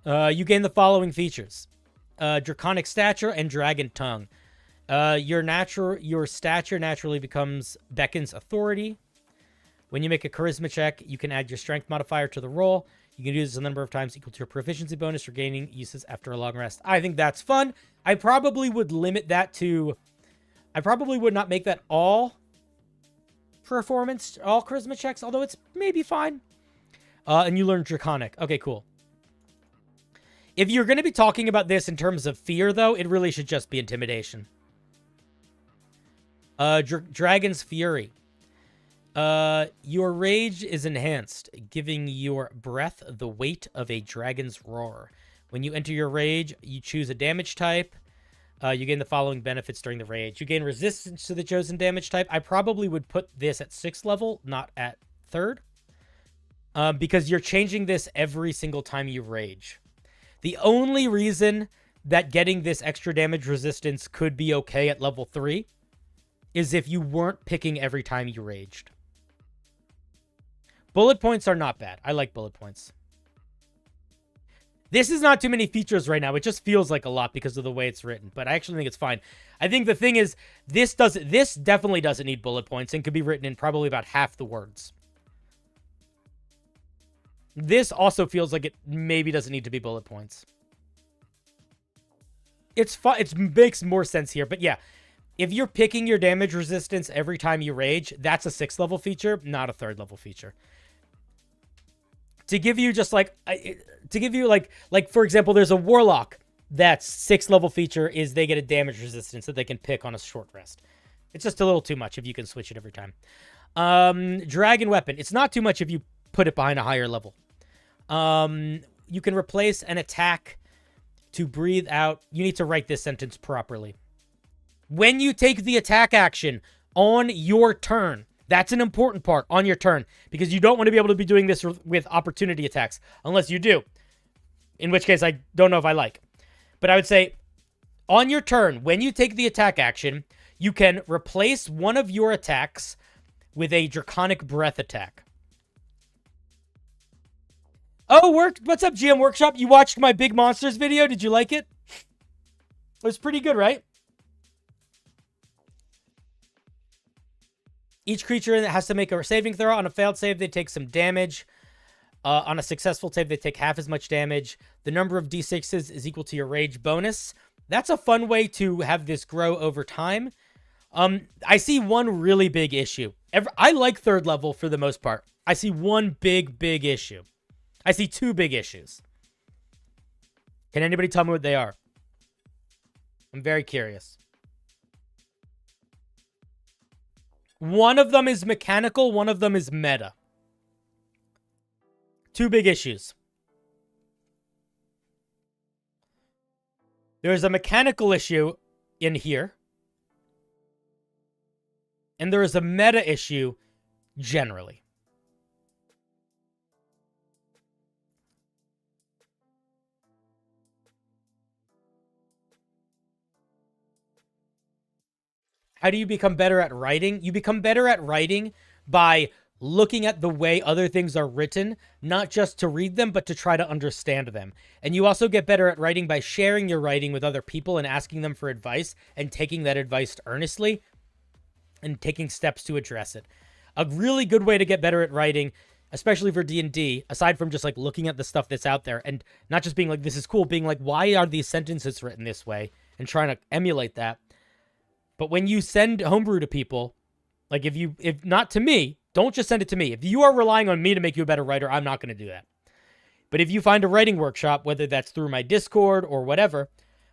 You gain the following features. Draconic stature and dragon tongue. Your stature naturally beckons authority. When you make a charisma check, you can add your strength modifier to the roll. You can do this a number of times equal to your proficiency bonus for gaining uses after a long rest. I think that's fun. I probably would limit that to... I probably would not make that all charisma checks, although it's maybe fine. And you learn Draconic. Okay, cool. If you're going to be talking about this in terms of fear, though, it really should just be intimidation. Dragon's Fury. Your rage is enhanced, giving your breath the weight of a dragon's roar. When you enter your rage, you choose a damage type. You gain the following benefits during the rage. You gain resistance to the chosen damage type. I probably would put this at 6th level, not at 3rd. Because you're changing this every single time you rage. The only reason that getting this extra damage resistance could be okay at level 3 is if you weren't picking every time you raged. Bullet points are not bad. I like bullet points. This is not too many features right now. It just feels like a lot because of the way it's written, but I actually think it's fine. I think the thing is, this definitely doesn't need bullet points and could be written in probably about half the words. This also feels like it maybe doesn't need to be bullet points. It's fun. It makes more sense here, but yeah. If you're picking your damage resistance every time you rage, that's a 6th level feature, not a 3rd level feature. To give you just like, for example, there's a warlock that's 6th level feature is they get a damage resistance that they can pick on a short rest. It's just a little too much if you can switch it every time. Dragon weapon. It's not too much if you put it behind a higher level. You can replace an attack to breathe out. You need to write this sentence properly. When you take the attack action on your turn, that's an important part, on your turn, because you don't want to be able to be doing this with opportunity attacks, unless you do, in which case I don't know if I like. But I would say on your turn, when you take the attack action, you can replace one of your attacks with a Draconic Breath attack. Oh, what's up, GM Workshop? You watched my Big Monsters video? Did you like it? It was pretty good, right? Each creature has to make a saving throw. On a failed save, they take some damage. On a successful save, they take half as much damage. The number of d6s is equal to your rage bonus. That's a fun way to have this grow over time. I see one really big issue. I like third level for the most part. I see one big issue. I see two big issues. Can anybody tell me what they are? I'm very curious. One of them is mechanical, one of them is meta. Two big issues. There's a mechanical issue in here. And there is a meta issue generally. How do you become better at writing? You become better at writing by looking at the way other things are written, not just to read them, but to try to understand them. And you also get better at writing by sharing your writing with other people and asking them for advice and taking that advice earnestly and taking steps to address it. A really good way to get better at writing, especially for D&D, aside from just like looking at the stuff that's out there and not just being like, this is cool, being like, why are these sentences written this way? And trying to emulate that. But when you send Homebrew to people, like if not to me, don't just send it to me. If you are relying on me to make you a better writer, I'm not going to do that. But if you find a writing workshop, whether that's through my Discord or whatever,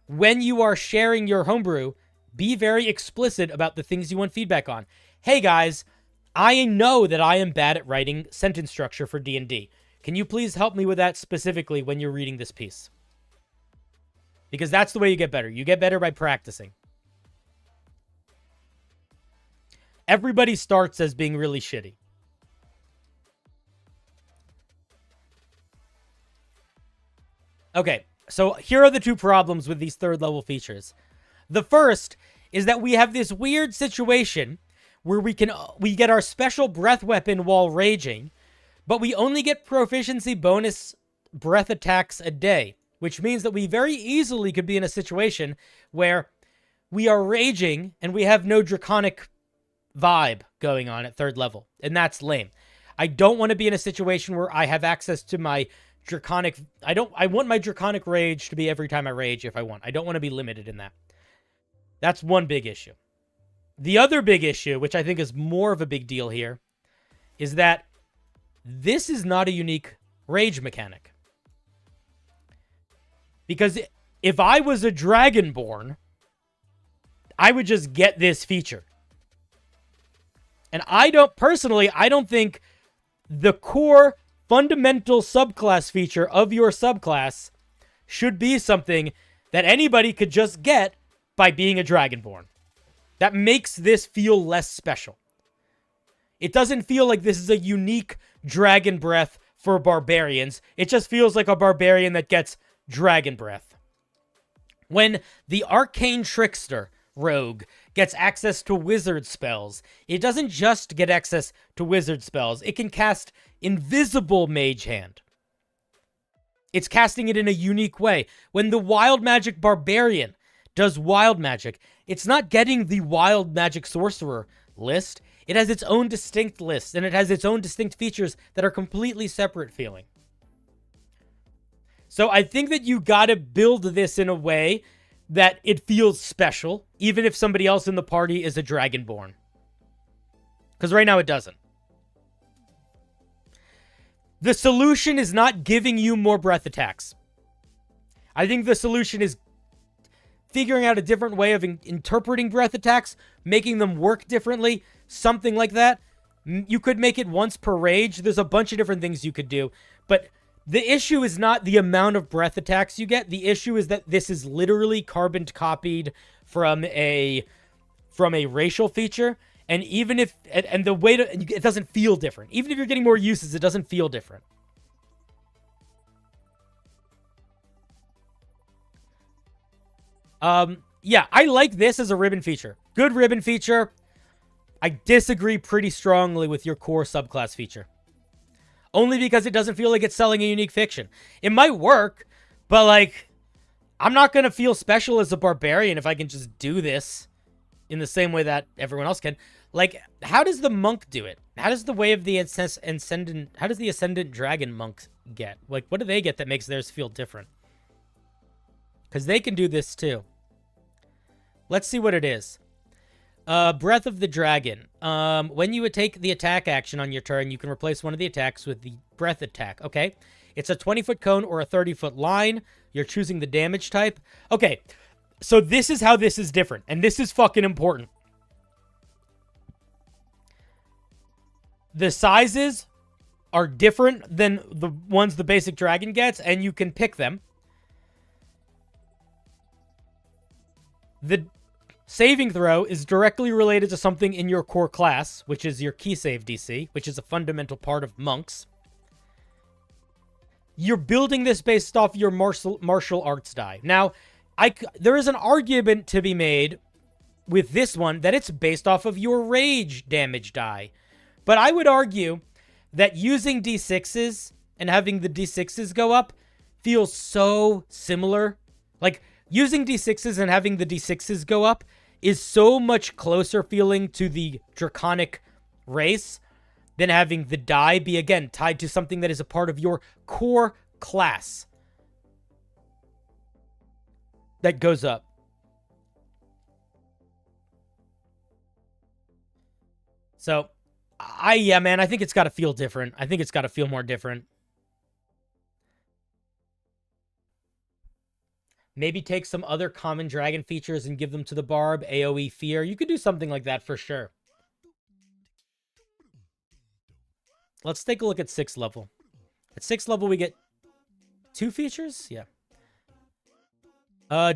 when you are sharing your Homebrew, be very explicit about the things you want feedback on. Hey guys, I know that I am bad at writing sentence structure for D&D. Can you please help me with that specifically when you're reading this piece? Because that's the way you get better. You get better by practicing. Everybody starts as being really shitty. Okay, so here are the two problems with these third level features. The first is that we have this weird situation where we get our special breath weapon while raging, but we only get proficiency bonus breath attacks a day, which means that we very easily could be in a situation where we are raging and we have no draconic vibe going on at third level, and that's lame. I don't want to be in a situation where I have access to my draconic... I want my draconic rage to be every time I rage if I want. I don't want to be limited in that. That's one big issue. The other big issue, which I think is more of a big deal here, is that this is not a unique rage mechanic. Because if I was a Dragonborn, I would just get this feature. And I don't think the core fundamental subclass feature of your subclass should be something that anybody could just get by being a Dragonborn. That makes this feel less special. It doesn't feel like this is a unique dragon breath for barbarians. It just feels like a barbarian that gets dragon breath. When the Arcane Trickster rogue gets access to wizard spells, it doesn't just get access to wizard spells. It can cast Invisible Mage Hand. It's casting it in a unique way. When the Wild Magic Barbarian does wild magic, it's not getting the Wild Magic Sorcerer list. It has its own distinct list, and it has its own distinct features that are completely separate feeling. So I think that you gotta build this in a way that it feels special, even if somebody else in the party is a Dragonborn. Because right now it doesn't. The solution is not giving you more breath attacks. I think the solution is figuring out a different way of interpreting breath attacks, making them work differently, something like that. You could make it once per rage. There's a bunch of different things you could do, but the issue is not the amount of breath attacks you get. The issue is that this is literally carbon copied from a racial feature. And even if, and the way to, it doesn't feel different. Even if you're getting more uses, it doesn't feel different. Yeah, I like this as a ribbon feature. Good ribbon feature. I disagree pretty strongly with your core subclass feature. Only because it doesn't feel like it's selling a unique fiction. It might work, but like, I'm not going to feel special as a barbarian if I can just do this in the same way that everyone else can. Like, how does the monk do it? How does the way of the ascendant, how does the ascendant dragon monk get? Like, what do they get that makes theirs feel different? Because they can do this too. Let's see what it is. Breath of the Dragon. When you would take the attack action on your turn, you can replace one of the attacks with the breath attack. Okay. It's a 20-foot cone or a 30-foot line. You're choosing the damage type. Okay. So this is how this is different. And this is fucking important. The sizes are different than the ones the basic dragon gets, and you can pick them. The saving throw is directly related to something in your core class, which is your key save DC, which is a fundamental part of monks. You're building this based off your martial arts die. Now, there is an argument to be made with this one that it's based off of your rage damage die. But I would argue that using D6s and having the D6s go up feels so similar. Like, using D6s and having the D6s go up is so much closer feeling to the draconic race than having the die be, again, tied to something that is a part of your core class that goes up. So, yeah, man, I think it's got to feel different. I think it's got to feel more different. Maybe take some other common dragon features and give them to the barb. AoE fear. You could do something like that for sure. Let's take a look at 6th level. At 6th level, we get 2 features? Yeah.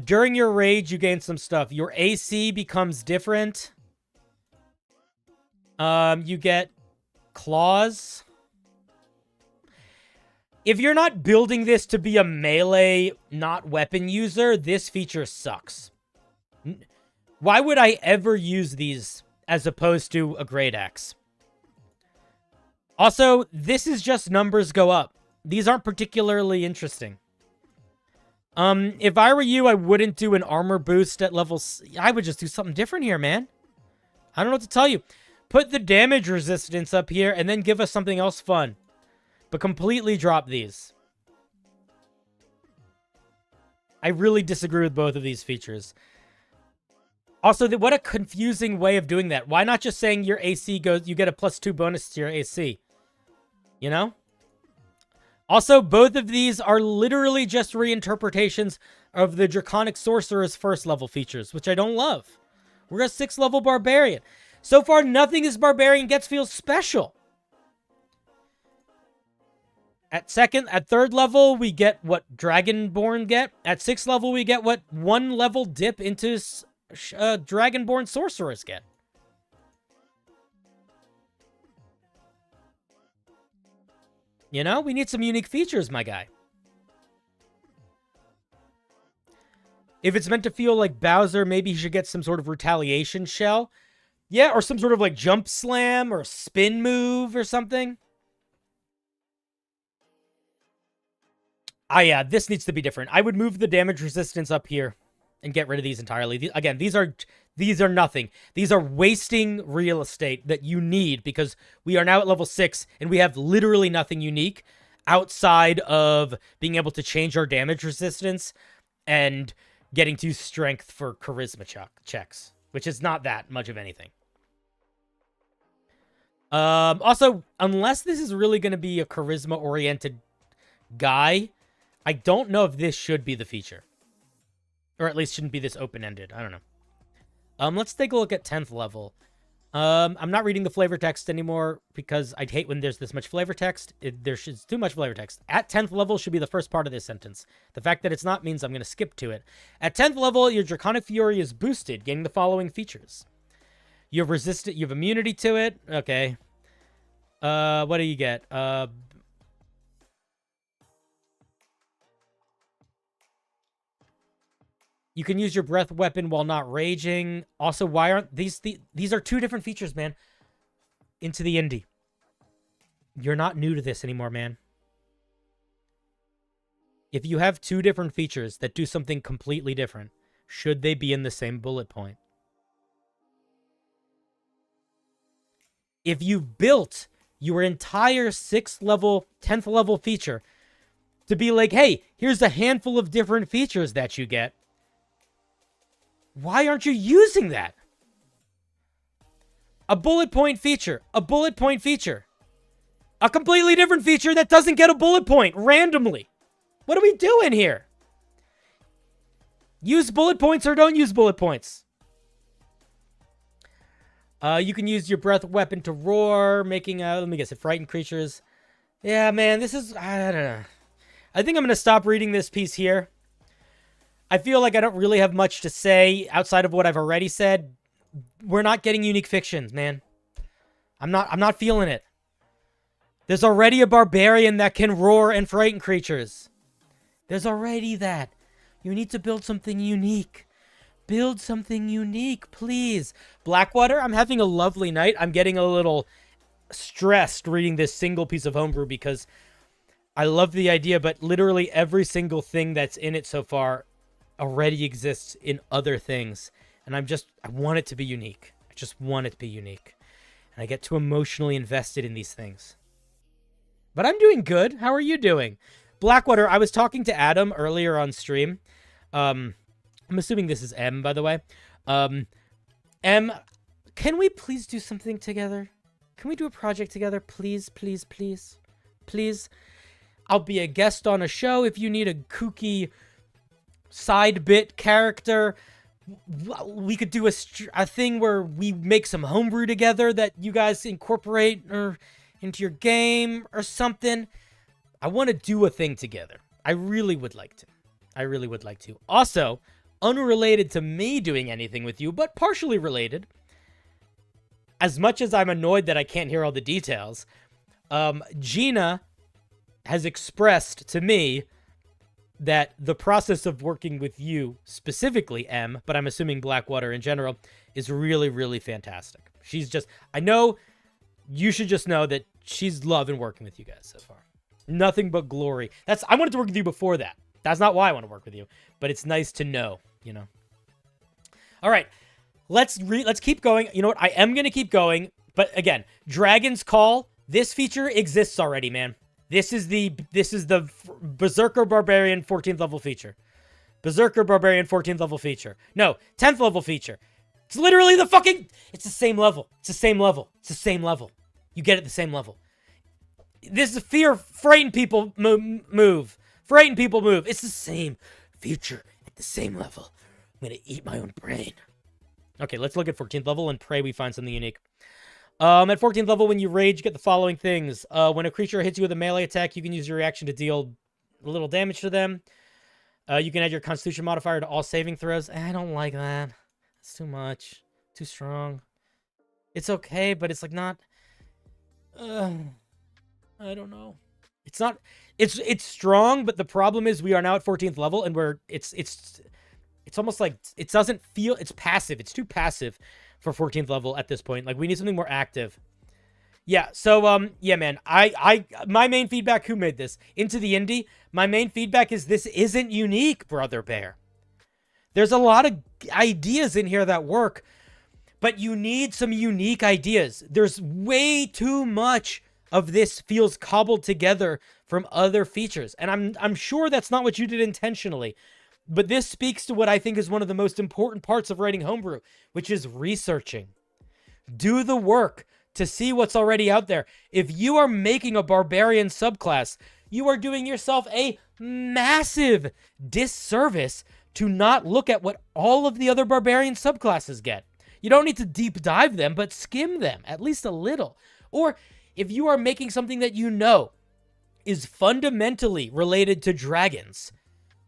During your rage, you gain some stuff. Your AC becomes different. You get claws. If you're not building this to be a melee, not weapon user, this feature sucks. Why would I ever use these as opposed to a great axe? Also, this is just numbers go up. These aren't particularly interesting. If I were you, I wouldn't do an armor boost at level... I would just do something different here, man. I don't know what to tell you. Put the damage resistance up here and then give us something else fun. But completely drop these. I really disagree with both of these features. Also, what a confusing way of doing that. Why not just saying your AC goes... You get a +2 bonus to your AC? You know? Also, both of these are literally just reinterpretations of the Draconic Sorcerer's 1st level features, which I don't love. We're a 6th level Barbarian. So far, nothing this Barbarian gets feels special. At 3rd level, we get what Dragonborn get. At 6th level, we get what 1 level dip into Dragonborn Sorcerers get. You know, we need some unique features, my guy. If it's meant to feel like Bowser, maybe he should get some sort of retaliation shell. Yeah, or some sort of like jump slam or spin move or something. Yeah, this needs to be different. I would move the damage resistance up here and get rid of these entirely. Again, these are nothing. These are wasting real estate that you need because we are now at level 6 and we have literally nothing unique outside of being able to change our damage resistance and getting to strength for charisma checks, which is not that much of anything. Also, unless this is really going to be a charisma-oriented guy, I don't know if this should be the feature. Or at least shouldn't be this open-ended. I don't know. Let's take a look at 10th level. I'm not reading the flavor text anymore because I'd hate when there's this much flavor text. There's too much flavor text. At 10th level should be the first part of this sentence. The fact that it's not means I'm going to skip to it. At 10th level, your Draconic Fury is boosted, gaining the following features. You have immunity to it. Okay. What do you get? You can use your breath weapon while not raging. Also, why aren't these are 2 different features, man. Into the indie. You're not new to this anymore, man. If you have 2 different features that do something completely different, should they be in the same bullet point? If you've built your entire 6th level, 10th level feature to be like, hey, here's a handful of different features that you get, why aren't you using that? A bullet point feature, a bullet point feature, a completely different feature that doesn't get a bullet point randomly. What are we doing here? Use bullet points or don't use bullet points. You can use your breath weapon to roar, making, let me guess, it frighten creatures. Yeah, man, this is, I don't know. I think I'm going to stop reading this piece here. I feel like I don't really have much to say outside of what I've already said. We're not getting unique fictions, man. I'm not feeling it. There's already a barbarian that can roar and frighten creatures. There's already that. You need to build something unique. Build something unique, please. Blackwater, I'm having a lovely night. I'm getting a little stressed reading this single piece of homebrew because I love the idea, but literally every single thing that's in it so far already exists in other things. And I want it to be unique. I just want it to be unique. And I get too emotionally invested in these things. But I'm doing good. How are you doing? Blackwater, I was talking to Adam earlier on stream. I'm assuming this is M, by the way. M, can we please do something together? Can we do a project together? Please, please, please. Please. I'll be a guest on a show if you need a kooky side bit character. We could do a thing where we make some homebrew together that you guys incorporate into your game or something. I want to do a thing together. I really would like to. I really would like to. Also, unrelated to me doing anything with you, but partially related, as much as I'm annoyed that I can't hear all the details, Gina has expressed to me that the process of working with you, specifically M, but I'm assuming Blackwater in general, is really, really fantastic. She's just, I know you should just know that she's loving working with you guys so far. Nothing but glory. I wanted to work with you before that. That's not why I want to work with you, but it's nice to know, you know. All right, let's keep going. You know what? I am going to keep going, but again, Dragon's Call, this feature exists already, man. This is the Berserker Barbarian 14th level feature. Berserker Barbarian 14th level feature. No, 10th level feature. It's literally it's the same level. It's the same level. It's the same level. You get it the same level. This is frighten people move. Frighten people move. It's the same feature at the same level. I'm going to eat my own brain. Okay, let's look at 14th level and pray we find something unique. At 14th level, when you rage, you get the following things. When a creature hits you with a melee attack, you can use your reaction to deal a little damage to them. You can add your Constitution modifier to all saving throws. I don't like that. It's too much. Too strong. It's okay, but it's like not... I don't know. It's not... It's strong, but the problem is we are now at 14th level, and it's almost like it doesn't feel... It's passive. It's too passive for 14th level at this point. Like, we need something more active. Yeah, so, yeah, man. My main feedback, who made this? Into the Indie, my main feedback is this isn't unique, Brother Bear. There's a lot of ideas in here that work, but you need some unique ideas. There's way too much of this feels cobbled together from other features, and I'm sure that's not what you did intentionally. But this speaks to what I think is one of the most important parts of writing homebrew, which is researching. Do the work to see what's already out there. If you are making a barbarian subclass, you are doing yourself a massive disservice to not look at what all of the other barbarian subclasses get. You don't need to deep dive them, but skim them, at least a little. Or if you are making something that you know is fundamentally related to dragons,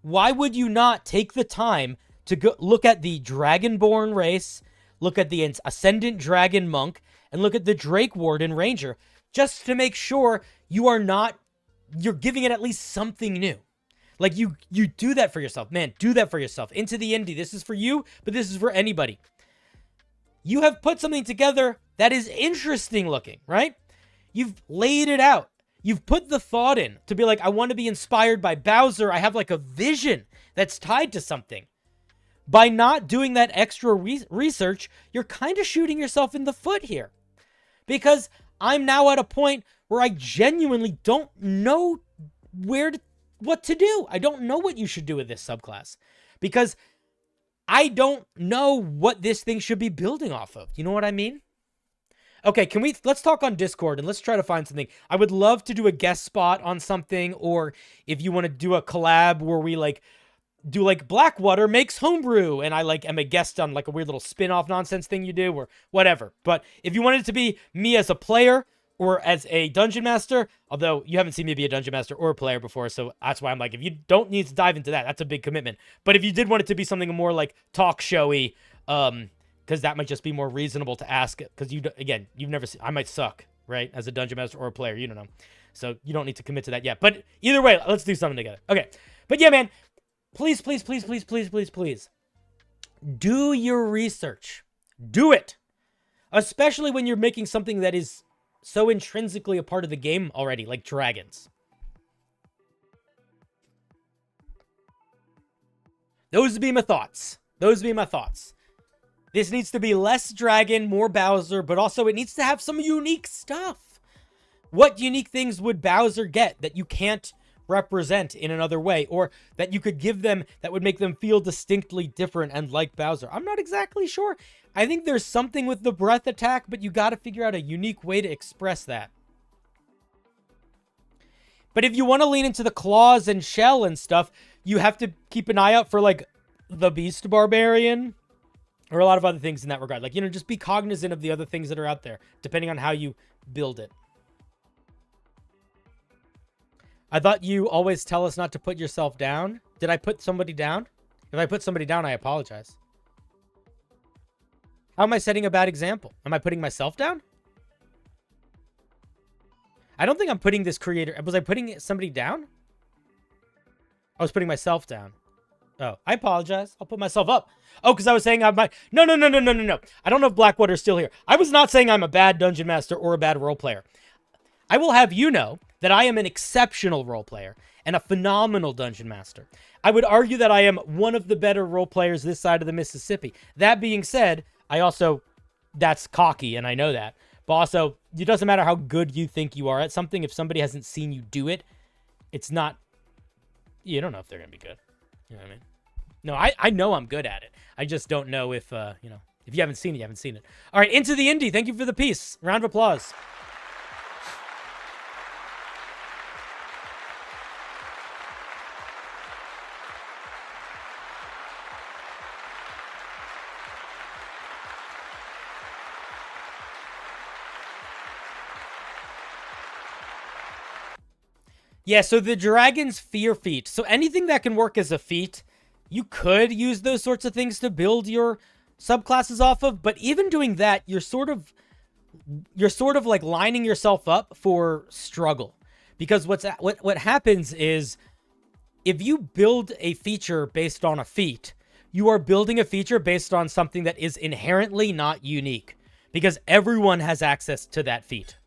why would you not take the time to go look at the Dragonborn race, look at the Ascendant Dragon Monk, and look at the Drake Warden Ranger, just to make sure you're giving it at least something new. Like, you do that for yourself. Man, do that for yourself. Into the indie. This is for you, but this is for anybody. You have put something together that is interesting looking, right? You've laid it out. You've put the thought in to be like, I want to be inspired by Bowser. I have like a vision that's tied to something. By not doing that extra research, you're kind of shooting yourself in the foot here. Because I'm now at a point where I genuinely don't know what to do. I don't know what you should do with this subclass. Because I don't know what this thing should be building off of. You know what I mean? Okay, let's talk on Discord and let's try to find something. I would love to do a guest spot on something, or if you want to do a collab where we like do like Blackwater makes Homebrew and I like am a guest on like a weird little spin-off nonsense thing you do or whatever. But if you wanted it to be me as a player or as a dungeon master, although you haven't seen me be a dungeon master or a player before, so that's why I'm like, if you don't need to dive into that, that's a big commitment. But if you did want it to be something more like talk showy, because that might just be more reasonable to ask, because you've never seen, I might suck, right, as a dungeon master or a player, you don't know, so you don't need to commit to that yet. But either way, let's do something together. Okay, but yeah, man, please do your research. Do it, especially when you're making something that is so intrinsically a part of the game already, like dragons. Those would be my thoughts. This needs to be less dragon, more Bowser, but also it needs to have some unique stuff. What unique things would Bowser get that you can't represent in another way, or that you could give them that would make them feel distinctly different and like Bowser? I'm not exactly sure. I think there's something with the breath attack, but you got to figure out a unique way to express that. But if you want to lean into the claws and shell and stuff, you have to keep an eye out for like the Beast Barbarian, or a lot of other things in that regard. Like, just be cognizant of the other things that are out there, depending on how you build it. I thought you always tell us not to put yourself down. Did I put somebody down? If I put somebody down, I apologize. How am I setting a bad example? Am I putting myself down? I don't think I'm putting this creator... Was I putting somebody down? I was putting myself down. Oh, I apologize. I'll put myself up. Oh, because I was saying I might... No. I don't know if Blackwater's still here. I was not saying I'm a bad dungeon master or a bad role player. I will have you know that I am an exceptional role player and a phenomenal dungeon master. I would argue that I am one of the better role players this side of the Mississippi. That being said, I also... That's cocky, and I know that. But also, it doesn't matter how good you think you are at something. If somebody hasn't seen you do it, it's not... You don't know if they're going to be good. You know what I mean? No, I know I'm good at it. I just don't know if, if you haven't seen it, you haven't seen it. All right, Into the Indie. Thank you for the piece. Round of applause. Yeah, so the Dragon's Fear feat. So anything that can work as a feat, you could use those sorts of things to build your subclasses off of. But even doing that, you're sort of like lining yourself up for struggle. Because what happens is, if you build a feature based on a feat, you are building a feature based on something that is inherently not unique. Because everyone has access to that feat.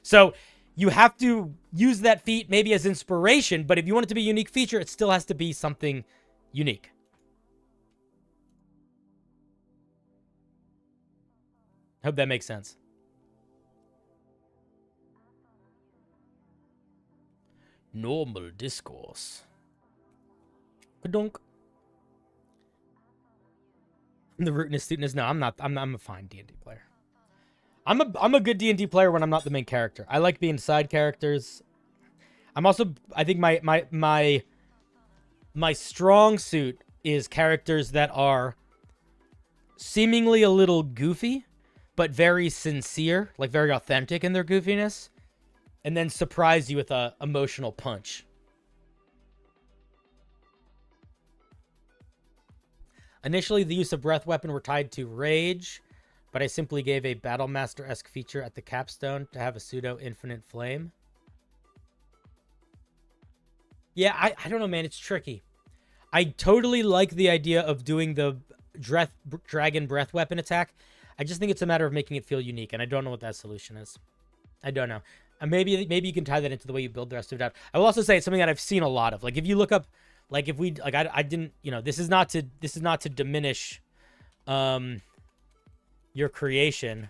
So you have to use that feat maybe as inspiration, but if you want it to be a unique feature, it still has to be something unique. Hope that makes sense. Normal discourse. Kadunk. The rootness, studentness. No, I'm not. I'm a fine D&D player. I'm a good D&D player when I'm not the main character. I like being side characters. I'm also, I think my strong suit is characters that are seemingly a little goofy, but very sincere, like very authentic in their goofiness, and then surprise you with a emotional punch. Initially, the use of breath weapon were tied to rage, but I simply gave a Battlemaster-esque feature at the capstone to have a pseudo-infinite flame. Yeah, I don't know, man. It's tricky. I totally like the idea of doing the dragon breath weapon attack. I just think it's a matter of making it feel unique, and I don't know what that solution is. I don't know. Maybe you can tie that into the way you build the rest of it out. I will also say it's something that I've seen a lot of. Like if you look up, like if we like I didn't, you know, this is not to diminish your creation,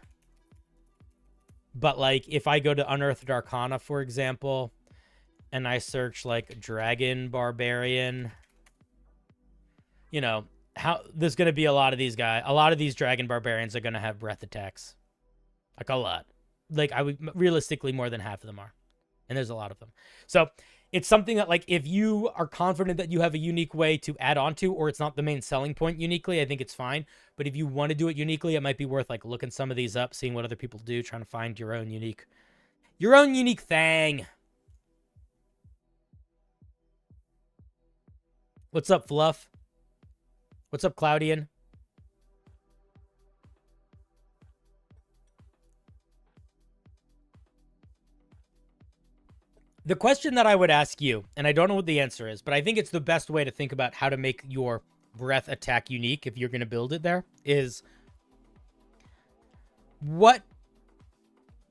but like if I go to Unearthed Arcana, for example, and I search like Dragon Barbarian, you know, how there's going to be a lot of these Dragon Barbarians are going to have breath attacks. Like a lot. Like I would realistically more than half of them are. And there's a lot of them. So it's something that like if you are confident that you have a unique way to add on to, or it's not the main selling point uniquely, I think it's fine. But if you want to do it uniquely, it might be worth like looking some of these up, seeing what other people do, trying to find your own unique thing. What's up, Fluff? What's up, Cloudian? The question that I would ask you, and I don't know what the answer is, but I think it's the best way to think about how to make your breath attack unique if you're going to build it there, is what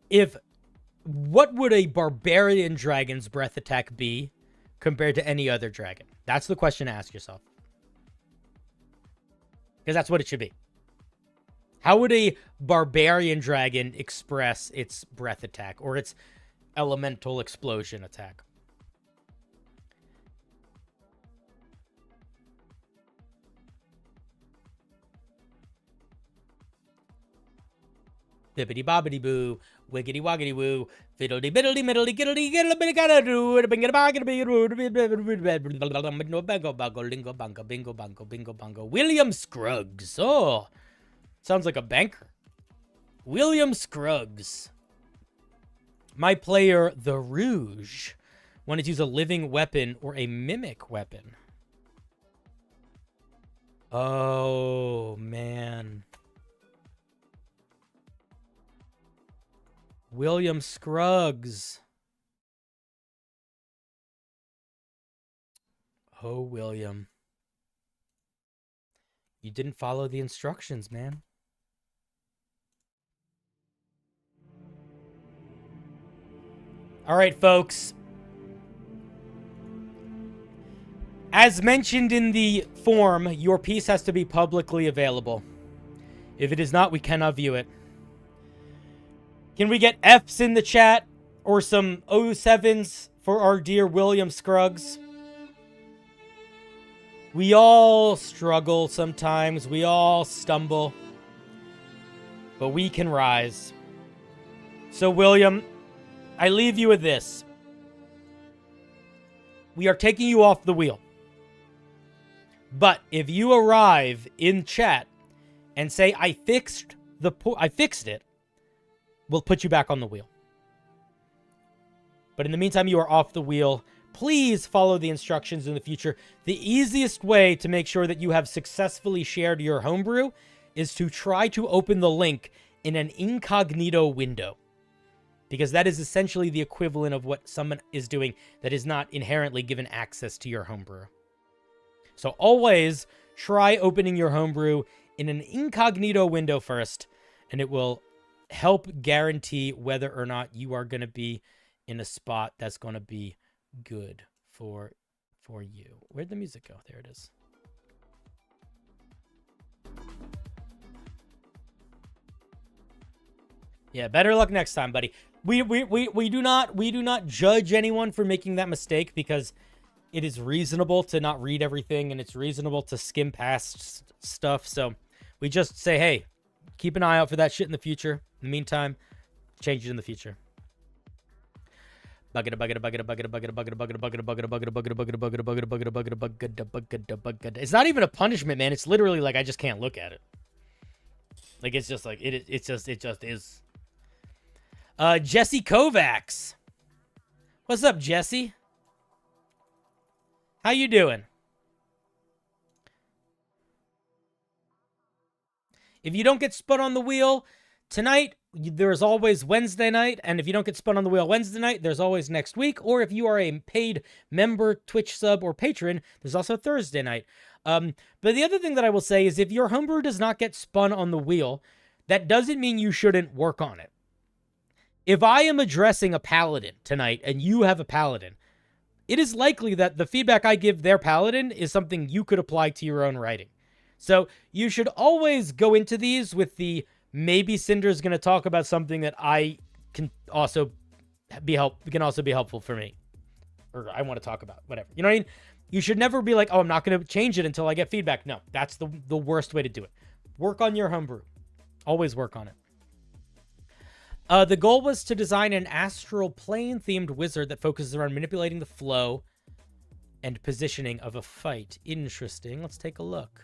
would a barbarian dragon's breath attack be compared to any other dragon? That's the question to ask yourself. Because that's what it should be. How would a barbarian dragon express its breath attack or its elemental explosion attack? Bibbidi bobbidi boo, wiggity woggity woo, fiddledy biddledy middledy giddledy giddledy gotta do it, bing it bang bango bango lingo bango bingo bango bingo bango. William Scruggs. Oh, sounds like a banker. William Scruggs. My player, the Rouge, wanted to use a living weapon or a mimic weapon. Oh, man. William Scruggs. Oh, William. You didn't follow the instructions, man. All right, folks. As mentioned in the form, your piece has to be publicly available. If it is not, we cannot view it. Can we get F's in the chat or some 07s for our dear William Scruggs? We all struggle sometimes. We all stumble. But we can rise. So, William, I leave you with this. We are taking you off the wheel. But if you arrive in chat and say, I fixed it, we'll put you back on the wheel. But in the meantime, you are off the wheel. Please follow the instructions in the future. The easiest way to make sure that you have successfully shared your homebrew is to try to open the link in an incognito window. Because that is essentially the equivalent of what someone is doing that is not inherently given access to your homebrew. So always try opening your homebrew in an incognito window first, and it will help guarantee whether or not you are going to be in a spot that's going to be good for you. Where'd the music go? There it is. Yeah, better luck next time, buddy. We do not judge anyone for making that mistake, because it is reasonable to not read everything and it's reasonable to skim past stuff. So we just say, hey, keep an eye out for that shit in the future. In the meantime, change it in the future. It's not even a punishment, man. It's literally like I just can't look at it. Like it's just like it just is. Jesse Kovacs. What's up, Jesse? How you doing? If you don't get spun on the wheel tonight, there's always Wednesday night, and if you don't get spun on the wheel Wednesday night, there's always next week. Or if you are a paid member, Twitch sub, or patron, there's also Thursday night. But the other thing that I will say is if your homebrew does not get spun on the wheel, that doesn't mean you shouldn't work on it. If I am addressing a paladin tonight and you have a paladin, it is likely that the feedback I give their paladin is something you could apply to your own writing. So you should always go into these with the maybe Cinder's going to talk about something that I can also be helpful for me, or I want to talk about, whatever. You know what I mean? You should never be like, oh, I'm not going to change it until I get feedback. No, that's the worst way to do it. Work on your homebrew. Always work on it. The goal was to design an astral plane themed wizard that focuses around manipulating the flow and positioning of a fight. Interesting. Let's take a look.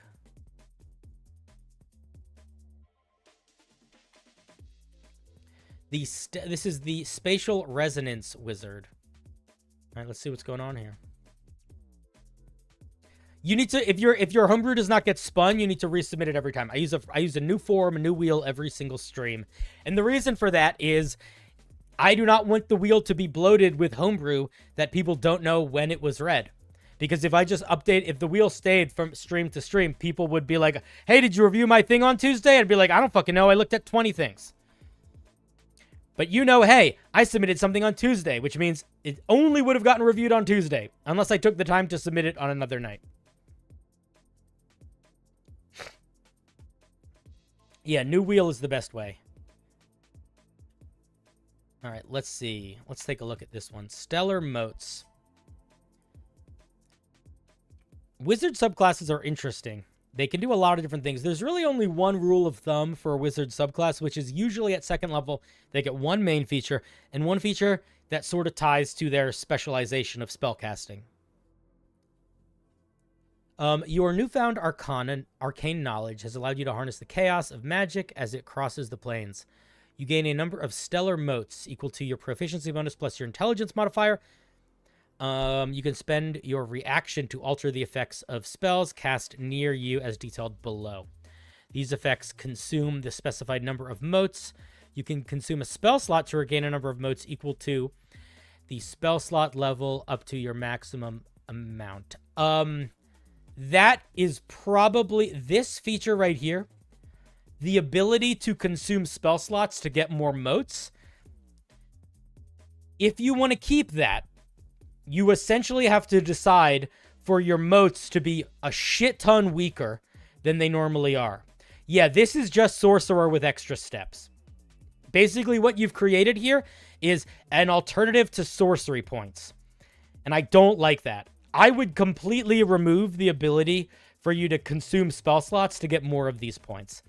This is the spatial resonance wizard. All right, let's see what's going on here. You need to, if your homebrew does not get spun, you need to resubmit it every time. I use a new form, a new wheel every single stream. And the reason for that is I do not want the wheel to be bloated with homebrew that people don't know when it was read. Because if I just update, if the wheel stayed from stream to stream, people would be like, hey, did you review my thing on Tuesday? I'd be like, I don't fucking know. I looked at 20 things. But you know, hey, I submitted something on Tuesday, which means it only would have gotten reviewed on Tuesday, unless I took the time to submit it on another night. Yeah, new wheel is the best way. All right, let's see. Let's take a look at this one. Stellar moats. Wizard subclasses are interesting. They can do a lot of different things. There's really only one rule of thumb for a wizard subclass, which is usually at second level, they get one main feature and one feature that sort of ties to their specialization of spellcasting. Your newfound arcane knowledge has allowed you to harness the chaos of magic as it crosses the planes. You gain a number of stellar motes equal to your proficiency bonus plus your intelligence modifier. You can spend your reaction to alter the effects of spells cast near you as detailed below. These effects consume the specified number of motes. You can consume a spell slot to regain a number of motes equal to the spell slot level up to your maximum amount. That is probably this feature right here. The ability to consume spell slots to get more motes. If you want to keep that, you essentially have to decide for your motes to be a shit ton weaker than they normally are. Yeah, this is just Sorcerer with extra steps. Basically, what you've created here is an alternative to sorcery points. And I don't like that. I would completely remove the ability for you to consume spell slots to get more of these points.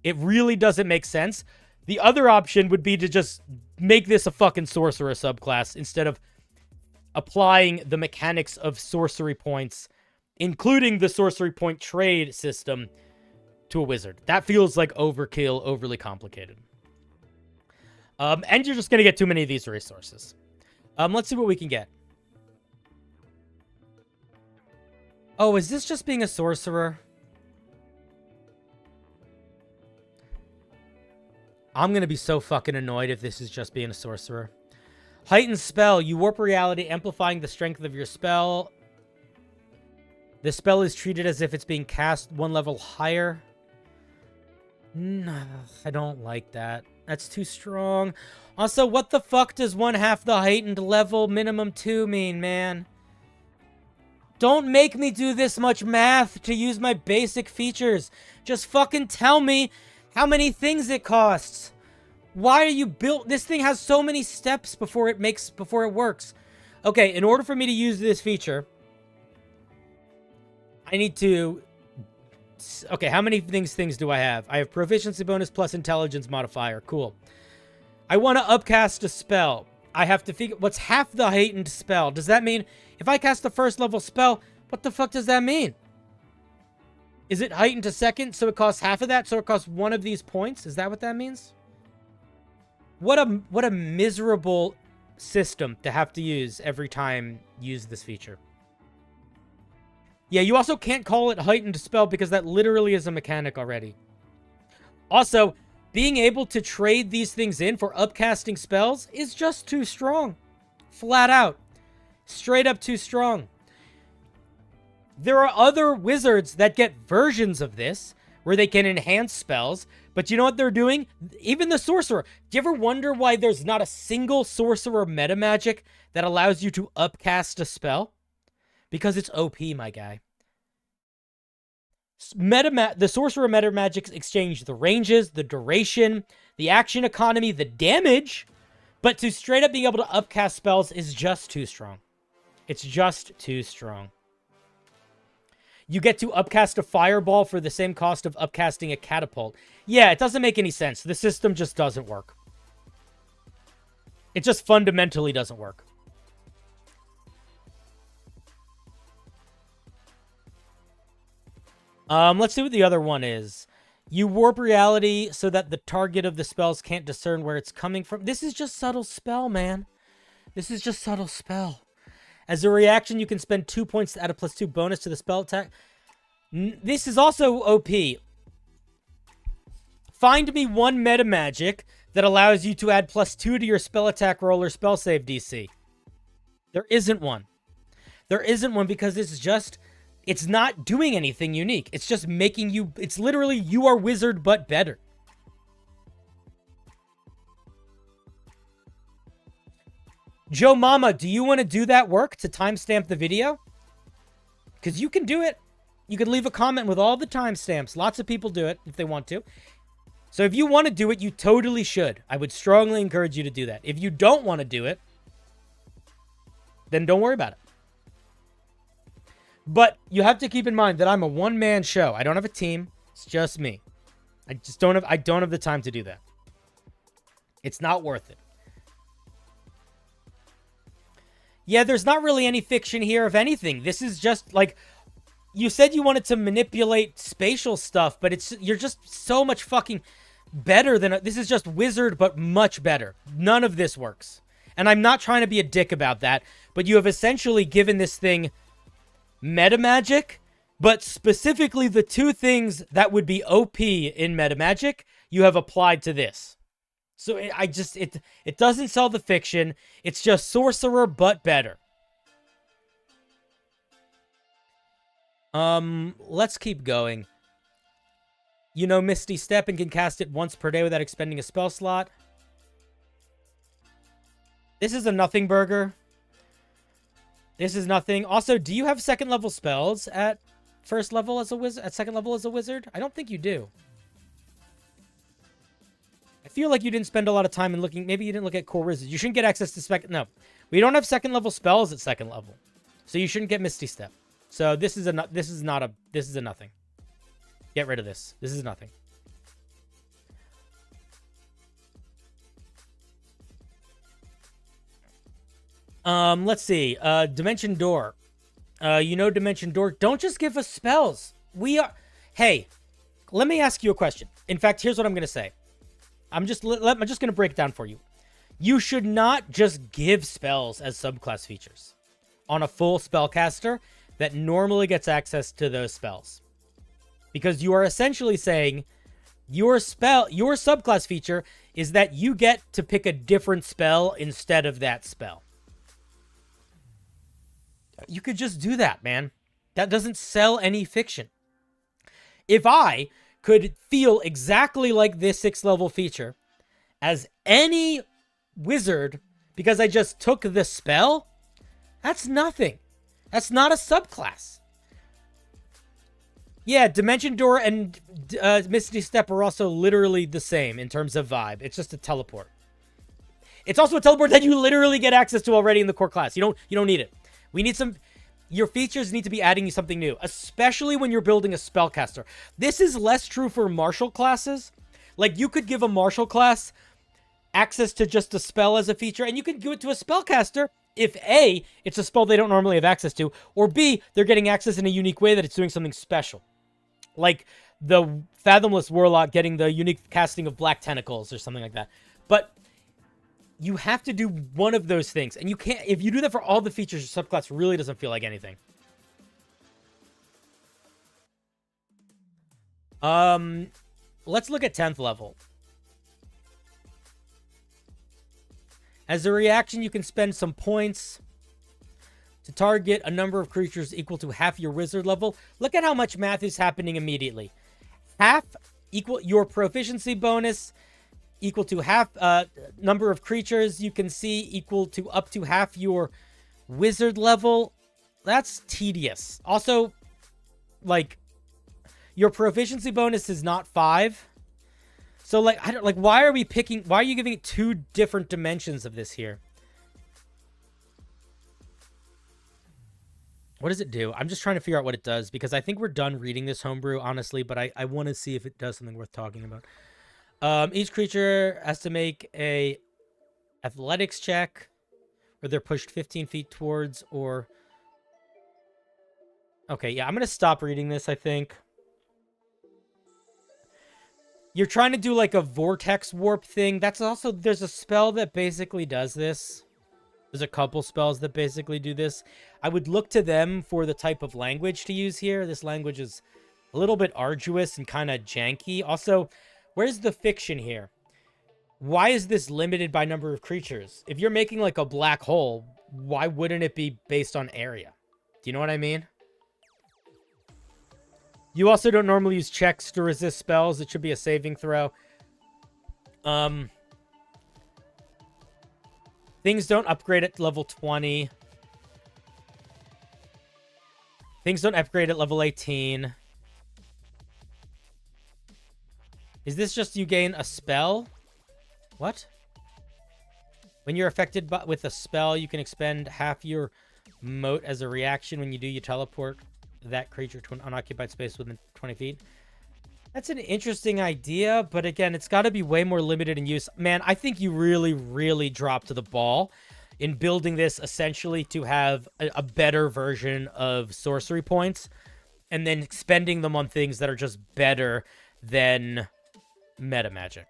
It really doesn't make sense. The other option would be to just make this a fucking Sorcerer subclass instead of applying the mechanics of sorcery points, including the sorcery point trade system, to a wizard. That feels like overkill, overly complicated. And you're just going to get too many of these resources. Let's see what we can get. Oh, is this just being a sorcerer? I'm going to be so fucking annoyed if this is just being a sorcerer. Heightened spell. You warp reality, amplifying the strength of your spell. The spell is treated as if it's being cast one level higher. No, I don't like that. That's too strong. Also, what the fuck does 1/2 the heightened level minimum 2 mean, man? Don't make me do this much math to use my basic features. Just fucking tell me how many things it costs. Why are you built? This thing has so many steps before it works. Okay, in order for me to use this feature, I need to... Okay, how many things do I have? I have proficiency bonus plus intelligence modifier. Cool. I want to upcast a spell. I have to figure... What's half the heightened spell? Does that mean if I cast the first level spell, what the fuck does that mean? Is it heightened to second, so it costs half of that, so it costs one of these points? Is that what that means? What a miserable system to have to use every time you use this feature. Yeah, you also can't call it heightened spell because that literally is a mechanic already. Also, being able to trade these things in for upcasting spells is just too strong. Flat out. Straight up too strong. There are other wizards that get versions of this where they can enhance spells, but you know what they're doing? Even the sorcerer. Do you ever wonder why there's not a single sorcerer meta magic that allows you to upcast a spell? Because it's OP, my guy. The sorcerer meta magics exchange the ranges, the duration, the action economy, the damage, but to straight up being able to upcast spells is just too strong. It's just too strong. You get to upcast a fireball for the same cost of upcasting a catapult. Yeah, it doesn't make any sense. The system just doesn't work. It just fundamentally doesn't work. Let's see what the other one is. You warp reality so that the target of the spells can't discern where it's coming from. This is just subtle spell, man. This is just subtle spell. As a reaction, you can spend 2 points to add a +2 bonus to the spell attack. This is also OP. Find me one meta magic that allows you to add +2 to your spell attack roll or spell save DC. There isn't one. There isn't one because it's just... It's not doing anything unique. It's just making you... It's literally you are wizard but better. Joe Mama, do you want to do that work to timestamp the video? Because you can do it. You can leave a comment with all the timestamps. Lots of people do it if they want to. So if you want to do it, you totally should. I would strongly encourage you to do that. If you don't want to do it, then don't worry about it. But you have to keep in mind that I'm a one-man show. I don't have a team. It's just me. I don't have the time to do that. It's not worth it. Yeah, there's not really any fiction here of anything. This is just like, you said you wanted to manipulate spatial stuff, but you're just so much fucking better than, this is just wizard, but much better. None of this works. And I'm not trying to be a dick about that, but you have essentially given this thing meta magic, but specifically the two things that would be OP in meta magic, you have applied to this. So it doesn't sell the fiction. It's just sorcerer, but better. Let's keep going. You know Misty Step and can cast it once per day without expending a spell slot. This is a nothing burger. This is nothing. Also, do you have second level spells at first level as a wizard? At second level as a wizard? I don't think you do. I feel like you didn't spend a lot of time in looking. Maybe you didn't look at core wizards. You shouldn't get access to No, we don't have second level spells at second level, so you shouldn't get Misty Step. So this is a nothing. Get rid of this. This is nothing. Let's see. Dimension Door. You know Dimension Door. Don't just give us spells. Hey, let me ask you a question. In fact, here's what I'm gonna say. I'm just gonna break it down for you. You should not just give spells as subclass features on a full spellcaster that normally gets access to those spells. Because you are essentially saying your subclass feature is that you get to pick a different spell instead of that spell. You could just do that, man. That doesn't sell any fiction. If I could feel exactly like this 6th level feature as any wizard because I just took the spell, that's nothing. That's not a subclass. Yeah, Dimension Door and Misty Step are also literally the same in terms of vibe. It's just a teleport. It's also a teleport that you literally get access to already in the core class. You don't need it. We need some... Your features need to be adding you something new, especially when you're building a spellcaster. This is less true for martial classes. Like, you could give a martial class access to just a spell as a feature, and you could give it to a spellcaster if A, it's a spell they don't normally have access to, or B, they're getting access in a unique way that it's doing something special. Like the Fathomless Warlock getting the unique casting of Black Tentacles or something like that. But you have to do one of those things. And you can't, if you do that for all the features, your subclass really doesn't feel like anything. Let's look at 10th level. As a reaction, you can spend some points to target a number of creatures equal to half your wizard level. Look at how much math is happening immediately. Half equal your proficiency bonus equal to half number of creatures you can see equal to up to half your wizard level. That's tedious. Also, like, your proficiency bonus is not 5. So, like, I don't, like, why are you giving it 2 different dimensions of this here? What does it do? I'm just trying to figure out what it does, because I think we're done reading this homebrew, honestly, but I want to see if it does something worth talking about. Each creature has to make a athletics check, or they're pushed 15 feet towards, or... Okay, yeah, I'm going to stop reading this, I think. You're trying to do, like, a vortex warp thing. That's also... There's a spell that basically does this. There's a couple spells that basically do this. I would look to them for the type of language to use here. This language is a little bit arduous and kind of janky. Also, where's the fiction here? Why is this limited by number of creatures? If you're making, like, a black hole, why wouldn't it be based on area? Do you know what I mean? You also don't normally use checks to resist spells. It should be a saving throw. Things don't upgrade at level 20. Things don't upgrade at level 18. Is this just you gain a spell? What? When you're affected with a spell, you can expend half your moat as a reaction. When you do, you teleport that creature to an unoccupied space within 20 feet. That's an interesting idea, but again, it's got to be way more limited in use. Man, I think you really, really dropped the ball in building this essentially to have a better version of sorcery points and then spending them on things that are just better than meta magic.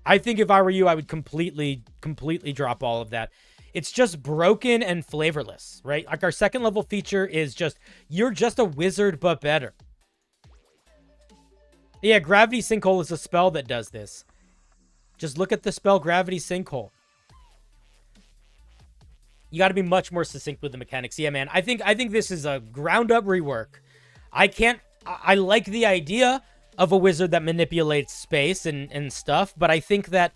I think if I were you, I would completely drop all of that. It's just broken and flavorless, right? Like, our second level feature is just, you're just a wizard, but better. Yeah, Gravity Sinkhole is a spell that does this. Just look at the spell Gravity Sinkhole. You got to be much more succinct with the mechanics. Yeah, man, I think this is a ground-up rework. I like the idea of a wizard that manipulates space and stuff, but I think that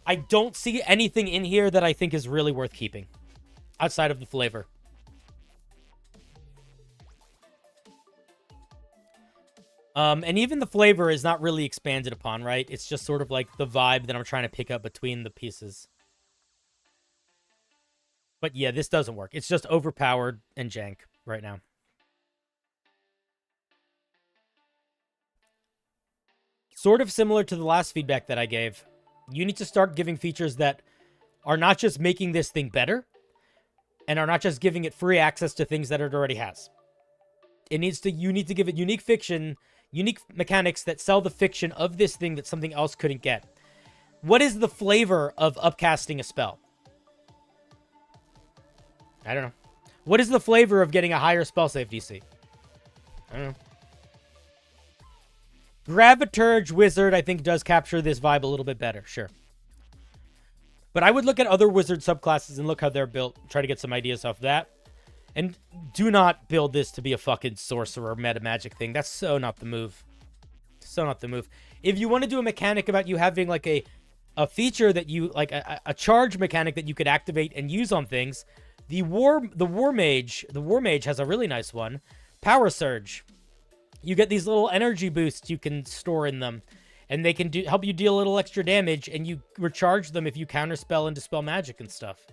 I don't see anything in here that I think is really worth keeping outside of the flavor. And even the flavor is not really expanded upon, right? It's just sort of like the vibe that I'm trying to pick up between the pieces. But yeah, this doesn't work. It's just overpowered and jank right now. Sort of similar to the last feedback that I gave. You need to start giving features that are not just making this thing better and are not just giving it free access to things that it already has. You need to give it unique fiction, unique mechanics that sell the fiction of this thing that something else couldn't get. What is the flavor of upcasting a spell? I don't know. What is the flavor of getting a higher spell save DC? I don't know. Graviturge Wizard, I think, does capture this vibe a little bit better. Sure. But I would look at other wizard subclasses and look how they're built. Try to get some ideas off that. And do not build this to be a fucking sorcerer meta magic thing. That's so not the move. So not the move. If you want to do a mechanic about you having like a feature that you like, a charge mechanic that you could activate and use on things, the war mage has a really nice one. Power Surge. You get these little energy boosts you can store in them, and they can help you deal a little extra damage, and you recharge them if you counterspell and dispel magic and stuff.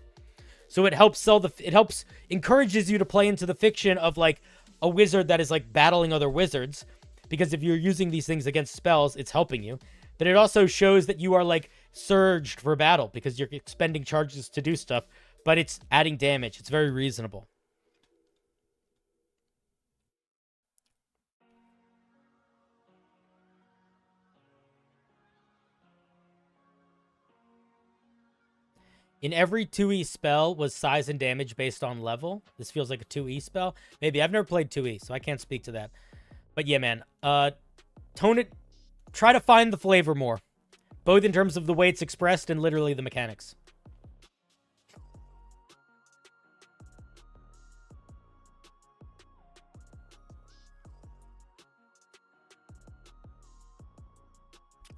So it helps encourages you to play into the fiction of like a wizard that is like battling other wizards, because if you're using these things against spells, it's helping you. But it also shows that you are like surged for battle because you're expending charges to do stuff, but it's adding damage. It's very reasonable. In every 2E spell was size and damage based on level. This feels like a 2E spell. Maybe. I've never played 2E, so I can't speak to that. But yeah, man. Tone it. Try to find the flavor more. Both in terms of the way it's expressed and literally the mechanics.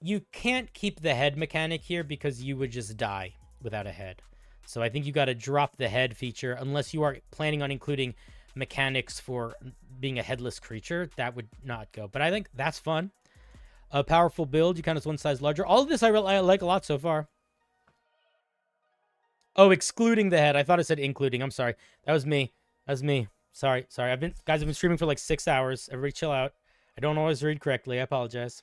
you can't keep the head mechanic here because you would just die without a head. So I think you got to drop the head feature unless you are planning on including mechanics for being a headless creature. That would not go. But I think that's fun. A powerful build. You count as one size larger. All of this I like a lot so far. Oh, excluding the head. I thought I said including. I'm sorry. That was me. That was me. Sorry. I've been streaming for like 6 hours. Everybody chill out. I don't always read correctly. I apologize.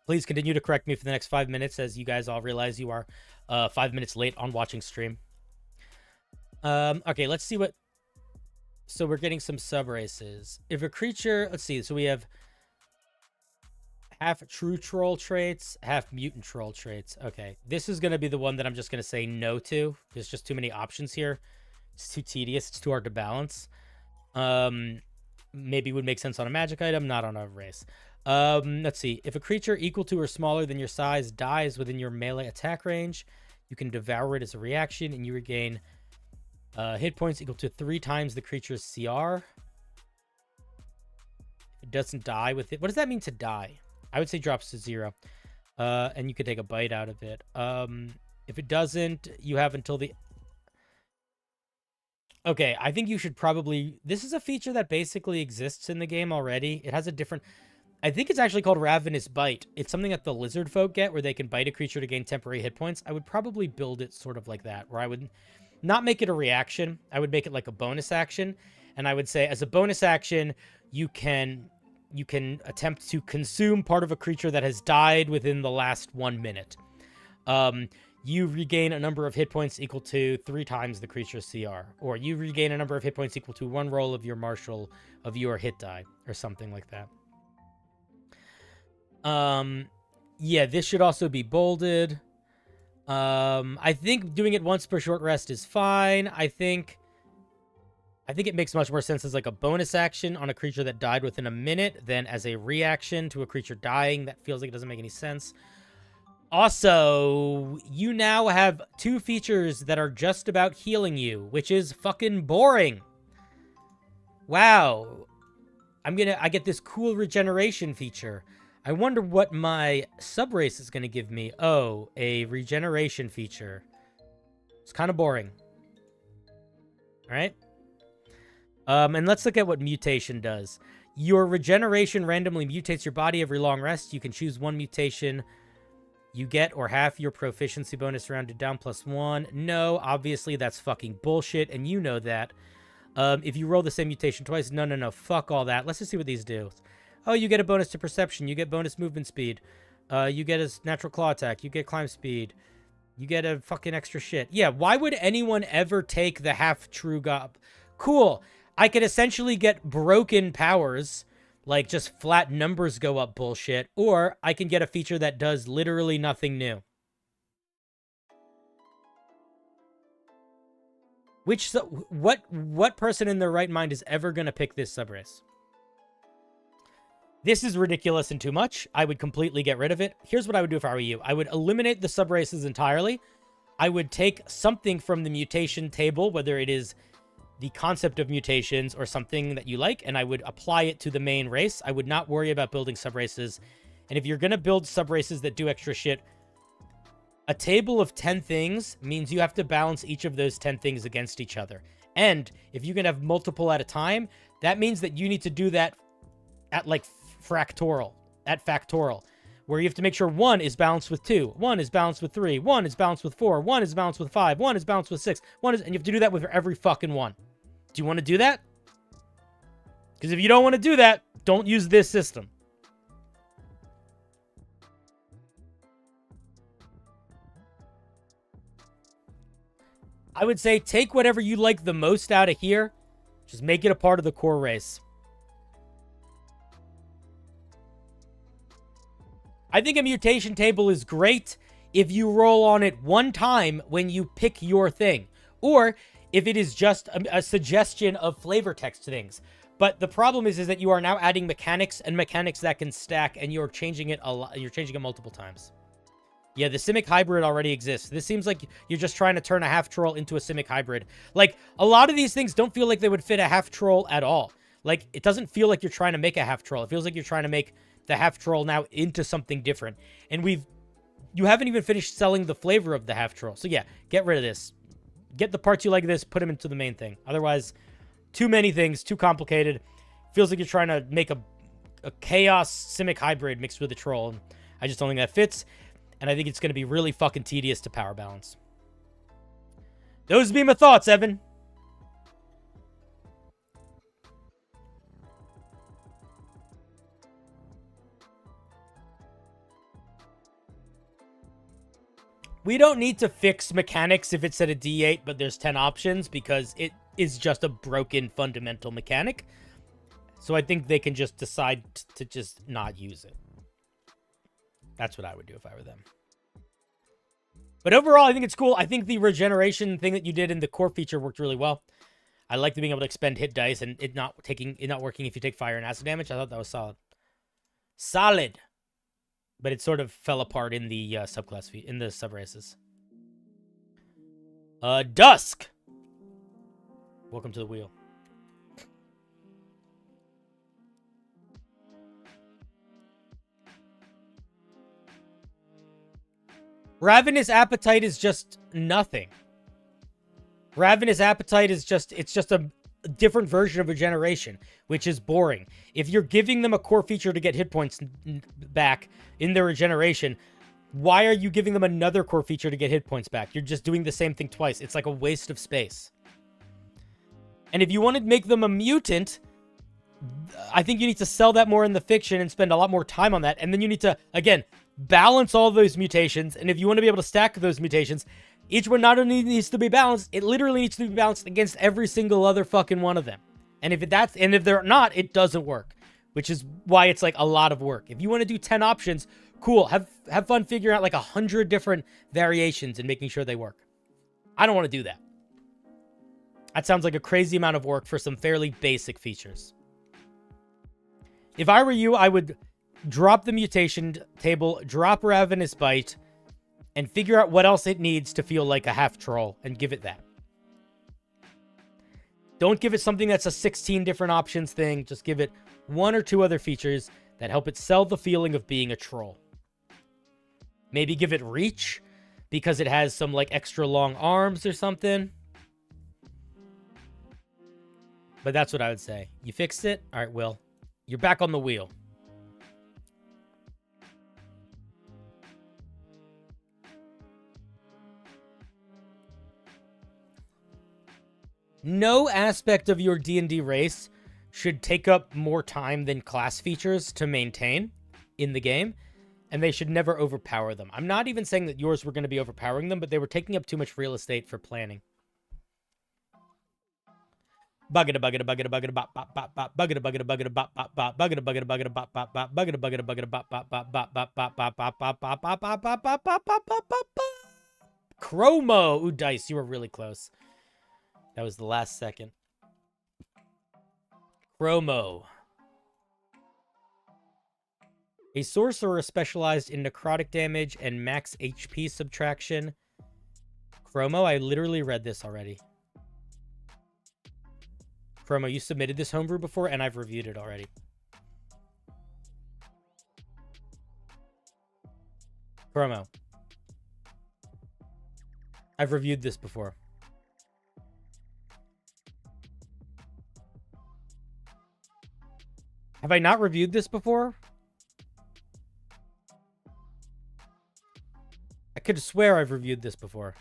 Please continue to correct me for the next 5 minutes as you guys all realize you are 5 minutes late on watching stream. Okay, let's see what... So we're getting some sub-races. If a creature... Let's see. So we have half true troll traits, half mutant troll traits. Okay, this is going to be the one that I'm just going to say no to. There's just too many options here. It's too tedious. It's too hard to balance. Maybe would make sense on a magic item, not on a race. Let's see. If a creature equal to or smaller than your size dies within your melee attack range, you can devour it as a reaction, and you regain hit points equal to 3 times the creature's CR. It doesn't die with it. What does that mean to die? I would say drops to 0. And you could take a bite out of it. If it doesn't, you have until the... Okay, I think you should probably... This is a feature that basically exists in the game already. It has a different... I think it's actually called Ravenous Bite. It's something that the lizard folk get where they can bite a creature to gain temporary hit points. I would probably build it sort of like that, where I would not make it a reaction. I would make it like a bonus action. And I would say, as a bonus action, you can attempt to consume part of a creature that has died within the last 1 minute. You regain a number of hit points equal to 3 times the creature's CR. Or you regain a number of hit points equal to 1 roll of your marshal of your hit die. Or something like that. Yeah, this should also be bolded. I think doing it once per short rest is fine. I think it makes much more sense as like a bonus action on a creature that died within a minute than as a reaction to a creature dying. That feels like it doesn't make any sense. Also, you now have 2 features that are just about healing you, which is fucking boring. Wow. I get this cool regeneration feature. I wonder what my subrace is going to give me. Oh, a regeneration feature. It's kind of boring. All right. And let's look at what mutation does. Your regeneration randomly mutates your body every long rest. You can choose 1 mutation you get or half your proficiency bonus rounded down +1. No, obviously that's fucking bullshit, and you know that. If you roll the same mutation twice, no, fuck all that. Let's just see what these do. Oh, you get a bonus to perception. You get bonus movement speed. You get a natural claw attack. You get climb speed. You get a fucking extra shit. Yeah, why would anyone ever take the half-true god? Cool. I could essentially get broken powers, like just flat numbers go up bullshit, or I can get a feature that does literally nothing new. What person in their right mind is ever going to pick this subrace? This is ridiculous and too much. I would completely get rid of it. Here's what I would do if I were you. I would eliminate the subraces entirely. I would take something from the mutation table, whether it is the concept of mutations or something that you like, and I would apply it to the main race. I would not worry about building subraces. And if you're going to build subraces that do extra shit, a table of 10 things means you have to balance each of those 10 things against each other. And if you can have multiple at a time, that means that you need to do that at like factorial, where you have to make sure 1 is balanced with 2, 1 is balanced with 3, 1 is balanced with 4, 1 is balanced with 5, 1 is balanced with 6, and you have to do that with every fucking one. Do you want to do that? Because if you don't want to do that, don't use this system. I would say take whatever you like the most out of here. Just make it a part of the core race. I think a mutation table is great if you roll on it 1 time when you pick your thing. Or if it is just a suggestion of flavor text things. But the problem is that you are now adding mechanics and mechanics that can stack, and you're changing it a lot. You're changing it multiple times. Yeah, the Simic hybrid already exists. This seems like you're just trying to turn a half troll into a Simic hybrid. Like, a lot of these things don't feel like they would fit a half troll at all. Like, it doesn't feel like you're trying to make a half troll. It feels like you're trying to make the half troll now into something different. And you haven't even finished selling the flavor of the half troll. So yeah, get rid of this. Get the parts you like this, put them into the main thing. Otherwise, too many things, too complicated. Feels like you're trying to make a chaos Simic hybrid mixed with a troll. And I just don't think that fits. And I think it's going to be really fucking tedious to power balance. Those be my thoughts, Evan. We don't need to fix mechanics if it's at a D8, but there's 10 options because it is just a broken fundamental mechanic. So I think they can just decide to just not use it. That's what I would do if I were them. But overall, I think it's cool. I think the regeneration thing that you did in the core feature worked really well. I like being able to expend hit dice and it not working if you take fire and acid damage. I thought that was solid. Solid. But it sort of fell apart in the subclass in the sub races. Dusk. Welcome to the wheel. Ravenous Appetite is just nothing. Ravenous Appetite is just a different version of regeneration, which is boring. If you're giving them a core feature to get hit points back in their regeneration, why are you giving them another core feature to get hit points back? You're just doing the same thing twice. It's like a waste of space. And if you want to make them a mutant, I think you need to sell that more in the fiction and spend a lot more time on that. And then you need to, again, balance all those mutations. And if you want to be able to stack those mutations, each one not only needs to be balanced, it literally needs to be balanced against every single other fucking one of them. And if they're not, it doesn't work, which is why it's like a lot of work. If you want to do 10 options, cool. Have fun figuring out like 100 different variations and making sure they work. I don't want to do that. That sounds like a crazy amount of work for some fairly basic features. If I were you, I would drop the mutation table, drop Ravenous Bite, and figure out what else it needs to feel like a half troll and give it that. Don't give it something that's a 16 different options thing. Just give it one or two other features that help it sell the feeling of being a troll. Maybe give it reach because it has some like extra long arms or something. But that's what I would say. You fixed it? All right, Will. You're back on the wheel. No aspect of your D&D race should take up more time than class features to maintain in the game, and they should never overpower them. I'm not even saying that yours were going to be overpowering them, but they were taking up too much real estate for planning. Buggada buggada buggada buggada bop bop bop bop buggada buggada buggada bop bop bop buggada buggada buggada bop bop bop buggada buggada buggada bop bop bop bop bop bop bop bop bop bop bop bop bop bop bop bop bop bop. Chromo. Ooh, dice, you were really close. That was the last second. Chromo. A sorcerer specialized in necrotic damage and max HP subtraction. Chromo, I literally read this already. Chromo, you submitted this homebrew before, and I've reviewed it already. Chromo. I've reviewed this before. Have I not reviewed this before? I could swear I've reviewed this before.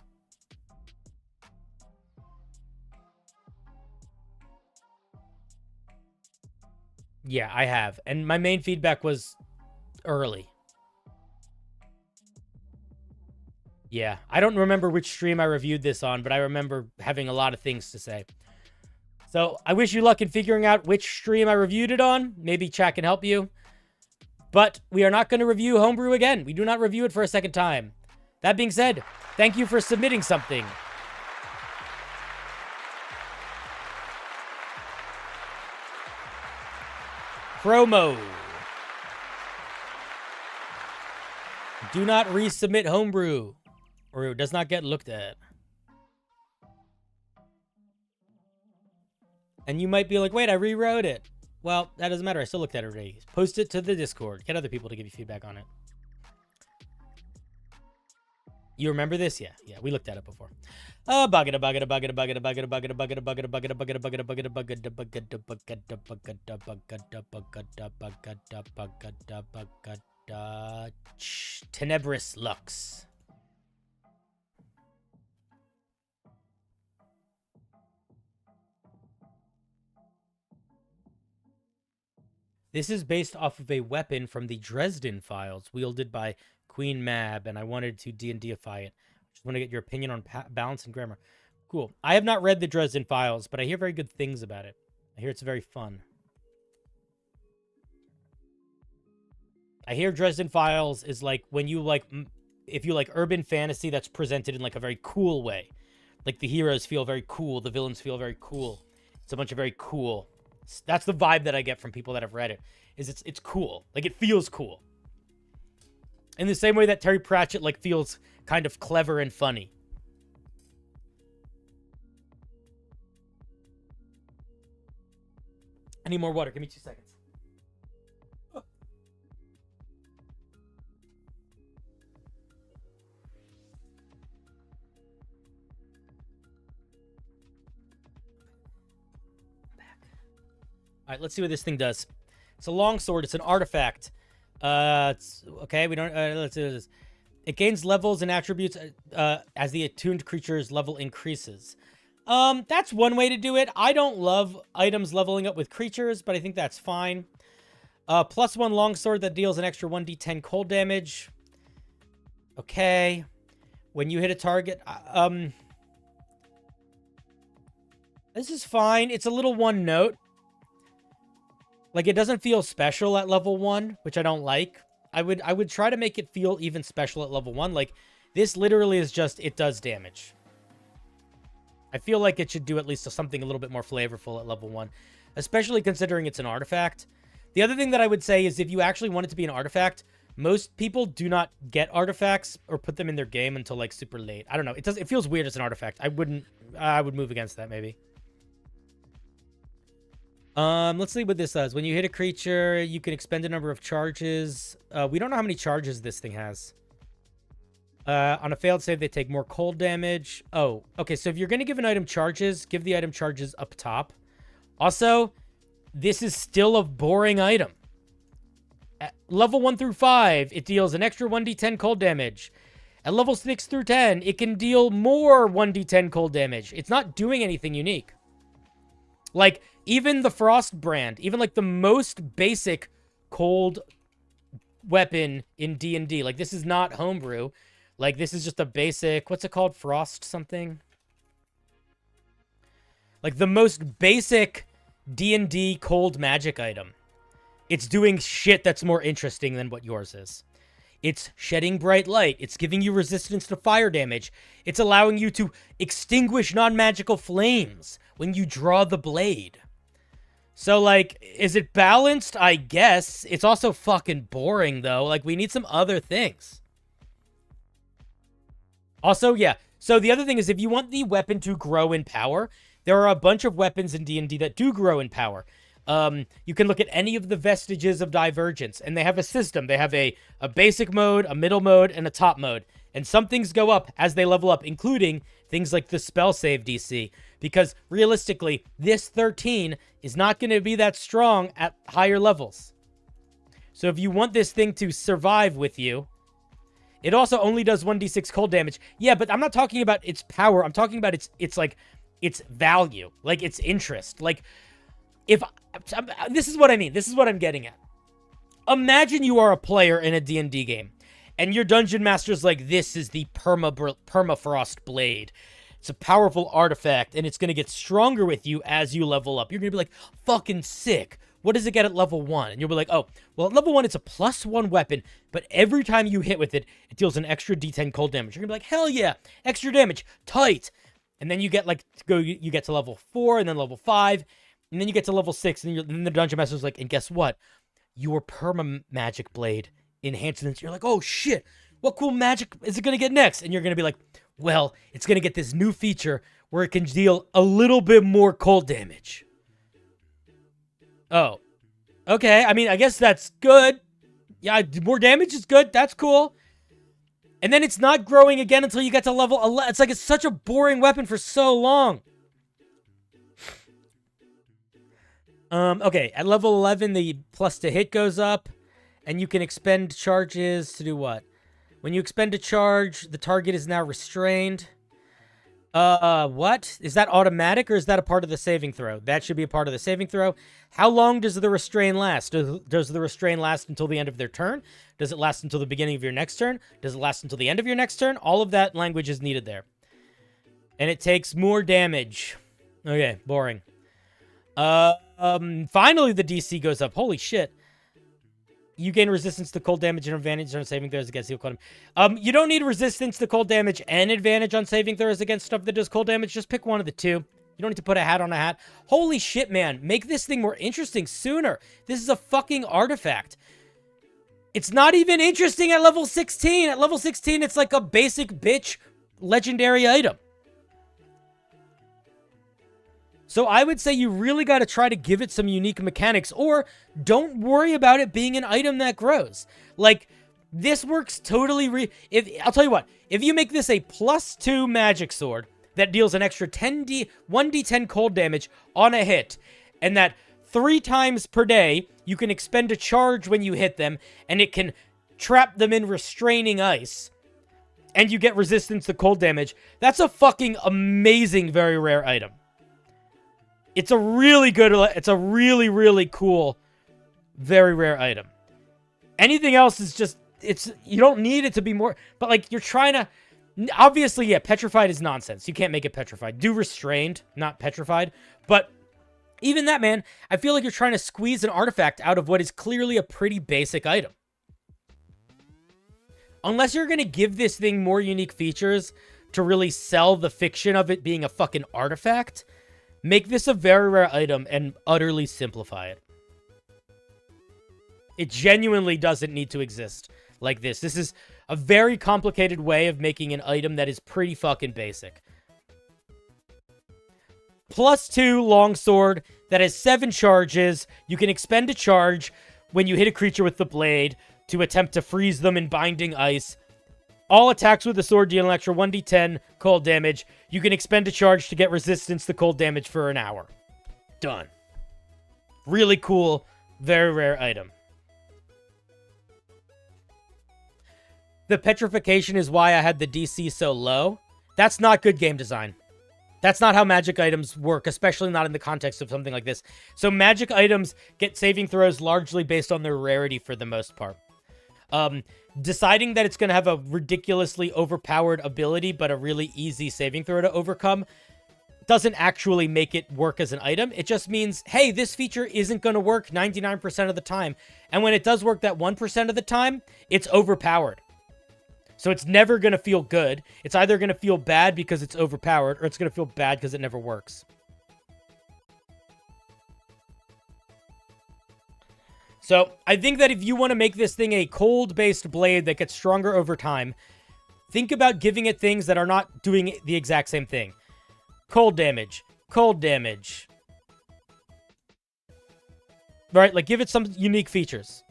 Yeah, I have. And my main feedback was early. Yeah, I don't remember which stream I reviewed this on, but I remember having a lot of things to say. So I wish you luck in figuring out which stream I reviewed it on. Maybe chat can help you. But we are not going to review Homebrew again. We do not review it for a second time. That being said, thank you for submitting something. Promo. Do not resubmit Homebrew, or it does not get looked at. And you might be like, wait, I rewrote it. Well, that doesn't matter. I still looked at it already. Post it to the Discord. Get other people to give you feedback on it. You remember this? Yeah, we looked at it before. Bucket. Tenebris Lux. This is based off of a weapon from the Dresden Files, wielded by Queen Mab, and I wanted to D&Dify it. Just want to get your opinion on balance and grammar. Cool. I have not read the Dresden Files, but I hear very good things about it. I hear it's very fun. I hear Dresden Files is like when you like, if you like urban fantasy that's presented in like a very cool way. Like the heroes feel very cool, the villains feel very cool. It's a bunch of very cool. That's the vibe that I get from people that have read it. Is it's cool. Like it feels cool. In the same way that Terry Pratchett like feels kind of clever and funny. I need more water. Give me 2 seconds. All right, let's see what this thing does. It's a longsword. It's an artifact. Okay. We don't. Let's do this. It gains levels and attributes as the attuned creature's level increases. That's one way to do it. I don't love items leveling up with creatures, but I think that's fine. +1 longsword that deals an extra 1d10 cold damage. Okay. When you hit a target, this is fine. It's a little one note. Like, it doesn't feel special at level 1, which I don't like. I would try to make it feel even special at level 1. Like, this literally is just, it does damage. I feel like it should do at least something a little bit more flavorful at level 1, especially considering it's an artifact. The other thing that I would say is if you actually want it to be an artifact, most people do not get artifacts or put them in their game until, like, super late. I don't know. It feels weird as an artifact. I would move against that, maybe. Let's see what this does. When you hit a creature, you can expend a number of charges. We don't know how many charges this thing has. On a failed save, they take more cold damage. Oh, okay. So if you're going to give an item charges, give the item charges up top. Also, this is still a boring item. At level 1 through 5, it deals an extra 1d10 cold damage. At level 6 through 10, it can deal more 1d10 cold damage. It's not doing anything unique. Like, even the Frost brand, even like the most basic cold weapon in D&D, like this is not Homebrew. Like this is just a basic, what's it called? Frost something? Like the most basic D&D cold magic item. It's doing shit that's more interesting than what yours is. It's shedding bright light. It's giving you resistance to fire damage. It's allowing you to extinguish non-magical flames when you draw the blade. So, like, is it balanced? I guess. It's also fucking boring, though. Like, we need some other things. Also, yeah. So, the other thing is, if you want the weapon to grow in power, there are a bunch of weapons in D&D that do grow in power. You can look at any of the vestiges of Divergence, and they have a system. They have a basic mode, a middle mode, and a top mode. And some things go up as they level up, including things like the spell save DC. Because realistically, this 13 is not going to be that strong at higher levels. So if you want this thing to survive with you, it also only does 1d6 cold damage. Yeah, but I'm not talking about its power. I'm talking about its like, its value, like its interest. Like, this is what I mean. This is what I'm getting at. Imagine you are a player in a D&D game, and your dungeon master's like, this is the permafrost blade. It's a powerful artifact, and it's going to get stronger with you as you level up. You're going to be like, fucking sick. What does it get at level 1? And you'll be like, oh, well, at level 1, it's a +1 weapon, but every time you hit with it, it deals an extra d10 cold damage. You're going to be like, hell yeah, extra damage, tight. And then you get like, you get to level 4, and then level 5, and then you get to level 6, and then the dungeon master's like, and guess what? Your perma-magic blade enhances. You're like, oh shit, what cool magic is it going to get next? And you're going to be like, well, it's going to get this new feature where it can deal a little bit more cold damage. Oh, Okay, I mean, I guess that's good. Yeah, more damage is good. That's cool. And then it's not growing again until you get to level 11. It's like it's such a boring weapon for so long. Okay, at level 11, the plus to hit goes up, and you can expend charges to do what? When you expend a charge, the target is now restrained. What? Is that automatic, or is that a part of the saving throw? That should be a part of the saving throw. How long does the restrain last? Does the restrain last until the end of their turn? Does it last until the beginning of your next turn? Does it last until the end of your next turn? All of that language is needed there. And it takes more damage. Okay, boring. Finally the DC goes up. Holy shit. You gain resistance to cold damage and advantage on saving throws against cold damage. You don't need resistance to cold damage and advantage on saving throws against stuff that does cold damage. Just pick one of the two. You don't need to put a hat on a hat. Holy shit, man. Make this thing more interesting sooner. This is a fucking artifact. It's not even interesting at level 16. At level 16, it's like a basic bitch legendary item. So I would say you really got to try to give it some unique mechanics, or don't worry about it being an item that grows. Like, this works totally I'll tell you what, if you make this a +2 magic sword that deals an extra 1d10 cold damage on a hit, and that 3 times per day you can expend a charge when you hit them, and it can trap them in restraining ice, and you get resistance to cold damage, that's a fucking amazing, very rare item. It's a really good, it's a really, really cool, very rare item. Anything else is just, you don't need it to be more, but like, you're trying to, obviously, yeah, petrified is nonsense. You can't make it petrified. Do restrained, not petrified. But even that, man, I feel like you're trying to squeeze an artifact out of what is clearly a pretty basic item. Unless you're going to give this thing more unique features to really sell the fiction of it being a fucking artifact, make this a very rare item and utterly simplify it. It genuinely doesn't need to exist like this. This is a very complicated way of making an item that is pretty fucking basic. +2 longsword that has 7 charges. You can expend a charge when you hit a creature with the blade to attempt to freeze them in binding ice. All attacks with the sword deal an extra 1d10 cold damage. You can expend a charge to get resistance to cold damage for an hour. Done. Really cool, very rare item. The petrification is why I had the DC so low. That's not good game design. That's not how magic items work, especially not in the context of something like this. So magic items get saving throws largely based on their rarity for the most part. Deciding that it's going to have a ridiculously overpowered ability, but a really easy saving throw to overcome, doesn't actually make it work as an item. It just means, hey, this feature isn't going to work 99% of the time. And when it does work that 1% of the time, it's overpowered. So it's never going to feel good. It's either going to feel bad because it's overpowered, or it's going to feel bad because it never works. So I think that if you want to make this thing a cold-based blade that gets stronger over time, think about giving it things that are not doing the exact same thing. Cold damage. Cold damage. Right? Like, give it some unique features.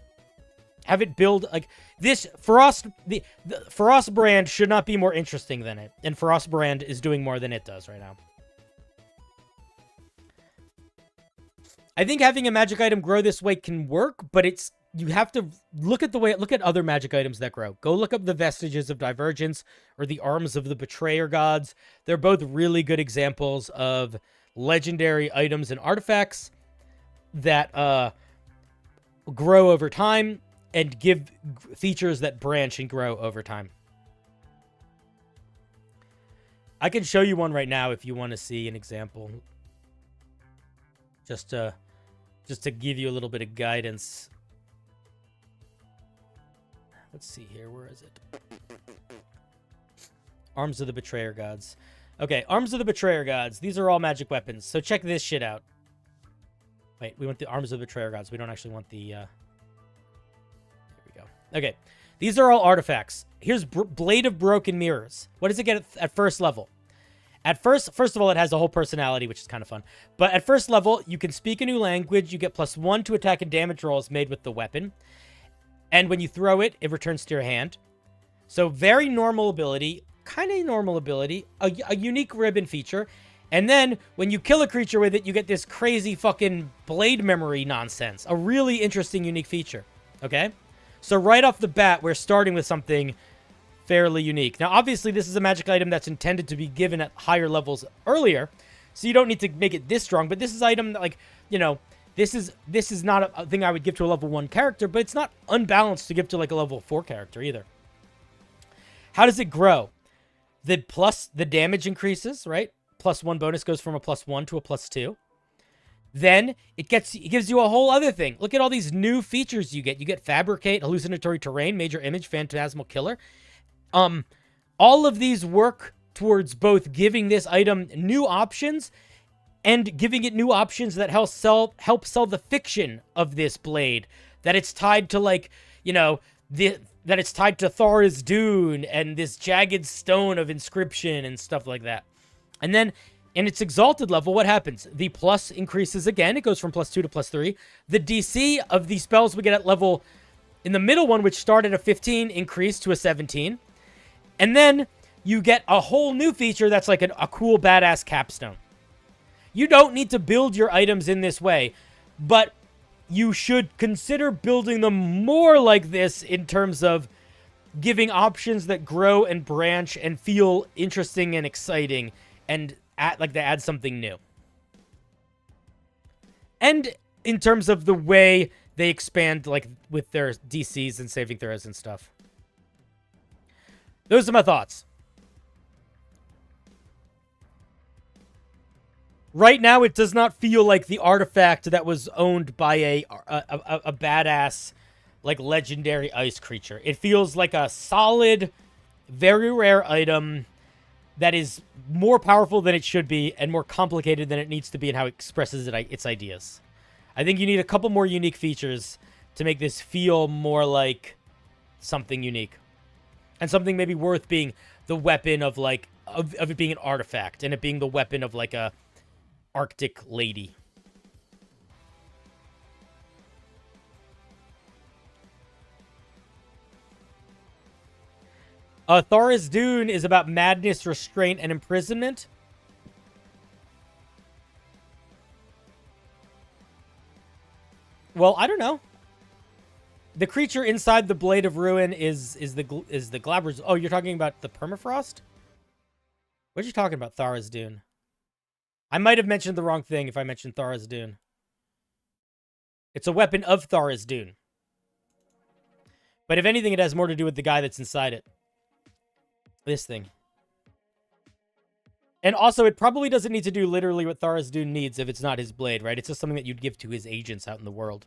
Have it build, like, this Frost, the Frost brand should not be more interesting than it. And Frost brand is doing more than it does right now. I think having a magic item grow this way can work, but you have to look at other magic items that grow. Go look up the Vestiges of Divergence or the Arms of the Betrayer Gods. They're both really good examples of legendary items and artifacts that grow over time and give features that branch and grow over time. I can show you one right now if you want to see an example. Just to give you a little bit of guidance. Let's see here. Where is it? Arms of the Betrayer Gods. Okay, Arms of the Betrayer Gods. These are all magic weapons. So check this shit out. Wait, we want the Arms of the Betrayer Gods. We don't actually want the... There we go. Okay, these are all artifacts. Here's Blade of Broken Mirrors. What does it get at first level? At first of all, it has a whole personality, which is kind of fun. But at first level, you can speak a new language. You get +1 to attack and damage rolls made with the weapon. And when you throw it, it returns to your hand. So very normal ability, kind of normal ability, a unique ribbon feature. And then when you kill a creature with it, you get this crazy fucking blade memory nonsense. A really interesting, unique feature. Okay? So right off the bat, we're starting with something fairly unique. Now, obviously, this is a magic item that's intended to be given at higher levels earlier, so you don't need to make it this strong, but this is an item that, like, you know, this is not a thing I would give to a level 1 character, but it's not unbalanced to give to, like, a level 4 character either. How does it grow? The damage increases, right? +1 bonus goes from a +1 to a +2. Then it gives you a whole other thing. Look at all these new features you get. You get Fabricate, Hallucinatory Terrain, Major Image, Phantasmal Killer. All of these work towards both giving this item new options and giving it new options that help sell the fiction of this blade. That it's tied to, like, you know, that it's tied to Thara's Dune and this jagged stone of inscription and stuff like that. And then in its exalted level, what happens? The plus increases again. It goes from +2 to +3. The DC of the spells we get at level in the middle one, which started at 15, increased to a 17. And then you get a whole new feature that's like a cool, badass capstone. You don't need to build your items in this way, but you should consider building them more like this in terms of giving options that grow and branch and feel interesting and exciting and like they add something new. And in terms of the way they expand, like, with their DCs and saving throws and stuff. Those are my thoughts. Right now, it does not feel like the artifact that was owned by a badass, like, legendary ice creature. It feels like a solid, very rare item that is more powerful than it should be and more complicated than it needs to be in how it expresses its ideas. I think you need a couple more unique features to make this feel more like something unique. And something maybe worth being the weapon of, like, of it being an artifact, and it being the weapon of, like, a Arctic lady. Thara's Dune is about madness, restraint, and imprisonment. Well, I don't know. The creature inside the Blade of Ruin is the Glabrers. Oh, you're talking about the permafrost? What are you talking about, Thara's Dune? I might have mentioned the wrong thing if I mentioned Thara's Dune. It's a weapon of Thara's Dune. But if anything, it has more to do with the guy that's inside it. This thing. And also, it probably doesn't need to do literally what Thara's Dune needs if it's not his blade, right? It's just something that you'd give to his agents out in the world.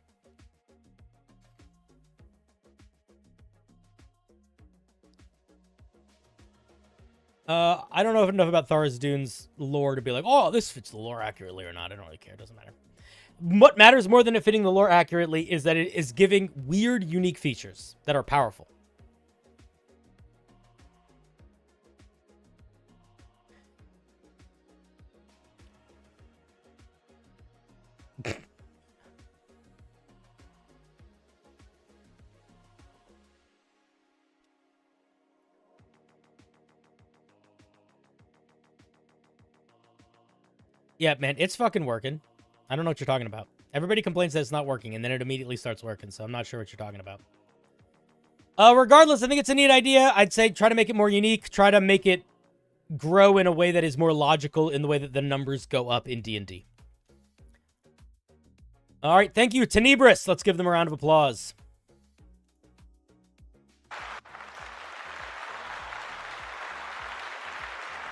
I don't know enough about Thara's Dune's lore to be like, oh, this fits the lore accurately or not. I don't really care. It doesn't matter. What matters more than it fitting the lore accurately is that it is giving weird, unique features that are powerful. Yeah, man, it's fucking working. I don't know what you're talking about. Everybody complains that it's not working, and then it immediately starts working, so I'm not sure what you're talking about. Regardless, I think it's a neat idea. I'd say try to make it more unique. Try to make it grow in a way that is more logical in the way that the numbers go up in D&D. All right, thank you, Tenebris. Let's give them a round of applause.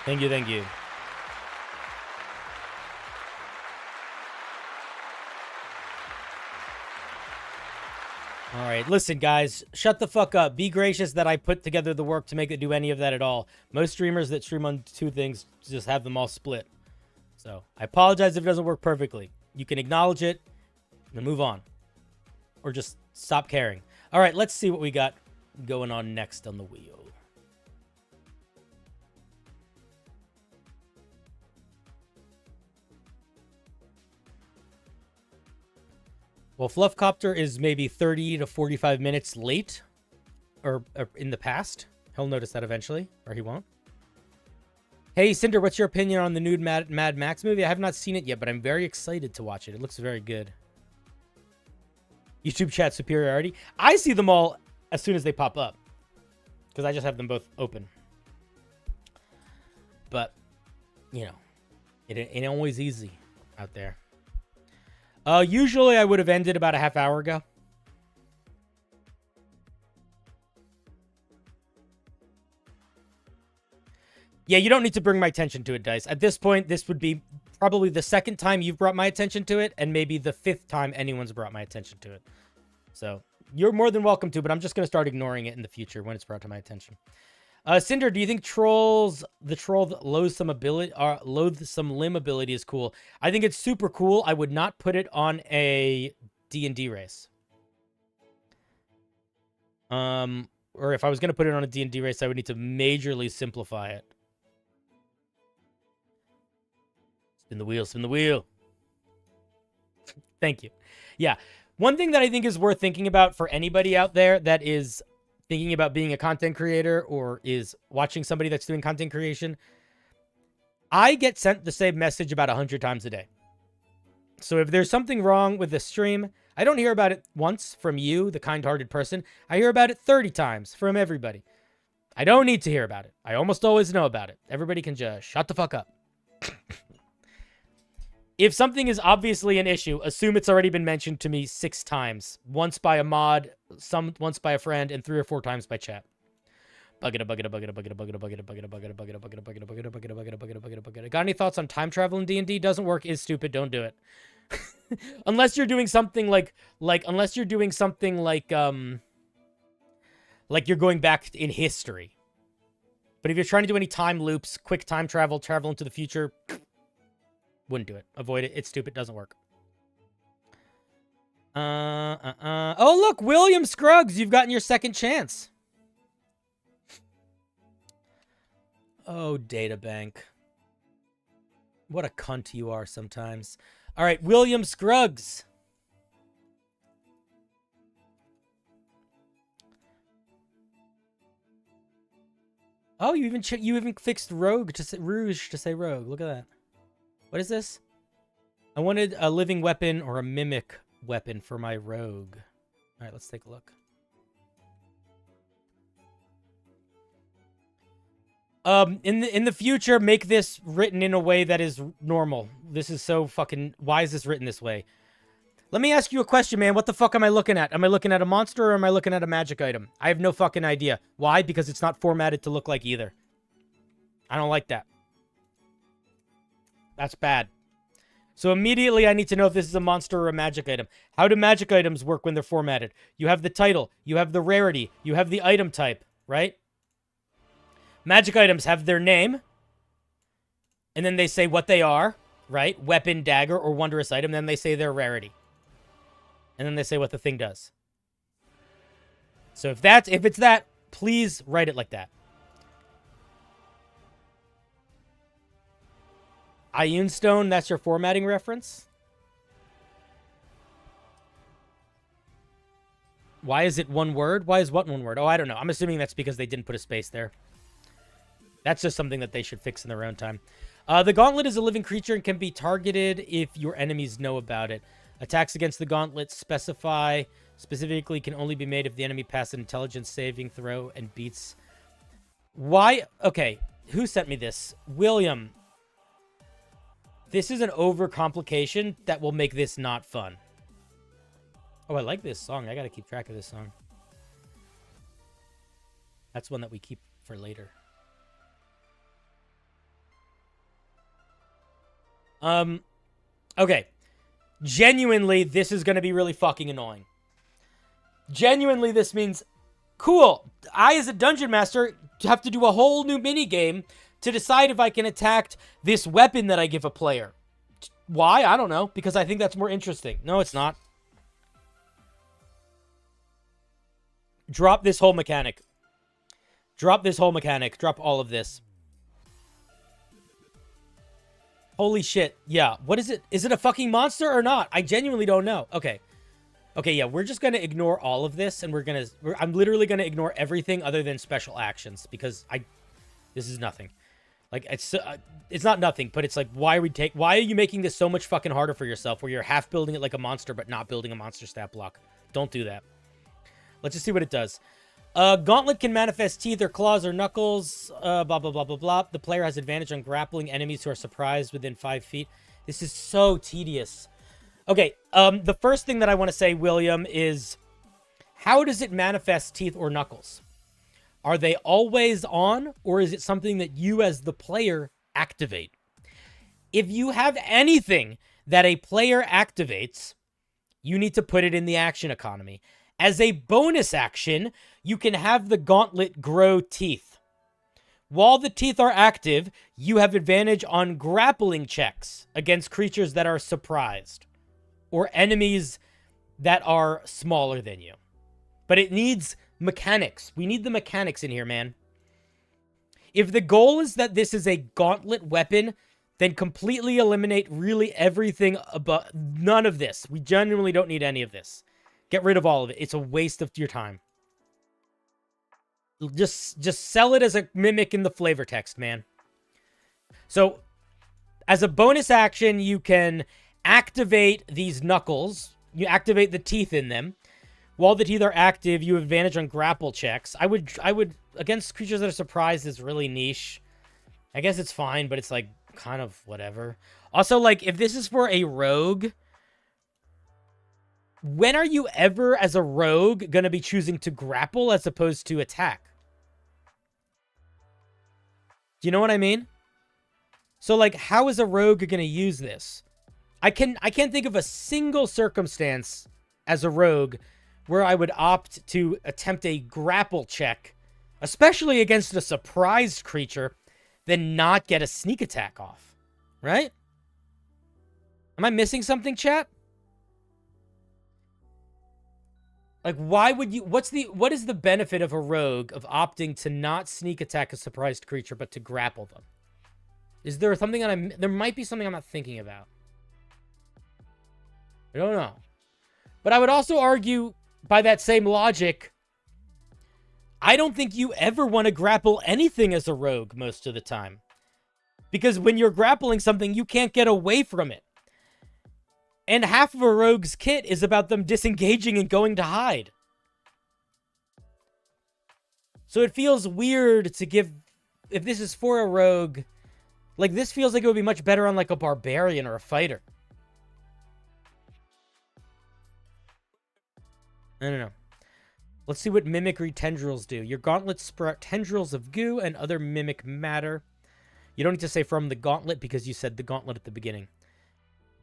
Thank you, thank you. All right, listen, guys, shut the fuck up. Be gracious that I put together the work to make it do any of that at all. Most streamers that stream on two things just have them all split. So I apologize if it doesn't work perfectly. You can acknowledge it and move on. Or just stop caring. All right, let's see what we got going on next on the wheel. Well, Fluffcopter is maybe 30 to 45 minutes late or in the past. He'll notice that eventually, or he won't. Hey, Cinder, what's your opinion on the new Mad Max movie? I have not seen it yet, but I'm very excited to watch it. It looks very good. YouTube chat superiority. I see them all as soon as they pop up because I just have them both open. But, you know, it ain't always easy out there. Usually I would have ended about a half hour ago. Yeah, you don't need to bring my attention to it, Dice. At this point, this would be probably the second time you've brought my attention to it, and maybe the 5th time anyone's brought my attention to it. So, you're more than welcome to, but I'm just going to start ignoring it in the future when it's brought to my attention. Cinder, do you think the troll loathsome limb ability is cool? I think it's super cool. I would not put it on a D&D race. Or if I was going to put it on a D&D race, I would need to majorly simplify it. Spin the wheel, spin the wheel. Thank you. Yeah. One thing that I think is worth thinking about for anybody out there that is thinking about being a content creator or is watching somebody that's doing content creation, I get sent the same message about 100 times a day. So if there's something wrong with the stream, I don't hear about it once from you, the kind-hearted person. I hear about it 30 times from everybody. I don't need to hear about it. I almost always know about it. Everybody can just shut the fuck up. If something is obviously an issue, assume it's already been mentioned to me 6 times. Once by a mod, once by a friend, and 3 or 4 times by chat. Got any thoughts on time travel in D&D? Doesn't work, is stupid, don't do it. Unless you're doing something like you're going back in history. But if you're trying to do any time loops, quick time travel into the future, wouldn't do it. Avoid it. It's stupid. Doesn't work. Oh, look, William Scruggs, you've gotten your second chance. Oh, databank. What a cunt you are sometimes. All right, William Scruggs. Oh, you even fixed Rouge to say Rogue. Look at that. What is this? I wanted a living weapon or a mimic weapon for my rogue. All right, let's take a look. In the future, make this written in a way that is normal. This is so fucking... Why is this written this way? Let me ask you a question, man. What the fuck am I looking at? Am I looking at a monster or am I looking at a magic item? I have no fucking idea. Why? Because it's not formatted to look like either. I don't like that. That's bad. So immediately I need to know if this is a monster or a magic item. How do magic items work when they're formatted? You have the title. You have the rarity. You have the item type, right? Magic items have their name. And then they say what they are, right? Weapon, dagger, or wondrous item. Then they say their rarity. And then they say what the thing does. So if it's that, please write it like that. Ionstone, that's your formatting reference? Why is it one word? Why is what one word? Oh, I don't know. I'm assuming that's because they didn't put a space there. That's just something that they should fix in their own time. The gauntlet is a living creature and can be targeted if your enemies know about it. Attacks against the gauntlet specifically can only be made if the enemy passes an intelligence saving throw and beats. Why? Okay, who sent me this? William. This is an overcomplication that will make this not fun. Oh, I like this song. I gotta keep track of this song. That's one that we keep for later. Okay. Genuinely, this is gonna be really fucking annoying. Genuinely, this means, cool, I as a dungeon master have to do a whole new mini game to decide if I can attack this weapon that I give a player. Why? I don't know. Because I think that's more interesting. No, it's not. Drop this whole mechanic. Drop this whole mechanic. Drop all of this. Holy shit. Yeah. What is it? Is it a fucking monster or not? I genuinely don't know. Okay. Okay, yeah, we're just going to ignore all of this, and I'm literally going to ignore everything other than special actions, because this is nothing. Like, it's not nothing, but it's like, why are you making this so much fucking harder for yourself, where you're half building it like a monster, but not building a monster stat block? Don't do that. Let's just see what it does. Gauntlet can manifest teeth or claws or knuckles, blah, blah, blah, blah, blah. The player has advantage on grappling enemies who are surprised within 5 feet. This is so tedious. Okay, the first thing that I want to say, William, is how does it manifest teeth or knuckles? Are they always on, or is it something that you as the player activate? If you have anything that a player activates, you need to put it in the action economy. As a bonus action, you can have the gauntlet grow teeth. While the teeth are active, you have advantage on grappling checks against creatures that are surprised, or enemies that are smaller than you. But it needs mechanics. We need the mechanics in here, man. If the goal is that this is a gauntlet weapon, then completely eliminate really everything about none of this. We genuinely don't need any of this. Get rid of all of it. It's a waste of your time. Just sell it as a mimic in the flavor text, man. So, as a bonus action, you can activate these knuckles. You activate the teeth in them. While the teeth are active, you have advantage on grapple checks. I would against creatures that are surprised is really niche. I guess it's fine, but it's like kind of whatever. Also, like, if this is for a rogue, when are you ever, as a rogue, going to be choosing to grapple as opposed to attack? Do you know what I mean? So, like, how is a rogue going to use this? I can't think of a single circumstance as a rogue where I would opt to attempt a grapple check, especially against a surprised creature, then not get a sneak attack off. Right? Am I missing something, chat? Like, why would you... What is the benefit of a rogue of opting to not sneak attack a surprised creature, but to grapple them? Is there something that there might be something I'm not thinking about. I don't know. But I would also argue, by that same logic, I don't think you ever want to grapple anything as a rogue most of the time. Because when you're grappling something, you can't get away from it. And half of a rogue's kit is about them disengaging and going to hide. So it feels weird to give... If this is for a rogue, like, this feels like it would be much better on, like, a barbarian or a fighter. I don't know. Let's see what mimicry tendrils do. Your gauntlets sprout tendrils of goo and other mimic matter. You don't need to say from the gauntlet because you said the gauntlet at the beginning.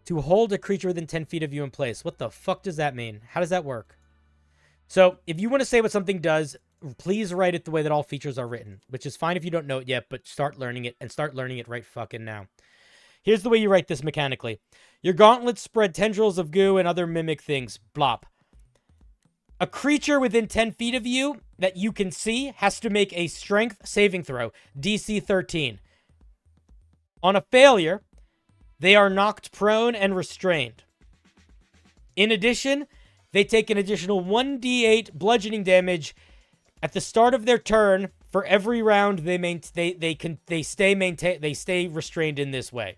To hold a creature within 10 feet of you in place. What the fuck does that mean? How does that work? So, if you want to say what something does, please write it the way that all features are written. Which is fine if you don't know it yet, but start learning it, and start learning it right fucking now. Here's the way you write this mechanically. Your gauntlets spread tendrils of goo and other mimic things. Blop. A creature within 10 feet of you that you can see has to make a strength saving throw. DC 13. On a failure, they are knocked prone and restrained. In addition, they take an additional 1d8 bludgeoning damage at the start of their turn for every round they stay restrained in this way.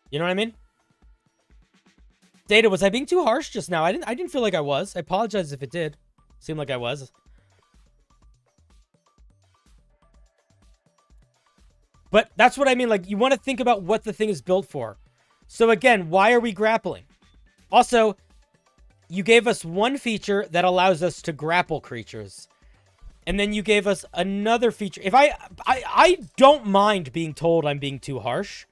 You know what I mean? Data, was I being too harsh just now? I didn't feel like I was. I apologize if it did. Seemed like I was. But that's what I mean. Like, you want to think about what the thing is built for. So again, why are we grappling? Also, you gave us one feature that allows us to grapple creatures. And then you gave us another feature. If I don't mind being told I'm being too harsh.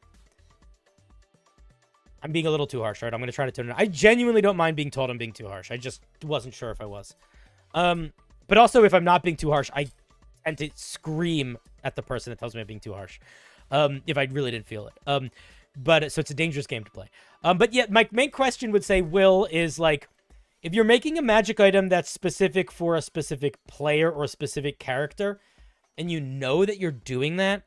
I'm being a little too harsh, right? I'm going to try to turn it. I genuinely don't mind being told I'm being too harsh. I just wasn't sure if I was. But also, if I'm not being too harsh, I tend to scream at the person that tells me I'm being too harsh. If I really didn't feel it. So it's a dangerous game to play. But yeah, my main question would say, Will, is like, if you're making a magic item that's specific for a specific player or a specific character, and you know that you're doing that,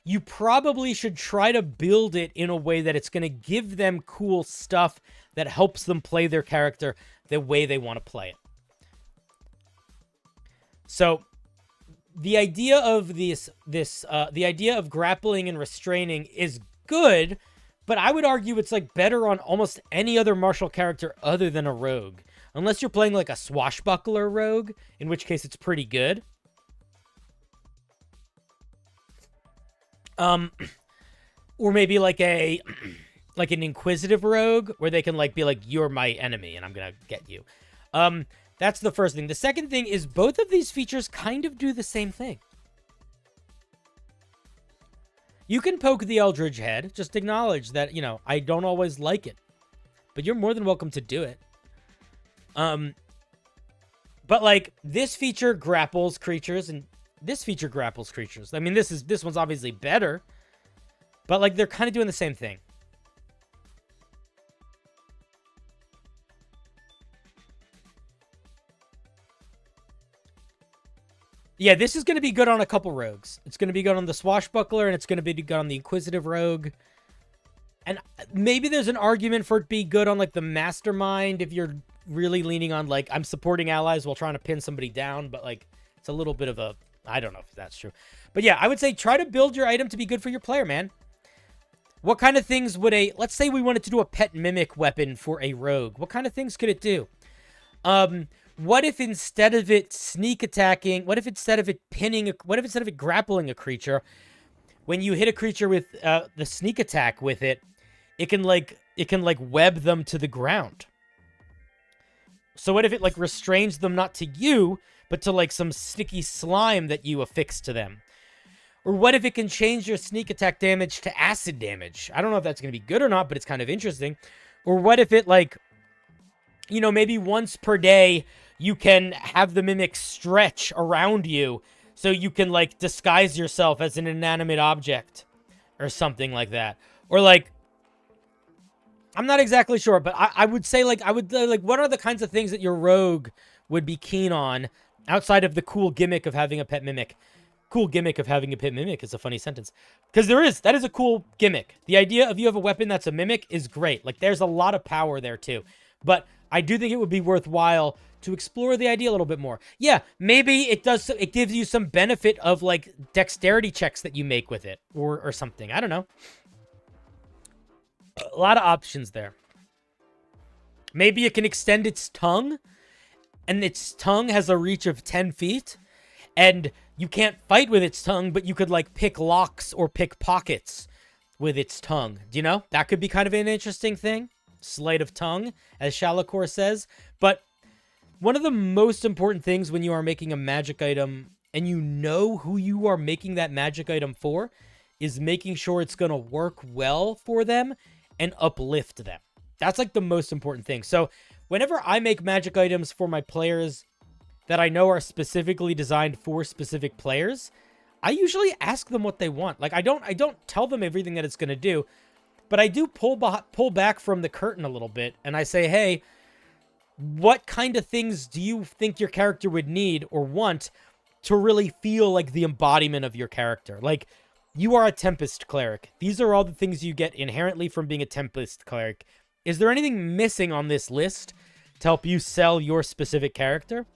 you probably should try to build it in a way that it's going to give them cool stuff that helps them play their character the way they want to play it. So the idea of the idea of grappling and restraining is good, but I would argue it's like better on almost any other martial character other than a rogue. Unless you're playing like a swashbuckler rogue, in which case it's pretty good. Or maybe like an inquisitive rogue where they can like be like, you're my enemy and I'm gonna get you. That's the first thing. The second thing is both of these features kind of do the same thing. You can poke the Eldritch Head. Just acknowledge that, you know, I don't always like it. But you're more than welcome to do it. But like this feature grapples creatures and this feature grapples creatures. I mean, this one's obviously better. But like they're kind of doing the same thing. Yeah, this is going to be good on a couple rogues. It's going to be good on the Swashbuckler, and it's going to be good on the Inquisitive Rogue. And maybe there's an argument for it to be good on, like, the Mastermind if you're really leaning on, like, I'm supporting allies while trying to pin somebody down. But, like, it's a little bit of a... I don't know if that's true. But, yeah, I would say try to build your item to be good for your player, man. What kind of things would a... Let's say we wanted to do a pet mimic weapon for a rogue. What kind of things could it do? What if instead of it sneak attacking, what if instead of it pinning, what if instead of it grappling a creature, when you hit a creature with the sneak attack with it, it can web them to the ground. So what if it like restrains them not to you, but to like some sticky slime that you affix to them? Or what if it can change your sneak attack damage to acid damage? I don't know if that's going to be good or not, but it's kind of interesting. Or what if it like, you know, maybe once per day, you can have the mimic stretch around you so you can, like, disguise yourself as an inanimate object or something like that. Or, like, I'm not exactly sure, but I would say, like, what are the kinds of things that your rogue would be keen on outside of the cool gimmick of having a pet mimic? Cool gimmick of having a pet mimic is a funny sentence. Because that is a cool gimmick. The idea of you have a weapon that's a mimic is great. Like, there's a lot of power there, too. But I do think it would be worthwhile to explore the idea a little bit more. Yeah, maybe it gives you some benefit of like dexterity checks that you make with it or something. I don't know. A lot of options there. Maybe it can extend its tongue and its tongue has a reach of 10 feet and you can't fight with its tongue, but you could like pick locks or pick pockets with its tongue. Do you know? That could be kind of an interesting thing. Sleight of tongue, as Shalakor says. But one of the most important things when you are making a magic item and you know who you are making that magic item for is making sure it's going to work well for them and uplift them. That's like the most important thing. So whenever I make magic items for my players that I know are specifically designed for specific players, I usually ask them what they want. Like I don't tell them everything that it's going to do. But I do pull back from the curtain a little bit, and I say, hey, what kind of things do you think your character would need or want to really feel like the embodiment of your character? Like, you are a Tempest Cleric. These are all the things you get inherently from being a Tempest Cleric. Is there anything missing on this list to help you sell your specific character?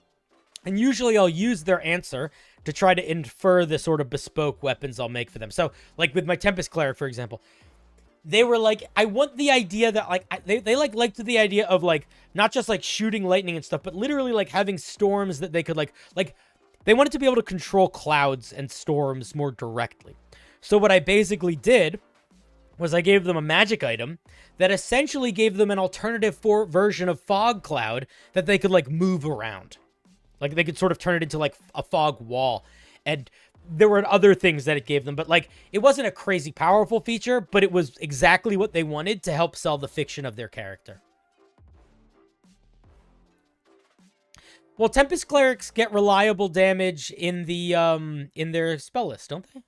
And usually I'll use their answer to try to infer the sort of bespoke weapons I'll make for them. So, like with my Tempest Cleric, for example, they were like, I want the idea that, like, they liked the idea of, like, not just, like, shooting lightning and stuff, but literally, like, having storms that they could, like, they wanted to be able to control clouds and storms more directly. So what I basically did was I gave them a magic item that essentially gave them an alternative version of Fog Cloud that they could, like, move around. Like, they could sort of turn it into, like, a fog wall. And there were other things that it gave them, but like it wasn't a crazy powerful feature, but it was exactly what they wanted to help sell the fiction of their character. Well, Tempest Clerics get reliable damage in the in their spell list, don't they?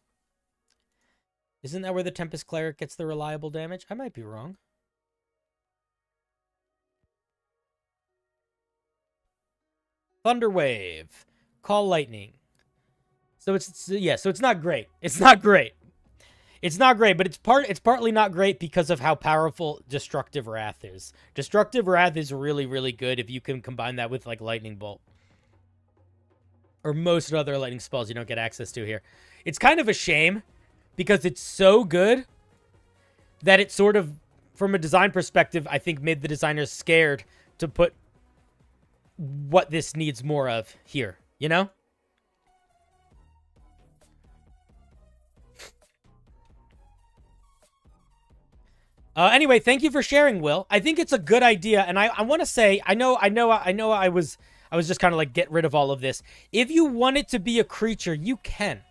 Isn't that where the Tempest Cleric gets the reliable damage? I might be wrong. Thunderwave, Call Lightning. So it's not great. It's not great. It's not great, but it's partly not great because of how powerful Destructive Wrath is. Destructive Wrath is really, really good if you can combine that with, like, Lightning Bolt. Or most other lightning spells you don't get access to here. It's kind of a shame because it's so good that it sort of, from a design perspective, I think made the designers scared to put what this needs more of here, you know? Anyway, thank you for sharing, Will. I think it's a good idea, and I want to say, I know I was just kind of like, get rid of all of this. If you want it to be a creature, you can.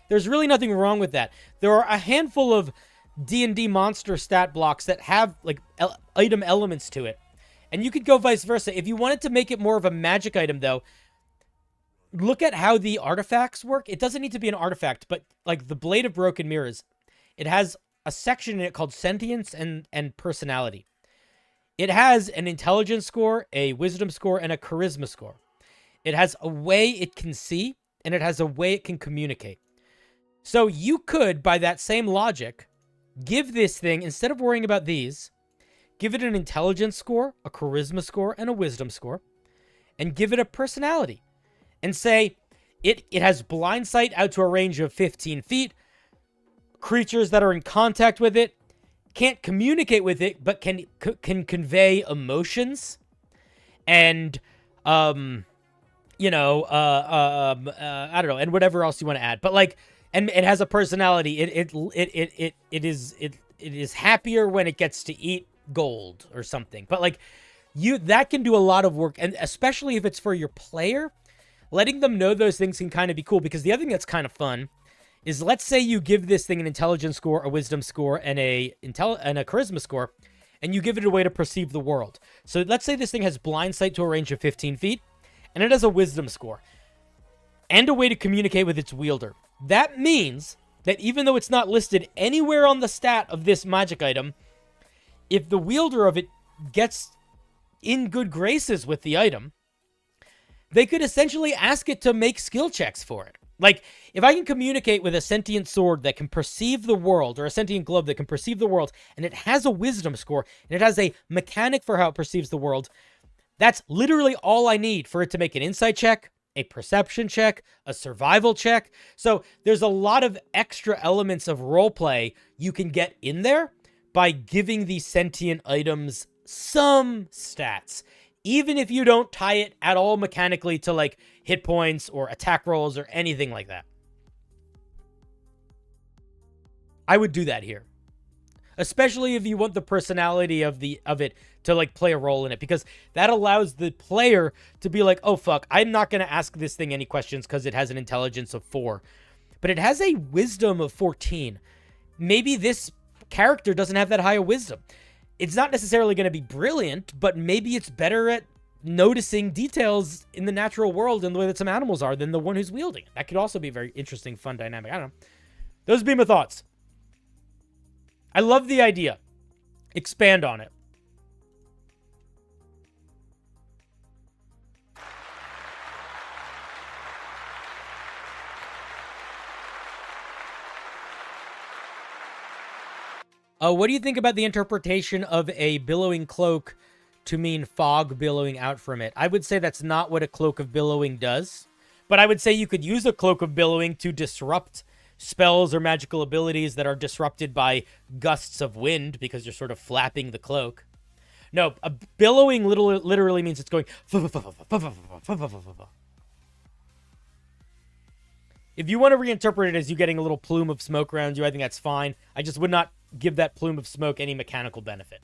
There's really nothing wrong with that. There are a handful of D&D monster stat blocks that have, like, item elements to it. And you could go vice versa. If you wanted to make it more of a magic item, though, look at how the artifacts work. It doesn't need to be an artifact, but, like, the Blade of Broken Mirrors, it has a section in it called Sentience and Personality. It has an intelligence score, a wisdom score, and a charisma score. It has a way it can see, and it has a way it can communicate. So you could, by that same logic, give this thing, instead of worrying about these, give it an intelligence score, a charisma score, and a wisdom score, and give it a personality. And say, it has blind sight out to a range of 15 feet. Creatures that are in contact with it can't communicate with it, but can convey emotions. And, I don't know, and whatever else you want to add. But, like, and it has a personality. It is happier when it gets to eat gold or something. But, like, that can do a lot of work, and especially if it's for your player, letting them know those things can kind of be cool. Because the other thing that's kind of fun is, let's say you give this thing an intelligence score, a wisdom score, and a charisma score, and you give it a way to perceive the world. So let's say this thing has blind sight to a range of 15 feet, and it has a wisdom score, and a way to communicate with its wielder. That means that even though it's not listed anywhere on the stat of this magic item, if the wielder of it gets in good graces with the item, they could essentially ask it to make skill checks for it. Like, if I can communicate with a sentient sword that can perceive the world, or a sentient glove that can perceive the world, and it has a wisdom score, and it has a mechanic for how it perceives the world, that's literally all I need for it to make an insight check, a perception check, a survival check. So there's a lot of extra elements of roleplay you can get in there by giving these sentient items some stats. Even if you don't tie it at all mechanically to, like, hit points or attack rolls or anything like that. I would do that here. Especially if you want the personality of it to, like, play a role in it. Because that allows the player to be like, oh, fuck, I'm not going to ask this thing any questions because it has an intelligence of 4. But it has a wisdom of 14. Maybe this character doesn't have that high a wisdom. It's not necessarily going to be brilliant, but maybe it's better at noticing details in the natural world and the way that some animals are than the one who's wielding it. That could also be a very interesting, fun dynamic. I don't know. Those would be my thoughts. I love the idea. Expand on it. What do you think about the interpretation of a billowing cloak to mean fog billowing out from it? I would say that's not what a cloak of billowing does, but I would say you could use a cloak of billowing to disrupt spells or magical abilities that are disrupted by gusts of wind because you're sort of flapping the cloak. No, a billowing literally means it's going. If you want to reinterpret it as you getting a little plume of smoke around you, I think that's fine. I just would not give that plume of smoke any mechanical benefit.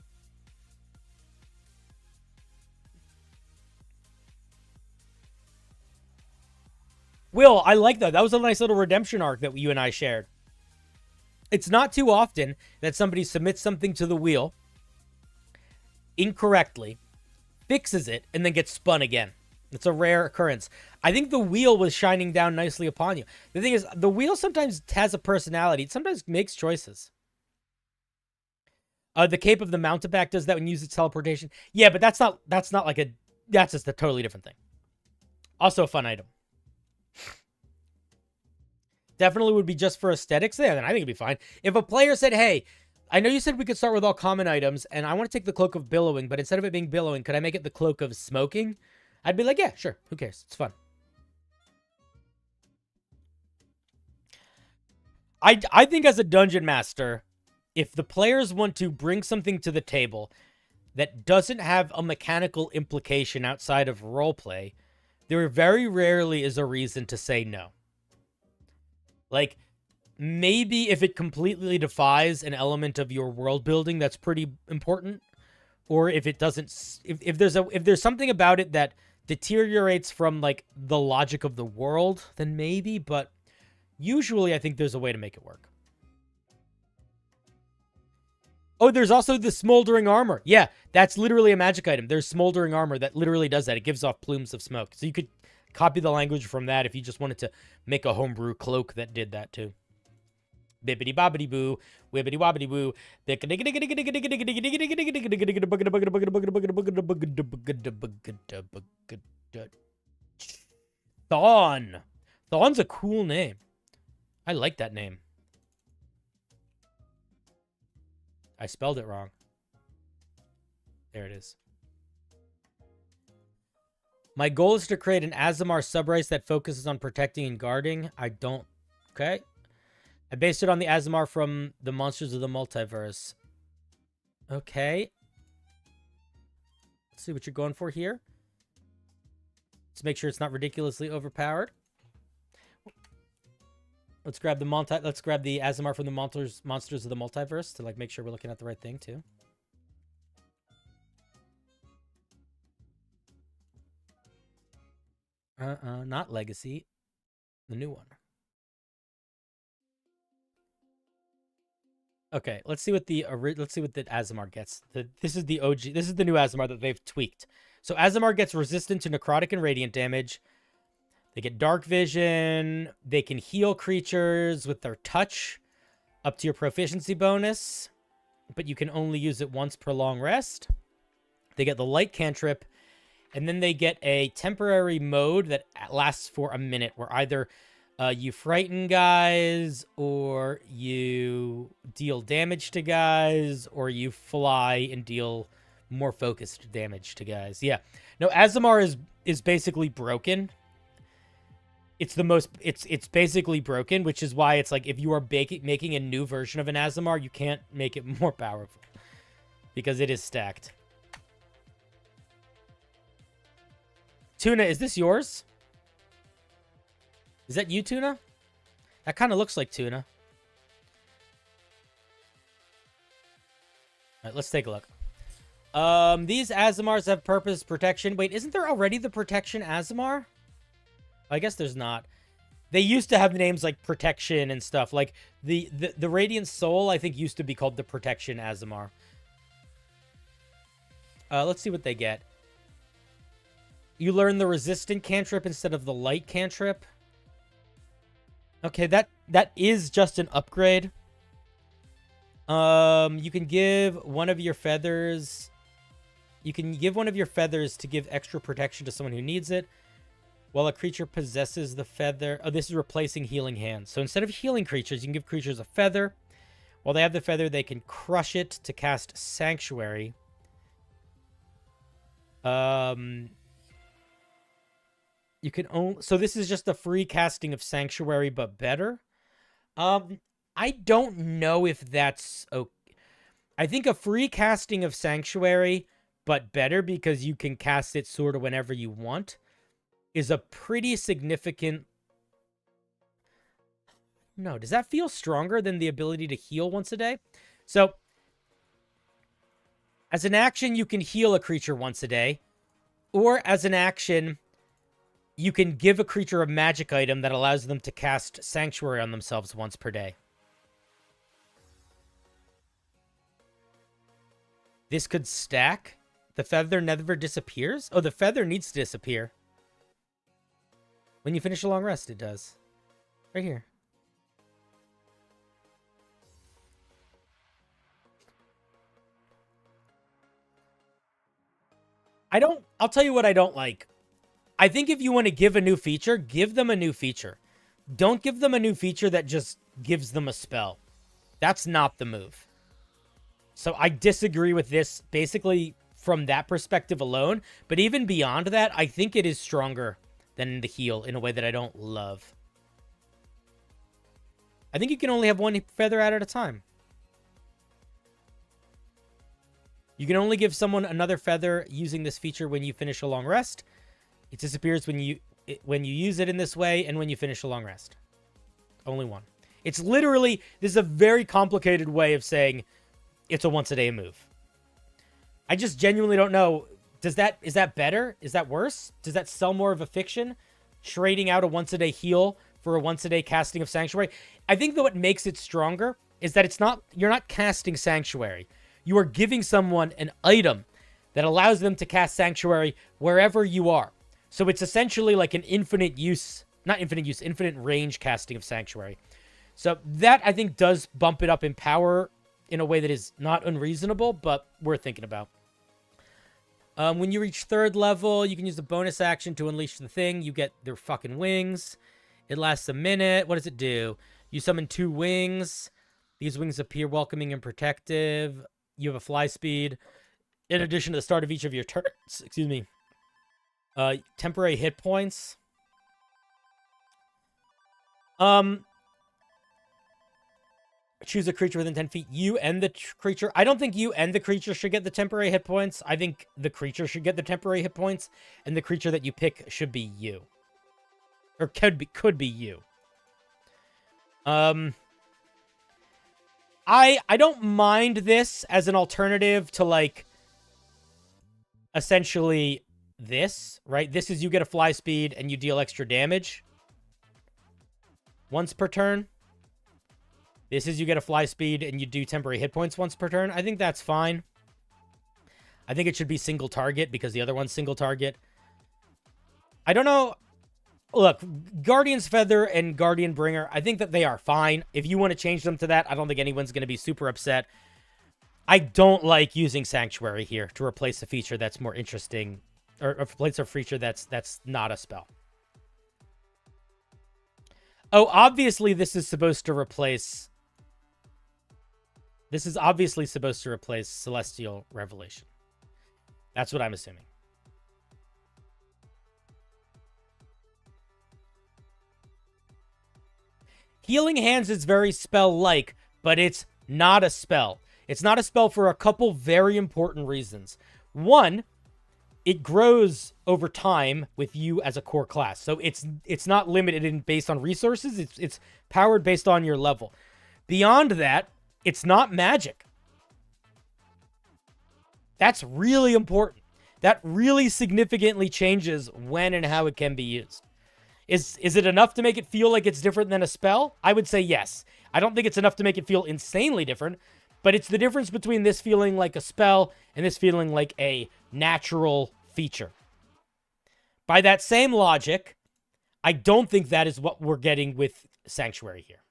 Will, I like that. That was a nice little redemption arc that you and I shared. It's not too often that somebody submits something to the wheel incorrectly, fixes it, and then gets spun again. It's a rare occurrence. I think the wheel was shining down nicely upon you. The thing is, the wheel sometimes has a personality. It sometimes makes choices. The Cape of the Mountebank does that when you use its teleportation. Yeah, but that's not like a... That's just a totally different thing. Also a fun item. definitely would be just for aesthetics, yeah, then I think it'd be fine. If a player said, hey, I know you said we could start with all common items, and I want to take the Cloak of Billowing, but instead of it being Billowing, could I make it the Cloak of Smoking? I'd be like, yeah, sure. Who cares? It's fun. I think as a dungeon master, if the players want to bring something to the table that doesn't have a mechanical implication outside of roleplay, there very rarely is a reason to say no. Like, maybe if it completely defies an element of your world building that's pretty important, or if it doesn't, if there's something about it that deteriorates from like the logic of the world, then maybe, but usually I think there's a way to make it work. Oh, there's also the smoldering armor. Yeah, that's literally a magic item. There's smoldering armor that literally does that. It gives off plumes of smoke. So you could copy the language from that if you just wanted to make a homebrew cloak that did that too. Bibbidi bobbidi boo, wibbidi wobbidi boo. Thawne. Thawne's a cool name. I like that name. I spelled it wrong. There it is. My goal is to create an Aasimar subrace that focuses on protecting and guarding. I don't... Okay. I based it on the Aasimar from the Monsters of the Multiverse. Okay. Let's see what you're going for here. Let's make sure it's not ridiculously overpowered. Let's grab the Aasimar from the Monsters of the Multiverse to like make sure we're looking at the right thing too. Not Legacy. The new one. Okay, let's see what the Aasimar gets. This is the OG. This is the new Aasimar that they've tweaked. So Aasimar gets resistant to necrotic and radiant damage. They get dark vision. They can heal creatures with their touch up to your proficiency bonus, but you can only use it once per long rest. They get the light cantrip, and then they get a temporary mode that lasts for a minute, where either you frighten guys, or you deal damage to guys, or you fly and deal more focused damage to guys. Yeah. No, Aasimar is basically broken. It's basically broken, which is why it's like if you are making a new version of an Aasimar, you can't make it more powerful because it is stacked. Tuna, is this yours? Is that you, Tuna? That kind of looks like Tuna. All right, let's take a look. These Aasimars have purpose, protection. Wait, isn't there already the protection Aasimar? I guess there's not. They used to have names like protection and stuff. Like the Radiant Soul, I think, used to be called the protection Aasimar. Let's see what they get. You learn the resistant cantrip instead of the light cantrip. Okay, that is just an upgrade. You can give one of your feathers. You can give one of your feathers to give extra protection to someone who needs it. While a creature possesses the feather... Oh, this is replacing healing hands. So instead of healing creatures, you can give creatures a feather. While they have the feather, they can crush it to cast Sanctuary. You can only... So this is just a free casting of Sanctuary, but better. I don't know if that's... Okay. I think a free casting of Sanctuary, but better because you can cast it sort of whenever you want, is a pretty significant... No, does that feel stronger than the ability to heal once a day? So, as an action, you can heal a creature once a day. Or as an action, you can give a creature a magic item that allows them to cast Sanctuary on themselves once per day. This could stack. The feather never disappears? Oh, the feather needs to disappear. When you finish a long rest, it does. Right here. I'll tell you what I don't like. I think if you want to give a new feature, give them a new feature. don't give them a new feature that just gives them a spell. That's not the move. So I disagree with this basically from that perspective alone. But even beyond that, I think it is stronger than the heal in a way that I don't love. I think you can only have one feather out at a time. You can only give someone another feather using this feature when you finish a long rest. It disappears when you use it in this way and when you finish a long rest. Only one. It's literally, this is a very complicated way of saying it's a once-a-day move. I just genuinely don't know. Is that better? Is that worse? Does that sell more of a fiction? Trading out a once-a-day heal for a once-a-day casting of Sanctuary? I think that what makes it stronger is that you're not casting Sanctuary. You are giving someone an item that allows them to cast Sanctuary wherever you are. So it's essentially like an infinite range casting of Sanctuary. So that, I think, does bump it up in power in a way that is not unreasonable, but worth thinking about. When you reach 3rd level, you can use the bonus action to unleash the thing. You get their fucking wings. It lasts a minute. What does it do? You summon 2 wings. These wings appear welcoming and protective. You have a fly speed. In addition to the start of each of your turns, excuse me. Temporary hit points. Choose a creature within 10 feet. You and the creature. I don't think you and the creature should get the temporary hit points. I think the creature should get the temporary hit points, and the creature that you pick should be you. Or could be you. I don't mind this as an alternative to, like, essentially this, right? This is you get a fly speed and you deal extra damage once per turn. This is you get a fly speed and you do temporary hit points once per turn. I think that's fine. I think it should be single target because the other one's single target. I don't know. Look, Guardian's Feather and Guardian Bringer, I think that they are fine. If you want to change them to that, I don't think anyone's going to be super upset. I don't like using Sanctuary here to replace a feature that's more interesting, or replace a feature that's not a spell. Oh, obviously this is supposed to replace... This is obviously supposed to replace Celestial Revelation. That's what I'm assuming. Healing Hands is very spell-like, but it's not a spell. It's not a spell for a couple very important reasons. One, it grows over time with you as a core class. So it's not limited in based on resources. It's powered based on your level. Beyond that, it's not magic. That's really important. That really significantly changes when and how it can be used. Is it enough to make it feel like it's different than a spell? I would say yes. I don't think it's enough to make it feel insanely different, but it's the difference between this feeling like a spell and this feeling like a natural feature. By that same logic, I don't think that is what we're getting with Sanctuary here.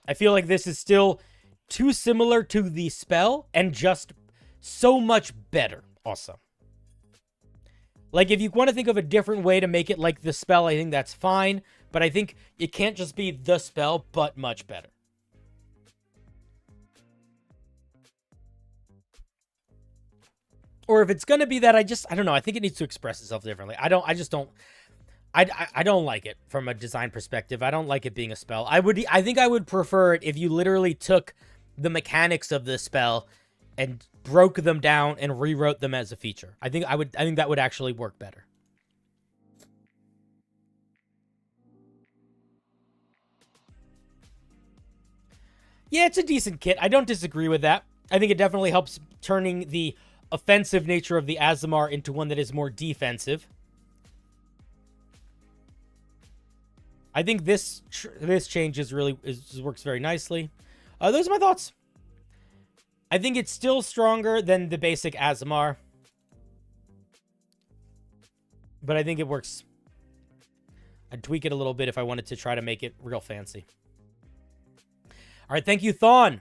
I feel like this is still too similar to the spell and just so much better also. Like, if you want to think of a different way to make it like the spell, I think that's fine. But I think it can't just be the spell, but much better. Or if it's going to be that, I don't know. I think it needs to express itself differently. I don't like it from a design perspective. I don't like it being a spell. I think I would prefer it if you literally took the mechanics of the spell and broke them down and rewrote them as a feature. I think that would actually work better. Yeah, it's a decent kit. I don't disagree with that. I think it definitely helps turning the offensive nature of the Aasimar into one that is more defensive. I think this change works very nicely. Those are my thoughts. I think it's still stronger than the basic Aasimar, but I think it works. I'd tweak it a little bit if I wanted to try to make it real fancy. All right, thank you, Thawne. 1 2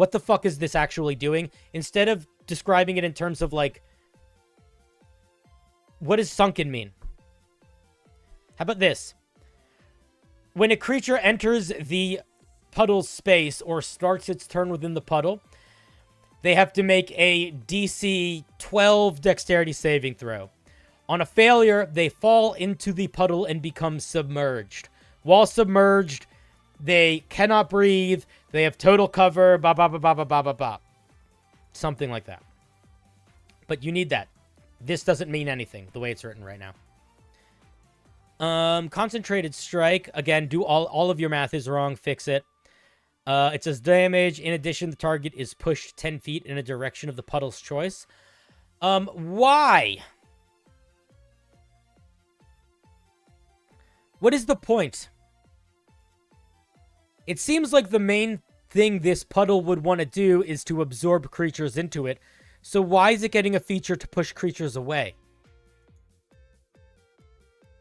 what the fuck is this actually doing? Instead of describing it in terms of, like, what does sunken mean? How about this? When a creature enters the puddle's space or starts its turn within the puddle, they have to make a DC 12 dexterity saving throw. On a failure, they fall into the puddle and become submerged. While submerged, they cannot breathe. They have total cover. Ba ba ba ba ba ba ba ba. Something like that. But you need that. This doesn't mean anything the way it's written right now. Concentrated strike. Again, do all of your math is wrong. Fix it. It says damage. In addition, the target is pushed 10 feet in a direction of the puddle's choice. Why? What is the point? It seems like the main thing this puddle would want to do is to absorb creatures into it. So why is it getting a feature to push creatures away?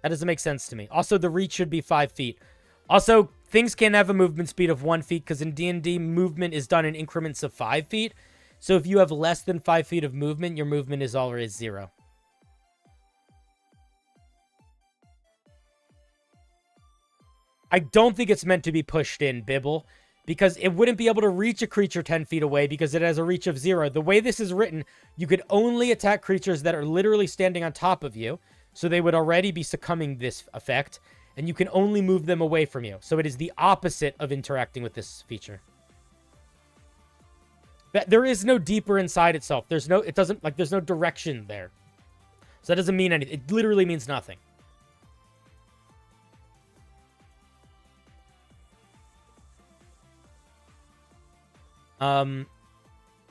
That doesn't make sense to me. Also, the reach should be 5 feet. Also, things can have a movement speed of 1 feet because in D&D, movement is done in increments of 5 feet. So if you have less than 5 feet of movement, your movement is always 0. I don't think it's meant to be pushed in, Bibble, because it wouldn't be able to reach a creature 10 feet away because it has a reach of 0. The way this is written, you could only attack creatures that are literally standing on top of you, so they would already be succumbing this effect, and you can only move them away from you. So it is the opposite of interacting with this feature. There is no deeper inside itself. There's no direction there. So that doesn't mean anything. It literally means nothing.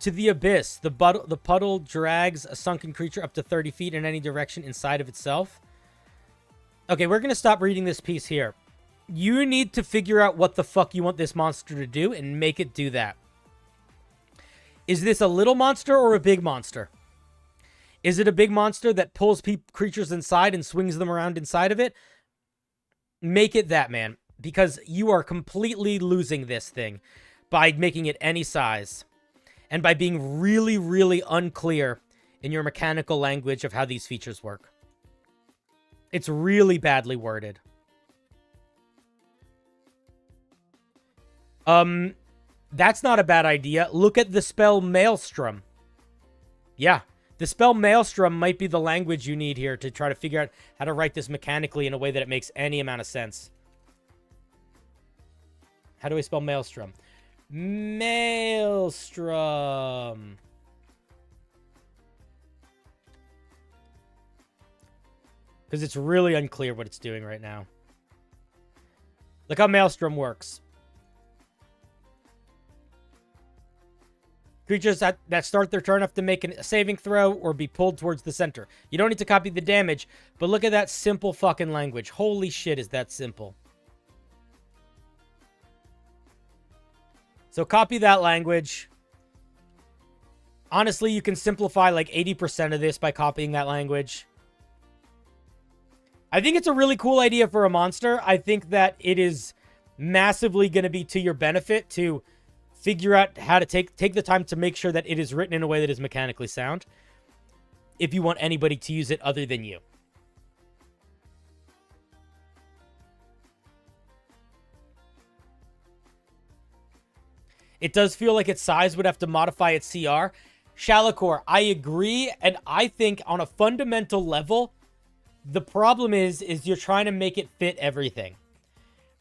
To the abyss. The puddle drags a sunken creature up to 30 feet in any direction inside of itself. Okay, we're going to stop reading this piece here. You need to figure out what the fuck you want this monster to do and make it do that. Is this a little monster or a big monster? Is it a big monster that pulls creatures inside and swings them around inside of it? Make it that, man. Because you are completely losing this thing by making it any size. And by being really, really unclear in your mechanical language of how these features work. It's really badly worded. That's not a bad idea. Look at the spell Maelstrom. Yeah, the spell Maelstrom might be the language you need here to try to figure out how to write this mechanically in a way that it makes any amount of sense. How do I spell Maelstrom? Maelstrom. Because it's really unclear what it's doing right now. Look how Maelstrom works. Creatures that start their turn have to make a saving throw or be pulled towards the center. You don't need to copy the damage, but look at that simple fucking language. Holy shit, is that simple. So copy that language. Honestly, you can simplify like 80% of this by copying that language. I think it's a really cool idea for a monster. I think that it is massively going to be to your benefit to figure out how to take the time to make sure that it is written in a way that is mechanically sound. If you want anybody to use it other than you. It does feel like its size would have to modify its CR. Shalakor, I agree, and I think on a fundamental level, the problem is you're trying to make it fit everything.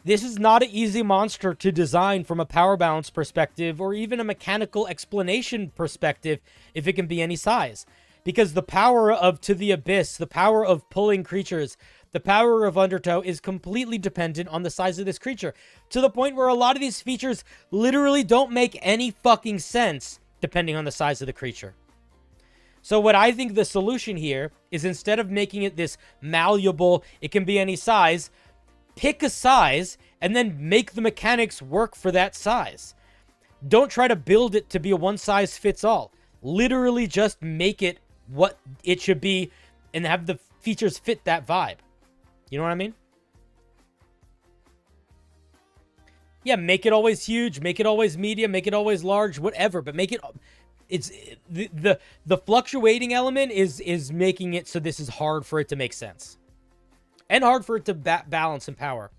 This is not an easy monster to design from a power balance perspective or even a mechanical explanation perspective if it can be any size. Because the power of To the Abyss, the power of pulling creatures, the power of Undertow is completely dependent on the size of this creature. To the point where a lot of these features literally don't make any fucking sense depending on the size of the creature. So what I think the solution here is instead of making it this malleable, it can be any size, pick a size and then make the mechanics work for that size. Don't try to build it to be a one-size-fits-all. Literally just make it what it should be and have the features fit that vibe. You know what I mean? Yeah, make it always huge, make it always medium, make it always large, whatever, but make it... It's the fluctuating element is making it so this is hard for it to make sense. And hard for it to balance in power.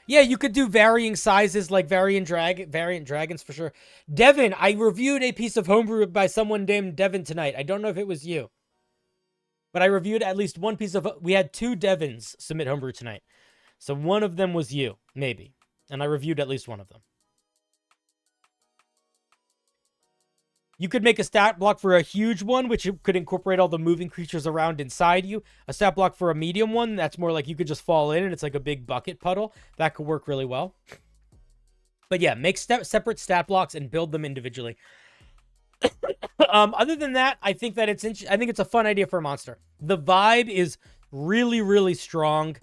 Yeah, you could do varying sizes like variant dragons for sure. Devin, I reviewed a piece of Homebrew by someone named Devin tonight. I don't know if it was you. But I reviewed at least one piece of... We had 2 Devins submit Homebrew tonight. So one of them was you, maybe. And I reviewed at least one of them. You could make a stat block for a huge one, which could incorporate all the moving creatures around inside you. A stat block for a medium one, that's more like you could just fall in and it's like a big bucket puddle. That could work really well. But yeah, make separate stat blocks and build them individually. Other than that, I think that I think it's a fun idea for a monster. The vibe is really, really strong,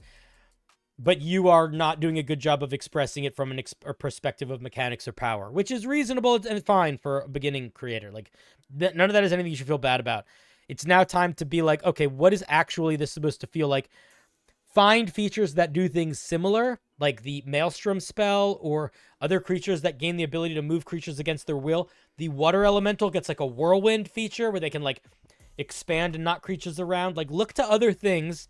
but you are not doing a good job of expressing it from a perspective of mechanics or power, which is reasonable and fine for a beginning creator. Like, none of that is anything you should feel bad about. It's now time to be like, okay, what is actually this supposed to feel like? Find features that do things similar, like the Maelstrom spell or other creatures that gain the ability to move creatures against their will. The water elemental gets like a whirlwind feature where they can like expand and knock creatures around. Like, look to other things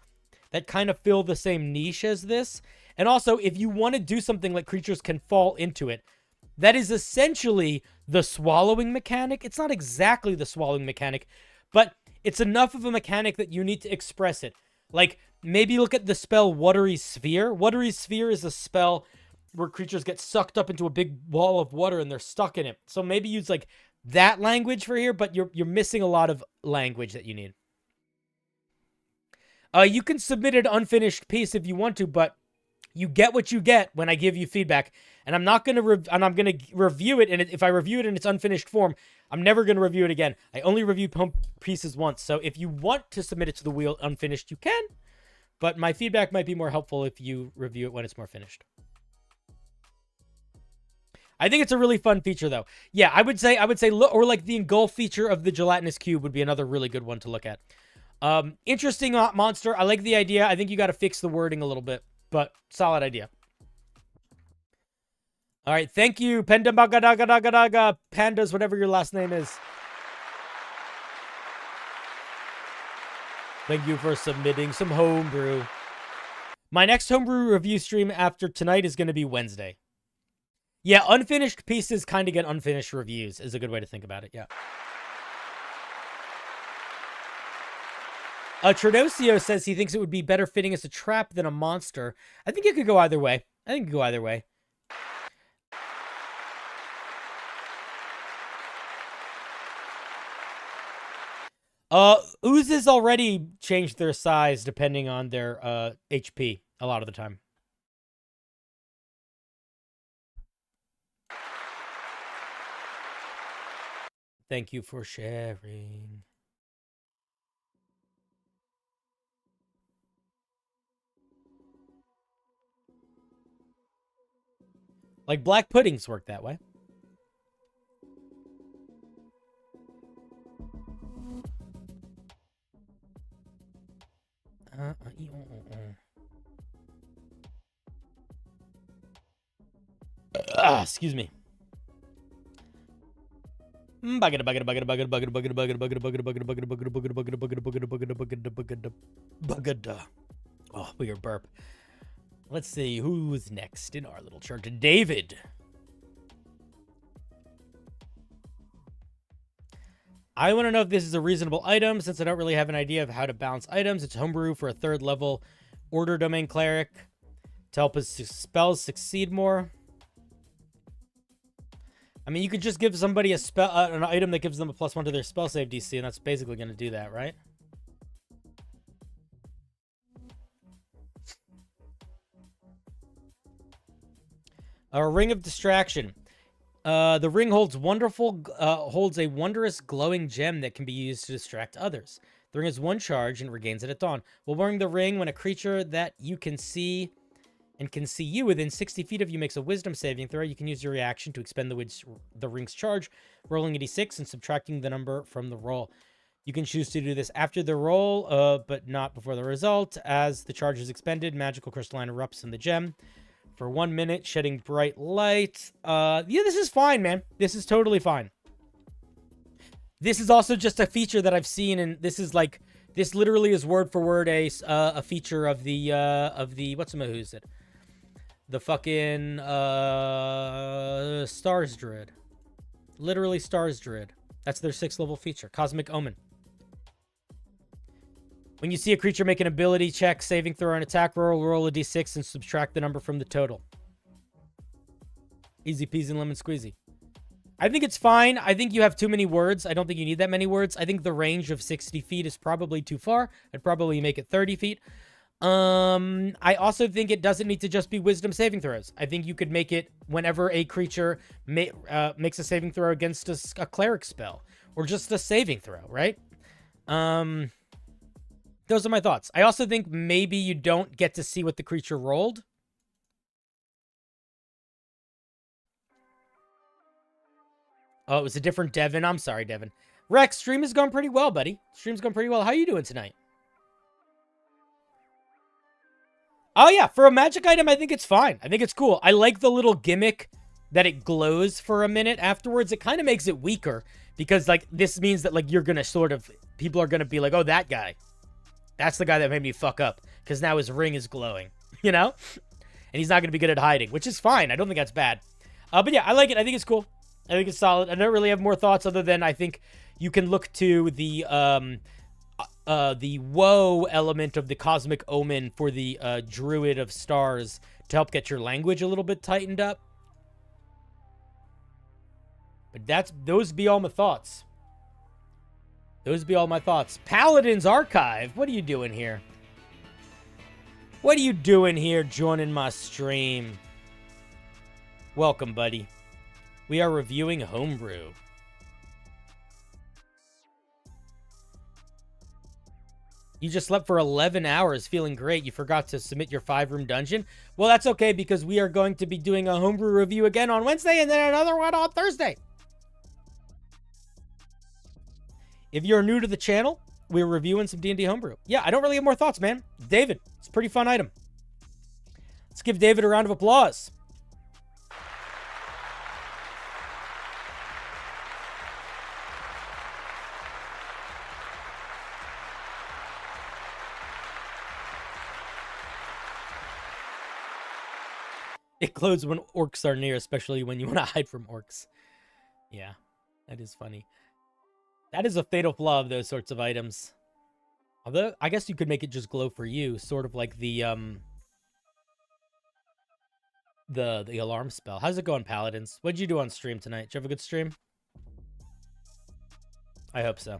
that kind of fill the same niche as this. And also, if you want to do something like creatures can fall into it, that is essentially the swallowing mechanic. It's not exactly the swallowing mechanic, but it's enough of a mechanic that you need to express it. Like, maybe look at the spell Watery Sphere. Watery Sphere is a spell where creatures get sucked up into a big wall of water and they're stuck in it. So maybe use like that language for here, but you're missing a lot of language that you need. You can submit an unfinished piece if you want to, but you get what you get when I give you feedback. And I'm not going to I'm going to review it, and if I review it in its unfinished form, I'm never going to review it again. I only review pieces once. So if you want to submit it to the wheel unfinished, you can. But my feedback might be more helpful if you review it when it's more finished. I think it's a really fun feature, though. Yeah, I would say, look, or like the engulf feature of the gelatinous cube would be another really good one to look at. Interesting monster. I like the idea. I think you got to fix the wording a little bit, but solid idea. All right, thank you, Pendamagadagadagadaga, Pandas, whatever your last name is. Thank you for submitting some homebrew. My next homebrew review stream after tonight is going to be Wednesday. Yeah, unfinished pieces kind of get unfinished reviews is a good way to think about it, yeah. Tradosio says he thinks it would be better fitting as a trap than a monster. I think it could go either way. Oozes already changed their size depending on their HP a lot of the time. Thank you for sharing. Like black puddings work that way. Excuse me. Oh, weird burp. Let's see who's next in our little chart. David. I want to know if this is a reasonable item, since I don't really have an idea of how to balance items. It's homebrew for a 3rd level order domain cleric to help his spells succeed more. I mean, you could just give somebody a spell, an item that gives them a +1 to their spell save DC, and that's basically going to do that, right? A ring of distraction. The ring holds a wondrous glowing gem that can be used to distract others. The ring has 1 charge and regains it at dawn. While wearing the ring, when a creature that you can see and can see you within 60 feet of you makes a wisdom saving throw, you can use your reaction to expend the ring's charge, rolling a d6 and subtracting the number from the roll. You can choose to do this after the roll, but not before the result. As the charge is expended, magical crystalline erupts in the gem. For 1 minute, shedding bright light. Yeah, this is fine, man. This is totally fine. This is also just a feature that I've seen, and this is like, this literally is word for word a feature of the who's it? The fucking Stars Druid. Literally Stars Druid. That's their 6th level feature. Cosmic Omen. When you see a creature make an ability check, saving throw, and attack roll, roll a d6 and subtract the number from the total. Easy peasy lemon squeezy. I think it's fine. I think you have too many words. I don't think you need that many words. I think the range of 60 feet is probably too far. I'd probably make it 30 feet. I also think it doesn't need to just be wisdom saving throws. I think you could make it whenever a creature makes a saving throw against a cleric spell. Or just a saving throw, right? Those are my thoughts. I also think maybe you don't get to see what the creature rolled. Oh, it was a different Devin. I'm sorry, Devin. Rex, stream is going pretty well, buddy. Stream's going pretty well. How are you doing tonight? Oh, yeah. For a magic item, I think it's fine. I think it's cool. I like the little gimmick that it glows for a minute afterwards. It kind of makes it weaker because, like, this means that, like, you're going to sort of... People are going to be like, oh, that guy. That's the guy that made me fuck up because now his ring is glowing, you know? And he's not going to be good at hiding, which is fine. I don't think that's bad. But yeah, I like it. I think it's cool. I think it's solid. I don't really have more thoughts other than I think you can look to the woe element of the Cosmic Omen for the Druid of Stars to help get your language a little bit tightened up. But those be all my thoughts. Those be all my thoughts. Paladin's Archive. What are you doing here? What are you doing here joining my stream? Welcome, buddy. We are reviewing Homebrew. You just slept for 11 hours feeling great. You forgot to submit your 5-room dungeon. Well, that's okay because we are going to be doing a Homebrew review again on Wednesday and then another one on Thursday. If you're new to the channel, we're reviewing some D&D Homebrew. Yeah, I don't really have more thoughts, man. David, it's a pretty fun item. Let's give David a round of applause. It glows when orcs are near, especially when you want to hide from orcs. Yeah, that is funny. That is a fatal flaw of those sorts of items. Although, I guess you could make it just glow for you, sort of like the alarm spell. How's it going, Paladins? What'd you do on stream tonight? Did you have a good stream? I hope so.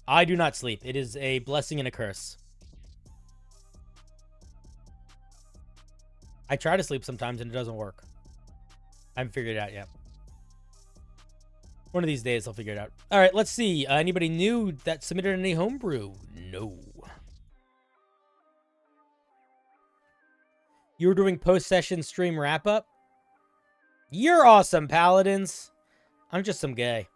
I do not sleep. It is a blessing and a curse. I try to sleep sometimes and it doesn't work. I haven't figured it out yet. One of these days, I'll figure it out. All right, let's see. Anybody new that submitted any homebrew? No. You were doing post-session stream wrap-up? You're awesome, Paladins. I'm just some guy.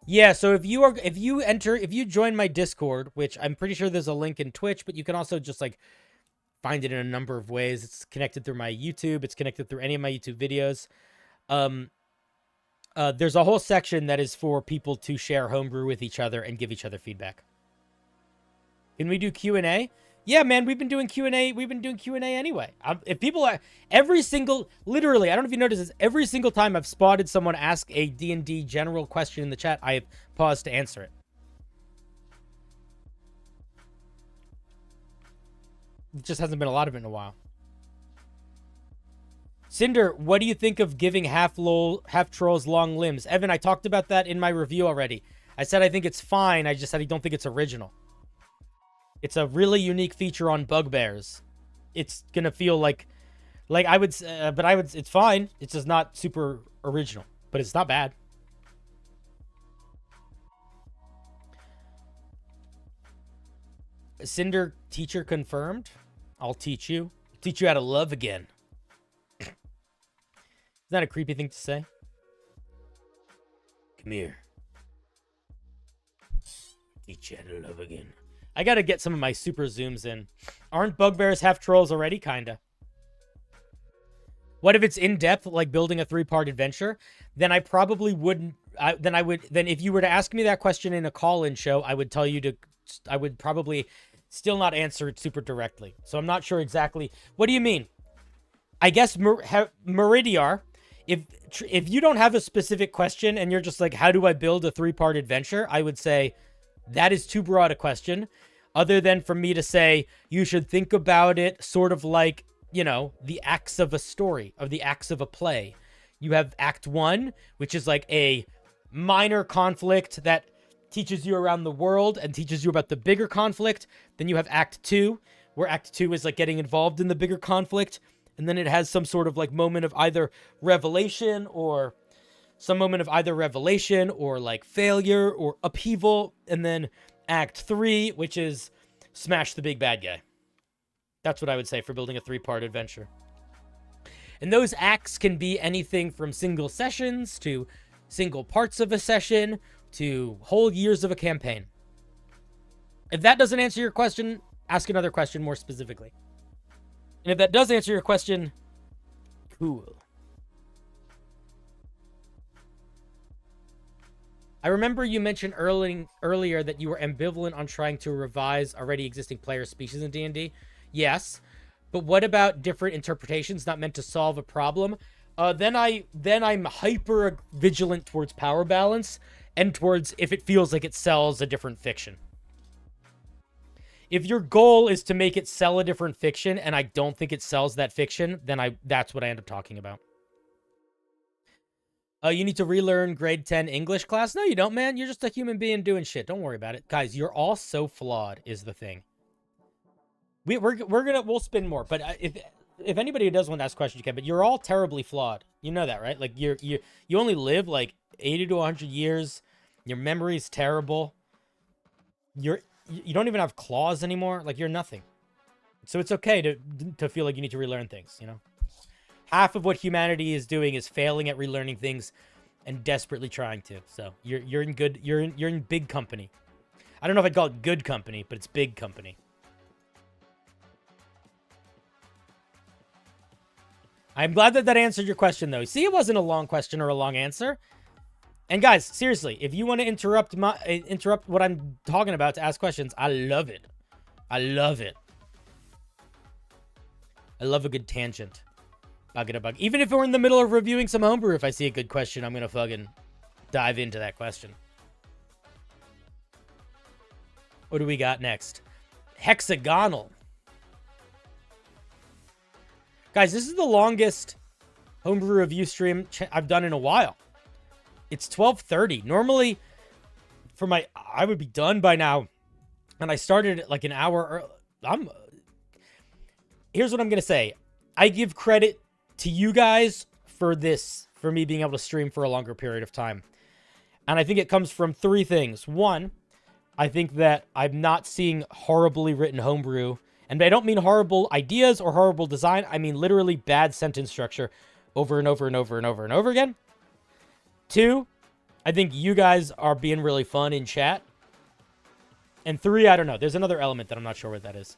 Yeah, so if you join my Discord, which I'm pretty sure there's a link in Twitch, but you can also just like find it in a number of ways. It's connected through my YouTube. It's connected through any of my YouTube videos. There's a whole section that is for people to share homebrew with each other and give each other feedback. Can we do Q&A? Yeah, man, we've been doing Q&A. We've been doing Q&A anyway. If people are literally, I don't know if you noticed this, every single time I've spotted someone ask a D&D general question in the chat, I have paused to answer it. It just hasn't been a lot of it in a while. Cinder, what do you think of giving half trolls long limbs? Evan, I talked about that in my review already. I said I think it's fine. I just said I don't think it's original. It's a really unique feature on bugbears. It's gonna feel like I would, it's fine. It's just not super original, but it's not bad. Cinder teacher confirmed. I'll teach you. Teach you how to love again. Isn't that a creepy thing to say? Come here. Teach you how to love again. I gotta get some of my super zooms in. Aren't bugbears half trolls already? Kinda. What if it's in depth, like building a 3-part adventure? Then I probably wouldn't. Then if you were to ask me that question in a call-in show, I would tell you to. I would probably still not answer it super directly. So I'm not sure exactly. What do you mean? I guess Meridiar, if you don't have a specific question and you're just like, how do I build a 3-part adventure? I would say that is too broad a question. Other than for me to say, you should think about it sort of like, you know, the acts of a story, or the acts of a play. You have Act 1, which is like a minor conflict that teaches you around the world and teaches you about the bigger conflict. Then you have Act 2, where Act 2 is like getting involved in the bigger conflict. And then it has some sort of like moment of either revelation or like failure or upheaval. And then Act 3, which is smash the big bad guy. That's what I would say for building a 3-part adventure. And those acts can be anything from single sessions to single parts of a session to whole years of a campaign. If that doesn't answer your question, ask another question more specifically. And if that does answer your question, cool. I remember you mentioned earlier that you were ambivalent on trying to revise already existing player species in D&D. Yes, but what about different interpretations not meant to solve a problem? Then I'm hyper vigilant towards power balance and towards if it feels like it sells a different fiction. If your goal is to make it sell a different fiction and I don't think it sells that fiction, then that's what I end up talking about. You need to relearn grade 10 English class? No, you don't, man. You're just a human being doing shit. Don't worry about it. Guys, you're all so flawed is the thing. We'll spin more, but if anybody does want to ask questions, you can, but you're all terribly flawed. You know that, right? Like you only live like 80 to 100 years. Your memory's terrible. You don't even have claws anymore. Like you're nothing. So it's okay to feel like you need to relearn things, you know? Half of what humanity is doing is failing at relearning things and desperately trying to. So you're in big company. I don't know if I'd call it good company, but it's big company. I'm glad that answered your question, though. See, it wasn't a long question or a long answer. And guys, seriously, if you want to interrupt what I'm talking about to ask questions, I love it. I love it. I love a good tangent. Bug. Even if we're in the middle of reviewing some homebrew, if I see a good question, I'm gonna fucking dive into that question. What do we got next? Hexagonal. Guys, this is the longest homebrew review stream I've done in a while. It's 12:30. Normally, I would be done by now, and I started at like an hour early. Here's what I'm gonna say. I give credit to you guys for me being able to stream for a longer period of time. And I think it comes from 3 things. 1, I think that I'm not seeing horribly written homebrew. And I don't mean horrible ideas or horrible design. I mean literally bad sentence structure over and over and over and over and over again. 2, I think you guys are being really fun in chat. And 3, I don't know. There's another element that I'm not sure what that is.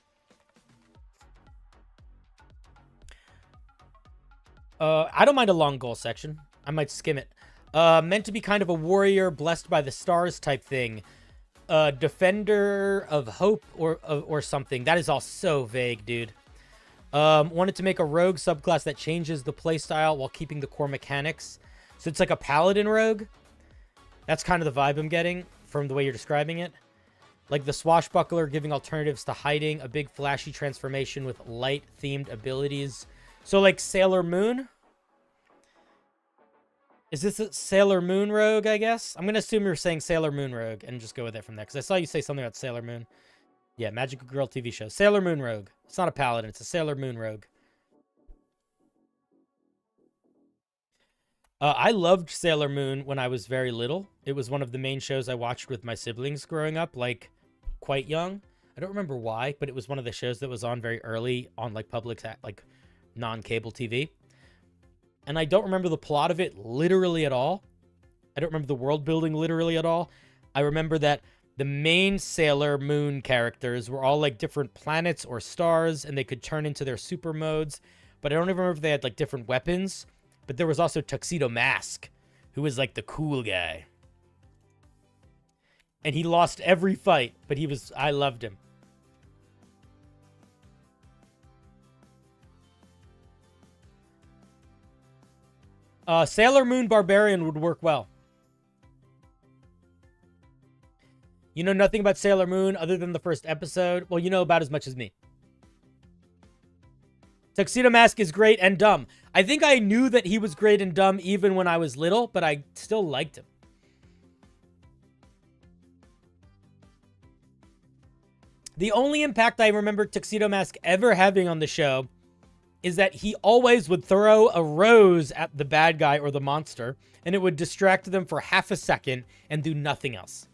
I don't mind a long goal section. I might skim it. Meant to be kind of a warrior blessed by the stars type thing. Defender of hope or something. That is all so vague, dude. Wanted to make a rogue subclass that changes the playstyle while keeping the core mechanics. So it's like a paladin rogue. That's kind of the vibe I'm getting from the way you're describing it. Like the swashbuckler giving alternatives to hiding, a big flashy transformation with light-themed abilities. So like Sailor Moon? Is this a Sailor Moon rogue, I guess? I'm going to assume you're saying Sailor Moon rogue and just go with it from there. Because I saw you say something about Sailor Moon. Yeah, Magical Girl TV show. Sailor Moon rogue. It's not a paladin. It's a Sailor Moon rogue. I loved Sailor Moon when I was very little. It was one of the main shows I watched with my siblings growing up, like, quite young. I don't remember why, but it was one of the shows that was on very early on, like, public, like, non-cable TV. And I don't remember the plot of it literally at all. I don't remember the world building literally at all. I remember that the main Sailor Moon characters were all like different planets or stars, and they could turn into their super modes. But I don't even remember if they had like different weapons. But there was also Tuxedo Mask, who was like the cool guy. And he lost every fight, but I loved him. Sailor Moon Barbarian would work well. You know nothing about Sailor Moon other than the first episode? Well, you know about as much as me. Tuxedo Mask is great and dumb. I think I knew that he was great and dumb even when I was little, but I still liked him. The only impact I remember Tuxedo Mask ever having on the show is that he always would throw a rose at the bad guy or the monster, and it would distract them for half a second and do nothing else.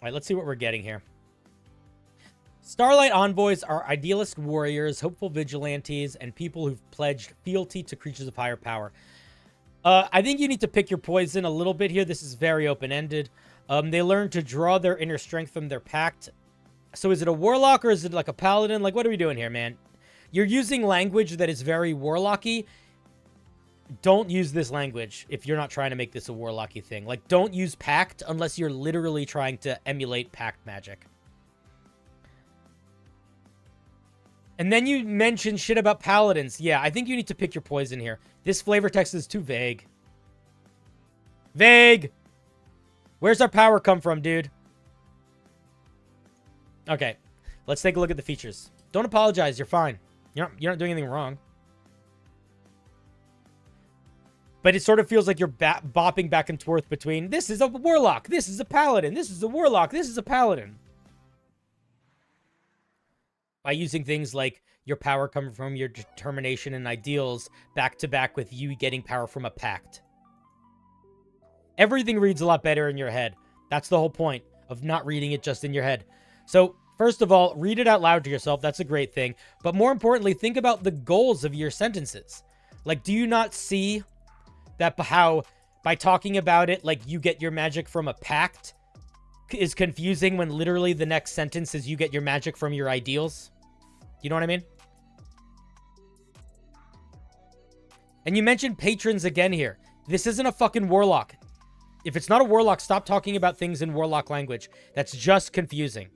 All right, let's see what we're getting here. Starlight Envoys are idealist warriors, hopeful vigilantes, and people who've pledged fealty to creatures of higher power. I think you need to pick your poison a little bit here. This is very open-ended. They learn to draw their inner strength from their pact. So is it a warlock or is it like a paladin? Like, what are we doing here, man? You're using language that is very warlocky. Don't use this language if you're not trying to make this a warlocky thing. Like, don't use pact unless you're literally trying to emulate pact magic. And then you mentioned shit about paladins. Yeah, I think you need to pick your poison here. This flavor text is too vague. Vague! Where's our power come from, dude? Okay, let's take a look at the features. Don't apologize, you're fine. You're not doing anything wrong. But it sort of feels like you're bopping back and forth between, this is a warlock, this is a paladin, this is a warlock, this is a paladin. By using things like your power coming from your determination and ideals back to back with you getting power from a pact. Everything reads a lot better in your head. That's the whole point of not reading it just in your head. So, first of all, read it out loud to yourself. That's a great thing. But more importantly, think about the goals of your sentences. Like, do you not see that how by talking about it, like you get your magic from a pact is confusing when literally the next sentence is you get your magic from your ideals? You know what I mean? And you mentioned patrons again here. This isn't a fucking warlock. If it's not a warlock, stop talking about things in warlock language. That's just confusing.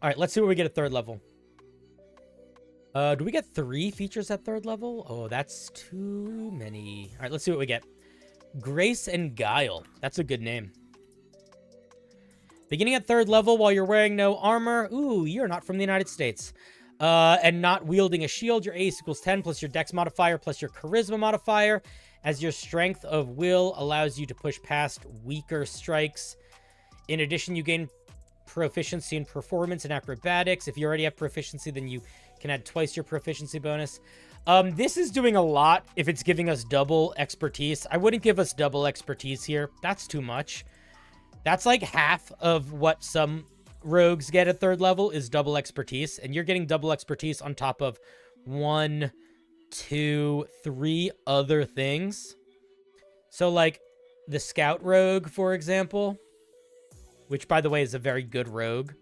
All right, let's see what we get at 3rd level. Do we get 3 features at 3rd level? Oh, that's too many. All right, let's see what we get. Grace and Guile. That's a good name. Beginning at 3rd level while you're wearing no armor. Ooh, you're not from the United States. And not wielding a shield. Your ace equals 10 plus your dex modifier plus your charisma modifier. As your strength of will allows you to push past weaker strikes. In addition, you gain proficiency in performance and acrobatics. If you already have proficiency, then you can add twice your proficiency bonus. This is doing a lot if it's giving us double expertise. I wouldn't give us double expertise here. That's too much. That's like half of what some rogues get at 3rd level is double expertise. And you're getting double expertise on top of 1, 2, 3 other things. So like the Scout Rogue, for example, which by the way is a very good rogue.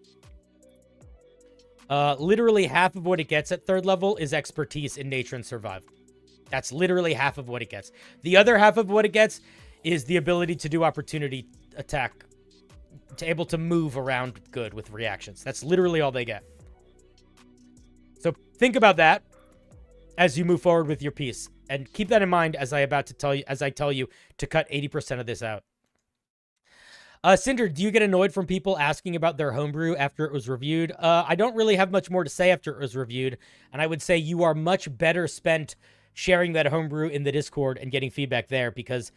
Literally half of what it gets at 3rd level is expertise in nature and survive. That's literally half of what it gets. The other half of what it gets is the ability to do opportunity attack, to able to move around good with reactions. That's literally all they get. So think about that as you move forward with your piece, and keep that in mind as I tell you to cut 80% of this out. Cinder, do you get annoyed from people asking about their homebrew after it was reviewed? I don't really have much more to say after it was reviewed, and I would say you are much better spent sharing that homebrew in the Discord and getting feedback there, because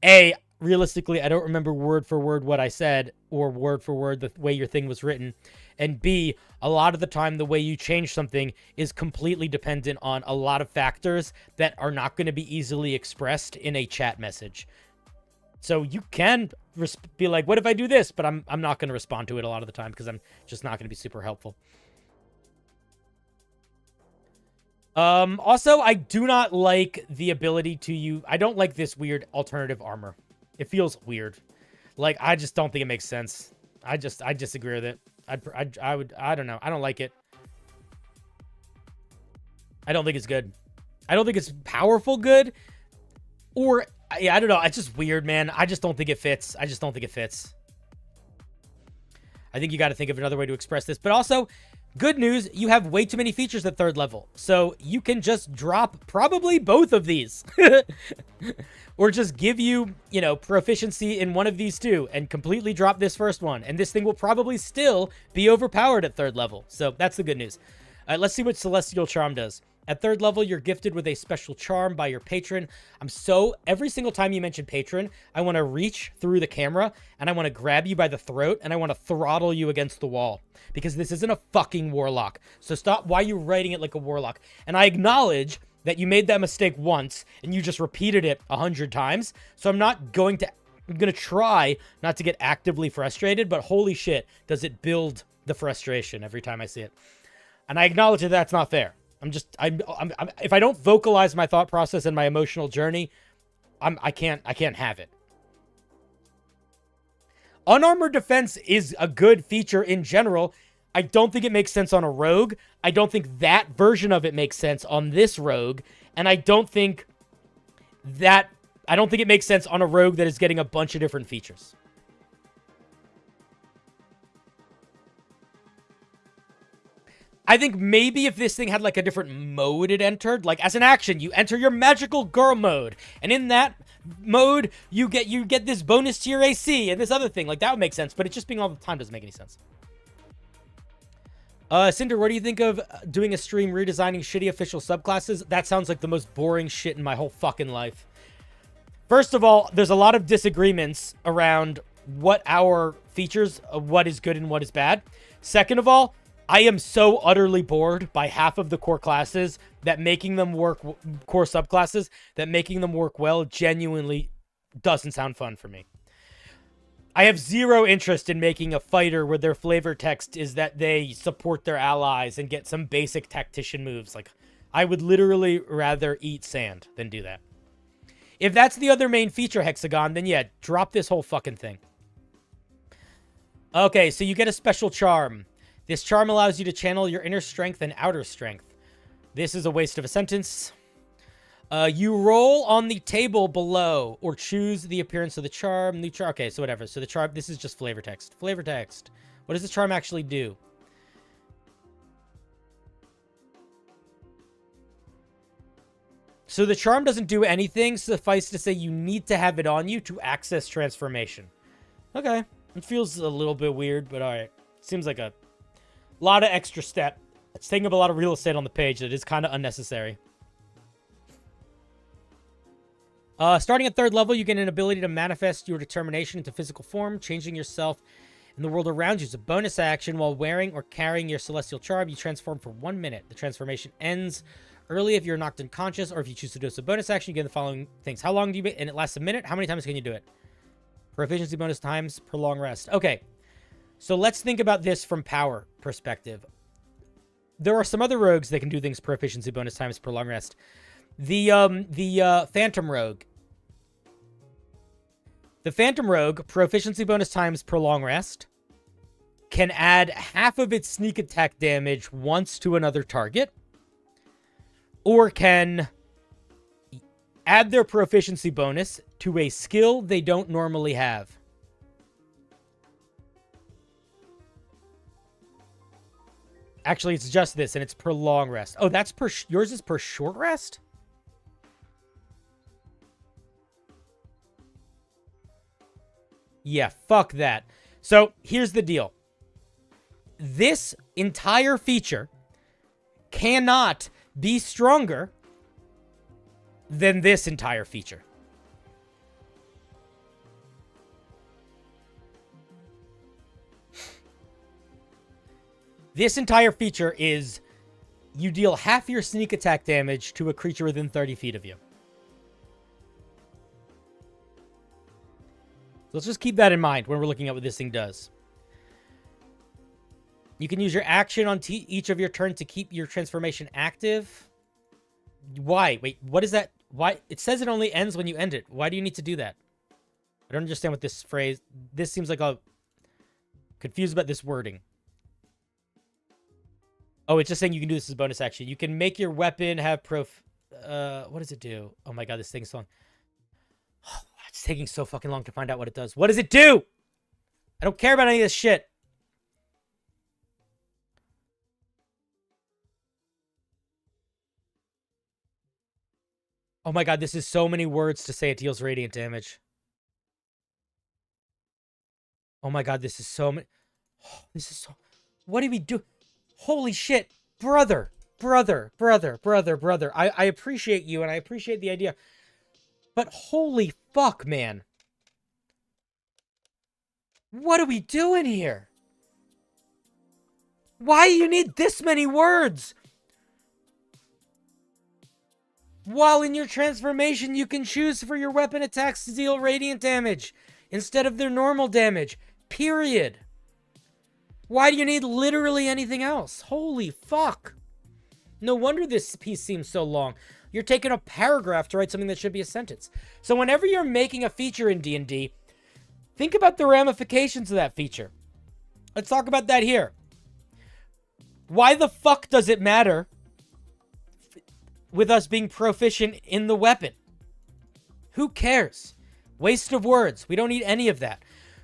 A, realistically, I don't remember word for word what I said, or word for word the way your thing was written, and B, a lot of the time the way you change something is completely dependent on a lot of factors that are not going to be easily expressed in a chat message. So you can be like, what if I do this? But I'm not going to respond to it a lot of the time because I'm just not going to be super helpful. Also, I do not like the ability to use... I don't like this weird alternative armor. It feels weird. Like, I just don't think it makes sense. I disagree with it. I don't know. I don't like it. I don't think it's good. I don't think it's powerful good. Or, yeah, I don't know. It's just weird, man. I just don't think it fits. I just don't think it fits. I think you got to think of another way to express this. But also, good news, you have way too many features at 3rd level. So you can just drop probably both of these. Or just give you, you know, proficiency in one of these two and completely drop this first one. And this thing will probably still be overpowered at 3rd level. So that's the good news. Let's see what Celestial Charm does. At 3rd level, you're gifted with a special charm by your patron. Every single time you mention patron, I want to reach through the camera and I want to grab you by the throat and I want to throttle you against the wall because this isn't a fucking warlock. So stop. Why are you writing it like a warlock? And I acknowledge that you made that mistake once and you just repeated it 100 times. So I'm going to try not to get actively frustrated, but holy shit, does it build the frustration every time I see it. And I acknowledge that that's not fair. If I don't vocalize my thought process and my emotional journey, I can't have it. Unarmored defense is a good feature in general. I don't think it makes sense on a rogue. I don't think that version of it makes sense on this rogue. And I don't think it makes sense on a rogue that is getting a bunch of different features. I think maybe if this thing had like a different mode it entered, like as an action, you enter your magical girl mode. And in that mode, you get this bonus to your AC and this other thing. Like that would make sense, but it just being all the time doesn't make any sense. Cinder, what do you think of doing a stream redesigning shitty official subclasses? That sounds like the most boring shit in my whole fucking life. First of all, there's a lot of disagreements around what our features, what is good and what is bad. Second of all, I am so utterly bored by half of the core classes that making them work, core subclasses, that making them work well genuinely doesn't sound fun for me. I have zero interest in making a fighter where their flavor text is that they support their allies and get some basic tactician moves. Like, I would literally rather eat sand than do that. If that's the other main feature, Hexagon, then yeah, drop this whole fucking thing. Okay, so you get a special charm. This charm allows you to channel your inner strength and outer strength. This is a waste of a sentence. You roll on the table below or choose the appearance of the charm. Okay, so whatever. So the charm, this is just flavor text. Flavor text. What does the charm actually do? So the charm doesn't do anything. Suffice to say, you need to have it on you to access transformation. Okay. It feels a little bit weird, but all right. Seems like a lot of extra step. It's taking up a lot of real estate on the page that is kind of unnecessary. Starting at 3rd level, you get an ability to manifest your determination into physical form, changing yourself in the world around you. It's a bonus action while wearing or carrying your celestial charm. You transform for 1 minute. The transformation ends early if you're knocked unconscious, or if you choose to do a bonus action, you get the following things. How long do you make? And it lasts a minute. How many times can you do it? Proficiency bonus times per long rest. Okay. So let's think about this from power perspective. There are some other rogues that can do things proficiency bonus times per long rest. The Phantom Rogue. The Phantom Rogue, proficiency bonus times per long rest, can add half of its sneak attack damage once to another target, or can add their proficiency bonus to a skill they don't normally have. Actually, it's just this, and it's per long rest. Oh, that's per... Yours is per short rest? Yeah, fuck that. So, here's the deal. This entire feature cannot be stronger than this entire feature. This entire feature is you deal half your sneak attack damage to a creature within 30 feet of you. So let's just keep that in mind when we're looking at what this thing does. You can use your action on each of your turns to keep your transformation active. Why? Wait, what is that? Why? It says it only ends when you end it. Why do you need to do that? I don't understand what this phrase... This seems like a... Confused about this wording. Oh, it's just saying you can do this as a bonus action. You can make your weapon have what does it do? Oh my god, this thing's so long. It's taking so fucking long to find out what it does. What does it do? I don't care about any of this shit. Oh my god, this is so many words to say it deals radiant damage. Oh my god, this is so many... Oh, this is so... What do we do? Holy shit. Brother. I appreciate you, and I appreciate the idea. But holy fuck, man. What are we doing here? Why do you need this many words? While in your transformation, you can choose for your weapon attacks to deal radiant damage instead of their normal damage. Period. Why do you need literally anything else? Holy fuck. No wonder this piece seems so long. You're taking a paragraph to write something that should be a sentence. So whenever you're making a feature in D&D, think about the ramifications of that feature. Let's talk about that here. Why the fuck does it matter with us being proficient in the weapon? Who cares? Waste of words. We don't need any of that.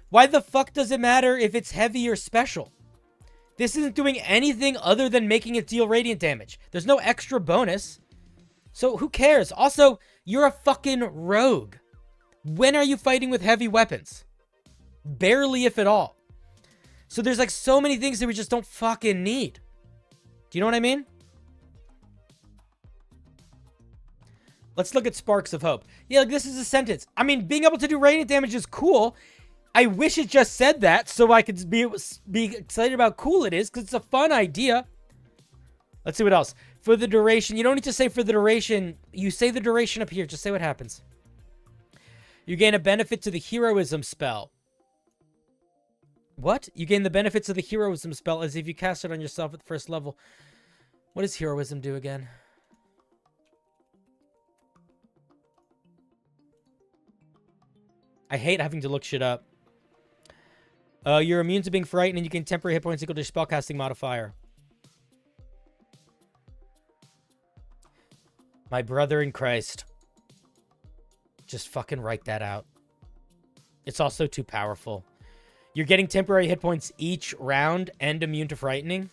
Why the fuck does it matter if it's heavy or special? This isn't doing anything other than making it deal radiant damage. There's no extra bonus. So who cares? Also, you're a fucking rogue. When are you fighting with heavy weapons? Barely, if at all. So there's like so many things that we just don't fucking need. Do you know what I mean? Let's look at Sparks of Hope. Yeah, like this is a sentence. I mean, being able to do radiant damage is cool. I wish it just said that so I could be excited about how cool it is, because it's a fun idea. Let's see what else. For the duration, you don't need to say for the duration. You say the duration up here. Just say what happens. You gain a benefit to the heroism spell. What? You gain the benefits of the heroism spell as if you cast it on yourself at the first level. What does heroism do again? I hate having to look shit up. You're immune to being frightened, and you gain temporary hit points equal to your spellcasting modifier. My brother in Christ. Just fucking write that out. It's also too powerful. You're getting temporary hit points each round and immune to frightening.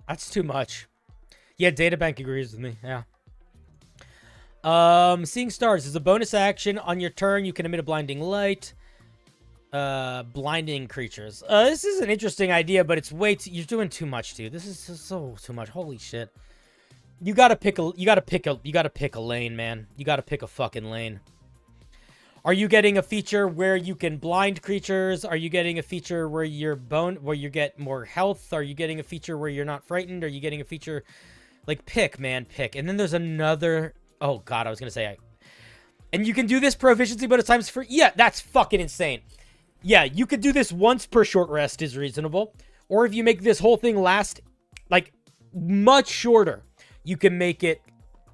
That's too much. Yeah, Databank agrees with me. Yeah. Seeing stars is a bonus action. On your turn, you can emit a blinding light. Blinding creatures. This is an interesting idea, but it's way too... You're doing too much, dude. This is so too much. Holy shit. You gotta pick a lane, man. You gotta pick a fucking lane. Are you getting a feature where you can blind creatures? Are you getting a feature where where you get more health? Are you getting a feature where you're not frightened? Are you getting a feature... Like, pick, man, pick. And then there's another... Oh, God, I was gonna say... And you can do this proficiency bonus times for... Yeah, that's fucking insane. Yeah, you could do this once per short rest is reasonable. Or if you make this whole thing last, like, much shorter, you can make it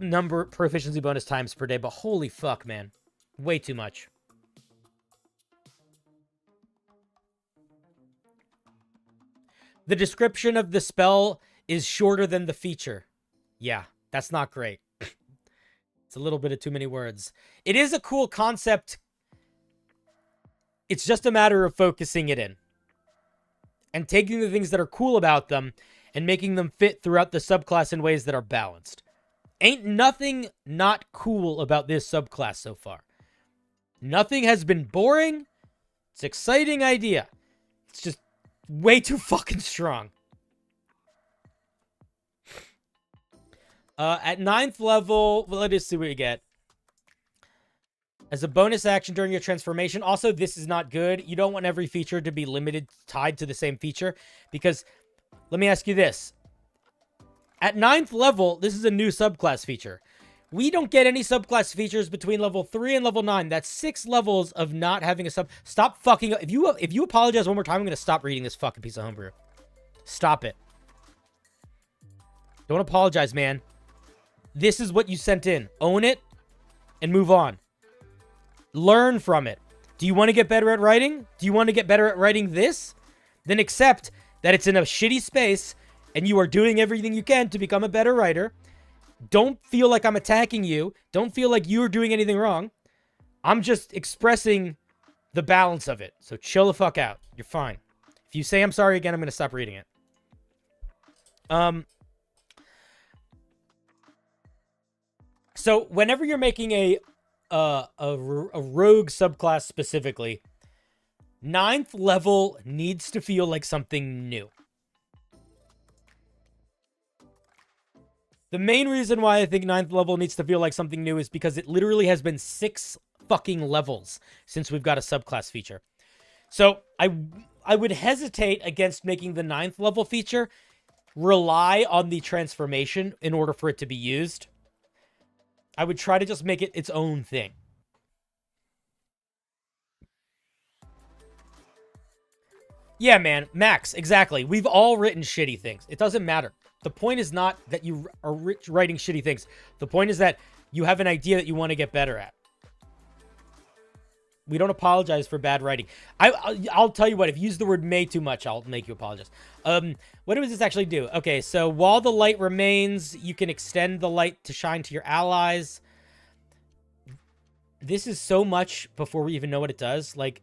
number proficiency bonus times per day. But holy fuck, man. Way too much. The description of the spell is shorter than the feature. Yeah, that's not great. It's a little bit of too many words. It is a cool concept. It's just a matter of focusing it in. And taking the things that are cool about them and making them fit throughout the subclass in ways that are balanced. Ain't nothing not cool about this subclass so far. Nothing has been boring. It's an exciting idea. It's just way too fucking strong. At 9th level, well, let's see what we get. As a bonus action during your transformation. Also, this is not good. You don't want every feature to be limited, tied to the same feature. Because, let me ask you this. At 9th level, this is a new subclass feature. We don't get any subclass features between level 3 and level 9. That's 6 levels of not having a sub... Stop fucking... If you apologize one more time, I'm going to stop reading this fucking piece of homebrew. Stop it. Don't apologize, man. This is what you sent in. Own it and move on. Learn from it. Do you want to get better at writing? Do you want to get better at writing this? Then accept that it's in a shitty space and you are doing everything you can to become a better writer. Don't feel like I'm attacking you. Don't feel like you're doing anything wrong. I'm just expressing the balance of it. So chill the fuck out. You're fine. If you say I'm sorry again, I'm going to stop reading it. So whenever you're making a rogue subclass specifically, 9th level needs to feel like something new. The main reason why I think 9th level needs to feel like something new is because it literally has been 6 fucking levels since we've got a subclass feature. So I would hesitate against making the 9th level feature rely on the transformation in order for it to be used. I would try to just make it its own thing. Yeah, man. Max, exactly. We've all written shitty things. It doesn't matter. The point is not that you are writing shitty things. The point is that you have an idea that you want to get better at. We don't apologize for bad writing. I'll tell you what. If you use the word may too much, I'll make you apologize. What does this actually do? Okay, so while the light remains, you can extend the light to shine to your allies. This is so much before we even know what it does. Like,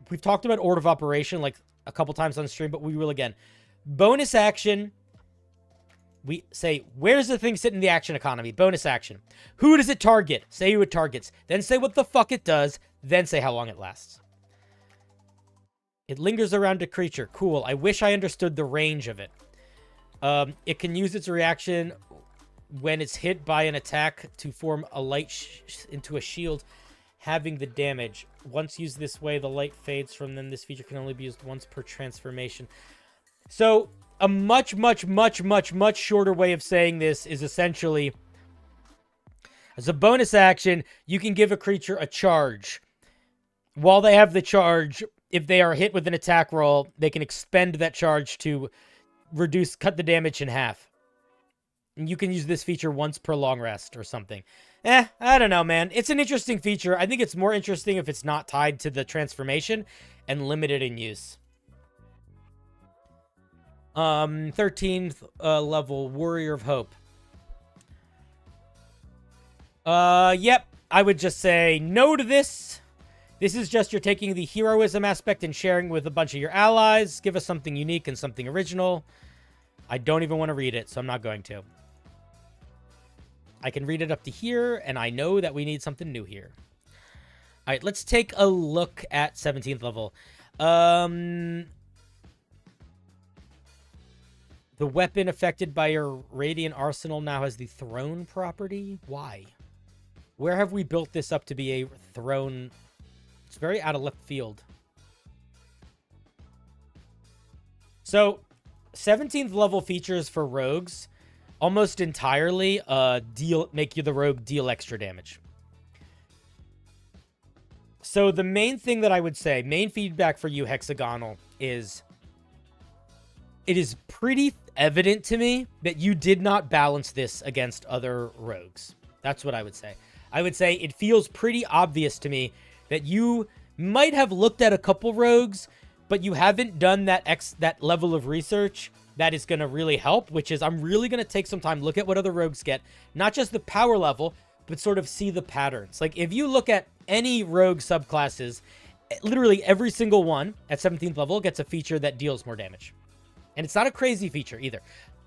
we've talked about order of operation like a couple times on stream, but we will again. Bonus action. We say, where's the thing sit in the action economy? Bonus action. Who does it target? Say who it targets. Then say what the fuck it does. Then say how long it lasts. It lingers around a creature. Cool. I wish I understood the range of it. It can use its reaction when it's hit by an attack to form a light into a shield, having the damage. Once used this way, the light fades from them. This feature can only be used once per transformation. So a much shorter way of saying this is essentially, as a bonus action, you can give a creature a charge. While they have the charge, if they are hit with an attack roll, they can expend that charge to cut the damage in half. And you can use this feature once per long rest or something. I don't know, man. It's an interesting feature. I think it's more interesting if it's not tied to the transformation and limited in use. 13th level, Warrior of Hope. Yep. I would just say no to this. This is just you're taking the heroism aspect and sharing with a bunch of your allies. Give us something unique and something original. I don't even want to read it, so I'm not going to. I can read it up to here, and I know that we need something new here. All right, let's take a look at 17th level. The weapon affected by your Radiant Arsenal now has the Throne property. Why? Where have we built this up to be a Throne? It's very out of left field. So, 17th level features for rogues almost entirely make you the rogue deal extra damage. So the main thing that I would say, main feedback for you, Hexagonal, is it is pretty evident to me that you did not balance this against other rogues. That's what I would say. I would say it feels pretty obvious to me that you might have looked at a couple rogues, but you haven't done that level of research that is going to really help, which is I'm really going to take some time, look at what other rogues get, not just the power level, but sort of see the patterns. Like, if you look at any rogue subclasses, literally every single one at 17th level gets a feature that deals more damage. And it's not a crazy feature either.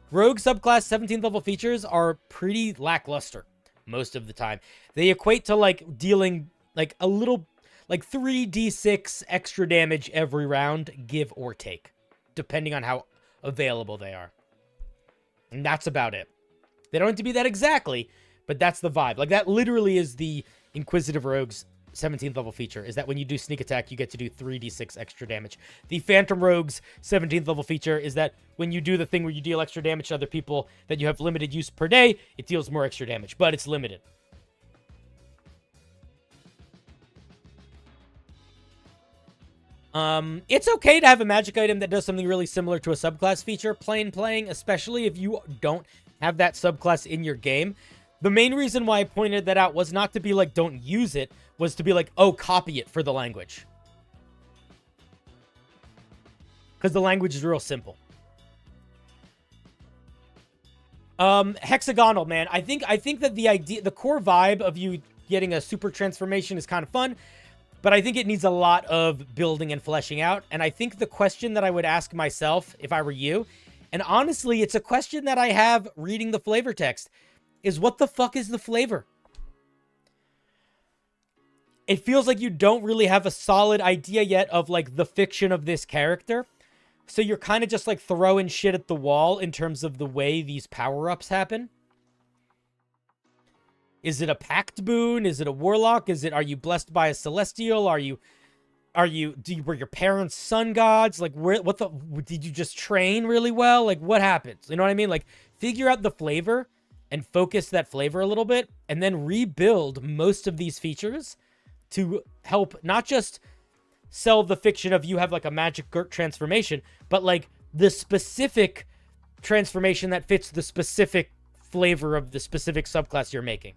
Rogue subclass 17th level features are pretty lackluster most of the time. They equate to like dealing like a little, like 3d6 extra damage every round, give or take, depending on how available they are. And that's about it. They don't have to be that exactly, but that's the vibe. Like, that literally is the Inquisitive Rogue's 17th level feature, is that when you do sneak attack, you get to do 3d6 extra damage. The Phantom Rogue's 17th level feature is that when you do the thing where you deal extra damage to other people that you have limited use per day, it deals more extra damage, but it's limited. It's okay to have a magic item that does something really similar to a subclass feature, playing, especially if you don't have that subclass in your game. The main reason why I pointed that out was not to be like, don't use it, was to be like, oh, copy it for the language. Because the language is real simple. Hexagonal, man. I think that the core vibe of you getting a super transformation is kind of fun, but I think it needs a lot of building and fleshing out. And I think the question that I would ask myself if I were you, and honestly, it's a question that I have reading the flavor text, is what the fuck is the flavor? It feels like you don't really have a solid idea yet of, like, the fiction of this character. So you're kind of just, like, throwing shit at the wall in terms of the way these power-ups happen. Is it a pact boon? Is it a warlock? Are you blessed by a celestial? Were your parents sun gods? Like, did you just train really well? Like, what happens? You know what I mean? Like, figure out the flavor and focus that flavor a little bit, and then rebuild most of these features to help not just sell the fiction of you have like a magic transformation, but like the specific transformation that fits the specific flavor of the specific subclass you're making.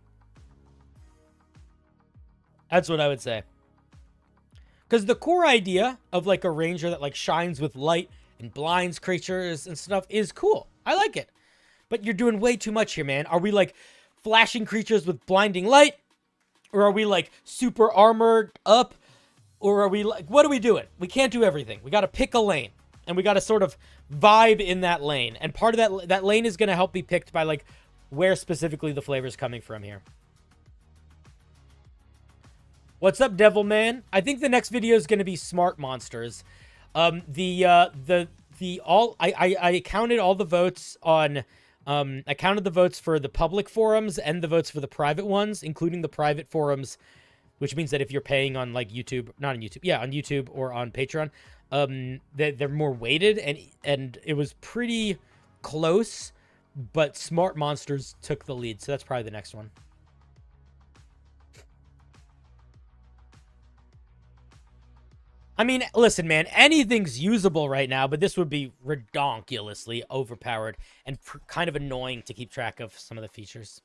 That's what I would say. Because the core idea of like a ranger that like shines with light and blinds creatures and stuff is cool. I like it. But you're doing way too much here, man. Are we like flashing creatures with blinding light? Or are we like super armored up? Or are we like, what are we doing? We can't do everything. We got to pick a lane. And we got to sort of vibe in that lane. And part of that lane is going to help be picked by like where specifically the flavor is coming from here. What's up, Devil Man? I think the next video is going to be smart monsters. I counted all the votes on, I counted the votes for the public forums and the votes for the private ones, including the private forums, which means that if you're paying on like YouTube, not on YouTube, yeah, on YouTube or on Patreon, they're more weighted, and it was pretty close, but smart monsters took the lead, so that's probably the next one. I mean, listen, man, anything's usable right now, but this would be redonkulously overpowered and kind of annoying to keep track of some of the features.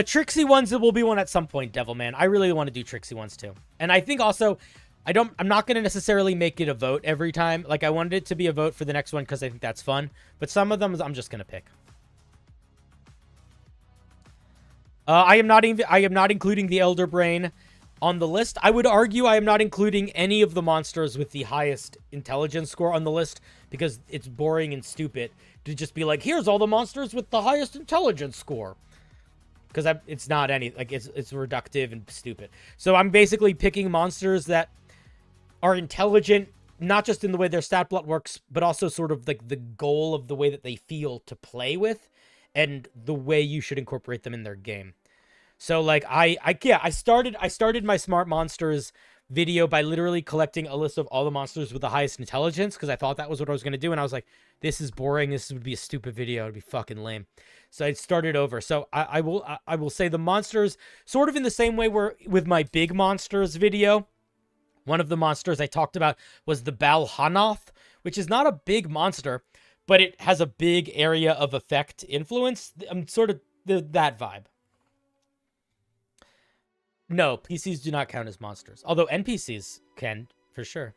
Trixie ones, it will be one at some point, Devilman. I really want to do Trixie ones too. And I think also, I'm not going to necessarily make it a vote every time. Like, I wanted it to be a vote for the next one because I think that's fun. But some of them, I'm just going to pick. I am not including the Elder Brain on the list. I would argue I am not including any of the monsters with the highest intelligence score on the list because it's boring and stupid to just be like, here's all the monsters with the highest intelligence score. Because it's not any, like, it's reductive and stupid. So I'm basically picking monsters that are intelligent, not just in the way their stat block works, but also sort of like the goal of the way that they feel to play with and the way you should incorporate them in their game. So like I started my smart monsters video by literally collecting a list of all the monsters with the highest intelligence because I thought that was what I was going to do, and I was like, this is boring, this would be a stupid video, it'd be fucking lame. So I started over. So I will say the monsters sort of in the same way where with my big monsters video, one of the monsters I talked about was the Balhanoth, which is not a big monster, but it has a big area of effect influence. I'm sort of that vibe. No, PCs do not count as monsters. Although NPCs can, for sure.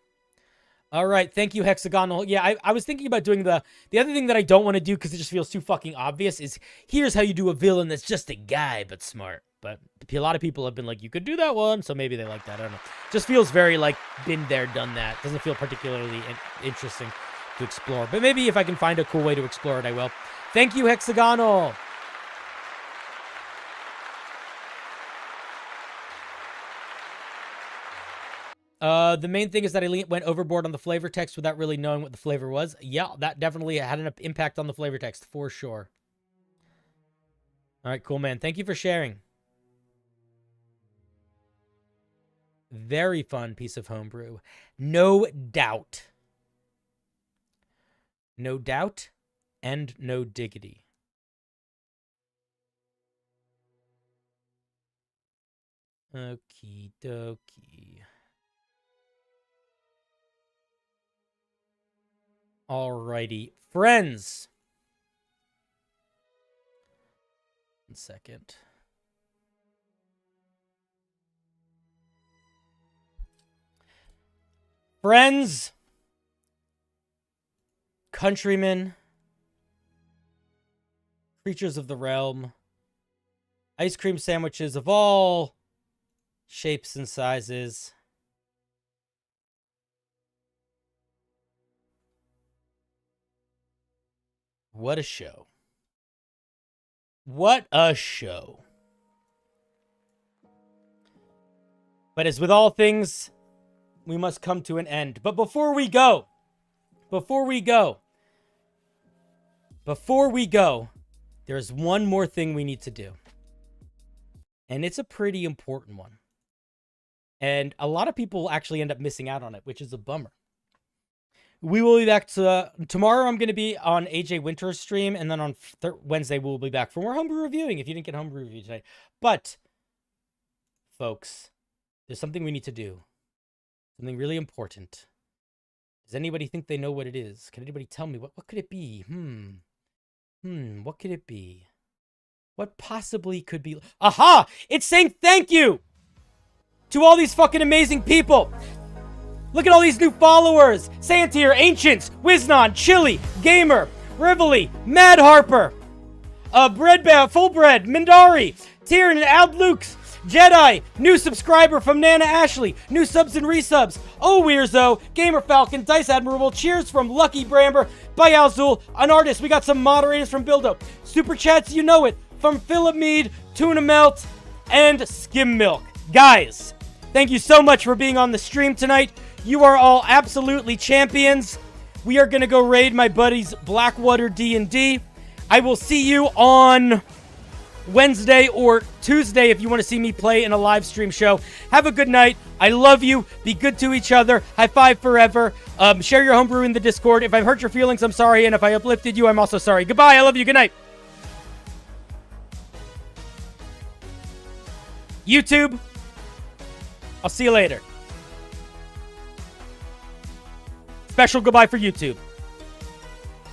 All right, thank you, Hexagonal. Yeah, I was thinking about doing the other thing that I don't want to do because it just feels too fucking obvious is here's how you do a villain that's just a guy but smart. But a lot of people have been like, you could do that one, so maybe they like that. I don't know. Just feels very like been there, done that. Doesn't feel particularly interesting to explore. But maybe if I can find a cool way to explore it, I will. Thank you, Hexagonal. The main thing is that I went overboard on the flavor text without really knowing what the flavor was. Yeah, that definitely had an impact on the flavor text, for sure. All right, cool, man. Thank you for sharing. Very fun piece of homebrew. No doubt. No doubt and no diggity. Okie dokie. Alrighty. Friends. 1 second. Friends. Countrymen. Creatures of the realm. Ice cream sandwiches of all shapes and sizes. What a show. What a show. But as with all things, we must come to an end. But before we go, there's one more thing we need to do. And it's a pretty important one. And a lot of people actually end up missing out on it, which is a bummer. We will be back tomorrow. I'm going to be on AJ Winter's stream. And then on Wednesday, we'll be back for more homebrew reviewing if you didn't get homebrew review today. But, folks, there's something we need to do. Something really important. Does anybody think they know what it is? Can anybody tell me? What could it be? What could it be? What possibly could be? Aha! It's saying thank you to all these fucking amazing people. Look at all these new followers. Santier, Ancients, Wiznon, Chili, Gamer, Rivoli, Mad Harper, Breadbound, Fullbread, Mindari, Tyrion, Al Lukes, Jedi, new subscriber from Nana Ashley, new subs and resubs, Oh Weirzo, Gamer Falcon, Dice Admirable, cheers from Lucky Bramber, By Alzul, an artist. We got some moderators from Buildo, Super Chats, you know it, from Philip Mead, Tuna Melt, and Skim Milk. Guys, thank you so much for being on the stream tonight. You are all absolutely champions. We are going to go raid my buddy's Blackwater D&D. I will see you on Wednesday or Tuesday if you want to see me play in a live stream show. Have a good night. I love you. Be good to each other. High five forever. Share your homebrew in the Discord. If I've hurt your feelings, I'm sorry. And if I uplifted you, I'm also sorry. Goodbye. I love you. Good night. YouTube, I'll see you later. Special goodbye for YouTube.